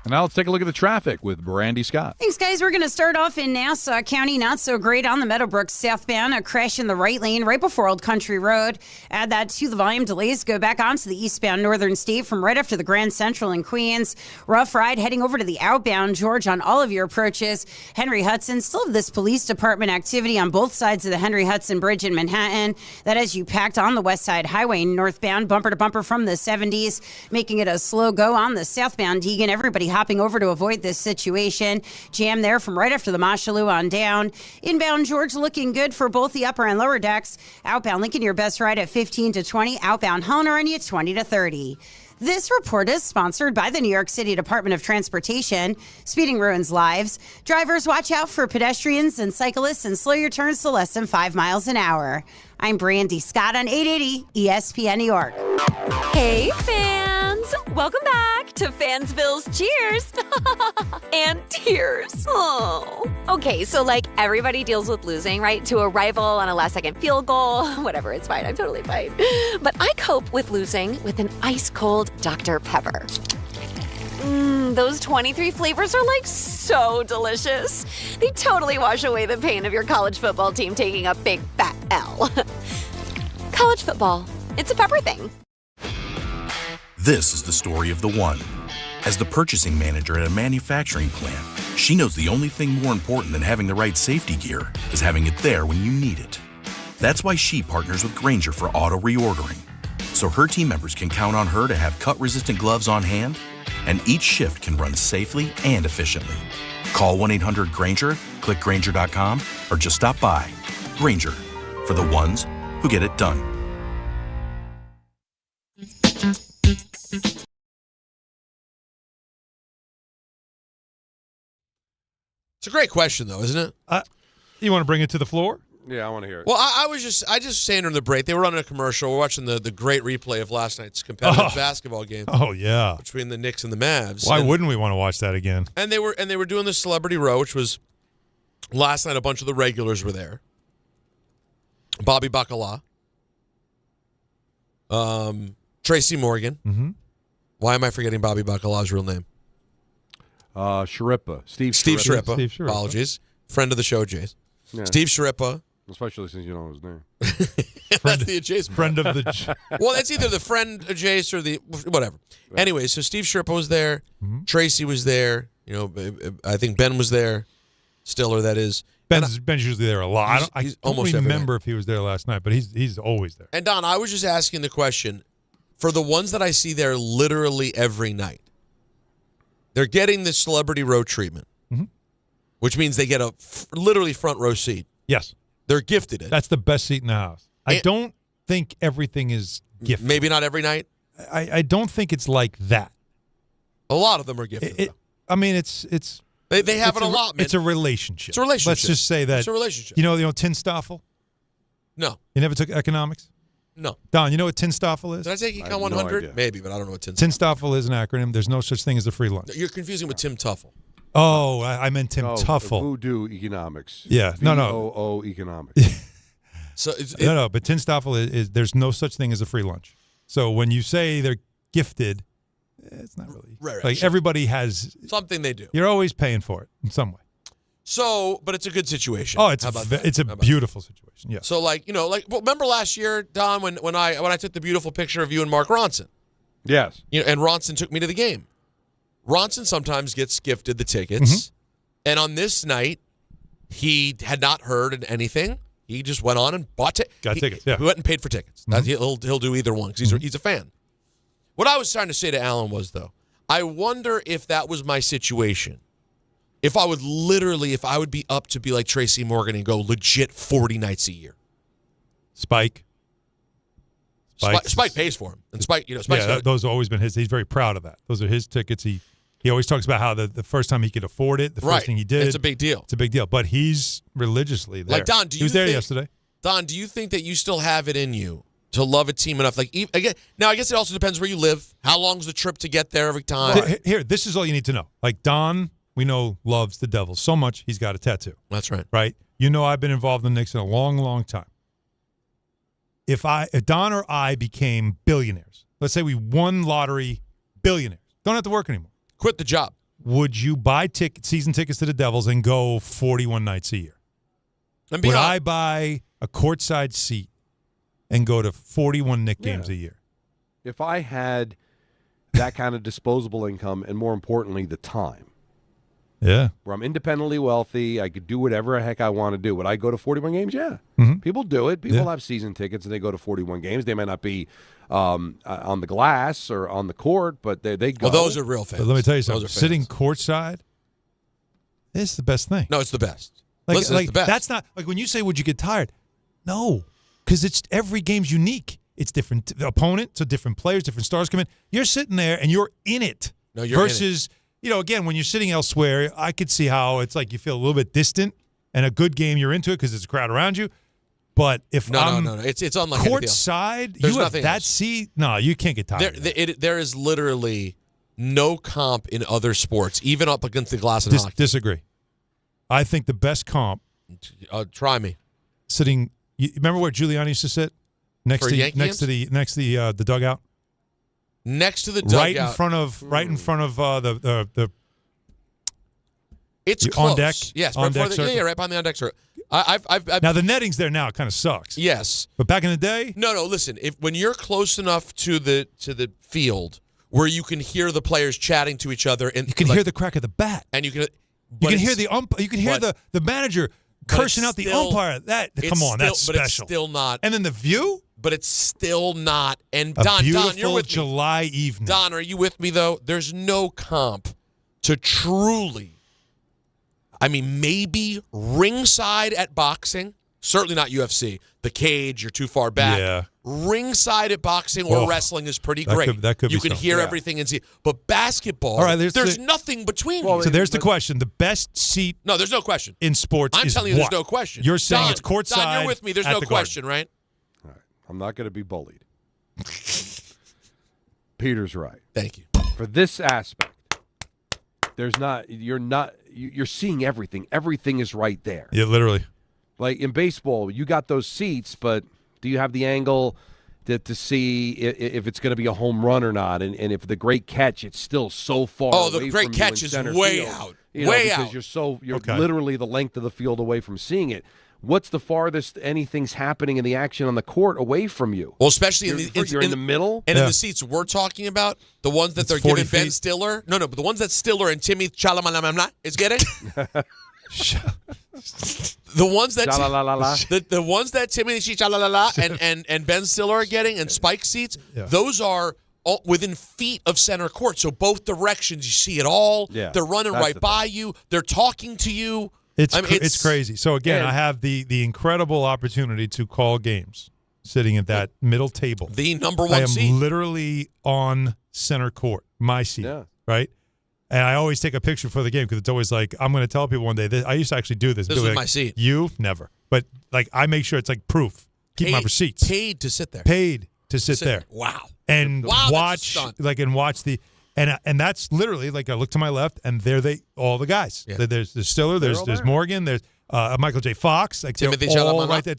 And now let's take a look at the traffic with Brandy Scott. Thanks, guys. We're going to start off in Nassau County. Not so great on the Meadowbrook southbound. A crash in the right lane right before Old Country Road. Add that to the volume delays. Go back onto the eastbound Northern State from right after the Grand Central in Queens. Rough ride heading over to the outbound George on all of your approaches. Henry Hudson. Still have this police department activity on both sides of the Henry Hudson Bridge in Manhattan. That has you packed on the West Side Highway northbound, bumper to bumper from the 70s, making it a slow go on the southbound Deegan. Everybody hopping over to avoid this situation. Jam there from right after the Mosholu on down. Inbound George looking good for both the upper and lower decks. Outbound Lincoln, your best ride at 15 to 20. Outbound Helena on you 20 to 30. This report is sponsored by the New York City Department of Transportation. Speeding ruins lives. Drivers, watch out for pedestrians and cyclists and slow your turns to less than 5 miles an hour. I'm Brandy Scott on 880 ESPN New York. Hey, fans! Welcome back to Fansville's Cheers and Tears. Oh. Okay, so like everybody deals with losing, right? To a rival on a last-second field goal. Whatever, it's fine. I'm totally fine. But I cope with losing with an ice-cold Dr. Pepper. Those 23 flavors are like so delicious. They totally wash away the pain of your college football team taking a big fat L. College football, it's a pepper thing. This is the story of the one. As the purchasing manager at a manufacturing plant, she knows the only thing more important than having the right safety gear is having it there when you need it. That's why she partners with Grainger for auto reordering, so her team members can count on her to have cut-resistant gloves on hand, and each shift can run safely and efficiently. Call 1-800-GRAINGER, click Grainger.com, or just stop by. Grainger, for the ones who get it done. It's a great question, though, isn't it? You want to bring it to the floor? Yeah, I want to hear it. Well, I just saying during the break, they were running a commercial. We're watching the great replay of last night's competitive basketball game. Oh yeah, between the Knicks and the Mavs. Why wouldn't we want to watch that again? And they were doing the Celebrity Row, which was last night. A bunch of the regulars were there. Bobby Bacala, Tracy Morgan. Mm-hmm. Why am I forgetting Bobby Bacala's real name? Sharippa. Steve Sharippa. Steve Sharippa. Apologies. Friend of the show, Jace. Yeah. Steve Sharippa. Especially since you know his name. That's the adjacent friend of the. Well, it's either the friend Jace or the whatever. Right. Anyway, so Steve Sharippa was there. Mm-hmm. Tracy was there. You know, I think Ben was there. Stiller, that is. Ben's usually there a lot. I don't almost remember if he was there last night, but he's always there. And Don, I was just asking the question for the ones that I see there literally every night. They're getting the Celebrity Row treatment, which means they get a literally front row seat. Yes. They're gifted it. That's the best seat in the house. I don't think everything is gifted. Maybe not every night. I don't think it's like that. A lot of them are gifted. I mean, it's they have an allotment. It's a relationship. It's a relationship. Let's just say that it's a relationship. You know Tin Stoffel? No. You never took economics? No. Don, you know what Tin Stoffel is? Did I take Econ 100? No, maybe, but I don't know what Tin Stoffel is an acronym. There's no such thing as a free lunch. You're confusing with Tim Tuffle. Oh, I meant Tim Tuffle. Voodoo Economics. Yeah. No. VOO Economics. So no, but Tin Stoffel is there's no such thing as a free lunch. So when you say they're gifted, it's not really. Right, like everybody has something they do. You're always paying for it in some way. So, but it's a good situation. Oh, it's a beautiful situation. Yeah. So, well, remember last year, Don, when I took the beautiful picture of you and Mark Ronson. Yes. And Ronson took me to the game. Ronson sometimes gets gifted the tickets, and on this night, he had not heard anything. He just went on and bought tickets. Yeah. He went and paid for tickets. He'll do either one because he's a fan. What I was trying to say to Alan was, though, I wonder if that was my situation. If I would be up to be like Tracy Morgan and go legit 40 nights a year. Spike pays for him. And Spike. Those have always been his. He's very proud of that. Those are his tickets. He always talks about how the first time he could afford it, the first thing he did. It's a big deal. It's a big deal. But he's religiously there. Like, Don, he was there yesterday. Don, do you think that you still have it in you to love a team enough? Like, again, now I guess it also depends where you live. How long's the trip to get there every time? Here, this is all you need to know. Like, Don, we know, loves the Devils so much he's got a tattoo. That's right. Right? You know I've been involved in the Knicks in a long, long time. If Don or I became billionaires, let's say we won lottery, billionaires, don't have to work anymore. Quit the job. Would you buy season tickets to the Devils and go 41 nights a year? Would I buy a courtside seat and go to 41 Knicks games a year? If I had that kind of disposable income and, more importantly, the time. Yeah. Where I'm independently wealthy, I could do whatever the heck I want to do. Would I go to 41 games? Yeah. Mm-hmm. People do it. People have season tickets and they go to 41 games. They might not be on the glass or on the court, but they go. Well, those are real fans. But let me tell you something. Sitting courtside is the best thing. No, it's the best. It's the best. That's not like when you say, would you get tired? No, because it's every game's unique. It's different opponents, so different players, different stars come in. You're sitting there and you're in it. No, you're versus, again, when you're sitting elsewhere, I could see how it's like you feel a little bit distant. And a good game, you're into it because there's a crowd around you. But if no, it's unlike courtside, you have that seat. No, you can't get tired. There is literally no comp in other sports, even up against the glass in hockey. Disagree. I think the best comp. Try me. Sitting. You remember where Giuliani used to sit? Next to the dugout. Next to the dugout. Right in front of the. It's the close. On deck. Yes, on deck circle. right behind the on deck circle. I've now the netting's there now. It kind of sucks. Yes, but back in the day. No. Listen, when you're close enough to the field where you can hear the players chatting to each other, and you can hear the crack of the bat, and you can hear the umpire. You can hear the manager cursing out the umpire. Come on, that's special. But it's still not. And then the view. But it's still not. And Don, you're with me. July evening. Don, are you with me though? There's no comp to truly. I mean, maybe ringside at boxing. Certainly not UFC. The cage, you're too far back. Yeah. Ringside at boxing or wrestling is pretty that great. that could you be can something. hear everything and see. But basketball, All right, there's nothing between you. So there's the question. The best seat No, there's no question. in sports I'm is telling you what? there's no question. You're saying Don, it's courtside. Don, you're with me. There's at no the question, right? I'm not going to be bullied. Peter's right. Thank you. For this aspect, you're seeing everything. Everything is right there. Yeah, literally. Like in baseball, you got those seats, but do you have the angle to see if it's going to be a home run or not? And if the great catch, it's still so far away the great from catch you in is center way field, out. Because out. you're Okay. literally the length of the field away from seeing it. What's the farthest anything's happening in the action on the court away from you? Well, especially you're in the middle. And in the seats we're talking about, the ones that they're 40 giving Ben feet. Stiller. No, but the ones that Stiller and Timmy Chalamalama is getting. The ones that the ones that Timmy Chalalalala and Ben Stiller are getting and Spike seats, those are all within feet of center court. So both directions, you see it all. Yeah, they're running that's right the by you. They're talking to you. It's crazy. So again, I have the incredible opportunity to call games sitting at that middle table. The number one I am seat. literally on center court, my seat, right? And I always take a picture for the game because it's always like, I'm going to tell people one day. I used to actually do this. This is my seat. You? Never. But like I make sure it's like proof. Keep my receipts. Paid to sit there. Paid to sit there. Wow. And Wow, watch the and that's literally like I look to my left and there all the guys. Yeah. There's Stiller, there's Morgan, there's Michael J. Fox, like Timothy they're all Chalamalama. right there.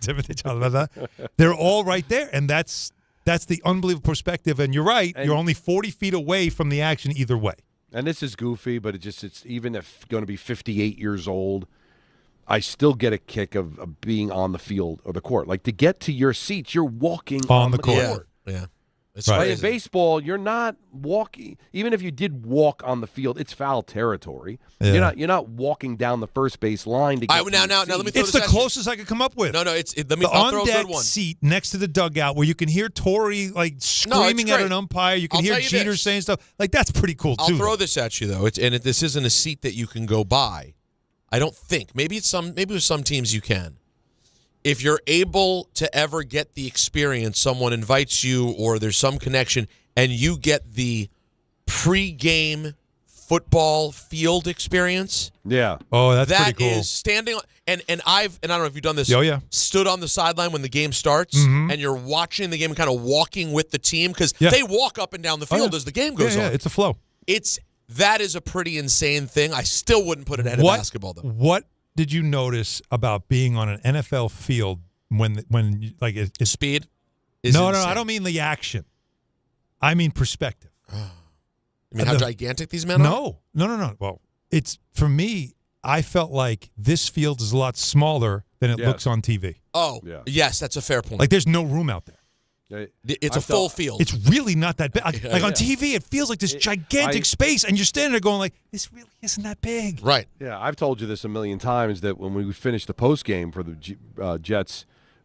Timothy Chalamalama. They're all right there, and that's the unbelievable perspective. And you're right, you're only 40 feet away from the action either way. And this is goofy, but it's even if going to be 58 years old, I still get a kick of being on the field or the court. Like to get to your seats, you're walking on the court. Yeah. It's Right. In baseball, you're not walking. Even if you did walk on the field, it's foul territory. Yeah. You're not walking down the first base line to get. Now, let me throw It's this the at you. closest I could come up with. No, The I'll throw a good on-deck one. seat next to the dugout where you can hear Torrey like screaming at great. an umpire. You can I'll hear tell you Jeter this. saying stuff. Like that's pretty cool I'll too. throw this at you though. This isn't a seat that you can go by. I don't think. Maybe with some teams you can. If you're able to ever get the experience, someone invites you or there's some connection and you get the pre-game football field experience. Yeah. Oh, that's That pretty cool. is standing on, and I don't know if you've done this. Oh, yeah. Stood on the sideline when the game starts Mhm. and you're watching the game and kind of walking with the team because Yeah. they walk up and down the field as the game goes on. Yeah, it's a flow. That is a pretty insane thing. I still wouldn't put it ahead of basketball though. What did you notice about being on an NFL field when like it's speed? No, I don't mean the action. I mean perspective. You mean how gigantic these men are? No. Well, it's for me. I felt like this field is a lot smaller than it looks on TV. Oh, yes, that's a fair point. Like there's no room out there. It's a full field. It's really not that big. Like on Yeah. TV, it feels like this gigantic space, and you're standing there going like, "This really isn't that big." Right. Yeah, I've told you this a million times that when we finished the post game for the Jets,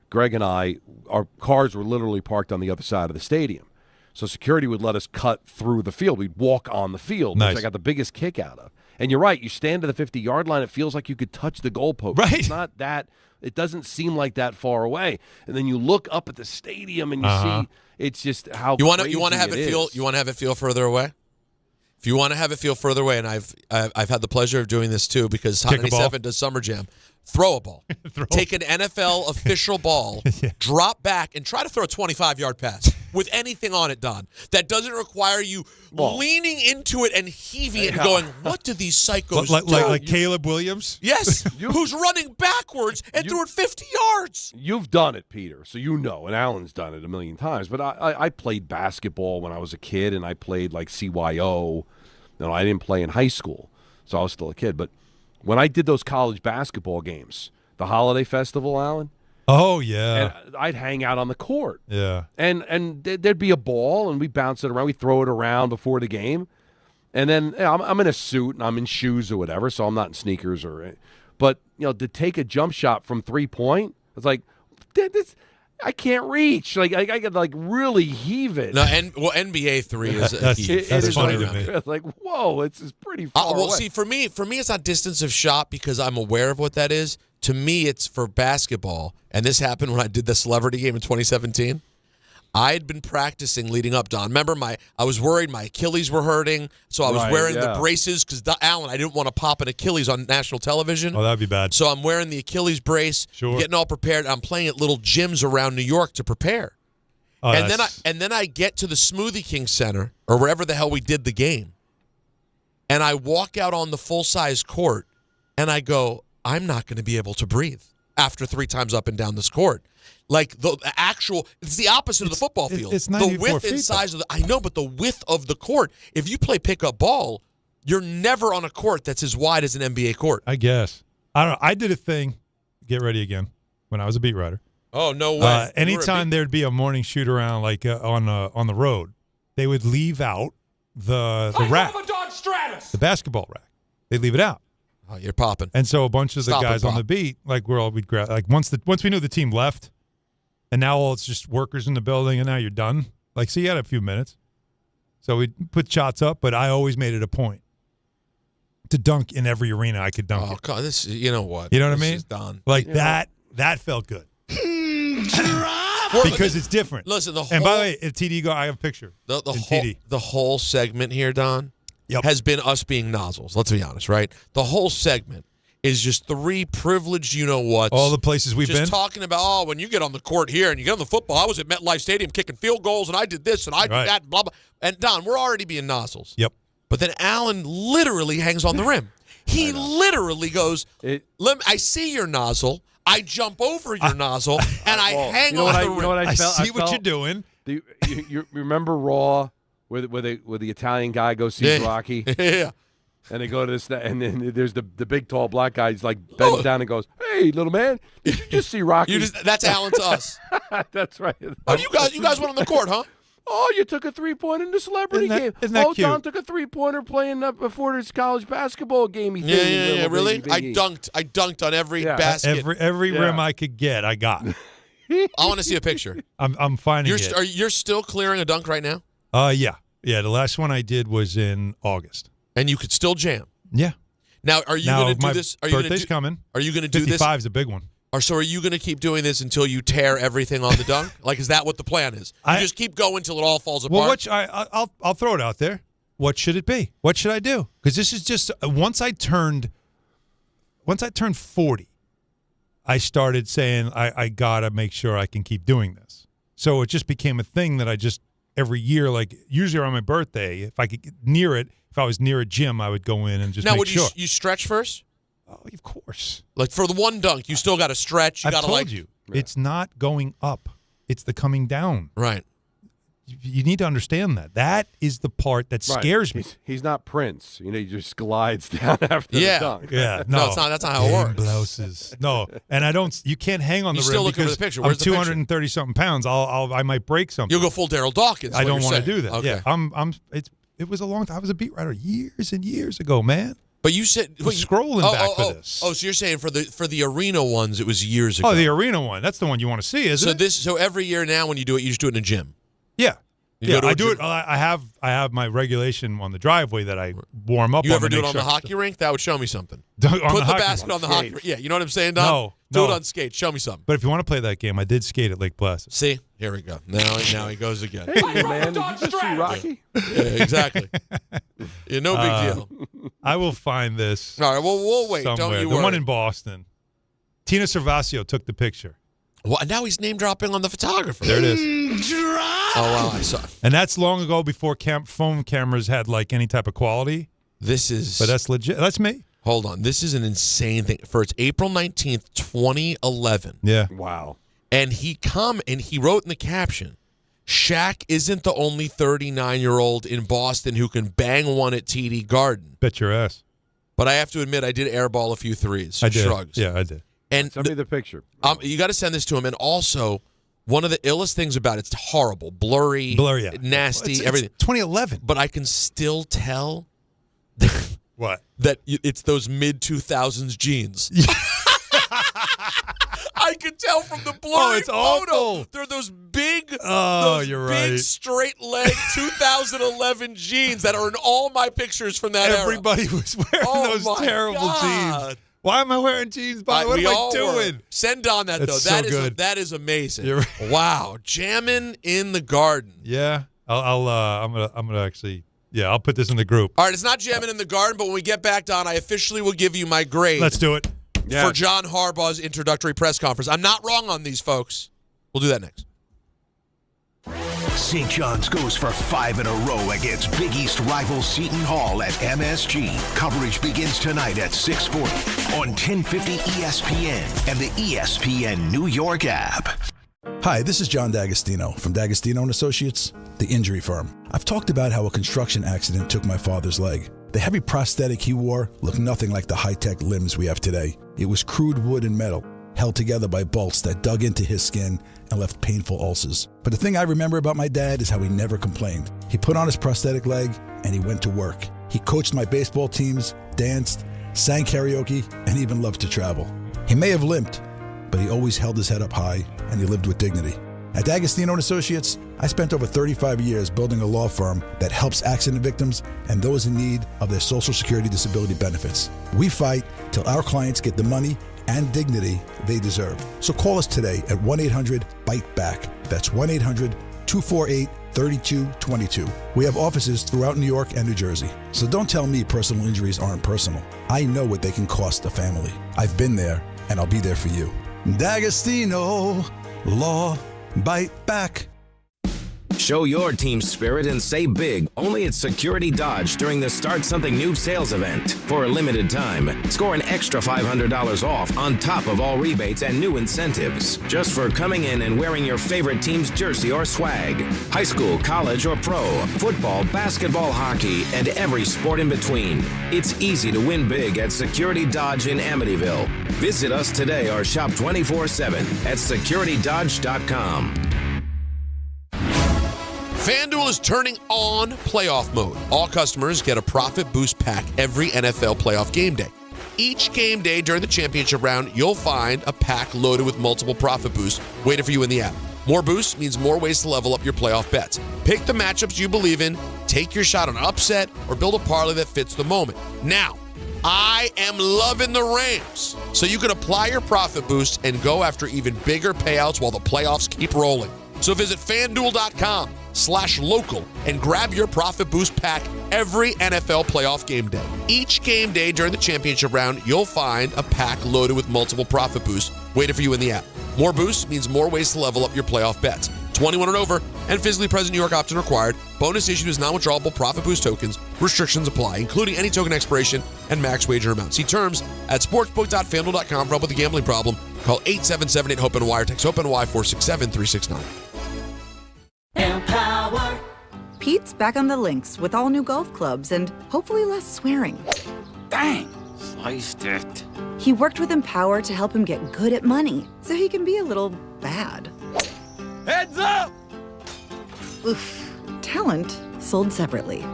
Greg and I, our cars were literally parked on the other side of the stadium. So security would let us cut through the field. We'd walk on the field, Nice. which I got the biggest kick out of. And you're right. You stand to the 50-yard line. It feels like you could touch the goalpost. Right. It's not that. It doesn't seem like that far away. And then you look up at the stadium and you see it's just how You want crazy to have it feel. is. You want to have it feel further away. If you want to have it feel further away, and I've had the pleasure of doing this too, because Hot Kick a ball. 97 does Summer Jam. Throw a ball. Take an NFL official ball, drop back, and try to throw a 25-yard pass with anything on it, Don. That doesn't require you leaning into it and heaving it and going, what do these psychos do? Like Caleb Williams? Yes, who's running backwards and threw it 50 yards. You've done it, Peter, so you know, and Alan's done it a million times. But I played basketball when I was a kid, and I played like CYO. I didn't play in high school, so I was still a kid. But when I did those college basketball games, the holiday festival, Alan. Oh yeah. And I'd hang out on the court. Yeah. And there'd be a ball, and we bounce it around. We throw it around before the game, and then I'm in a suit and I'm in shoes or whatever, so I'm not in sneakers but to take a jump shot from 3-point, it's like I can't reach. Like I could like really heave it. No, NBA 3 is That's huge. that's funny There's to me. It's like, whoa, it's pretty far well, away. see, for me, it's not distance of shot because I'm aware of what that is. To me, it's for basketball, and this happened when I did the celebrity game in 2017. I had been practicing leading up, Don. Remember, I was worried my Achilles were hurting, so I was wearing the braces because, Alan, I didn't want to pop an Achilles on national television. Oh, that'd be bad. So I'm wearing the Achilles brace, getting all prepared. I'm playing at little gyms around New York to prepare. Oh, and then I get to the Smoothie King Center, or wherever the hell we did the game, and I walk out on the full-size court, and I go, I'm not going to be able to breathe after 3 times up and down this court. Like it's the opposite of the football field. It's the 94 width feet, and size of I know, but the width of the court. If you play pickup ball, you're never on a court that's as wide as an NBA court. I guess. I don't know. I did a thing. Get ready again. When I was a beat writer. Oh no way! Anytime there'd be a morning shoot around, like on the road, they would leave out the rack, the basketball rack. They'd leave it out. Oh, you're popping. And so a bunch of the Stop guys and on pop. the beat, like we'd grab, like once we knew the team left, and now all it's just workers in the building, and now you're done. Like, so you had a few minutes, so we'd put shots up, but I always made it a point to dunk in every arena I could dunk. Oh in. God, you know what? You know what I This mean? is done. Like that felt good. Because it's different. Listen, and by the way, if TD go, I have a picture. The whole segment here, Don, has been us being nozzles. Let's be honest, right? The whole segment is just 3 privileged, you-know-whats. All the places we've been. Just talking about, when you get on the court here and you get on the football, I was at MetLife Stadium kicking field goals, and I did this, and I did that, blah, blah. And, Don, we're already being nozzles. Yep. But then Alan literally hangs on the rim. He literally goes, I see your nozzle. I jump over your nozzle, and I hang on the rim. You know what I felt? see what you're doing. You remember Raw, where the Italian guy goes see Rocky? Yeah. And they go to this, and then there's the big tall black guy. He's like bends down and goes, "Hey, little man, did you just see Rocky?" That's Alan to us. That's right. Oh, you guys went on the court, huh? Oh, you took a 3-pointer in the celebrity game. Isn't that cute? Don took a 3-pointer playing before his college basketball game. Yeah, really? I dunked on every basket. Every rim I could get, I got. I want to see a picture. I'm finding it. You're still clearing a dunk right now? Yeah. The last one I did was in August. And you could still jam. Yeah. Now, are you going to do my this? Birthday's coming. Are you going to do this? 55 is a big one. Or so are you going to keep doing this until you tear everything on the dunk? Like, is that what the plan is? You just keep going until it all falls apart? Well, I'll throw it out there. What should it be? What should I do? Because this is just once I turned 40, I started saying I gotta make sure I can keep doing this. So it just became a thing that I just every year, like usually around my birthday, if I could get near it, if I was near a gym, I would go in and just make sure. Now, would you stretch first? Oh, of course. Like for the one dunk, you still got to stretch. I've told you, it's not going up; it's the coming down. Right. You need to understand that. That is the part that scares me. He's not Prince. He just glides down after the dunk. Yeah, no, it's not. That's not how it works. Blouses. No, and I don't. You can't hang on the rim still looking because for the picture. I'm Where's the 230 something pounds. I might break something. You'll go full Daryl Dawkins. I don't want to do that. Okay. Yeah, It was a long time. I was a beat writer years and years ago, man. But you said scrolling back for this. Oh, so you're saying for the arena ones, it was years ago. Oh, the arena one. That's the one you want to see, isn't it? So every year now, when you do it, you just do it in a gym. Yeah. You I do it. I have my regulation on the driveway that I warm up. You on ever to do it make on the sure. hockey rink? That would show me something. On Put the the hockey basket rink. on the hockey rink. Yeah, you know what I'm saying, Don? No, do it on skate. Show me something. But if you want to play that game, I did skate at Lake Placid. See, here we go. Now he goes again. Hey, man, did you just see Rocky? Yeah, exactly. Yeah, no big deal. I will find this. All right, well, we'll wait. Somewhere. Don't you the worry. one in Boston. Tina Servasio took the picture. Well, now he's name dropping on the photographer. There it is. Oh wow, I saw. And that's long ago before phone cameras had like any type of quality. But that's legit. That's me. Hold on. This is an insane thing. It's April 19th, 2011. Yeah. Wow. And he wrote in the caption, Shaq isn't the only 39-year-old in Boston who can bang one at TD Garden. Bet your ass. But I have to admit, I did airball a few threes. I did. Shrugs. Yeah, I did. And send me the picture. You got to send this to him. And also, one of the illest things about it's horrible, blurry, yeah. nasty, everything. It's 2011. But I can still tell what? That it's those mid-2000s jeans. I could tell from the blurry Oh, it's photo. awful. They're those big, you're big right. straight leg 2011 jeans that are in all my pictures from that era. Everybody was wearing those my terrible God. jeans. Why am I wearing jeans, Bobby? What We am I all doing? were. Send Don that, That's though. That so is good. that is amazing. You're right. Wow. Jamming in the garden. Yeah, I'm gonna actually. Yeah, I'll put this in the group. All right, it's not jamming in the garden, but when we get back, Don, I officially will give you my grade. Let's do it. For John Harbaugh's introductory press conference. I'm not wrong on these, folks. We'll do that next. St. John's goes for 5 in a row against Big East rival Seton Hall at MSG. Coverage begins tonight at 6:40 on 1050 ESPN and the ESPN New York app. Hi, this is John D'Agostino from D'Agostino & Associates, the injury firm. I've talked about how a construction accident took my father's leg. The heavy prosthetic he wore looked nothing like the high-tech limbs we have today. It was crude wood and metal, held together by bolts that dug into his skin and left painful ulcers. But the thing I remember about my dad is how he never complained. He put on his prosthetic leg and he went to work. He coached my baseball teams, danced, sang karaoke, and even loved to travel. He may have limped, but he always held his head up high and he lived with dignity. At D'Agostino & Associates, I spent over 35 years building a law firm that helps accident victims and those in need of their Social Security disability benefits. We fight till our clients get the money and dignity they deserve. So call us today at 1-800-BITE-BACK. That's 1-800-248-3222. We have offices throughout New York and New Jersey. So don't tell me personal injuries aren't personal. I know what they can cost a family. I've been there, and I'll be there for you. D'Agostino Law. Bite back. Show your team spirit and save big only at Security Dodge during the Start Something New sales event. For a limited time, score an extra $500 off on top of all rebates and new incentives just for coming in and wearing your favorite team's jersey or swag. High school, college, or pro, football, basketball, hockey, and every sport in between. It's easy to win big at Security Dodge in Amityville. Visit us today or shop 24/7 at securitydodge.com. FanDuel is turning on playoff mode. All customers get a profit boost pack every NFL playoff game day. Each game day during the championship round, you'll find a pack loaded with multiple profit boosts waiting for you in the app. More boosts means more ways to level up your playoff bets. Pick the matchups you believe in, take your shot on an upset, or build a parlay that fits the moment. Now, I am loving the Rams, so you can apply your profit boost and go after even bigger payouts while the playoffs keep rolling. So visit FanDuel.com/local and grab your profit boost pack every NFL playoff game day. Each game day during the championship round, you'll find a pack loaded with multiple profit boosts waiting for you in the app. More boosts means more ways to level up your playoff bets. 21 and over and physically present New York option required. Bonus issued is non-withdrawable profit boost tokens. Restrictions apply, including any token expiration and max wager amount. See terms at sportsbook.fanduel.com for help with a gambling problem. Call 877-8-HOPE-NY or text HOPE-NY 467-369. Empower. Pete's back on the links with all new golf clubs and hopefully less swearing. Dang, sliced it. He worked with Empower to help him get good at money so he can be a little bad. Heads up! Oof. Talent sold separately.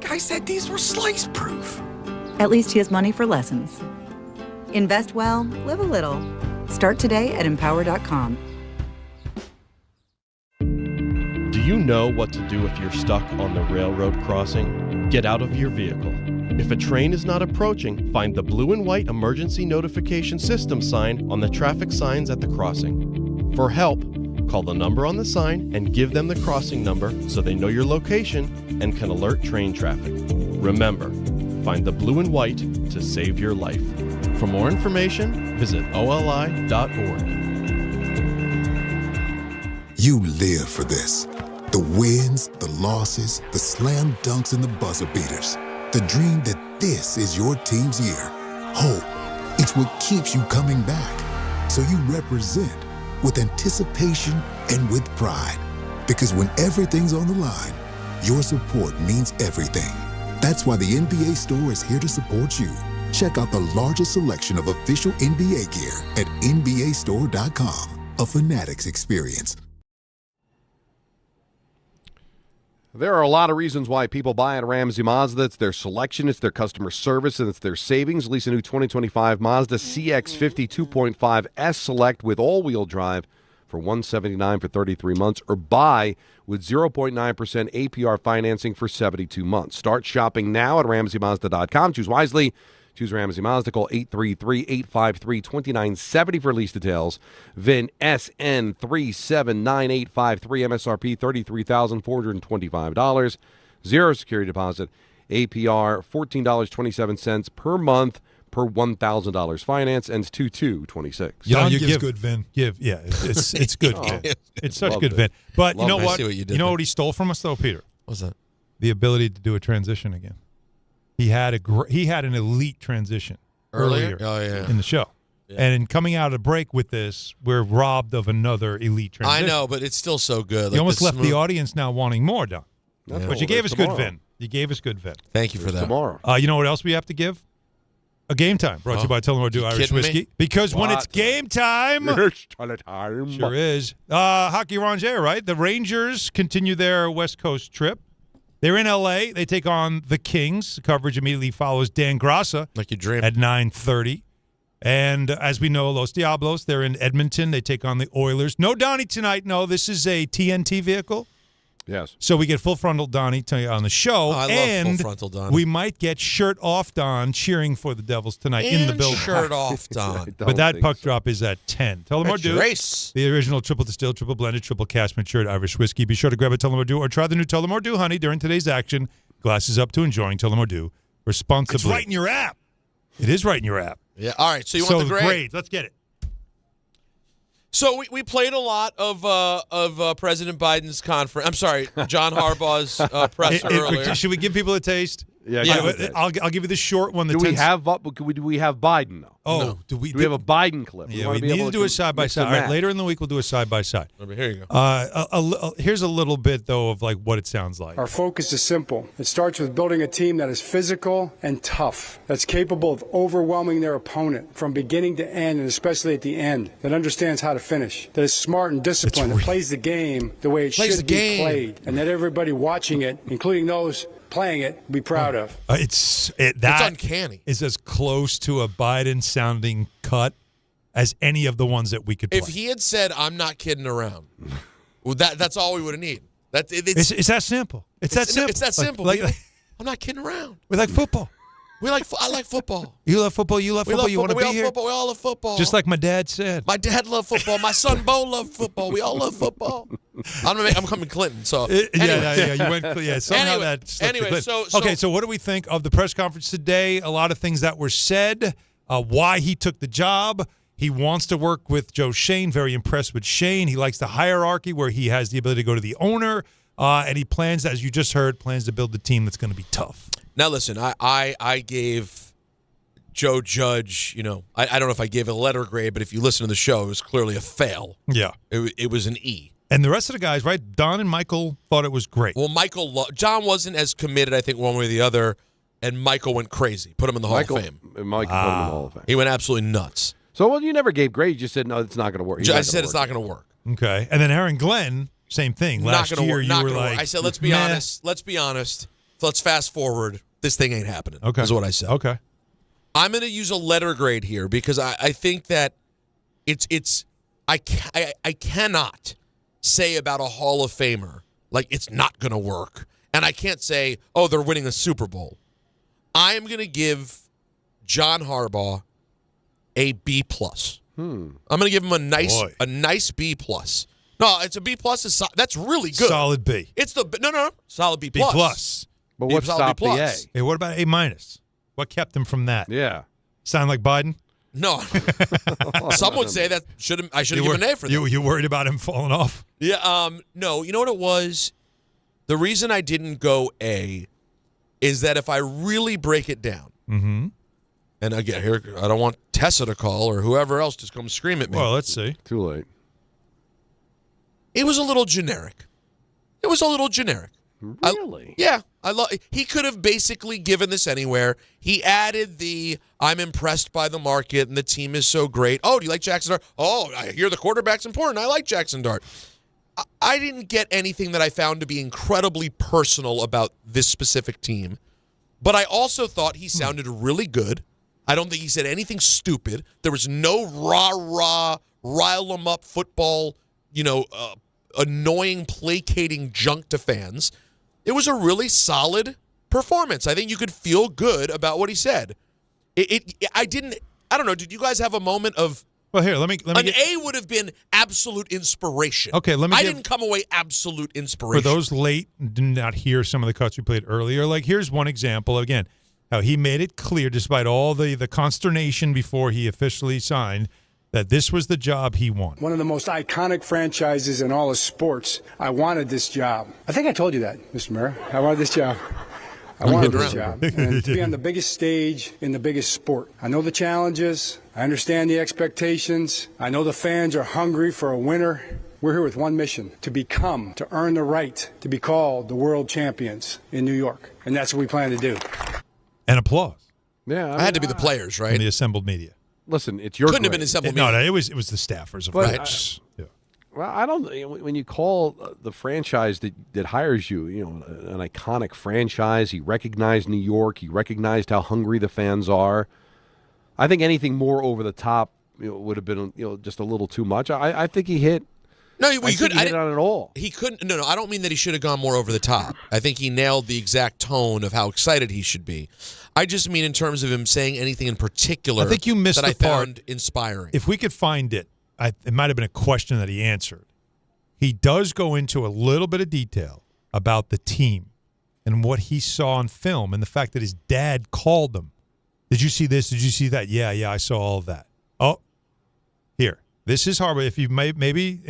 Guy said these were slice proof. At least he has money for lessons. Invest well, live a little. Start today at empower.com. Do you know what to do if you're stuck on the railroad crossing? Get out of your vehicle. If a train is not approaching, find the blue and white emergency notification system sign on the traffic signs at the crossing. For help, call the number on the sign and give them the crossing number so they know your location and can alert train traffic. Remember, find the blue and white to save your life. For more information, visit oli.org. You live for this. The wins, the losses, the slam dunks, and the buzzer beaters. The dream that this is your team's year. Hope. It's what keeps you coming back. So you represent with anticipation and with pride. Because when everything's on the line, your support means everything. That's why the NBA Store is here to support you. Check out the largest selection of official NBA gear at NBAstore.com. A Fanatics experience. There are a lot of reasons why people buy at Ramsey Mazda. It's their selection, it's their customer service, and it's their savings. Lease a new 2025 Mazda CX-50 2.5 S Select with all-wheel drive for $179 for 33 months, or buy with 0.9% APR financing for 72 months. Start shopping now at RamseyMazda.com. Choose wisely. Choose Ramsey Mazda. Call 833-853-2970 for lease details. VIN SN379853. MSRP $33,425. Zero security deposit. APR $14.27 per month per $1,000 finance. Ends 2/2/26. You gives good VIN. It's good VIN. It's such good VIN. But you know what? You know what he stole from us though, Peter? What's that? The ability to do a transition again. He had an elite transition earlier in the show. Yeah. And in coming out of the break with this, we're robbed of another elite transition. I know, but it's still so good. You almost left the audience now wanting more, Don. Yeah. But you gave us good VIN. You gave us good VIN. Thank you for that. Tomorrow. You know what else we have to give? A game time. Brought to you by Tullamore Dew Irish Whiskey. Me? Because when it's game time, sure is. Hockey Ranger, right? The Rangers continue their West Coast trip. They're in L.A. They take on the Kings. The coverage immediately follows Dan Grassa like you dream at 9:30. And as we know, Los Diablos, they're in Edmonton. They take on the Oilers. No Donnie tonight. No, this is a TNT vehicle. Yes. So we get full frontal Donnie on the show. I love full frontal Donnie. We might get shirt off Don cheering for the Devils tonight in the building. Shirt off Don. But that puck drop is at 10. Tullamore Dew. Race. The original triple distilled, triple blended, triple cask matured Irish whiskey. Be sure to grab a Tullamore Dew or try the new Tullamore Dew Honey during today's action. Glasses up to enjoying Tullamore Dew responsibly. It's right in your app. It is right in your app. Yeah. All right. So you want the grade? Grades. Let's get it. So we played a lot of President Biden's conference. I'm sorry, John Harbaugh's presser earlier. Should we give people a taste? Yeah. I'll give you the short one. Do we have Biden though? Oh, no. Do we have a Biden clip? Yeah, we need to do a side by side. All right, later in the week we'll do a side by side. Here you go. Here's a little bit though of like what it sounds like. Our focus is simple. It starts with building a team that is physical and tough, that's capable of overwhelming their opponent from beginning to end, and especially at the end. That understands how to finish. That is smart and disciplined. That plays the game the way it should be played, and that everybody watching it, including those playing it, be proud of. It's uncanny. Is as close to a Biden-sounding cut as any of the ones that we could play. If he had said, "I'm not kidding around," well, that's all we would have needed. It's that simple. It's that simple. It's that simple. Like, I'm not kidding around. We like football. I like football. You love football. You love football. You want to be here. Football. We all love football. Just like my dad said. My dad loved football. My son Bo loved football. We all love football. I'm coming Clinton. So anyway. Yeah. You went. Yeah. Somehow anyway, so what do we think of the press conference today? A lot of things that were said. Why he took the job. He wants to work with Joe Schoen. Very impressed with Schoen. He likes the hierarchy where he has the ability to go to the owner. And he plans, as you just heard, to build the team that's going to be tough. Now, listen, I gave Joe Judge, I don't know if I gave it a letter grade, but if you listen to the show, it was clearly a fail. Yeah. It was an E. And the rest of the guys, right? Don and Michael thought it was great. Well, John wasn't as committed, I think, one way or the other, and Michael went crazy. Put him in the Hall of Fame. Michael put him in the Hall of Fame. He went absolutely nuts. So, you never gave grade. You just said, no, it's not going to work. I said it's not going to work. Okay. And then Aaron Glenn, same thing. Last year, you were like, I said, let's be honest. Let's be honest. Let's fast forward. This thing ain't happening. Okay. Is what I said. Okay. I'm going to use a letter grade here because I think that I cannot say about a Hall of Famer like it's not going to work. And I can't say, oh, they're winning a Super Bowl. I am going to give John Harbaugh a B+. I'm going to give him a nice B+. No, it's a B+. That's really good. Solid B. It's solid B+. B+. But what stopped the A? Hey, what about A-? What kept him from that? Yeah. Sound like Biden? No. Some would say that I should have given an A for that. You worried about him falling off? Yeah. No. You know what it was? The reason I didn't go A is that if I really break it down, and again, here I don't want Tessa to call or whoever else to come scream at me. Well, let's see. Too late. It was a little generic. Really? He could have basically given this anywhere. He added I'm impressed by the market and the team is so great. Oh, do you like Jackson Dart? Oh, I hear the quarterback's important. I like Jackson Dart. I didn't get anything that I found to be incredibly personal about this specific team, but I also thought he sounded really good. I don't think he said anything stupid. There was no rah-rah, rile-em-up football, annoying, placating junk to fans. It was a really solid performance. I think you could feel good about what he said. I don't know, did you guys have a moment of... Well, here, let me A would have been absolute inspiration. Okay, I didn't come away absolute inspiration. For those late and did not hear some of the cuts we played earlier, here's one example, again, how he made it clear, despite all the consternation before he officially signed, that this was the job he wanted. One of the most iconic franchises in all of sports. I wanted this job. I think I told you that, Mr. Mayor. I wanted this job. I wanted this job. And to be on the biggest stage in the biggest sport. I know the challenges. I understand the expectations. I know the fans are hungry for a winner. We're here with one mission, to earn the right to be called the world champions in New York. And that's what we plan to do. And applause. Yeah. I had to be the players, right? From the assembled media. Listen, it's your Couldn't have been assembled media. No, it was the staffers, of course. Well, I don't. When you call the franchise that hires you, an iconic franchise, he recognized New York. He recognized how hungry the fans are. I think anything more over the top, would have been, just a little too much. I think he hit. No, he couldn't hit it on it all. He couldn't. No. I don't mean that he should have gone more over the top. I think he nailed the exact tone of how excited he should be. I just mean in terms of him saying anything in particular. I think you missed that the I part. found inspiring. If we could find it. It might have been a question that he answered. He does go into a little bit of detail about the team and what he saw on film and the fact that his dad called them. Did you see this? Did you see that? Yeah, I saw all of that. Oh, here. This is Harbaugh. If you maybe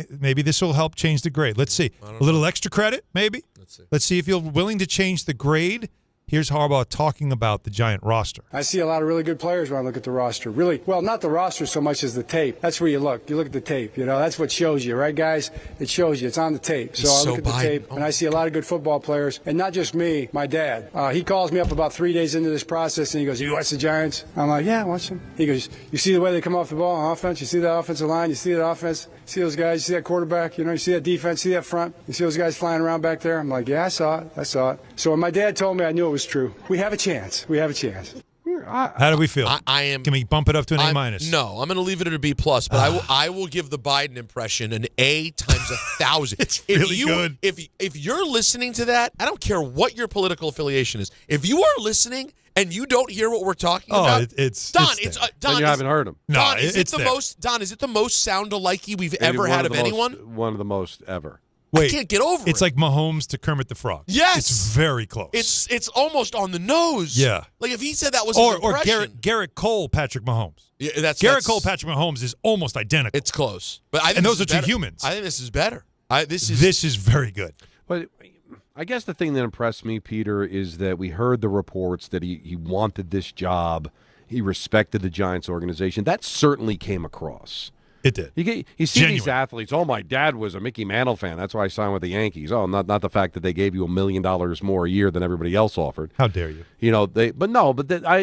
this will help change the grade. Let's see. A little extra credit, maybe? Let's see if you're willing to change the grade. Here's Harbaugh talking about the Giant roster. I see a lot of really good players when I look at the roster. Really, well, not the roster so much as the tape. That's where you look. You look at the tape. That's what shows you, right, guys? It shows you. It's on the tape. So I look at the tape, and I see a lot of good football players, and not just me, my dad. He calls me up about 3 days into this process, and he goes, "You watch the Giants?" I'm like, "Yeah, I watch them." He goes, "You see the way they come off the ball on offense? You see that offensive line? You see that offense? You see those guys? You see that quarterback? You see that defense? See that front? You see those guys flying around back there?" I'm like, "Yeah, I saw it. So when my dad told me, I knew it was true. We have a chance. How do we feel? Can we bump it up to an A minus? No, I'm going to leave it at a B plus, but I will give the Biden impression an A times 1,000. It's really good. If you're listening to that, I don't care what your political affiliation is. If you are listening and you don't hear what we're talking about, Don, Don, you haven't heard him. Don, is it the most sound-alike we've ever had of anyone? One of the most ever. Wait, I can't get over it. It's like Mahomes to Kermit the Frog. Yes. It's very close. It's almost on the nose. Yeah. Like if he said that was his impression. Or Garrett Cole, Patrick Mahomes. Yeah, Garrett Cole, Patrick Mahomes is almost identical. It's close. But I think those are two humans. I think this is better. This is very good. But I guess the thing that impressed me, Peter, is that we heard the reports that he wanted this job. He respected the Giants organization. That certainly came across. It did. You see these athletes, my dad was a Mickey Mantle fan. That's why I signed with the Yankees. Oh, not the fact that they gave you $1 million more a year than everybody else offered. How dare you?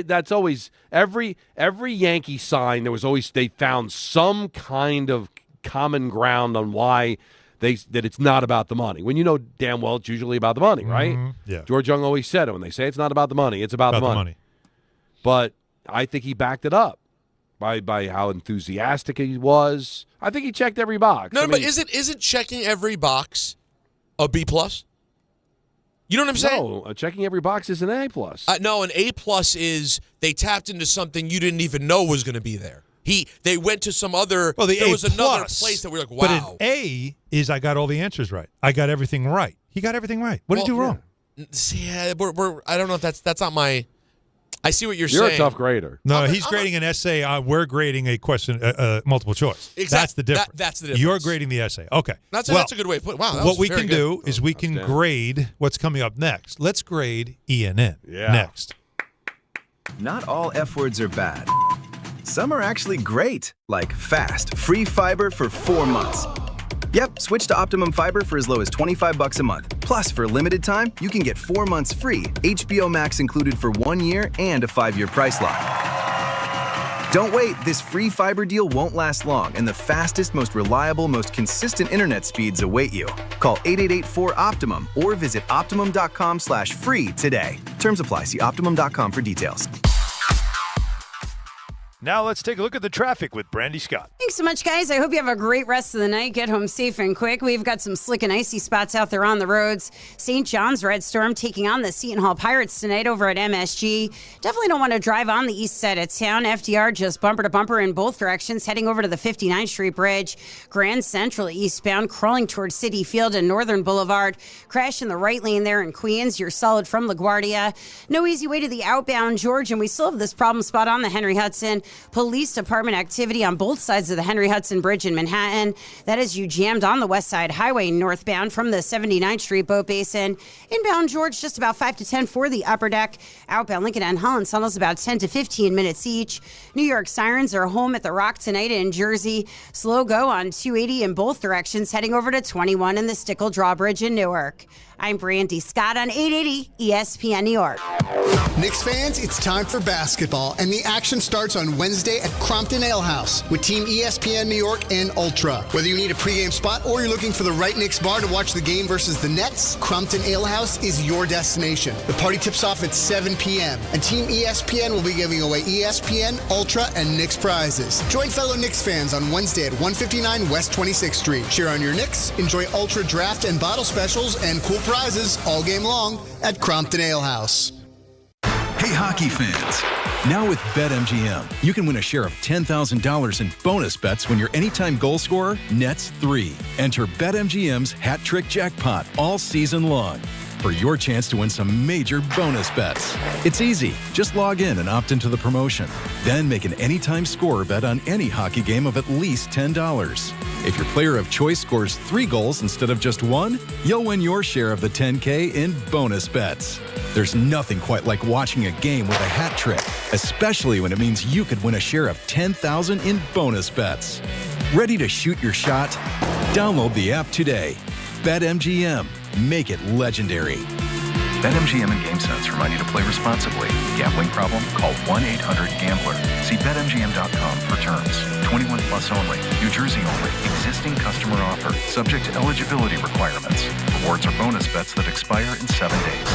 That's always every Yankee sign. There was always they found some kind of common ground on why that it's not about the money. When you know damn well it's usually about the money, right? Mm-hmm. Yeah. George Young always said it. When they say it's not about the money, it's about the money. But I think he backed it up. By how enthusiastic he was. I think he checked every box. But isn't checking every box a B plus? You know what I'm saying? No, checking every box is an A plus. No, an A plus is they tapped into something you didn't even know was going to be there. They went to some other. Well, there was another place that we're like, wow. But an A is I got all the answers right. I got everything right. He got everything right. What did he do wrong? Yeah, I don't know if that's not my. I see what you're saying. You're a tough grader. No, he's grading an essay. We're grading a question, multiple choice. Exactly. That's the difference. That's the difference. You're grading the essay. Okay. That's a good way to put it. Wow. What we can do is we can grade what's coming up next. Let's grade ENN next. Not all F words are bad. Some are actually great, like fast, free fiber for 4 months. Yep, switch to Optimum Fiber for as low as $25 a month. Plus, for a limited time, you can get 4 months free, HBO Max included for 1 year, and a 5-year price lock. Don't wait, this free fiber deal won't last long, and the fastest, most reliable, most consistent internet speeds await you. Call 888-4OPTIMUM or visit optimum.com/free today. Terms apply. See optimum.com for details. Now let's take a look at the traffic with Brandy Scott. Thanks so much, guys. I hope you have a great rest of the night. Get home safe and quick. We've got some slick and icy spots out there on the roads. St. John's Red Storm taking on the Seton Hall Pirates tonight over at MSG. Definitely don't want to drive on the east side of town. FDR just bumper to bumper in both directions, heading over to the 59th Street Bridge. Grand Central eastbound, crawling towards City Field and Northern Boulevard. Crash in the right lane there in Queens. You're solid from LaGuardia. No easy way to the outbound George, and we still have this problem spot on the Henry Hudson. Police department activity on both sides of the Henry Hudson Bridge in Manhattan. That is you jammed on the West Side Highway northbound from the 79th Street Boat Basin. Inbound George, just about 5 to 10 for the upper deck. Outbound Lincoln and Holland tunnels about 10 to 15 minutes each. New York Sirens are home at the Rock tonight in Jersey. Slow go on 280 in both directions, heading over to 21 in the Stickle Drawbridge in Newark. I'm Brandy Scott on 880 ESPN New York. Knicks fans, it's time for basketball, and the action starts on Wednesday at Crompton Ale House with Team ESPN New York and Ultra. Whether you need a pregame spot or you're looking for the right Knicks bar to watch the game versus the Nets, Crompton Ale House is your destination. The party tips off at 7 p.m., and Team ESPN will be giving away ESPN, Ultra, and Knicks prizes. Join fellow Knicks fans on Wednesday at 159 West 26th Street. Cheer on your Knicks, enjoy Ultra draft and bottle specials, and cool prizes all game long at Crompton Ale House. Hey, hockey fans. Now with BetMGM, you can win a share of $10,000 in bonus bets when your anytime goal scorer nets 3. Enter BetMGM's Hat Trick Jackpot all season long for your chance to win some major bonus bets. It's easy. Just log in and opt into the promotion. Then make an anytime scorer bet on any hockey game of at least $10. If your player of choice scores 3 goals instead of just 1, you'll win your share of the $10K in bonus bets. There's nothing quite like watching a game with a hat trick, especially when it means you could win a share of $10,000 in bonus bets. Ready to shoot your shot? Download the app today. BetMGM. Make it legendary. BetMGM and GameSense remind you to play responsibly. Gambling problem? Call 1-800-GAMBLER. See BetMGM.com for terms. 21 plus only. New Jersey only. Existing customer offer. Subject to eligibility requirements. Rewards are bonus bets that expire in 7 days.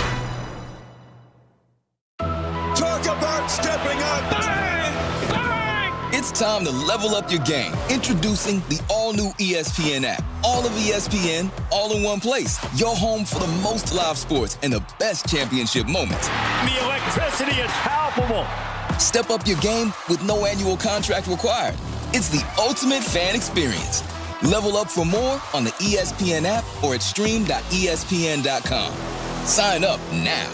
Talk about stepping up. Bang! Bang! It's time to level up your game. Introducing the all-new ESPN app. All of ESPN, all in one place. Your home for the most live sports and the best championship moments. The electricity is palpable. Step up your game with no annual contract required. It's the ultimate fan experience. Level up for more on the ESPN app or at stream.espn.com. Sign up now.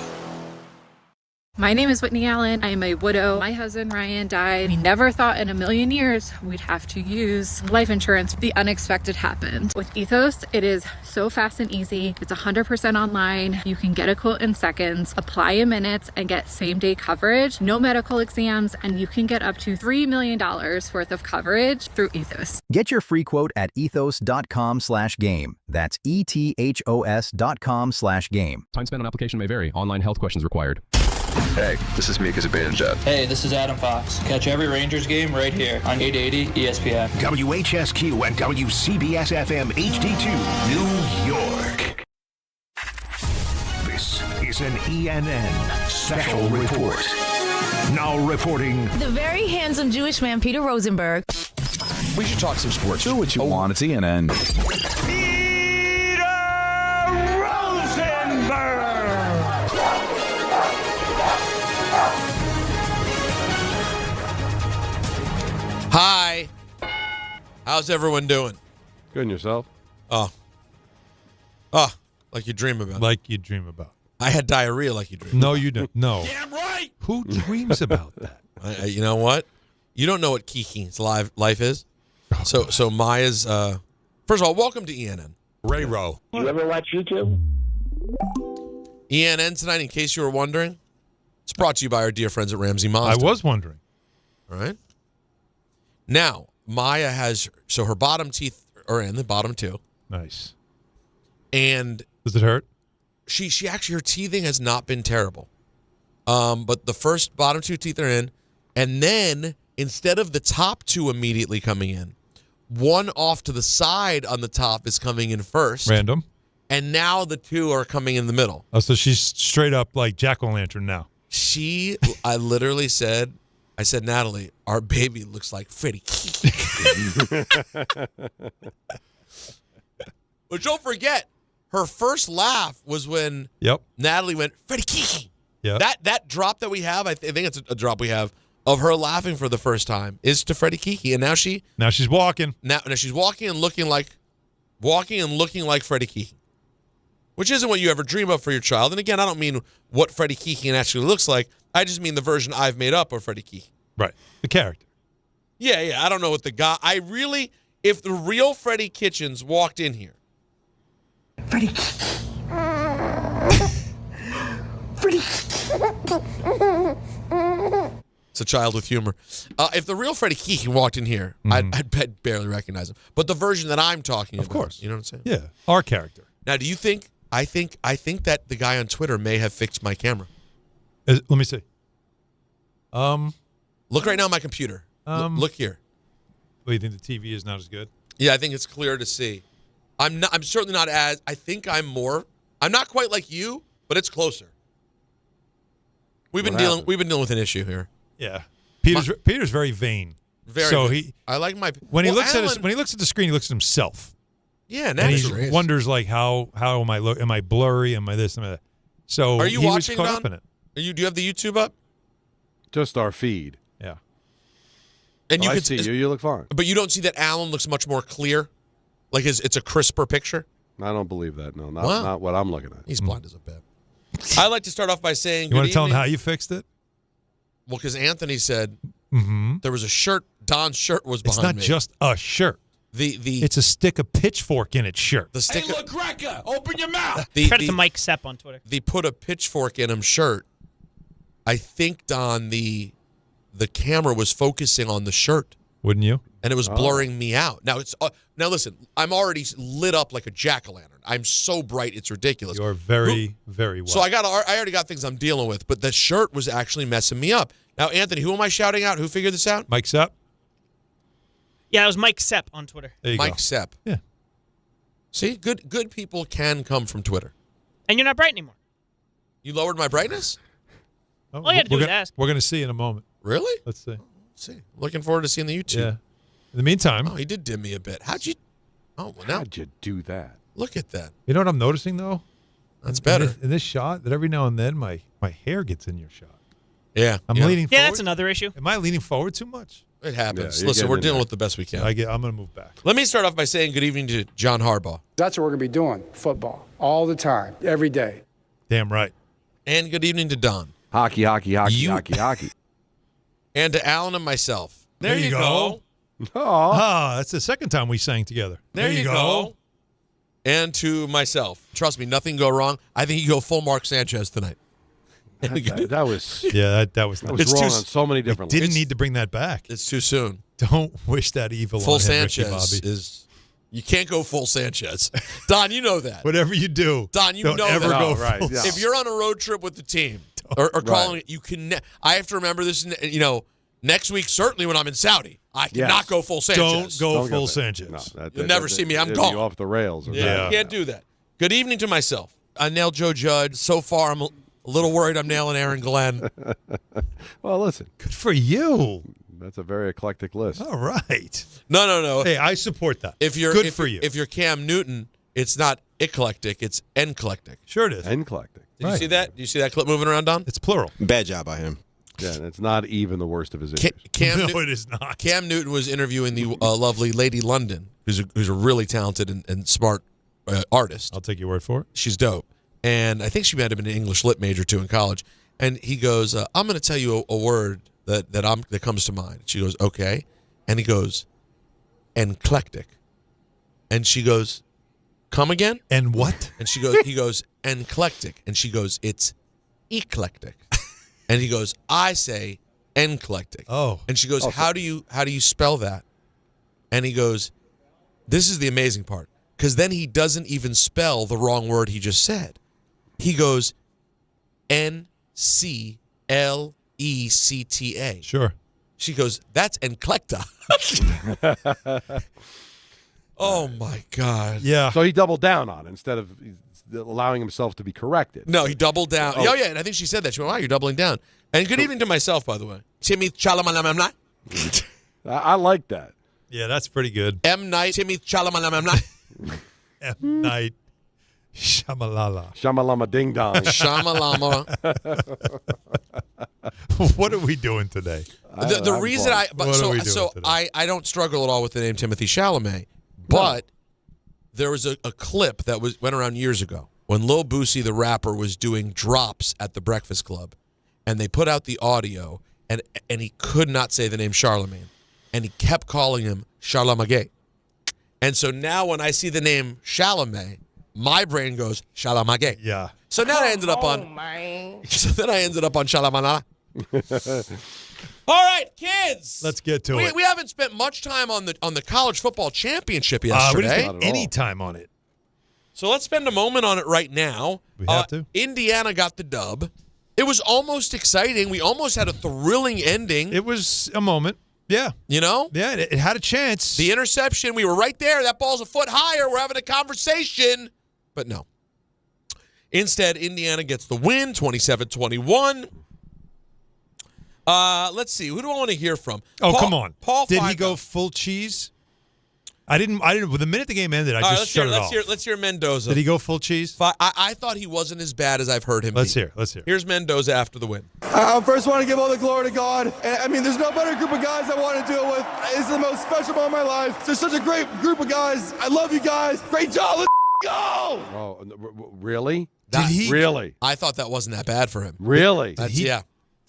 My name is Whitney Allen. I am a widow. My husband, Ryan, died. We never thought in a million years we'd have to use life insurance. The unexpected happened. With Ethos, it is so fast and easy. It's 100% online. You can get a quote in seconds, apply in minutes, and get same-day coverage. No medical exams, and you can get up to $3 million worth of coverage through Ethos. Get your free quote at ethos.com/game. That's ETHOS.com/game. Time spent on application may vary. Online health questions required. Hey, this is Mika Zibanejad. Hey, this is Adam Fox. Catch every Rangers game right here on 880 ESPN. WHSQ and WCBS-FM HD2, New York. This is an ENN Special Report. Now reporting... The very handsome Jewish man, Peter Rosenberg. We should talk some sports. Do what you want. It's ENN. Hi. How's everyone doing? Good, and yourself? Oh, like you dream about. Like you dream about. I had diarrhea like you dream No, about. you don't. No. Damn right. Who dreams about that? You know what? You don't know what Kiki's life is. So Maya's, first of all, welcome to ENN. Ray Rowe. You ever watch YouTube? ENN tonight, in case you were wondering, it's brought to you by our dear friends at Ramsey Mazda. I was wondering. All right. Now, Maya has, so her bottom teeth are in, the bottom two. Nice. And does it hurt? She actually, her teething has not been terrible. But the first bottom 2 teeth are in, and then instead of the top two immediately coming in, one off to the side on the top is coming in first. Random. And now the two are coming in the middle. Oh, so she's straight up like jack-o'-lantern now. I literally said, Natalie, our baby looks like Freddie. But don't forget, her first laugh was when Natalie went, Freddie Kiki. Yep. That drop that we have, I think it's a drop we have, of her laughing for the first time is to Freddie Kiki. And now she's walking. Now she's walking and looking like Freddie Kiki. Which isn't what you ever dream of for your child. And again, I don't mean what Freddie Kiki actually looks like. I just mean the version I've made up of Freddie Kiki. Right. The character. Yeah. I don't know what the guy. If the real Freddie Kitchens walked in here. Freddie. Freddie. It's a child with humor. If the real Freddie Kiki walked in here, I'd barely recognize him. But the version that I'm talking about. Of course. You know what I'm saying? Yeah. Our character. Now, do you think? I think that the guy on Twitter may have fixed my camera. Let me see. Look right now on my computer. Look here. Well, you think the TV is not as good? Yeah, I think it's clear to see. I'm certainly not as. I think I'm more. I'm not quite like you, but it's closer. We've been dealing with an issue here. Yeah. Peter's very vain. I like my. When he looks at the screen, he looks at himself. Yeah, and he wonders like how am I am I blurry? Am I this? Am I that? So are you he watching? Was caught Don? up in it. Do you have the YouTube up? Just our feed. Yeah. And I see you. You look fine. But you don't see that Alan looks much more clear, like it's a crisper picture. I don't believe that. No, not what I'm looking at. He's blind as a bat. I like to start off by saying. You want to tell him how you fixed it? Well, because Anthony said there was a shirt. Don's shirt was behind me. It's not just a shirt. It's a stick of pitchfork in its shirt. The stick. Hey, look, Greca, open your mouth. Credit to Mike Sepp on Twitter. The put a pitchfork in him shirt. I think, Don, the camera was focusing on the shirt. Wouldn't you? And it was blurring me out. Now now listen, I'm already lit up like a jack-o'-lantern. I'm so bright, it's ridiculous. You're very, very well. So I already got things I'm dealing with, but the shirt was actually messing me up. Now, Anthony, who am I shouting out? Who figured this out? Mike Sepp. Yeah, it was Mike Sepp on Twitter. There you Mike go. Sepp. Yeah. See, good people can come from Twitter. And you're not bright anymore. You lowered my brightness? All you had to do was ask. We're going to see in a moment. Really? Let's see. Looking forward to seeing the YouTube. Yeah. In the meantime. Oh, he did dim me a bit. How'd you do that? Look at that. You know what I'm noticing, though? That's better. In this shot, that every now and then my hair gets in your shot. Yeah. I'm leaning forward. Yeah, that's another issue. Am I leaning forward too much? It happens. Yeah, Listen, we're dealing with the best we can. I'm going to move back. Let me start off by saying good evening to John Harbaugh. That's what we're going to be doing, football, all the time, every day. Damn right. And good evening to Don. Hockey. And to Alan and myself. There you go. Oh, that's the second time we sang together. There you go. And to myself. Trust me, nothing go wrong. I think you go full Mark Sanchez tonight. That was that was wrong on so many different levels. Didn't need to bring that back. It's too soon. Don't wish that evil full on him, Sanchez Ricky Bobby. is you can't go full Sanchez. Don, you know that. Whatever you do, Don, you don't know ever that. go right, full. yeah. If you're on a road trip with the team or calling it, you can. I have to remember this. Next week, certainly when I'm in Saudi, I cannot go full Sanchez. Don't go full Sanchez. No, You'll never see me. I'm it'd gone. be off the rails. Yeah, you can't do that. Good evening to myself. I nailed Joe Judge. So far, I'm a little worried I'm nailing Aaron Glenn. Well, listen. Good for you. That's a very eclectic list. All right. No. Hey, I support that. Good for you. If you're Cam Newton, it's not eclectic, it's eclectic. Sure it is. Eclectic. Did you see that? Do you see that clip moving around, Don? It's plural. Bad job by him. Yeah, and it's not even the worst of his issues. It is not. Cam Newton was interviewing the lovely Lady London, who's a really talented and smart artist. I'll take your word for it. She's dope. And I think she might have been an English lit major, too, in college. And he goes, I'm going to tell you a word that comes to mind. She goes, okay. And he goes, eclectic. And she goes, come again? And what? And he goes, eclectic. And she goes, it's eclectic. And he goes, I say eclectic. Oh. And she goes, how do you spell that? And he goes, this is the amazing part. Because then he doesn't even spell the wrong word he just said. He goes, Nclecta. Sure. She goes, that's Enclecta. Oh, my God. Yeah. So he doubled down on it instead of allowing himself to be corrected. No, he doubled down. Oh, yeah, and I think she said that. She went, wow, you're doubling down. And good evening to myself, by the way. Timmy Chalamanamamla. I like that. Yeah, that's pretty good. M. Night, Timmy Chalamanamamla. M. Night. Shamalala. Shamalama ding dong. Shamalama. What are we doing today? The reason I don't struggle at all with the name Timothy Chalamet, but there was a clip that went around years ago when Lil Boosie the rapper was doing drops at the Breakfast Club, and they put out the audio, and he could not say the name Charlemagne, and he kept calling him Charlamagne. And so now when I see the name Chalamet, my brain goes Charlamagne. Yeah. So now I ended up on. So then I ended up on Chalamana. All right, kids. Let's get to it. We haven't spent much time on the college football championship yesterday. We didn't spend any time on it. So let's spend a moment on it right now. We have to. Indiana got the dub. It was almost exciting. We almost had a thrilling ending. It was a moment. Yeah. You know? Yeah, it had a chance. The interception, we were right there. That ball's a foot higher. We're having a conversation. But no. Instead, Indiana gets the win, 27-21. Let's see. Who do I want to hear from? Oh, come on. Paul Did Five he go full cheese? I didn't. The minute the game ended, I just shut it off. Let's hear Mendoza. Did he go full cheese? I thought he wasn't as bad as I've heard him Let's be. hear. Here's Mendoza after the win. I first want to give all the glory to God. I mean, there's no better group of guys I want to deal with. It's the most special moment of my life. There's such a great group of guys. I love you guys. Great job. Let's go. Oh, really? Did he? Really? I thought that wasn't that bad for him. Really? Yeah.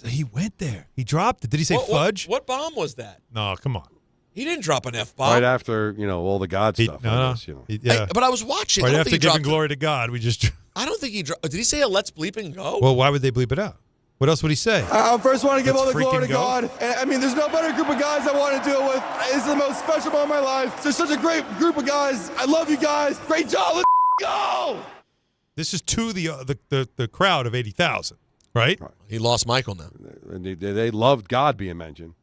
He went there. He dropped it. Did he say fudge? What bomb was that? No, come on. He didn't drop an F-bomb. Right after, all the God stuff. But I was watching. Right after giving glory to God, we just... I don't think he dropped... Did he say a let's bleep and go? Well, why would they bleep it out? What else would he say? I first want to give all the glory to go. God. I mean, there's no better group of guys I want to deal with. It's the most special moment of my life. There's such a great group of guys. I love you guys. Great job. Let's go. This is to the crowd of 80,000, right? He lost Michael now. And they loved God being mentioned.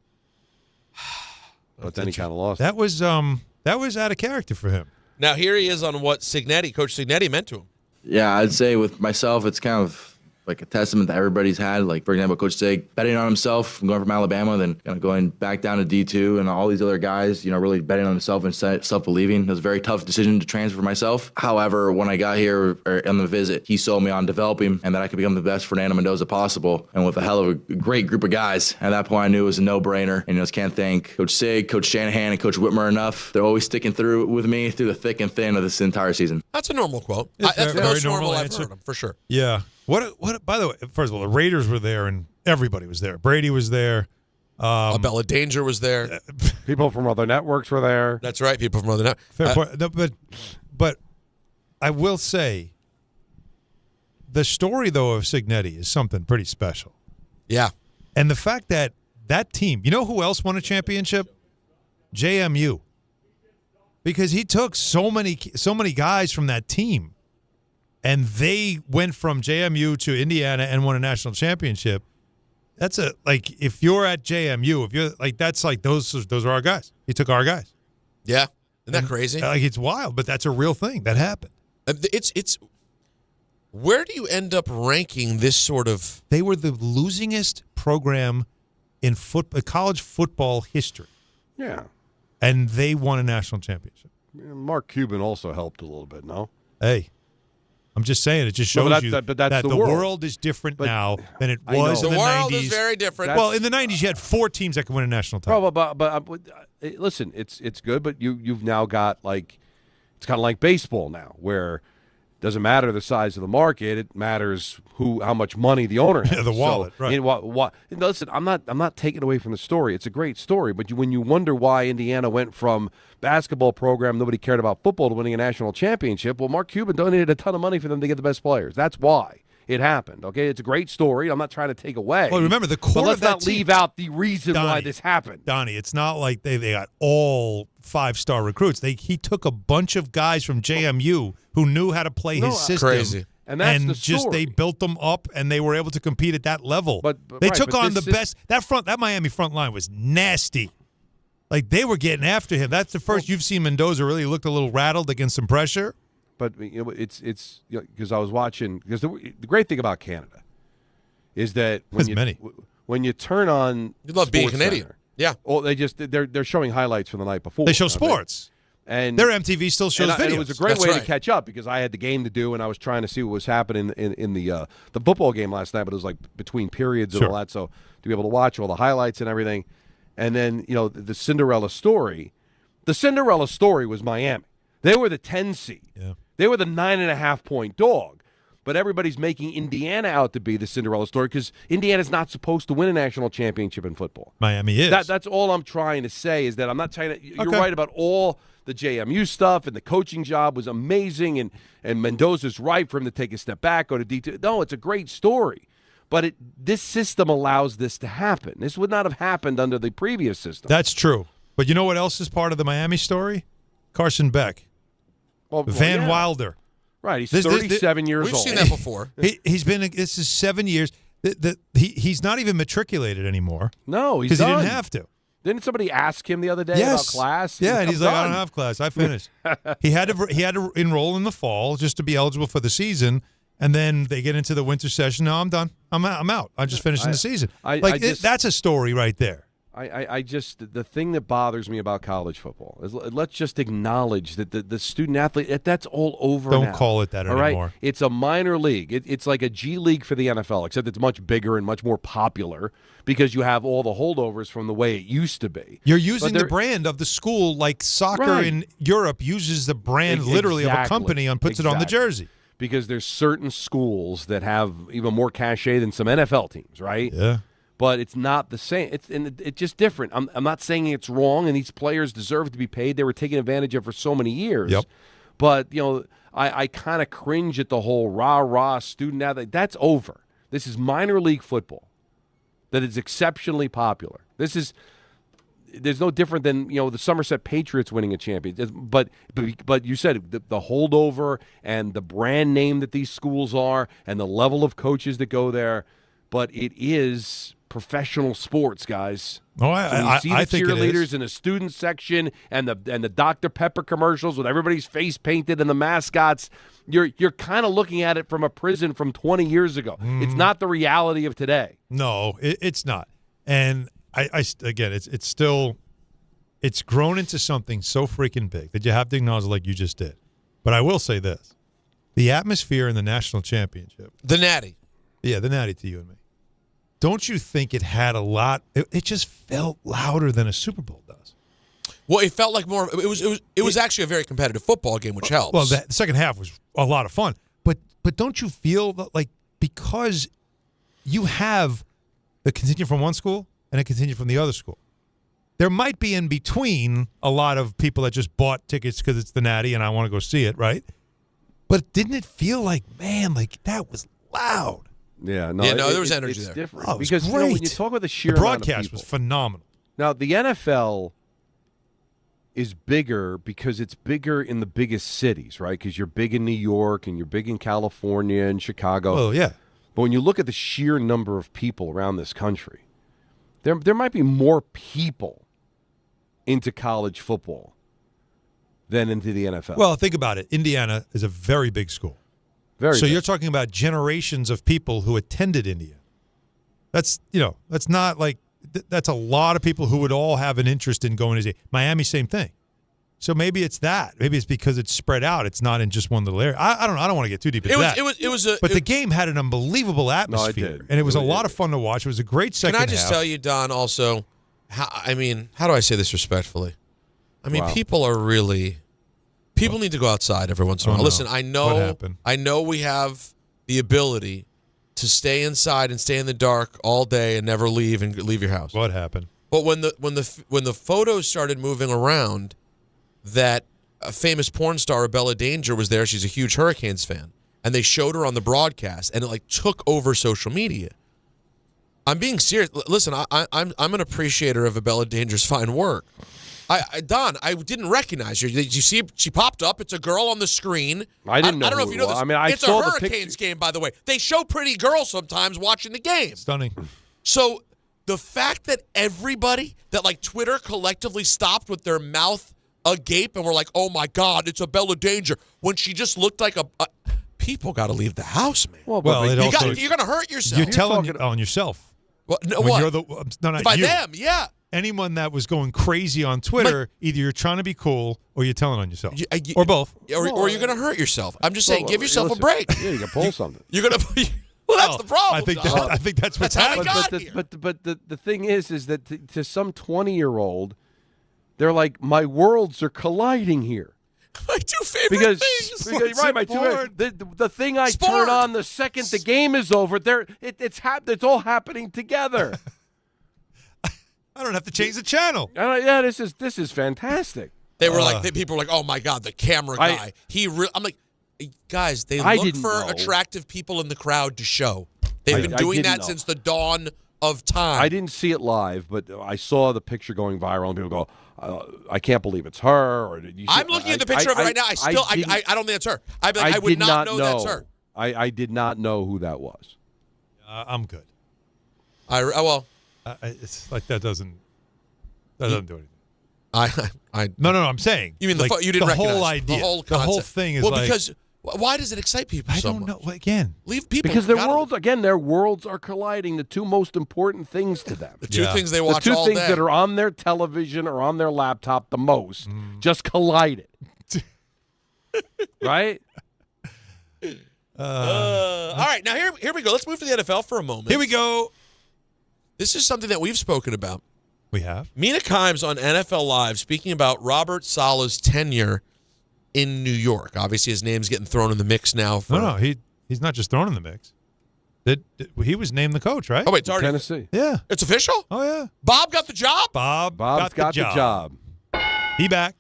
But then he kind of lost. That was out of character for him. Now here he is on what Coach Signetti meant to him. Yeah, I'd say with myself, it's kind of like a testament that everybody's had. Like, for example, Coach Sig betting on himself, going from Alabama, then going back down to D2, and all these other guys, really betting on himself and self-believing. It was a very tough decision to transfer for myself. However, when I got here on the visit, he sold me on developing and that I could become the best Fernando Mendoza possible. And with a hell of a great group of guys, at that point I knew it was a no-brainer. And just can't thank Coach Sig, Coach Shanahan, and Coach Whitmer enough. They're always sticking through with me through the thick and thin of this entire season. That's a normal quote. It's That's the very most normal I've answer. heard him, for sure. Yeah. What? By the way, first of all, the Raiders were there and everybody was there. Brady was there. Bella Danger was there. People from other networks were there. That's right. People from other networks. Fair point. No, but I will say the story, though, of Signetti is something pretty special. Yeah. And the fact that team, you know who else won a championship? JMU. Because he took so many guys from that team. And they went from JMU to Indiana and won a national championship. That's if you're at JMU, that's those are our guys. He took our guys. Yeah, isn't that crazy? It's wild, but that's a real thing that happened. It's where do you end up ranking this sort of? They were the losingest program in college football history. Yeah, and they won a national championship. Mark Cuban also helped a little bit. No, hey. I'm just saying, it just shows you that the world is different now than it was in the 90s. The world is very different. Well, in the 90s, you had 4 teams that could win a national title. But listen, it's good, but you've now got it's kind of like baseball now, where it doesn't matter the size of the market; it matters how much money the owner has. Yeah, the wallet, right? Listen, I'm not taking away from the story. It's a great story, but when you wonder why Indiana went from basketball program nobody cared about football to winning a national championship, well, Mark Cuban donated a ton of money for them to get the best players. That's why it happened. Okay, it's a great story. I'm not trying to take away. Well, remember the core. But let's of that not leave out the reason why this happened. Donnie, it's not like they got all 5-star recruits. He took a bunch of guys from JMU who knew how to play his system. Crazy. And that's the story. They built them up, and they were able to compete at that level. But they took on the best. That Miami front line was nasty. Like, they were getting after him. That's the first you've seen Mendoza really looked a little rattled against some pressure. But it's because I was watching, because the great thing about Canada is that when you turn on, you love being Canadian. Center, yeah. Well, they're showing highlights from the night before. They show sports. And their MTV still shows videos. And it was a great way to catch up because I had the game to do, and I was trying to see what was happening in the football game last night. But it was like between periods and all that, so to be able to watch all the highlights and everything. And then the Cinderella story. The Cinderella story was Miami. They were the 10 seed. Yeah. They were the 9.5-point dog. But everybody's making Indiana out to be the Cinderella story because Indiana's not supposed to win a national championship in football. Miami is. That's all I'm trying to say is that I'm not trying to. You're right about all the JMU stuff, and the coaching job was amazing, and Mendoza's right for him to take a step back, go to D2. No, it's a great story. But this system allows this to happen. This would not have happened under the previous system. That's true. But you know what else is part of the Miami story? Carson Beck. Van Wilder. Right, he's 37 years old. We've seen that before. He's been. This is 7 years. He's not even matriculated anymore. No, he's because done. he didn't have to. Didn't somebody ask him the other day about class? Yeah, and he's like, I don't have class. I finished. He had to enroll in the fall just to be eligible for the season, and then they get into the winter session. No, I'm done. I'm out. I'm just finishing the season. That's a story right there. I just the thing that bothers me about college football is let's just acknowledge that the student athlete that's all over. Don't now, call it that all anymore. Right? It's a minor league. It's like a G League for the NFL, except it's much bigger and much more popular because you have all the holdovers from the way it used to be. You're using the brand of the school like soccer in Europe uses the brand literally of a company and puts it on the jersey. Because there's certain schools that have even more cachet than some NFL teams, right? Yeah. But it's not the same. It's just different. I'm not saying it's wrong, and these players deserve to be paid. They were taken advantage of for so many years. Yep. But, I kind of cringe at the whole rah-rah student athlete. That's over. This is minor league football that is exceptionally popular. There's no different than, the Somerset Patriots winning a championship. But you said the holdover and the brand name that these schools are and the level of coaches that go there. But it is professional sports, guys. Oh, I see the cheerleaders it is. in the student section and the Dr. Pepper commercials with everybody's face painted and the mascots. You're kind of looking at it from a prison from 20 years ago. It's not the reality of today. No, it's not. And again, it's grown into something so freaking big that you have to acknowledge like you just did. But I will say this: the atmosphere in the national championship, the Natty. Yeah, the Natty to you and me. Don't you think it had a lot? It just felt louder than a Super Bowl does. Well, it felt like more. It was actually a very competitive football game, which helps. Well, the second half was a lot of fun. But don't you feel like because you have the contingent from one school and a contingent from the other school, there might be in between a lot of people that just bought tickets because it's the Natty and I want to go see it, right? But didn't it feel like, man, like that was loud? Yeah, no, there was energy it's there. Different. Oh, it was because great. When you talk about the sheer the amount of broadcast people, was phenomenal. Now, the NFL is bigger because it's bigger in the biggest cities, right? Because you're big in New York and you're big in California and Chicago. Oh, yeah. But when you look at the sheer number of people around this country, there might be more people into college football than into the NFL. Well, think about it. Indiana is a very big school. So you're talking about generations of people who attended Indiana. That's not like that's a lot of people who would all have an interest in going to Miami. Same thing. So maybe it's that. Maybe it's because it's spread out. It's not in just one little area. I don't know. I don't want to get too deep into that. But the game had an unbelievable atmosphere, and it was a lot of fun to watch. It was a great second half. Can I just tell you, Don? Also, how do I say this respectfully? People are really. People need to go outside every once in a while. No. Listen, I What happened? know we have the ability to stay inside and stay in the dark all day and never leave your house. What happened? But when the photos started moving around, that a famous porn star, Bella Danger, was there. She's a huge Hurricanes fan, and they showed her on the broadcast, and it took over social media. I'm being serious. Listen, I'm an appreciator of Bella Danger's fine work. Don, I didn't recognize her. Did you see? She popped up. It's a girl on the screen. I didn't know. I don't know who if you it know was. this. I mean, I it's saw a the Hurricanes picture. game, by the way. They show pretty girls sometimes watching the game. Stunning. So the fact that everybody, that like Twitter collectively stopped with their mouth agape and were like, "Oh my God, it's a Bella Danger," when she just looked like a people got to leave the house, man. Well, you're going to hurt yourself. You're telling on yourself. Well, no, when what? You're not By you. them, yeah. Anyone that was going crazy on Twitter, either you're trying to be cool or you're telling on yourself, or both, or you're going to hurt yourself. I'm just saying, give yourself a break. Yeah, you can pull something. You're going to. Well, that's the problem. I think that's what's how happening. But the thing is that to some 20-year-old, they're like, my worlds are colliding here. My two favorite things. The thing I turn on the second the game is over, it's all happening together. I don't have to change the channel. Yeah, this is fantastic. They were like, people were like, "Oh my God, the camera guy." I'm like, guys, they look for attractive people in the crowd to show. They've been doing that since the dawn of time. I didn't see it live, but I saw the picture going viral, and people go, "I can't believe it's her." Or I'm looking at the picture of it right now. I don't think it's her. I would not know that's her. I did not know who that was. I'm good. It's like that doesn't do anything. No. I'm saying you mean like, you didn't the recognize whole idea, the whole concept. The whole thing is because why does it excite people? I don't know. Again, leave people because their worlds are colliding. The two most important things to them, the two things they watch the two all things day. that are on their television or on their laptop the most, just collided. Right? All right, now here we go. Let's move to the NFL for a moment. Here we go. This is something that we've spoken about. We have. Mina Kimes on NFL Live speaking about Robert Saleh's tenure in New York. Obviously, his name's getting thrown in the mix now. He's not just thrown in the mix. He was named the coach, right? Oh, wait, it's already Tennessee. Yeah. It's official? Oh, yeah. Bob got the job? Bob's got the job. He back.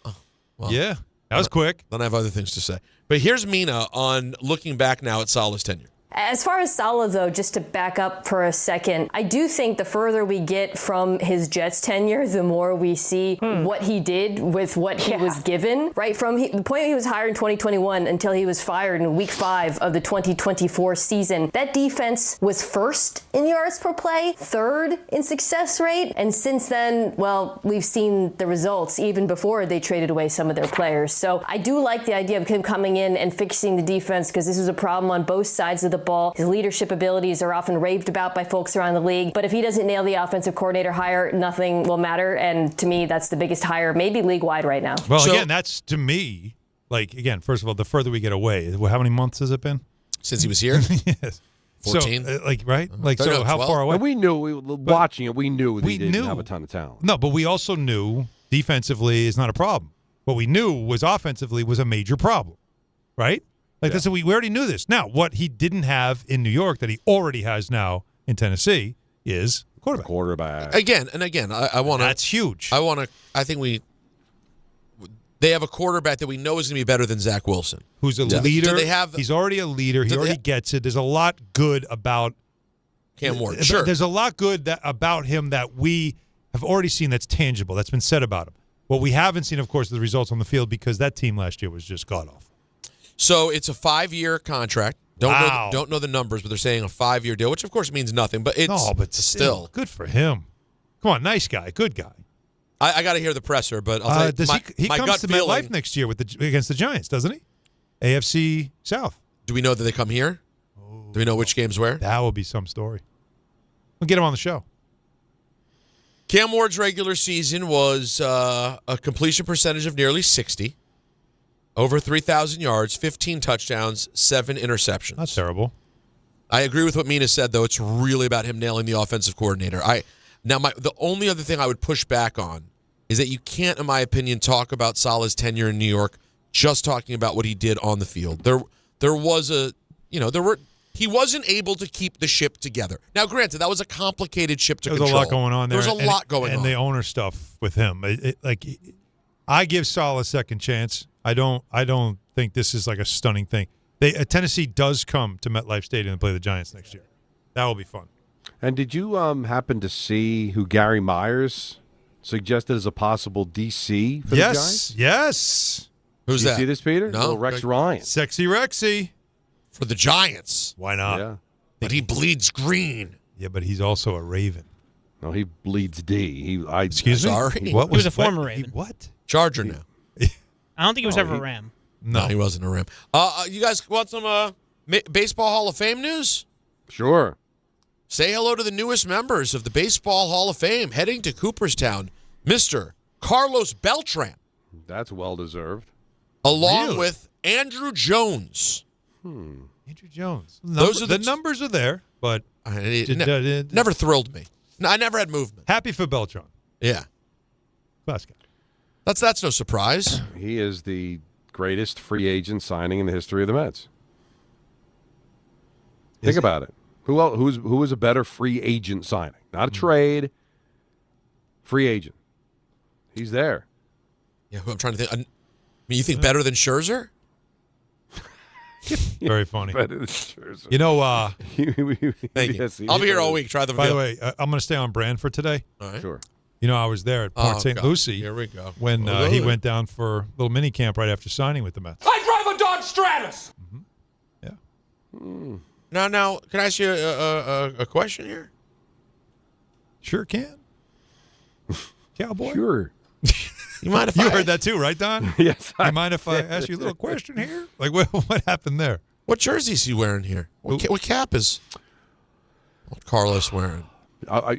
Oh, well, yeah. That was quick. Then I have other things to say. But here's Mina on looking back now at Saleh's tenure. As far as Saleh, though, just to back up for a second, I do think the further we get from his Jets tenure, the more we see what he did with what he was given, right? From the point he was hired in 2021 until he was fired in week 5 of the 2024 season, that defense was first in yards per play, third in success rate. And since then, well, we've seen the results even before they traded away some of their players. So I do like the idea of him coming in and fixing the defense because this was a problem on both sides of the ball. His leadership abilities are often raved about by folks around the league, but if he doesn't nail the offensive coordinator hire, nothing will matter. And to me, that's the biggest hire, maybe league-wide right now. Well, again, that's to me, like, again, first of all, the further we get away, how many months has it been? Since he was here? Yes. 14? So, right? Like, so how 12? far away? And we knew, watching it, we knew he didn't have a ton of talent. No, but we also knew defensively is not a problem. What we knew was offensively was a major problem, right? Like that's we already knew this. Now, what he didn't have in New York that he already has now in Tennessee is quarterback. Again, I want to. That's huge. I think they have a quarterback that we know is going to be better than Zach Wilson, who's a leader. He's already a leader. He already gets it. There's a lot good about Cam Ward. Sure, there's a lot good about him that we have already seen that's tangible. That's been said about him. What we haven't seen, of course, is the results on the field because that team last year was just god awful. So it's a 5-year contract. Don't know the numbers, but they're saying a 5-year deal, which of course means nothing. But it's still good for him. Come on, nice guy, good guy. I got to hear the presser, but I'll tell you, he my comes gut to feeling, MetLife next year against the Giants, doesn't he? AFC South. Do we know that they come here? Do we know which games where? That will be some story. We'll get him on the show. Cam Ward's regular season was a completion percentage of nearly 60. Over 3,000 yards, 15 touchdowns, 7 interceptions. Not terrible. I agree with what Mina said, though. It's really about him nailing the offensive coordinator. The only other thing I would push back on is that you can't, in my opinion, talk about Saleh's tenure in New York just talking about what he did on the field. He wasn't able to keep the ship together. Now, granted, that was a complicated ship to control. There was a lot going on there. There was a lot going on. And the owner stuff with him. I give Saleh a second chance. I don't think this is like a stunning thing. Tennessee does come to MetLife Stadium and play the Giants next year. That will be fun. And did you happen to see who Gary Myers suggested as a possible DC for the Giants? Yes. Who's you that? See this, Peter? No. Little Rex Ryan. Sexy Rexy. For the Giants. Why not? Yeah. But he bleeds green. Yeah, but he's also a Raven. No, he bleeds D. Excuse me? Sorry. What He was a former Raven. What? Charger now. I don't think he was ever a Ram. No, he wasn't a Ram. You guys want some Baseball Hall of Fame news? Sure. Say hello to the newest members of the Baseball Hall of Fame heading to Cooperstown, Mr. Carlos Beltran. That's well-deserved. Along with Andrew Jones. Andrew Jones. Those are the numbers are there, but never thrilled me. No, I never had movement. Happy for Beltran. Yeah. Class guy. That's no surprise. He is the greatest free agent signing in the history of the Mets. Think about it. Who was a better free agent signing? Not a trade. Free agent. He's there. Yeah, who I'm trying to think. I mean, you think better than Scherzer? Very funny. Better than Scherzer. You know, Thank you. Yes, I'll be here all week. Try the By the way, I'm going to stay on brand for today. All right. Sure. You know, I was there at Port St. God. Lucie. Here we go. When he went down for a little mini camp right after signing with the Mets. I drive a Dodge Stratus. Now, can I ask you a question here? Sure can. Cowboy. Sure. You mind if you I heard that too, right, Don? Yes. You mind if I ask you a little question here? Like, what happened there? What jersey is he wearing here? What cap is Carlos wearing? I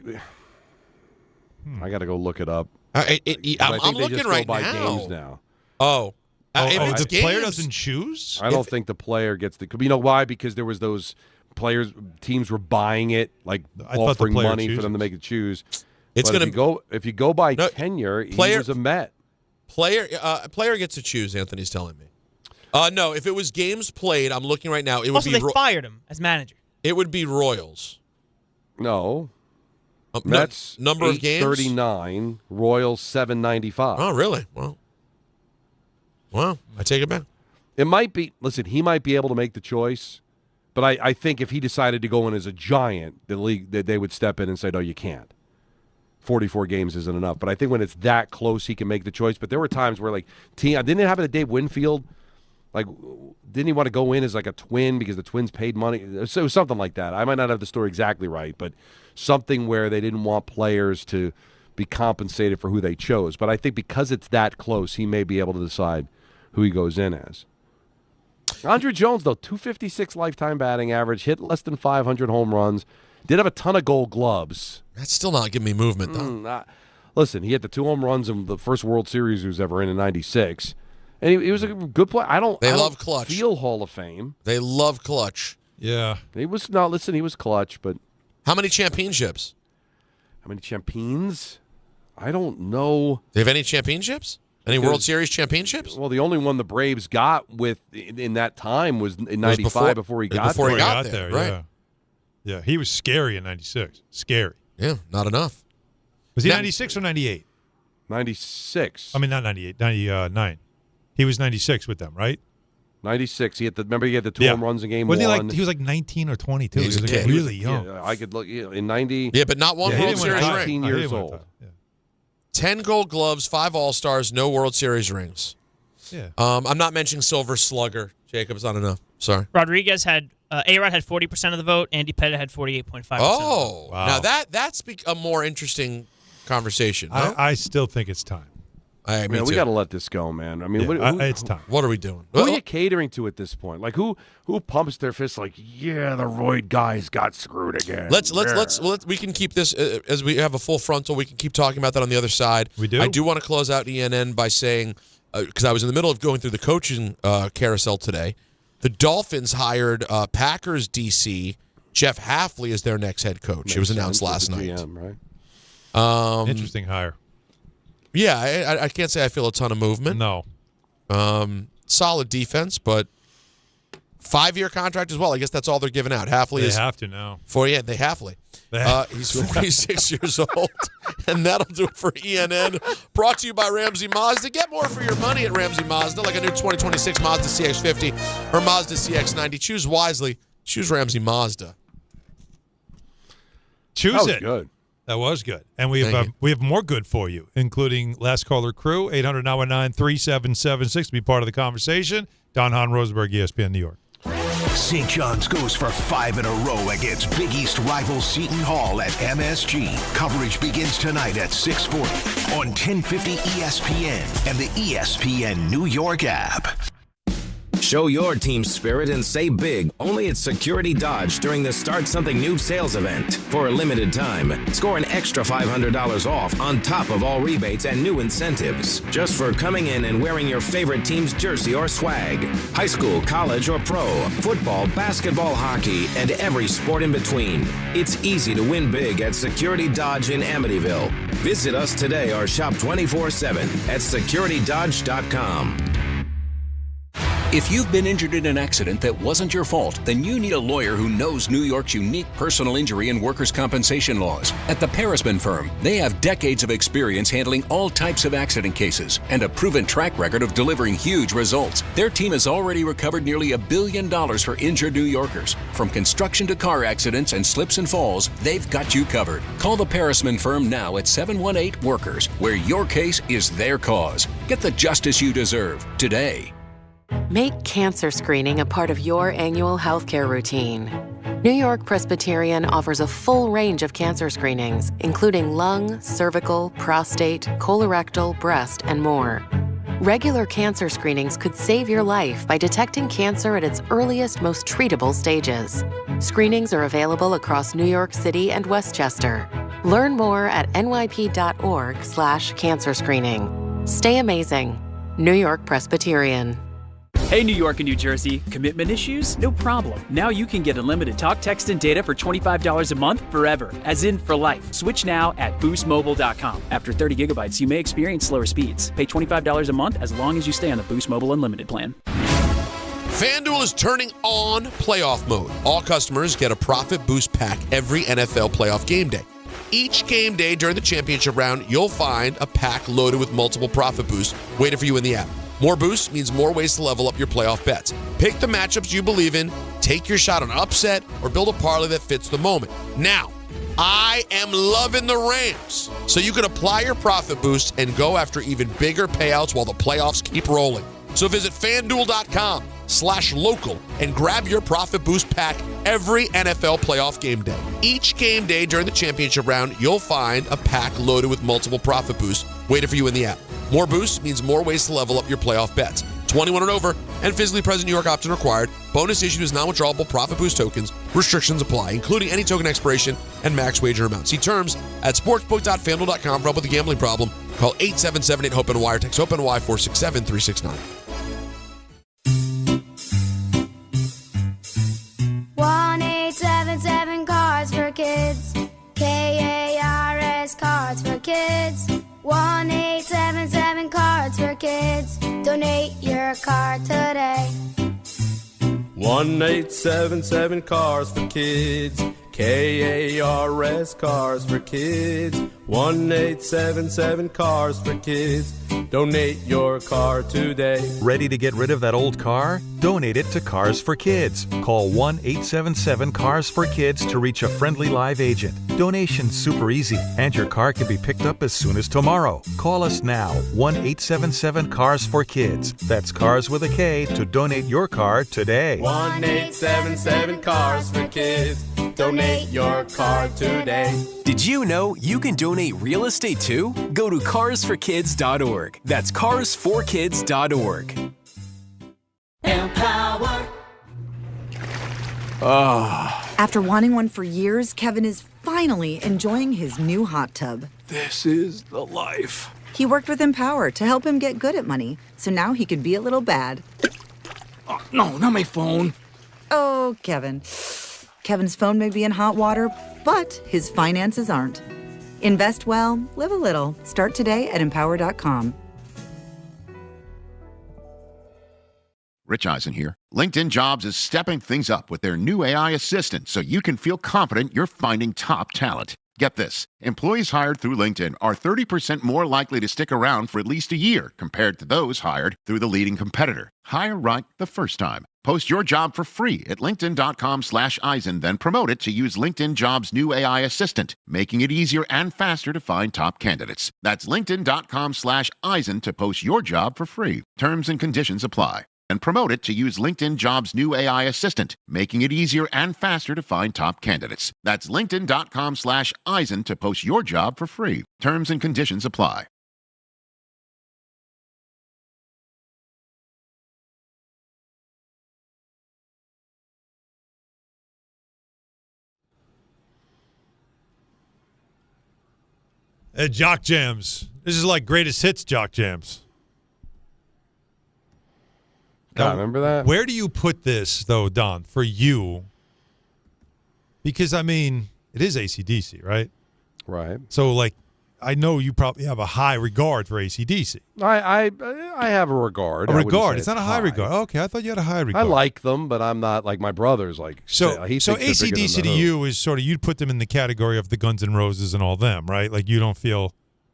got to go look it up. I'm think they looking just right go by now. games now. If it's the player games- doesn't choose? I don't think the player gets the. You know why? Because there was those players. Teams were buying it, like I thought the offering player money for chooses. them to make it choose. It's But gonna if you go by tenure. He was a Met. Player gets to choose. Anthony's telling me. No, if it was games played, I'm looking right now. It would Also, be they fired him as manager. It would be Royals. No. No, Mets number of games? 839. Royals 795. Oh, really? Well, I take it back. It might be. Listen, he might be able to make the choice, but I think if he decided to go in as a Giant, the league they would step in and say, no, you can't. 44 games isn't enough. But I think when it's that close, he can make the choice. But there were times where, like, didn't it happen to Dave Winfield? Like, didn't he want to go in as like a Twin because the Twins paid money? So it was something like that. I might not have the story exactly right, but something where they didn't want players to be compensated for who they chose. But I think because it's that close, he may be able to decide who he goes in as. Andrew Jones, though, 256 lifetime batting average, hit less than 500 home runs, did have a ton of Gold Gloves. That's still not giving me movement, though. Listen, he hit the 2 home runs in the first World Series he was ever in '96. And he was a good player. I don't clutch. Feel Hall of Fame. They love clutch. Yeah. He was not. Listen, he was clutch, but how many championships? How many champions? I don't know. Do they have any championships? Any World Series championships? Well, the only one the Braves got in that time was in '95 before he got there. Right. Yeah, he was scary in '96. Scary. Yeah, not enough. Was he 96 or 98? 96. I mean, not 98, 99. He was 96 with them, right? 96. He had he had the 2 home runs in game one. He was like 19 or 22. He was like kid. really young. Yeah, I could look in 90. Yeah, but not one World Series ring. 19 years old. 10 Gold Gloves, 5 All-Stars, no World Series rings. Yeah. I'm not mentioning Silver Slugger. Jacob's not enough. Sorry. Rodriguez had A-Rod had 40% of the vote. Andy Pettit had 48.5%. Oh, wow. Now that's a more interesting conversation. No? I still think it's time. Me we too. got to let this go, man. I mean, it's time. What are we doing? Who are you catering to at this point? Like who pumps their fists like, yeah, the roid guys got screwed again. Let's we can keep this as we have a full frontal. We can keep talking about that on the other side. We do. I do want to close out ENN by saying because I was in the middle of going through the coaching carousel today. The Dolphins hired Packers DC Jeff Hafley as their next head coach. It was announced last night. GM, right? Interesting hire. Yeah, I can't say I feel a ton of movement. No. Solid defense, but 5-year contract as well. I guess that's all they're giving out. Hafley They is have to now. They Hafley. He's 46 years old, and that'll do it for ENN. Brought to you by Ramsey Mazda. Get more for your money at Ramsey Mazda, like a new 2026 Mazda CX-50 or Mazda CX-90. Choose wisely. Choose Ramsey Mazda. Choose That was it. good. That was good. And we have more good for you, including Last Caller Crew, 800-919-3776 to be part of the conversation. Don Hahn, Rosenberg, ESPN, New York. St. John's goes for 5 in a row against Big East rival Seton Hall at MSG. Coverage begins tonight at 6:40 on 1050 ESPN and the ESPN New York app. Show your team's spirit and save big only at Security Dodge during the Start Something New sales event. For a limited time, score an extra $500 off on top of all rebates and new incentives. Just for coming in and wearing your favorite team's jersey or swag. High school, college, or pro, football, basketball, hockey, and every sport in between. It's easy to win big at Security Dodge in Amityville. Visit us today or shop 24/7 at securitydodge.com. If you've been injured in an accident that wasn't your fault, then you need a lawyer who knows New York's unique personal injury and workers' compensation laws. At the Parisman Firm, they have decades of experience handling all types of accident cases and a proven track record of delivering huge results. Their team has already recovered nearly $1 billion for injured New Yorkers. From construction to car accidents and slips and falls, they've got you covered. Call the Parisman Firm now at 718-WORKERS, where your case is their cause. Get the justice you deserve today. Make cancer screening a part of your annual healthcare routine. New York Presbyterian offers a full range of cancer screenings, including lung, cervical, prostate, colorectal, breast, and more. Regular cancer screenings could save your life by detecting cancer at its earliest, most treatable stages. Screenings are available across New York City and Westchester. Learn more at nyp.org/cancer screening. Stay amazing. New York Presbyterian. Hey, New York and New Jersey, commitment issues? No problem. Now you can get unlimited talk, text, and data for $25 a month forever, as in for life. Switch now at boostmobile.com. After 30 gigabytes, you may experience slower speeds. Pay $25 a month as long as you stay on the Boost Mobile Unlimited plan. FanDuel is turning on playoff mode. All customers get a Profit Boost pack every NFL playoff game day. Each game day during the championship round, you'll find a pack loaded with multiple Profit Boosts waiting for you in the app. More boosts means more ways to level up your playoff bets. Pick the matchups you believe in, take your shot on an upset, or build a parlay that fits the moment. Now, I am loving the Rams, so you can apply your Profit Boost and go after even bigger payouts while the playoffs keep rolling. So visit FanDuel.com/local and grab your Profit Boost pack every NFL playoff game day. Each game day during the championship round, you'll find a pack loaded with multiple Profit Boosts waiting for you in the app. More boosts means more ways to level up your playoff bets. 21 and over and physically present New York option required. Bonus issued is non-withdrawable Profit Boost tokens. Restrictions apply, including any token expiration and max wager amount. See terms at sportsbook.fanduel.com. For help with a gambling problem, call 877-8-HOPE-NY or text HOPE-NY 467-369. 1-877 Cards for Kids. KARS Cards for Kids. 1-877 Cards for Kids. Donate your card today. 1-877 Cars for Kids. KARS Cars for Kids. 1-877 Cars for Kids. Donate your car today. Ready to get rid of that old car? Donate it to Cars for Kids. Call 1-877-CARS-FOR-KIDS to reach a friendly live agent. Donation's super easy, and your car can be picked up as soon as tomorrow. Call us now, 1-877-CARS-FOR-KIDS. That's Cars with a K to donate your car today. 1-877 Cars for Kids. Donate your car today. Did you know you can donate real estate too? Go to carsforkids.org. That's carsforkids.org. Empower. After wanting one for years, Kevin is finally enjoying his new hot tub. This is the life. He worked with Empower to help him get good at money, so now he could be a little bad. Oh, no, not my phone. Oh, Kevin. Kevin's phone may be in hot water, but his finances aren't. Invest well, live a little. Start today at empower.com. Rich Eisen here. LinkedIn Jobs is stepping things up with their new AI assistant so you can feel confident you're finding top talent. Get this. Employees hired through LinkedIn are 30% more likely to stick around for at least a year compared to those hired through the leading competitor. Hire right the first time. Post your job for free at linkedin.com/Eisen, then promote it to use LinkedIn Jobs' new AI assistant, making it easier and faster to find top candidates. That's linkedin.com/Eisen to post your job for free. Terms and conditions apply. And promote it to use LinkedIn Jobs' new AI assistant, making it easier and faster to find top candidates. That's linkedin.com/Eisen to post your job for free. Terms and conditions apply. Jock Jams. This is like greatest hits Jock Jams. I remember that. Where do you put this, though, Don, for you? Because, I mean, it is AC/DC, right? Right. So, like, I know you probably have a high regard for AC/DC. I have a regard. A I wouldn't regard. say It's not a high regard. Okay, I thought you had a high I regard. like them, but I'm not like my brothers. Like So AC/DC to you is sort of, you'd put them in the category of the Guns N' Roses and all them, right? Like, you don't feel,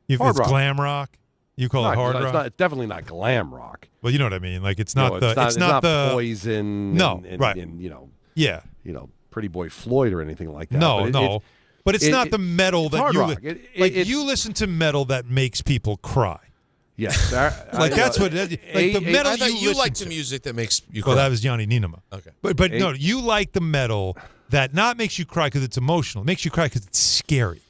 Hard it's rock. glam rock. You call it hard rock? It's definitely not glam rock. Well, you know what I mean. Like, it's No, not it's not the Poison. No, and, right. And, yeah. Pretty Boy Floyd or anything like that. No. But it's not the metal that hard you rock. you listen to metal that makes people cry. Yes, that's what the metal I thought you listen liked to. the music that makes you cry. Well, that was Johnny Ninema. Okay. But no, you like the metal that not makes you cry because it's emotional. It makes you cry because it's scary.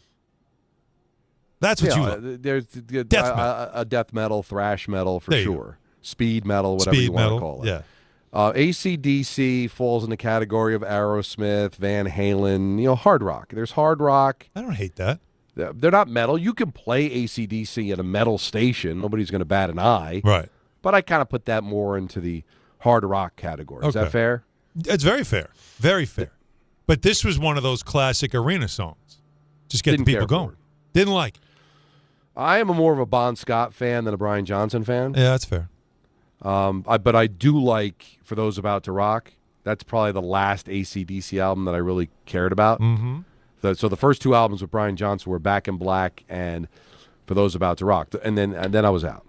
That's what you love. There's Death metal. a death metal, thrash metal for There you sure. Speed metal, whatever Speed you want metal, to call it. yeah. AC/DC falls in the category of Aerosmith, Van Halen, hard rock. There's hard rock. I don't hate that. They're not metal. You can play AC/DC at a metal station. Nobody's going to bat an eye. Right. But I kind of put that more into the hard rock category. Is that fair? It's very fair. Very fair. But this was one of those classic arena songs. Just getting people going. Didn't like it. I am more of a Bon Scott fan than a Brian Johnson fan. Yeah, that's fair. But I do like For Those About to Rock. That's probably the last AC/DC album that I really cared about. Mm-hmm. So the first two albums with Brian Johnson were Back in Black and For Those About to Rock. And then I was out.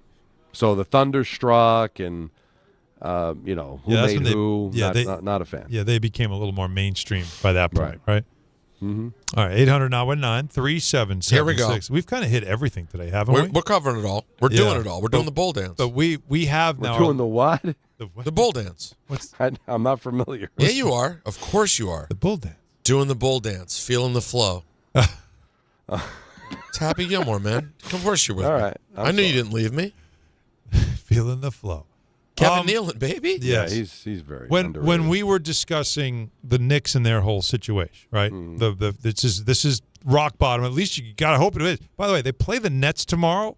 So the Thunderstruck and Who Made Who, not a fan. Yeah, they became a little more mainstream by that point, right? Mm-hmm. All right, 800-919-3776. Here we go. We've kind of hit everything today, haven't we? We're covering it all. We're doing it all. We're doing the bull dance. But we have now. We're doing the what? The bull dance. I'm not familiar. Yeah, you are. Of course you are. The bull dance. Doing the bull dance, feeling the flow. It's Happy Gilmore, man. Of course you're with All me. right. I knew you didn't leave me. Feeling the flow. Kevin Nealon, baby. Yes. Yeah, he's very when we were discussing the Knicks and their whole situation, right? This is rock bottom. At least you gotta hope it is. By the way, they play the Nets tomorrow.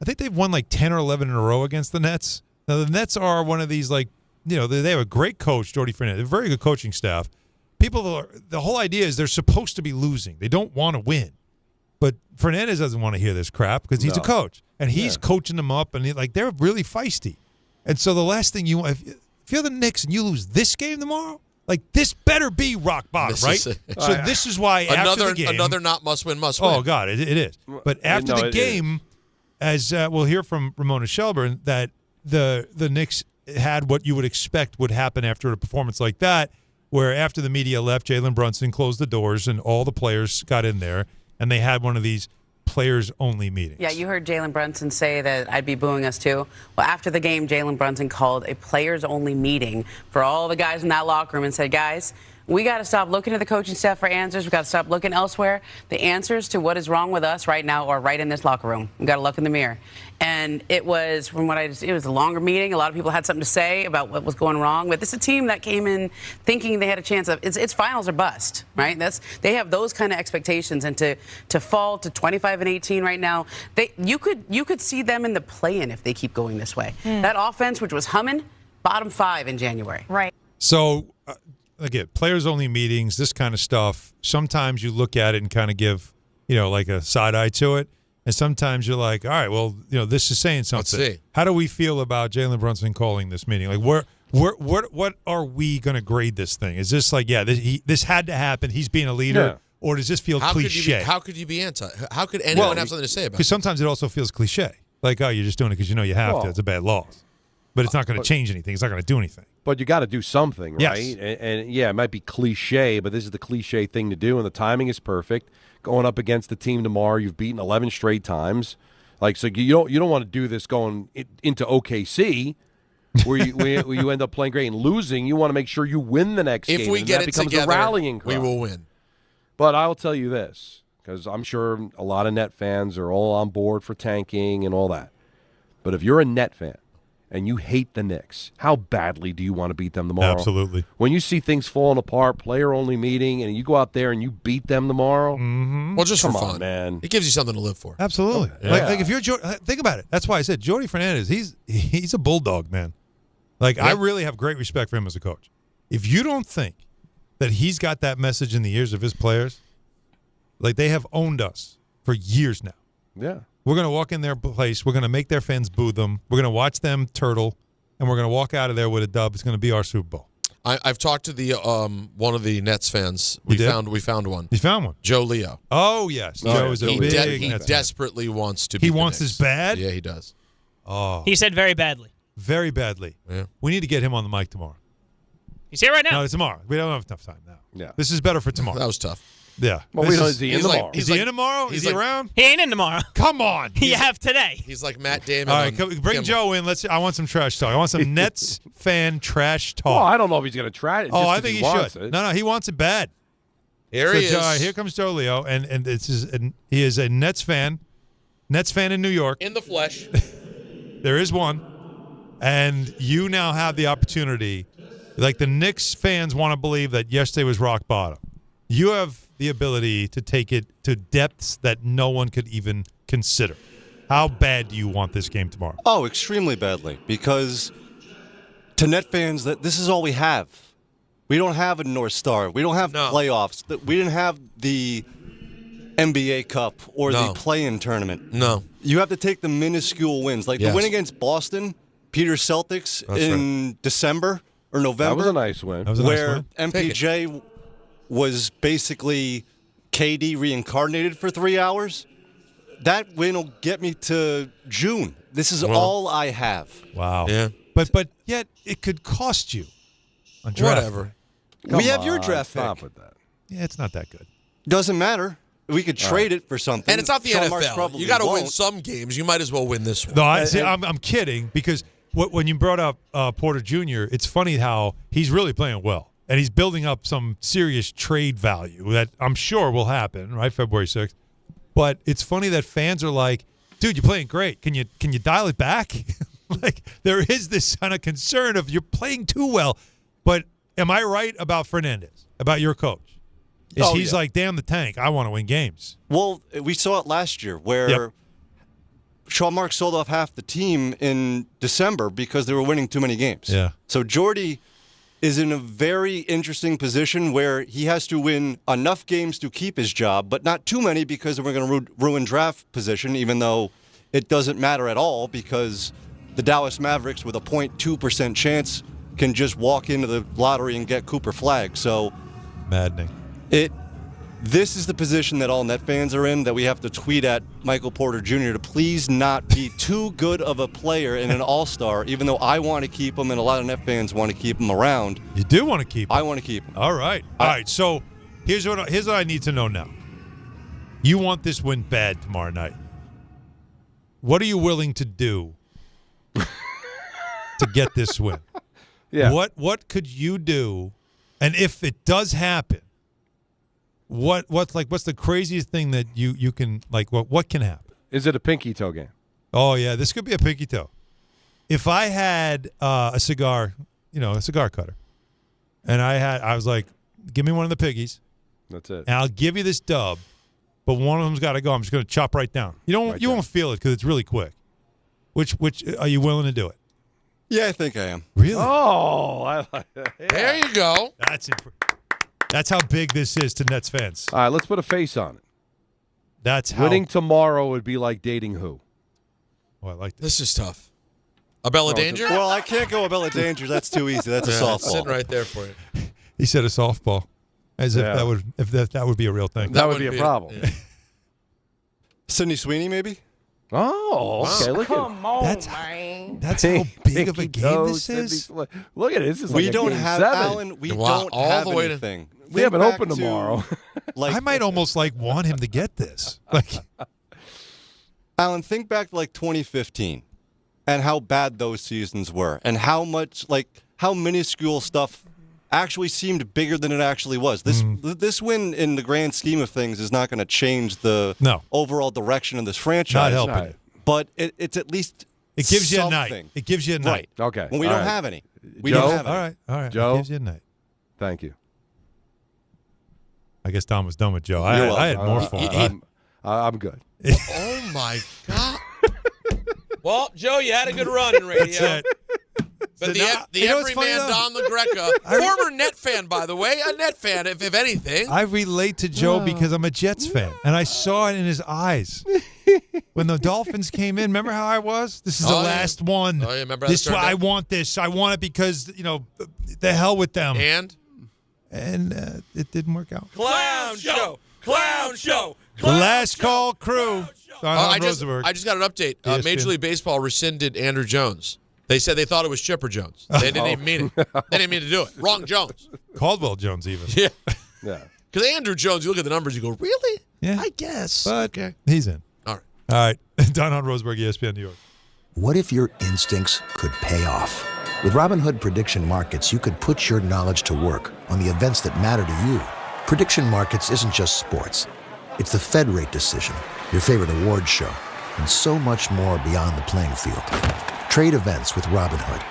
I think they've won like 10 or 11 in a row against the Nets. Now the Nets are one of these they have a great coach, Jordy Fernandez, a very good coaching staff. The whole idea is they're supposed to be losing. They don't want to win. But Fernandez doesn't want to hear this crap because he's a coach and he's coaching them up and they're really feisty. And so the last thing you want, if you're the Knicks and you lose this game tomorrow, this better be rock bottom, right? So this is why after the game, another not must win. Oh God, it is. But after the game, as we'll hear from Ramona Shelburne, that the Knicks had what you would expect would happen after a performance like that, where after the media left, Jalen Brunson closed the doors and all the players got in there, and they had one of these players-only meetings. Yeah, you heard Jalen Brunson say that I'd be booing us too. Well, after the game, Jalen Brunson called a players-only meeting for all the guys in that locker room and said, guys, we got to stop looking to the coaching staff for answers. We got to stop looking elsewhere. The answers to what is wrong with us right now are right in this locker room. We got to look in the mirror. And it was, it was a longer meeting. A lot of people had something to say about what was going wrong. But this is a team that came in thinking they had a chance of, it's finals or bust, right? They have those kind of expectations. And to fall to 25-18 right now, you could see them in the play-in if they keep going this way. That offense, which was humming, bottom 5 in January. Right. So, again, players-only meetings, this kind of stuff, sometimes you look at it and kind of give, like a side eye to it. And sometimes you're like, all right, well, this is saying something. Let's see. How do we feel about Jalen Brunson calling this meeting? Like, what are we going to grade this thing? Is this like, this had to happen, he's being a leader, or does this feel cliche? How could you be anti? How could anyone have something to say about it? Because sometimes it also feels cliche. Like, oh, you're just doing it because you know you have to. It's a bad loss. but it's not going to change anything. It's not going to do anything. But you got to do something, right? Yes. And yeah, it might be cliche, but this is the cliche thing to do, and the timing is perfect. Going up against the team tomorrow, you've beaten 11 straight times. Like, so you don't want to do this going into OKC, where you end up playing great and losing. You want to make sure you win the next game. If we get that it becomes together, a rallying cry. we will win. But I'll tell you this, because I'm sure a lot of Net fans are all on board for tanking and all that. But if you're a Net fan and you hate the Knicks, how badly do you want to beat them tomorrow? Absolutely. When you see things falling apart, player-only meeting, and you go out there and you beat them tomorrow, Well, just come for on, fun, man. It gives you something to live for. Absolutely. Yeah. Like if you're think about it. That's why I said Jody Fernandez. He's a bulldog, man. Like I really have great respect for him as a coach. If you don't think that he's got that message in the ears of his players, like they have owned us for years now. Yeah. We're going to walk in their place. We're going to make their fans boo them. We're going to watch them turtle, and we're going to walk out of there with a dub. It's going to be our Super Bowl. I've talked to the one of the Nets fans. We found one. You found one? Joe Leo. Oh, yes. Joe is a big He Nets fan. desperately wants to. He beat the wants Knicks. this bad? Yeah, he does. Oh. He said very badly. Very badly. Yeah. We need to get him on the mic tomorrow. He's here right now. No, it's tomorrow. We don't have enough time now. Yeah. This is better for tomorrow. That was tough. Yeah. Well, we don't. Is he in tomorrow? Is he in tomorrow? Is he around? He ain't in tomorrow. Come on. You have today. He's like Matt Damon. All right, bring Joe in. I want some trash talk. I want some Nets fan trash talk. Well, I don't know if he's going to try it. Oh, just I 'cause think he wants should. it. No, he wants it bad. Here he is. All right, here comes Joe Leo, and he is a Nets fan in New York. In the flesh. There is one, and you now have the opportunity. Like the Knicks fans want to believe that yesterday was rock bottom. You have the ability to take it to depths that no one could even consider. How bad do you want this game tomorrow? Oh, extremely badly, because to Net fans, this is all we have. We don't have a North Star. We don't have playoffs. We didn't have the NBA Cup or the play-in tournament. No. You have to take the minuscule wins. Like the win against Boston, Peter Celtics in December or November. That was a nice win. Where MPJ was basically KD reincarnated for 3 hours. That win will get me to June. This is all I have. Wow. Yeah. But yet it could cost you on draft. Whatever. We have your draft pick. Stop with that. Yeah, it's not that good. Doesn't matter. We could trade it for something. And it's not the Sean Marks NFL. probably You got to win won't. some games. You might as well win this one. No, I'm kidding because when you brought up Porter Jr., it's funny how he's really playing well. And he's building up some serious trade value that I'm sure will happen, right, February 6th. But it's funny that fans are like, dude, you're playing great. Can you dial it back? Like, there is this kind of concern of you're playing too well. But am I right about Fernandez, about your coach? He's like, damn the tank. I want to win games. Well, we saw it last year where Sean Marks sold off half the team in December because they were winning too many games. Yeah. So Jordy is in a very interesting position where he has to win enough games to keep his job, but not too many because we're going to ruin draft position, even though it doesn't matter at all because the Dallas Mavericks with a 0.2% chance can just walk into the lottery and get Cooper Flagg. So maddening. This is the position that all Net fans are in, that we have to tweet at Michael Porter Jr. to please not be too good of a player and an all-star, even though I want to keep him and a lot of Net fans want to keep him around. You do want to keep him? I want to keep him. All right. All right, so here's what I need to know now. You want this win bad tomorrow night. What are you willing to do to get this win? Yeah. What could you do? And if it does happen, what's the craziest thing that you can what can happen? Is it a pinky toe game? Oh yeah, this could be a pinky toe. If I had a cigar, a cigar cutter, and I was like, give me one of the piggies. That's it. And I'll give you this dub, but one of them's got to go. I'm just going to chop right down. You won't feel it because it's really quick. Which are you willing to do it? Yeah, I think I am. Really? Oh, I like that. Yeah. There you go. That's how big this is to Nets fans. All right, let's put a face on it. That's how winning tomorrow would be like dating who? Oh, I like this. Is tough. Abella Danger? Well, I can't go Abella Danger. That's too easy. That's a softball. Sitting right there for you. He said a softball, as if that would be a real thing. That would be a problem. Sydney Sweeney, maybe. Oh, okay. Look Come at on, it. That's how big of a game this is. Look at it. This is We like a don't game have 7. Alan. We Wow, don't all have the way to- anything. We have it Think open back to, tomorrow. Like I might almost want him to get this. Like, Alan, think back to 2015 and how bad those seasons were, and how much how minuscule stuff actually seemed bigger than it actually was. This win in the grand scheme of things is not going to change the overall direction of this franchise. Not helping it. But it's at least it gives you a something. night. It gives you a night. Right. Okay. When we All don't right. have any. We Joe? don't have any. All right. Joe? It gives you a night. Thank you. I guess Don was done with Joe. You're I had more welcome. fun. I'm good. Oh, my God. Well, Joe, you had a good run in radio. That's it. But So the you know what's funny, everyman though? Don LaGreca, former Net fan, by the way, a Net fan, if anything. I relate to Joe because I'm a Jets fan, and I saw it in his eyes when the Dolphins came in. Remember how I was? This is the last one. Oh, yeah, remember how this it turned I out? want this. I want it because the hell with them. And it didn't work out. Clown show. The last call crew. I Rosenberg. just got an update. ESPN. Major League Baseball rescinded Andrew Jones. They said they thought it was Chipper Jones. They didn't even mean it. They didn't mean to do it. Wrong Jones. Caldwell Jones even. Yeah. Yeah. Because Andrew Jones, you look at the numbers, you go, really? Yeah. I guess. But okay. he's in. All right. All right. Don on Rosenberg, ESPN New York. What if your instincts could pay off? With Robinhood Prediction Markets, you could put your knowledge to work on the events that matter to you. Prediction Markets isn't just sports. It's the Fed rate decision, your favorite awards show, and so much more beyond the playing field. Trade events with Robinhood.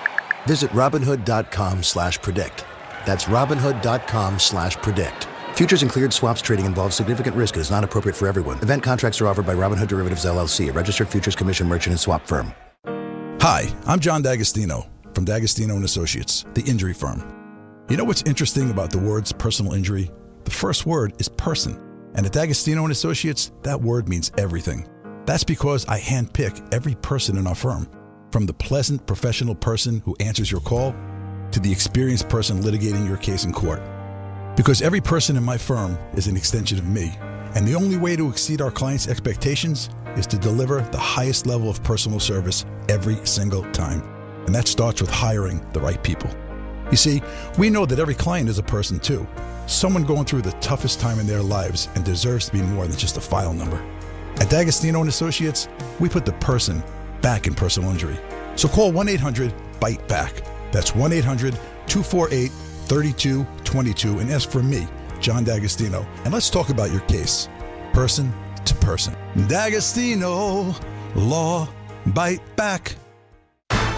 Visit Robinhood.com/predict. That's Robinhood.com/predict. Futures and cleared swaps trading involves significant risk and is not appropriate for everyone. Event contracts are offered by Robinhood Derivatives LLC, a registered futures commission merchant and swap firm. Hi, I'm John D'Agostino from D'Agostino & Associates, the injury firm. You know what's interesting about the words personal injury? The first word is person. And at D'Agostino & Associates, that word means everything. That's because I handpick every person in our firm, from the pleasant professional person who answers your call to the experienced person litigating your case in court. Because every person in my firm is an extension of me, and the only way to exceed our clients' expectations is to deliver the highest level of personal service every single time. And that starts with hiring the right people. You see, we know that every client is a person too, someone going through the toughest time in their lives and deserves to be more than just a file number. At D'Agostino & Associates, we put the person back in personal injury. So call 1-800-BITE-BACK. That's 1-800-248-3222 and ask for me, John D'Agostino. And let's talk about your case, person to person. D'Agostino, law, bite back.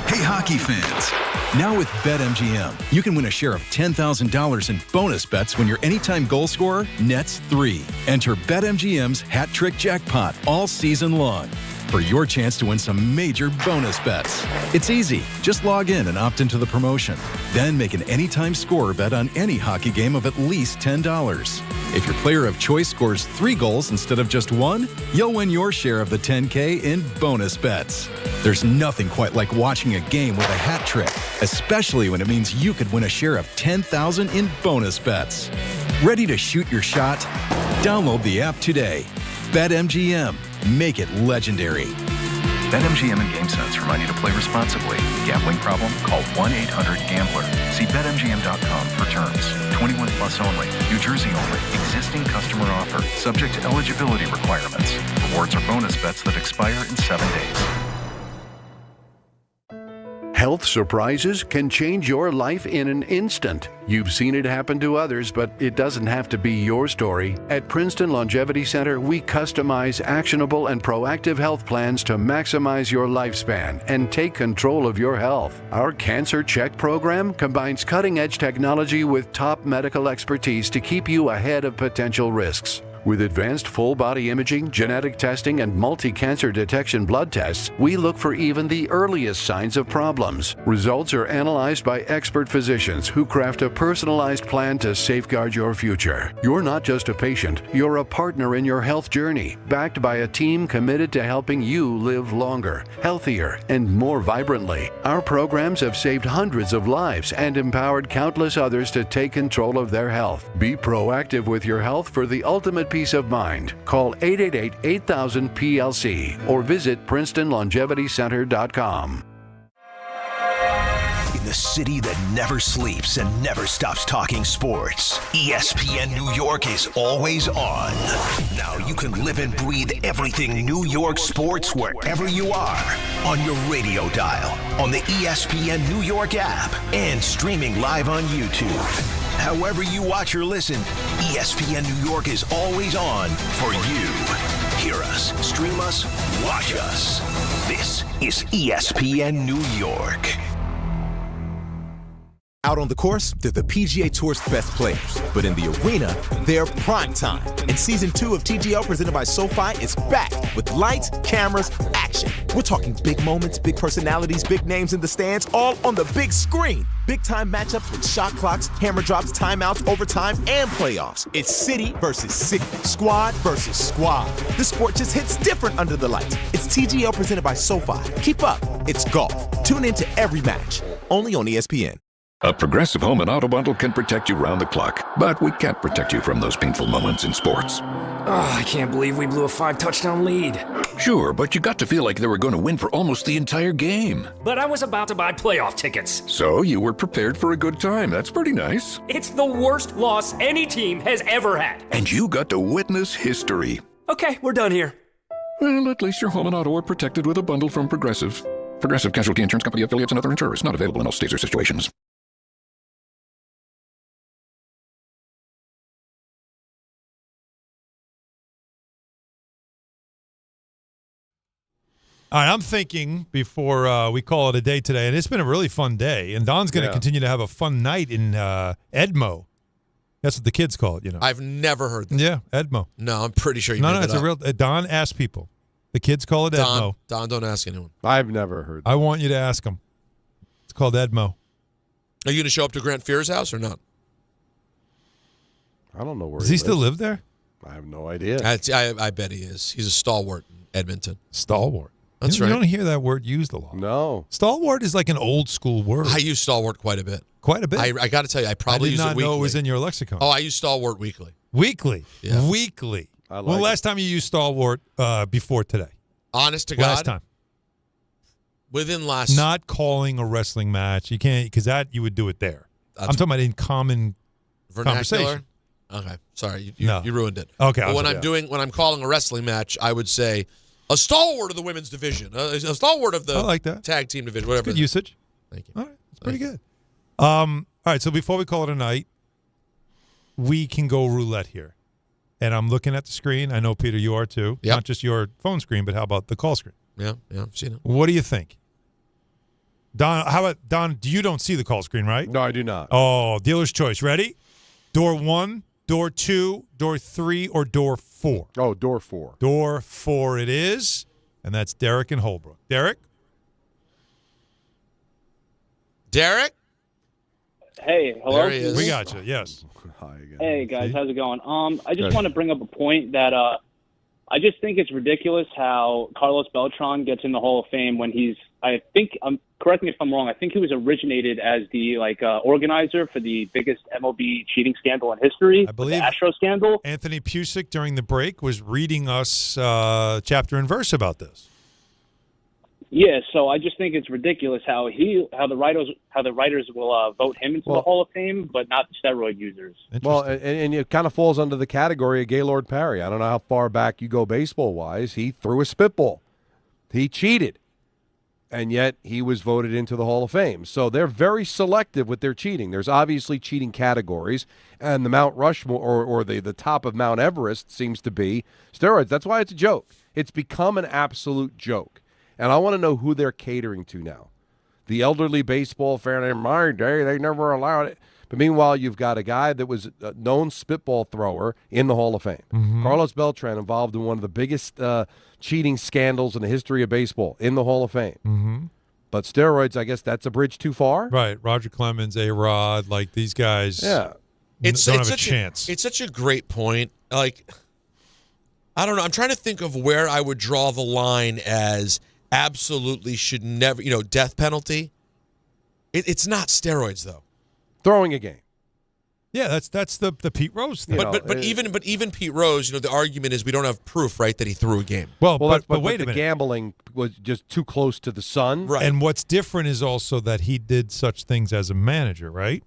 Hey, hockey fans. Now with BetMGM, you can win a share of $10,000 in bonus bets when your anytime goal scorer nets 3. Enter BetMGM's Hat Trick Jackpot all season long for your chance to win some major bonus bets. It's easy. Just log in and opt into the promotion. Then make an anytime scorer bet on any hockey game of at least $10. If your player of choice scores 3 goals instead of just 1, you'll win your share of the $10K in bonus bets. There's nothing quite like watching a game with a hat trick, especially when it means you could win a share of $10,000 in bonus bets. Ready to shoot your shot? Download the app today. BetMGM. Make it legendary. BetMGM and GameSense remind you to play responsibly. Gambling problem? Call 1-800-GAMBLER. See BetMGM.com for terms. 21 plus only. New Jersey only. Existing customer offer. Subject to eligibility requirements. Rewards are bonus bets that expire in 7 days. Health surprises can change your life in an instant. You've seen it happen to others, but it doesn't have to be your story. At Princeton Longevity Center, we customize actionable and proactive health plans to maximize your lifespan and take control of your health. Our Cancer Check program combines cutting-edge technology with top medical expertise to keep you ahead of potential risks. With advanced full-body imaging, genetic testing, and multi-cancer detection blood tests, we look for even the earliest signs of problems. Results are analyzed by expert physicians who craft a personalized plan to safeguard your future. You're not just a patient, you're a partner in your health journey, backed by a team committed to helping you live longer, healthier, and more vibrantly. Our programs have saved hundreds of lives and empowered countless others to take control of their health. Be proactive with your health for the ultimate peace of mind. Call 888-8000-PLC or visit PrincetonLongevityCenter.com. In the city that never sleeps and never stops talking sports, ESPN New York is always on. Now you can live and breathe everything New York sports wherever you are. On your radio dial, on the ESPN New York app, and streaming live on YouTube. However you watch or listen, ESPN New York is always on for you. Hear us, stream us, watch us. This is ESPN New York. Out on the course, they're the PGA Tour's best players. But in the arena, they're prime time. And Season 2 of TGL presented by SoFi is back with lights, cameras, action. We're talking big moments, big personalities, big names in the stands, all on the big screen. Big-time matchups with shot clocks, hammer drops, timeouts, overtime, and playoffs. It's city versus city, squad versus squad. The sport just hits different under the lights. It's TGL presented by SoFi. Keep up. It's golf. Tune into every match. Only on ESPN. A Progressive Home and Auto Bundle can protect you round the clock, but we can't protect you from those painful moments in sports. Oh, I can't believe we blew a 5-touchdown lead. Sure, but you got to feel like they were going to win for almost the entire game. But I was about to buy playoff tickets. So you were prepared for a good time. That's pretty nice. It's the worst loss any team has ever had. And you got to witness history. Okay, we're done here. Well, at least your home and auto are protected with a bundle from Progressive. Progressive Casualty Insurance Company affiliates and other insurers. Not available in all states or situations. All right, I'm thinking before we call it a day today, and it's been a really fun day, and Don's going to continue to have a fun night in Edmo. That's what the kids call it, you know. I've never heard that. Yeah, Edmo. No, I'm pretty sure you No, made it's that a real. Don asks people. The kids call it Edmo. Don, don't ask anyone. I've never heard that. I want you to ask them. It's called Edmo. Are you going to show up to Grant Fear's house or not? I don't know where Does he still live there? I have no idea. I bet he is. He's a stalwart in Edmonton. Stalwart. That's You right. don't hear that word used a lot. No. Stalwart is like an old school word. I use stalwart quite a bit. Quite a bit. I got to tell you, I probably did use not it weekly. know it was in your lexicon. Oh, I use stalwart weekly. Weekly. Yeah. Weekly. I like When it. last time you used stalwart before today? Honest to God. Last time. Within last. Not calling a wrestling match. You can't, because that you would do it there. I'm talking about in common vernacular? conversation. Okay. Sorry. No. You ruined it. Okay. But when I'm calling a wrestling match, I would say a stalwart of the women's division, a stalwart of the I like that. tag team division, whatever. Good usage. Thank you. All right. It's pretty good. All right. So before we call it a night, we can go roulette here. And I'm looking at the screen. I know, Peter, you are too. Yep. Not just your phone screen, but how about the call screen? Yeah, I've seen it. What do you think? Don, how about Don? You don't see the call screen, right? No, I do not. Oh, dealer's choice. Ready? Door 1, door 2, door 3, or door 4? Oh, door 4. Door 4 it is, and that's Derek in Holbrook. Derek? Derek? Hey, hello. There he is. We got you, yes. Hi again. Hey guys, how's it going? I just Good. want to bring up a point that I just think it's ridiculous how Carlos Beltran gets in the Hall of Fame when he's. I think correct me if I'm wrong. I think he was originated as the organizer for the biggest MLB cheating scandal in history. I believe the Astro scandal. Anthony Pusick during the break was reading us chapter and verse about this. Yeah, so I just think it's ridiculous how the writers will vote him into the Hall of Fame, but not the steroid users. Well, and it kind of falls under the category of Gaylord Perry. I don't know how far back you go baseball-wise. He threw a spitball. He cheated, and yet he was voted into the Hall of Fame. So they're very selective with their cheating. There's obviously cheating categories, and the Mount Rushmore or the top of Mount Everest seems to be steroids. That's why it's a joke. It's become an absolute joke. And I want to know who they're catering to now. The elderly baseball fan, in my day, they never allowed it. But meanwhile, you've got a guy that was a known spitball thrower in the Hall of Fame. Mm-hmm. Carlos Beltran involved in one of the biggest cheating scandals in the history of baseball in the Hall of Fame. Mm-hmm. But steroids, I guess that's a bridge too far. Right. Roger Clemens, A-Rod, like these guys Yeah. don't have a chance. It's such a great point. Like, I don't know. I'm trying to think of where I would draw the line as absolutely should never, death penalty. It's not steroids, though. Throwing a game. Yeah, that's the Pete Rose thing. But even Pete Rose, the argument is we don't have proof, right, that he threw a game. But wait a the minute. Gambling was just too close to the sun. Right. And what's different is also that he did such things as a manager, right?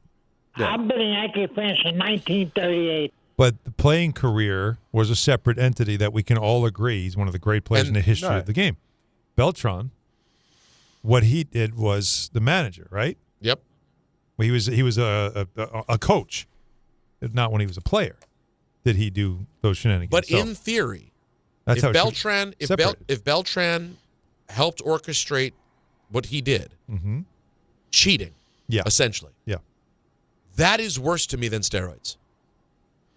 I've been a Yankee fan since 1938. But the playing career was a separate entity that we can all agree he's one of the great players in the history of the game. Beltran, what he did was the manager, right? Yep. Well, he was a coach, not when he was a player. Did he do those shenanigans? But in theory, That's if Beltran helped orchestrate what he did, cheating, essentially, that is worse to me than steroids.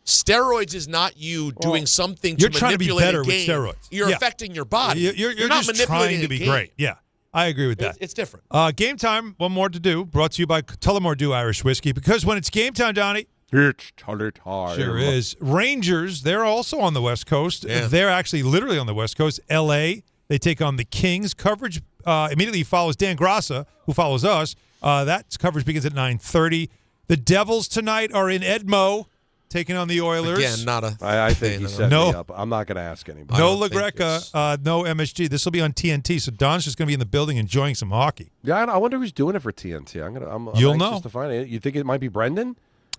Steroids is not you doing something to you're trying to be manipulate better a game. with steroids. You're affecting your body. You're not just manipulating trying to a be game. great. Yeah, I agree with that. It's different. Game time, one more to do. Brought to you by Tullamore Dew Irish Whiskey. Because when it's game time, Donnie. It's time. Sure is. Rangers, they're also on the West Coast. Yeah. They're actually literally on the West Coast. L.A., they take on the Kings. Coverage immediately follows Dan Grassa, who follows us. That coverage begins at 9:30. The Devils tonight are in Edmo, taking on the Oilers. Again, not a. I think he set me up. I'm not going to ask anybody. No LaGreca, no MSG. This will be on TNT, so Don's just going to be in the building enjoying some hockey. Yeah, I wonder who's doing it for TNT. I'm You'll anxious know. to find it. You think it might be Brendan?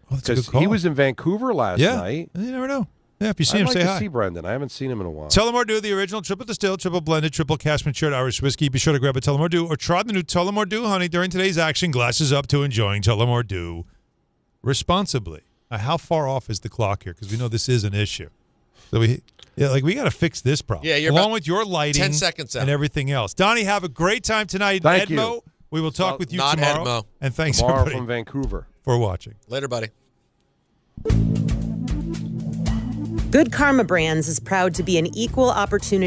Oh, that's a good Because call. he was in Vancouver last night. You never know. Yeah, if you see I'd him, like say to hi. see Brendan. I haven't seen him in a while. Tullamore Dew, the original triple distilled, triple blended, triple cask matured Irish whiskey. Be sure to grab a Tullamore Dew or try the new Tullamore Dew Honey during today's action. Glasses up to enjoying Tullamore Dew responsibly. How far off is the clock here? Because we know this is an issue. So we got to fix this problem. Yeah, you're along about with your lighting 10 seconds out. and everything else. Donnie, have a great time tonight Thank in Edmo. you. We will talk with you not tomorrow. Edmo. And thanks Tomorrow everybody from Vancouver. for watching. Later, buddy. Good Karma Brands is proud to be an equal opportunity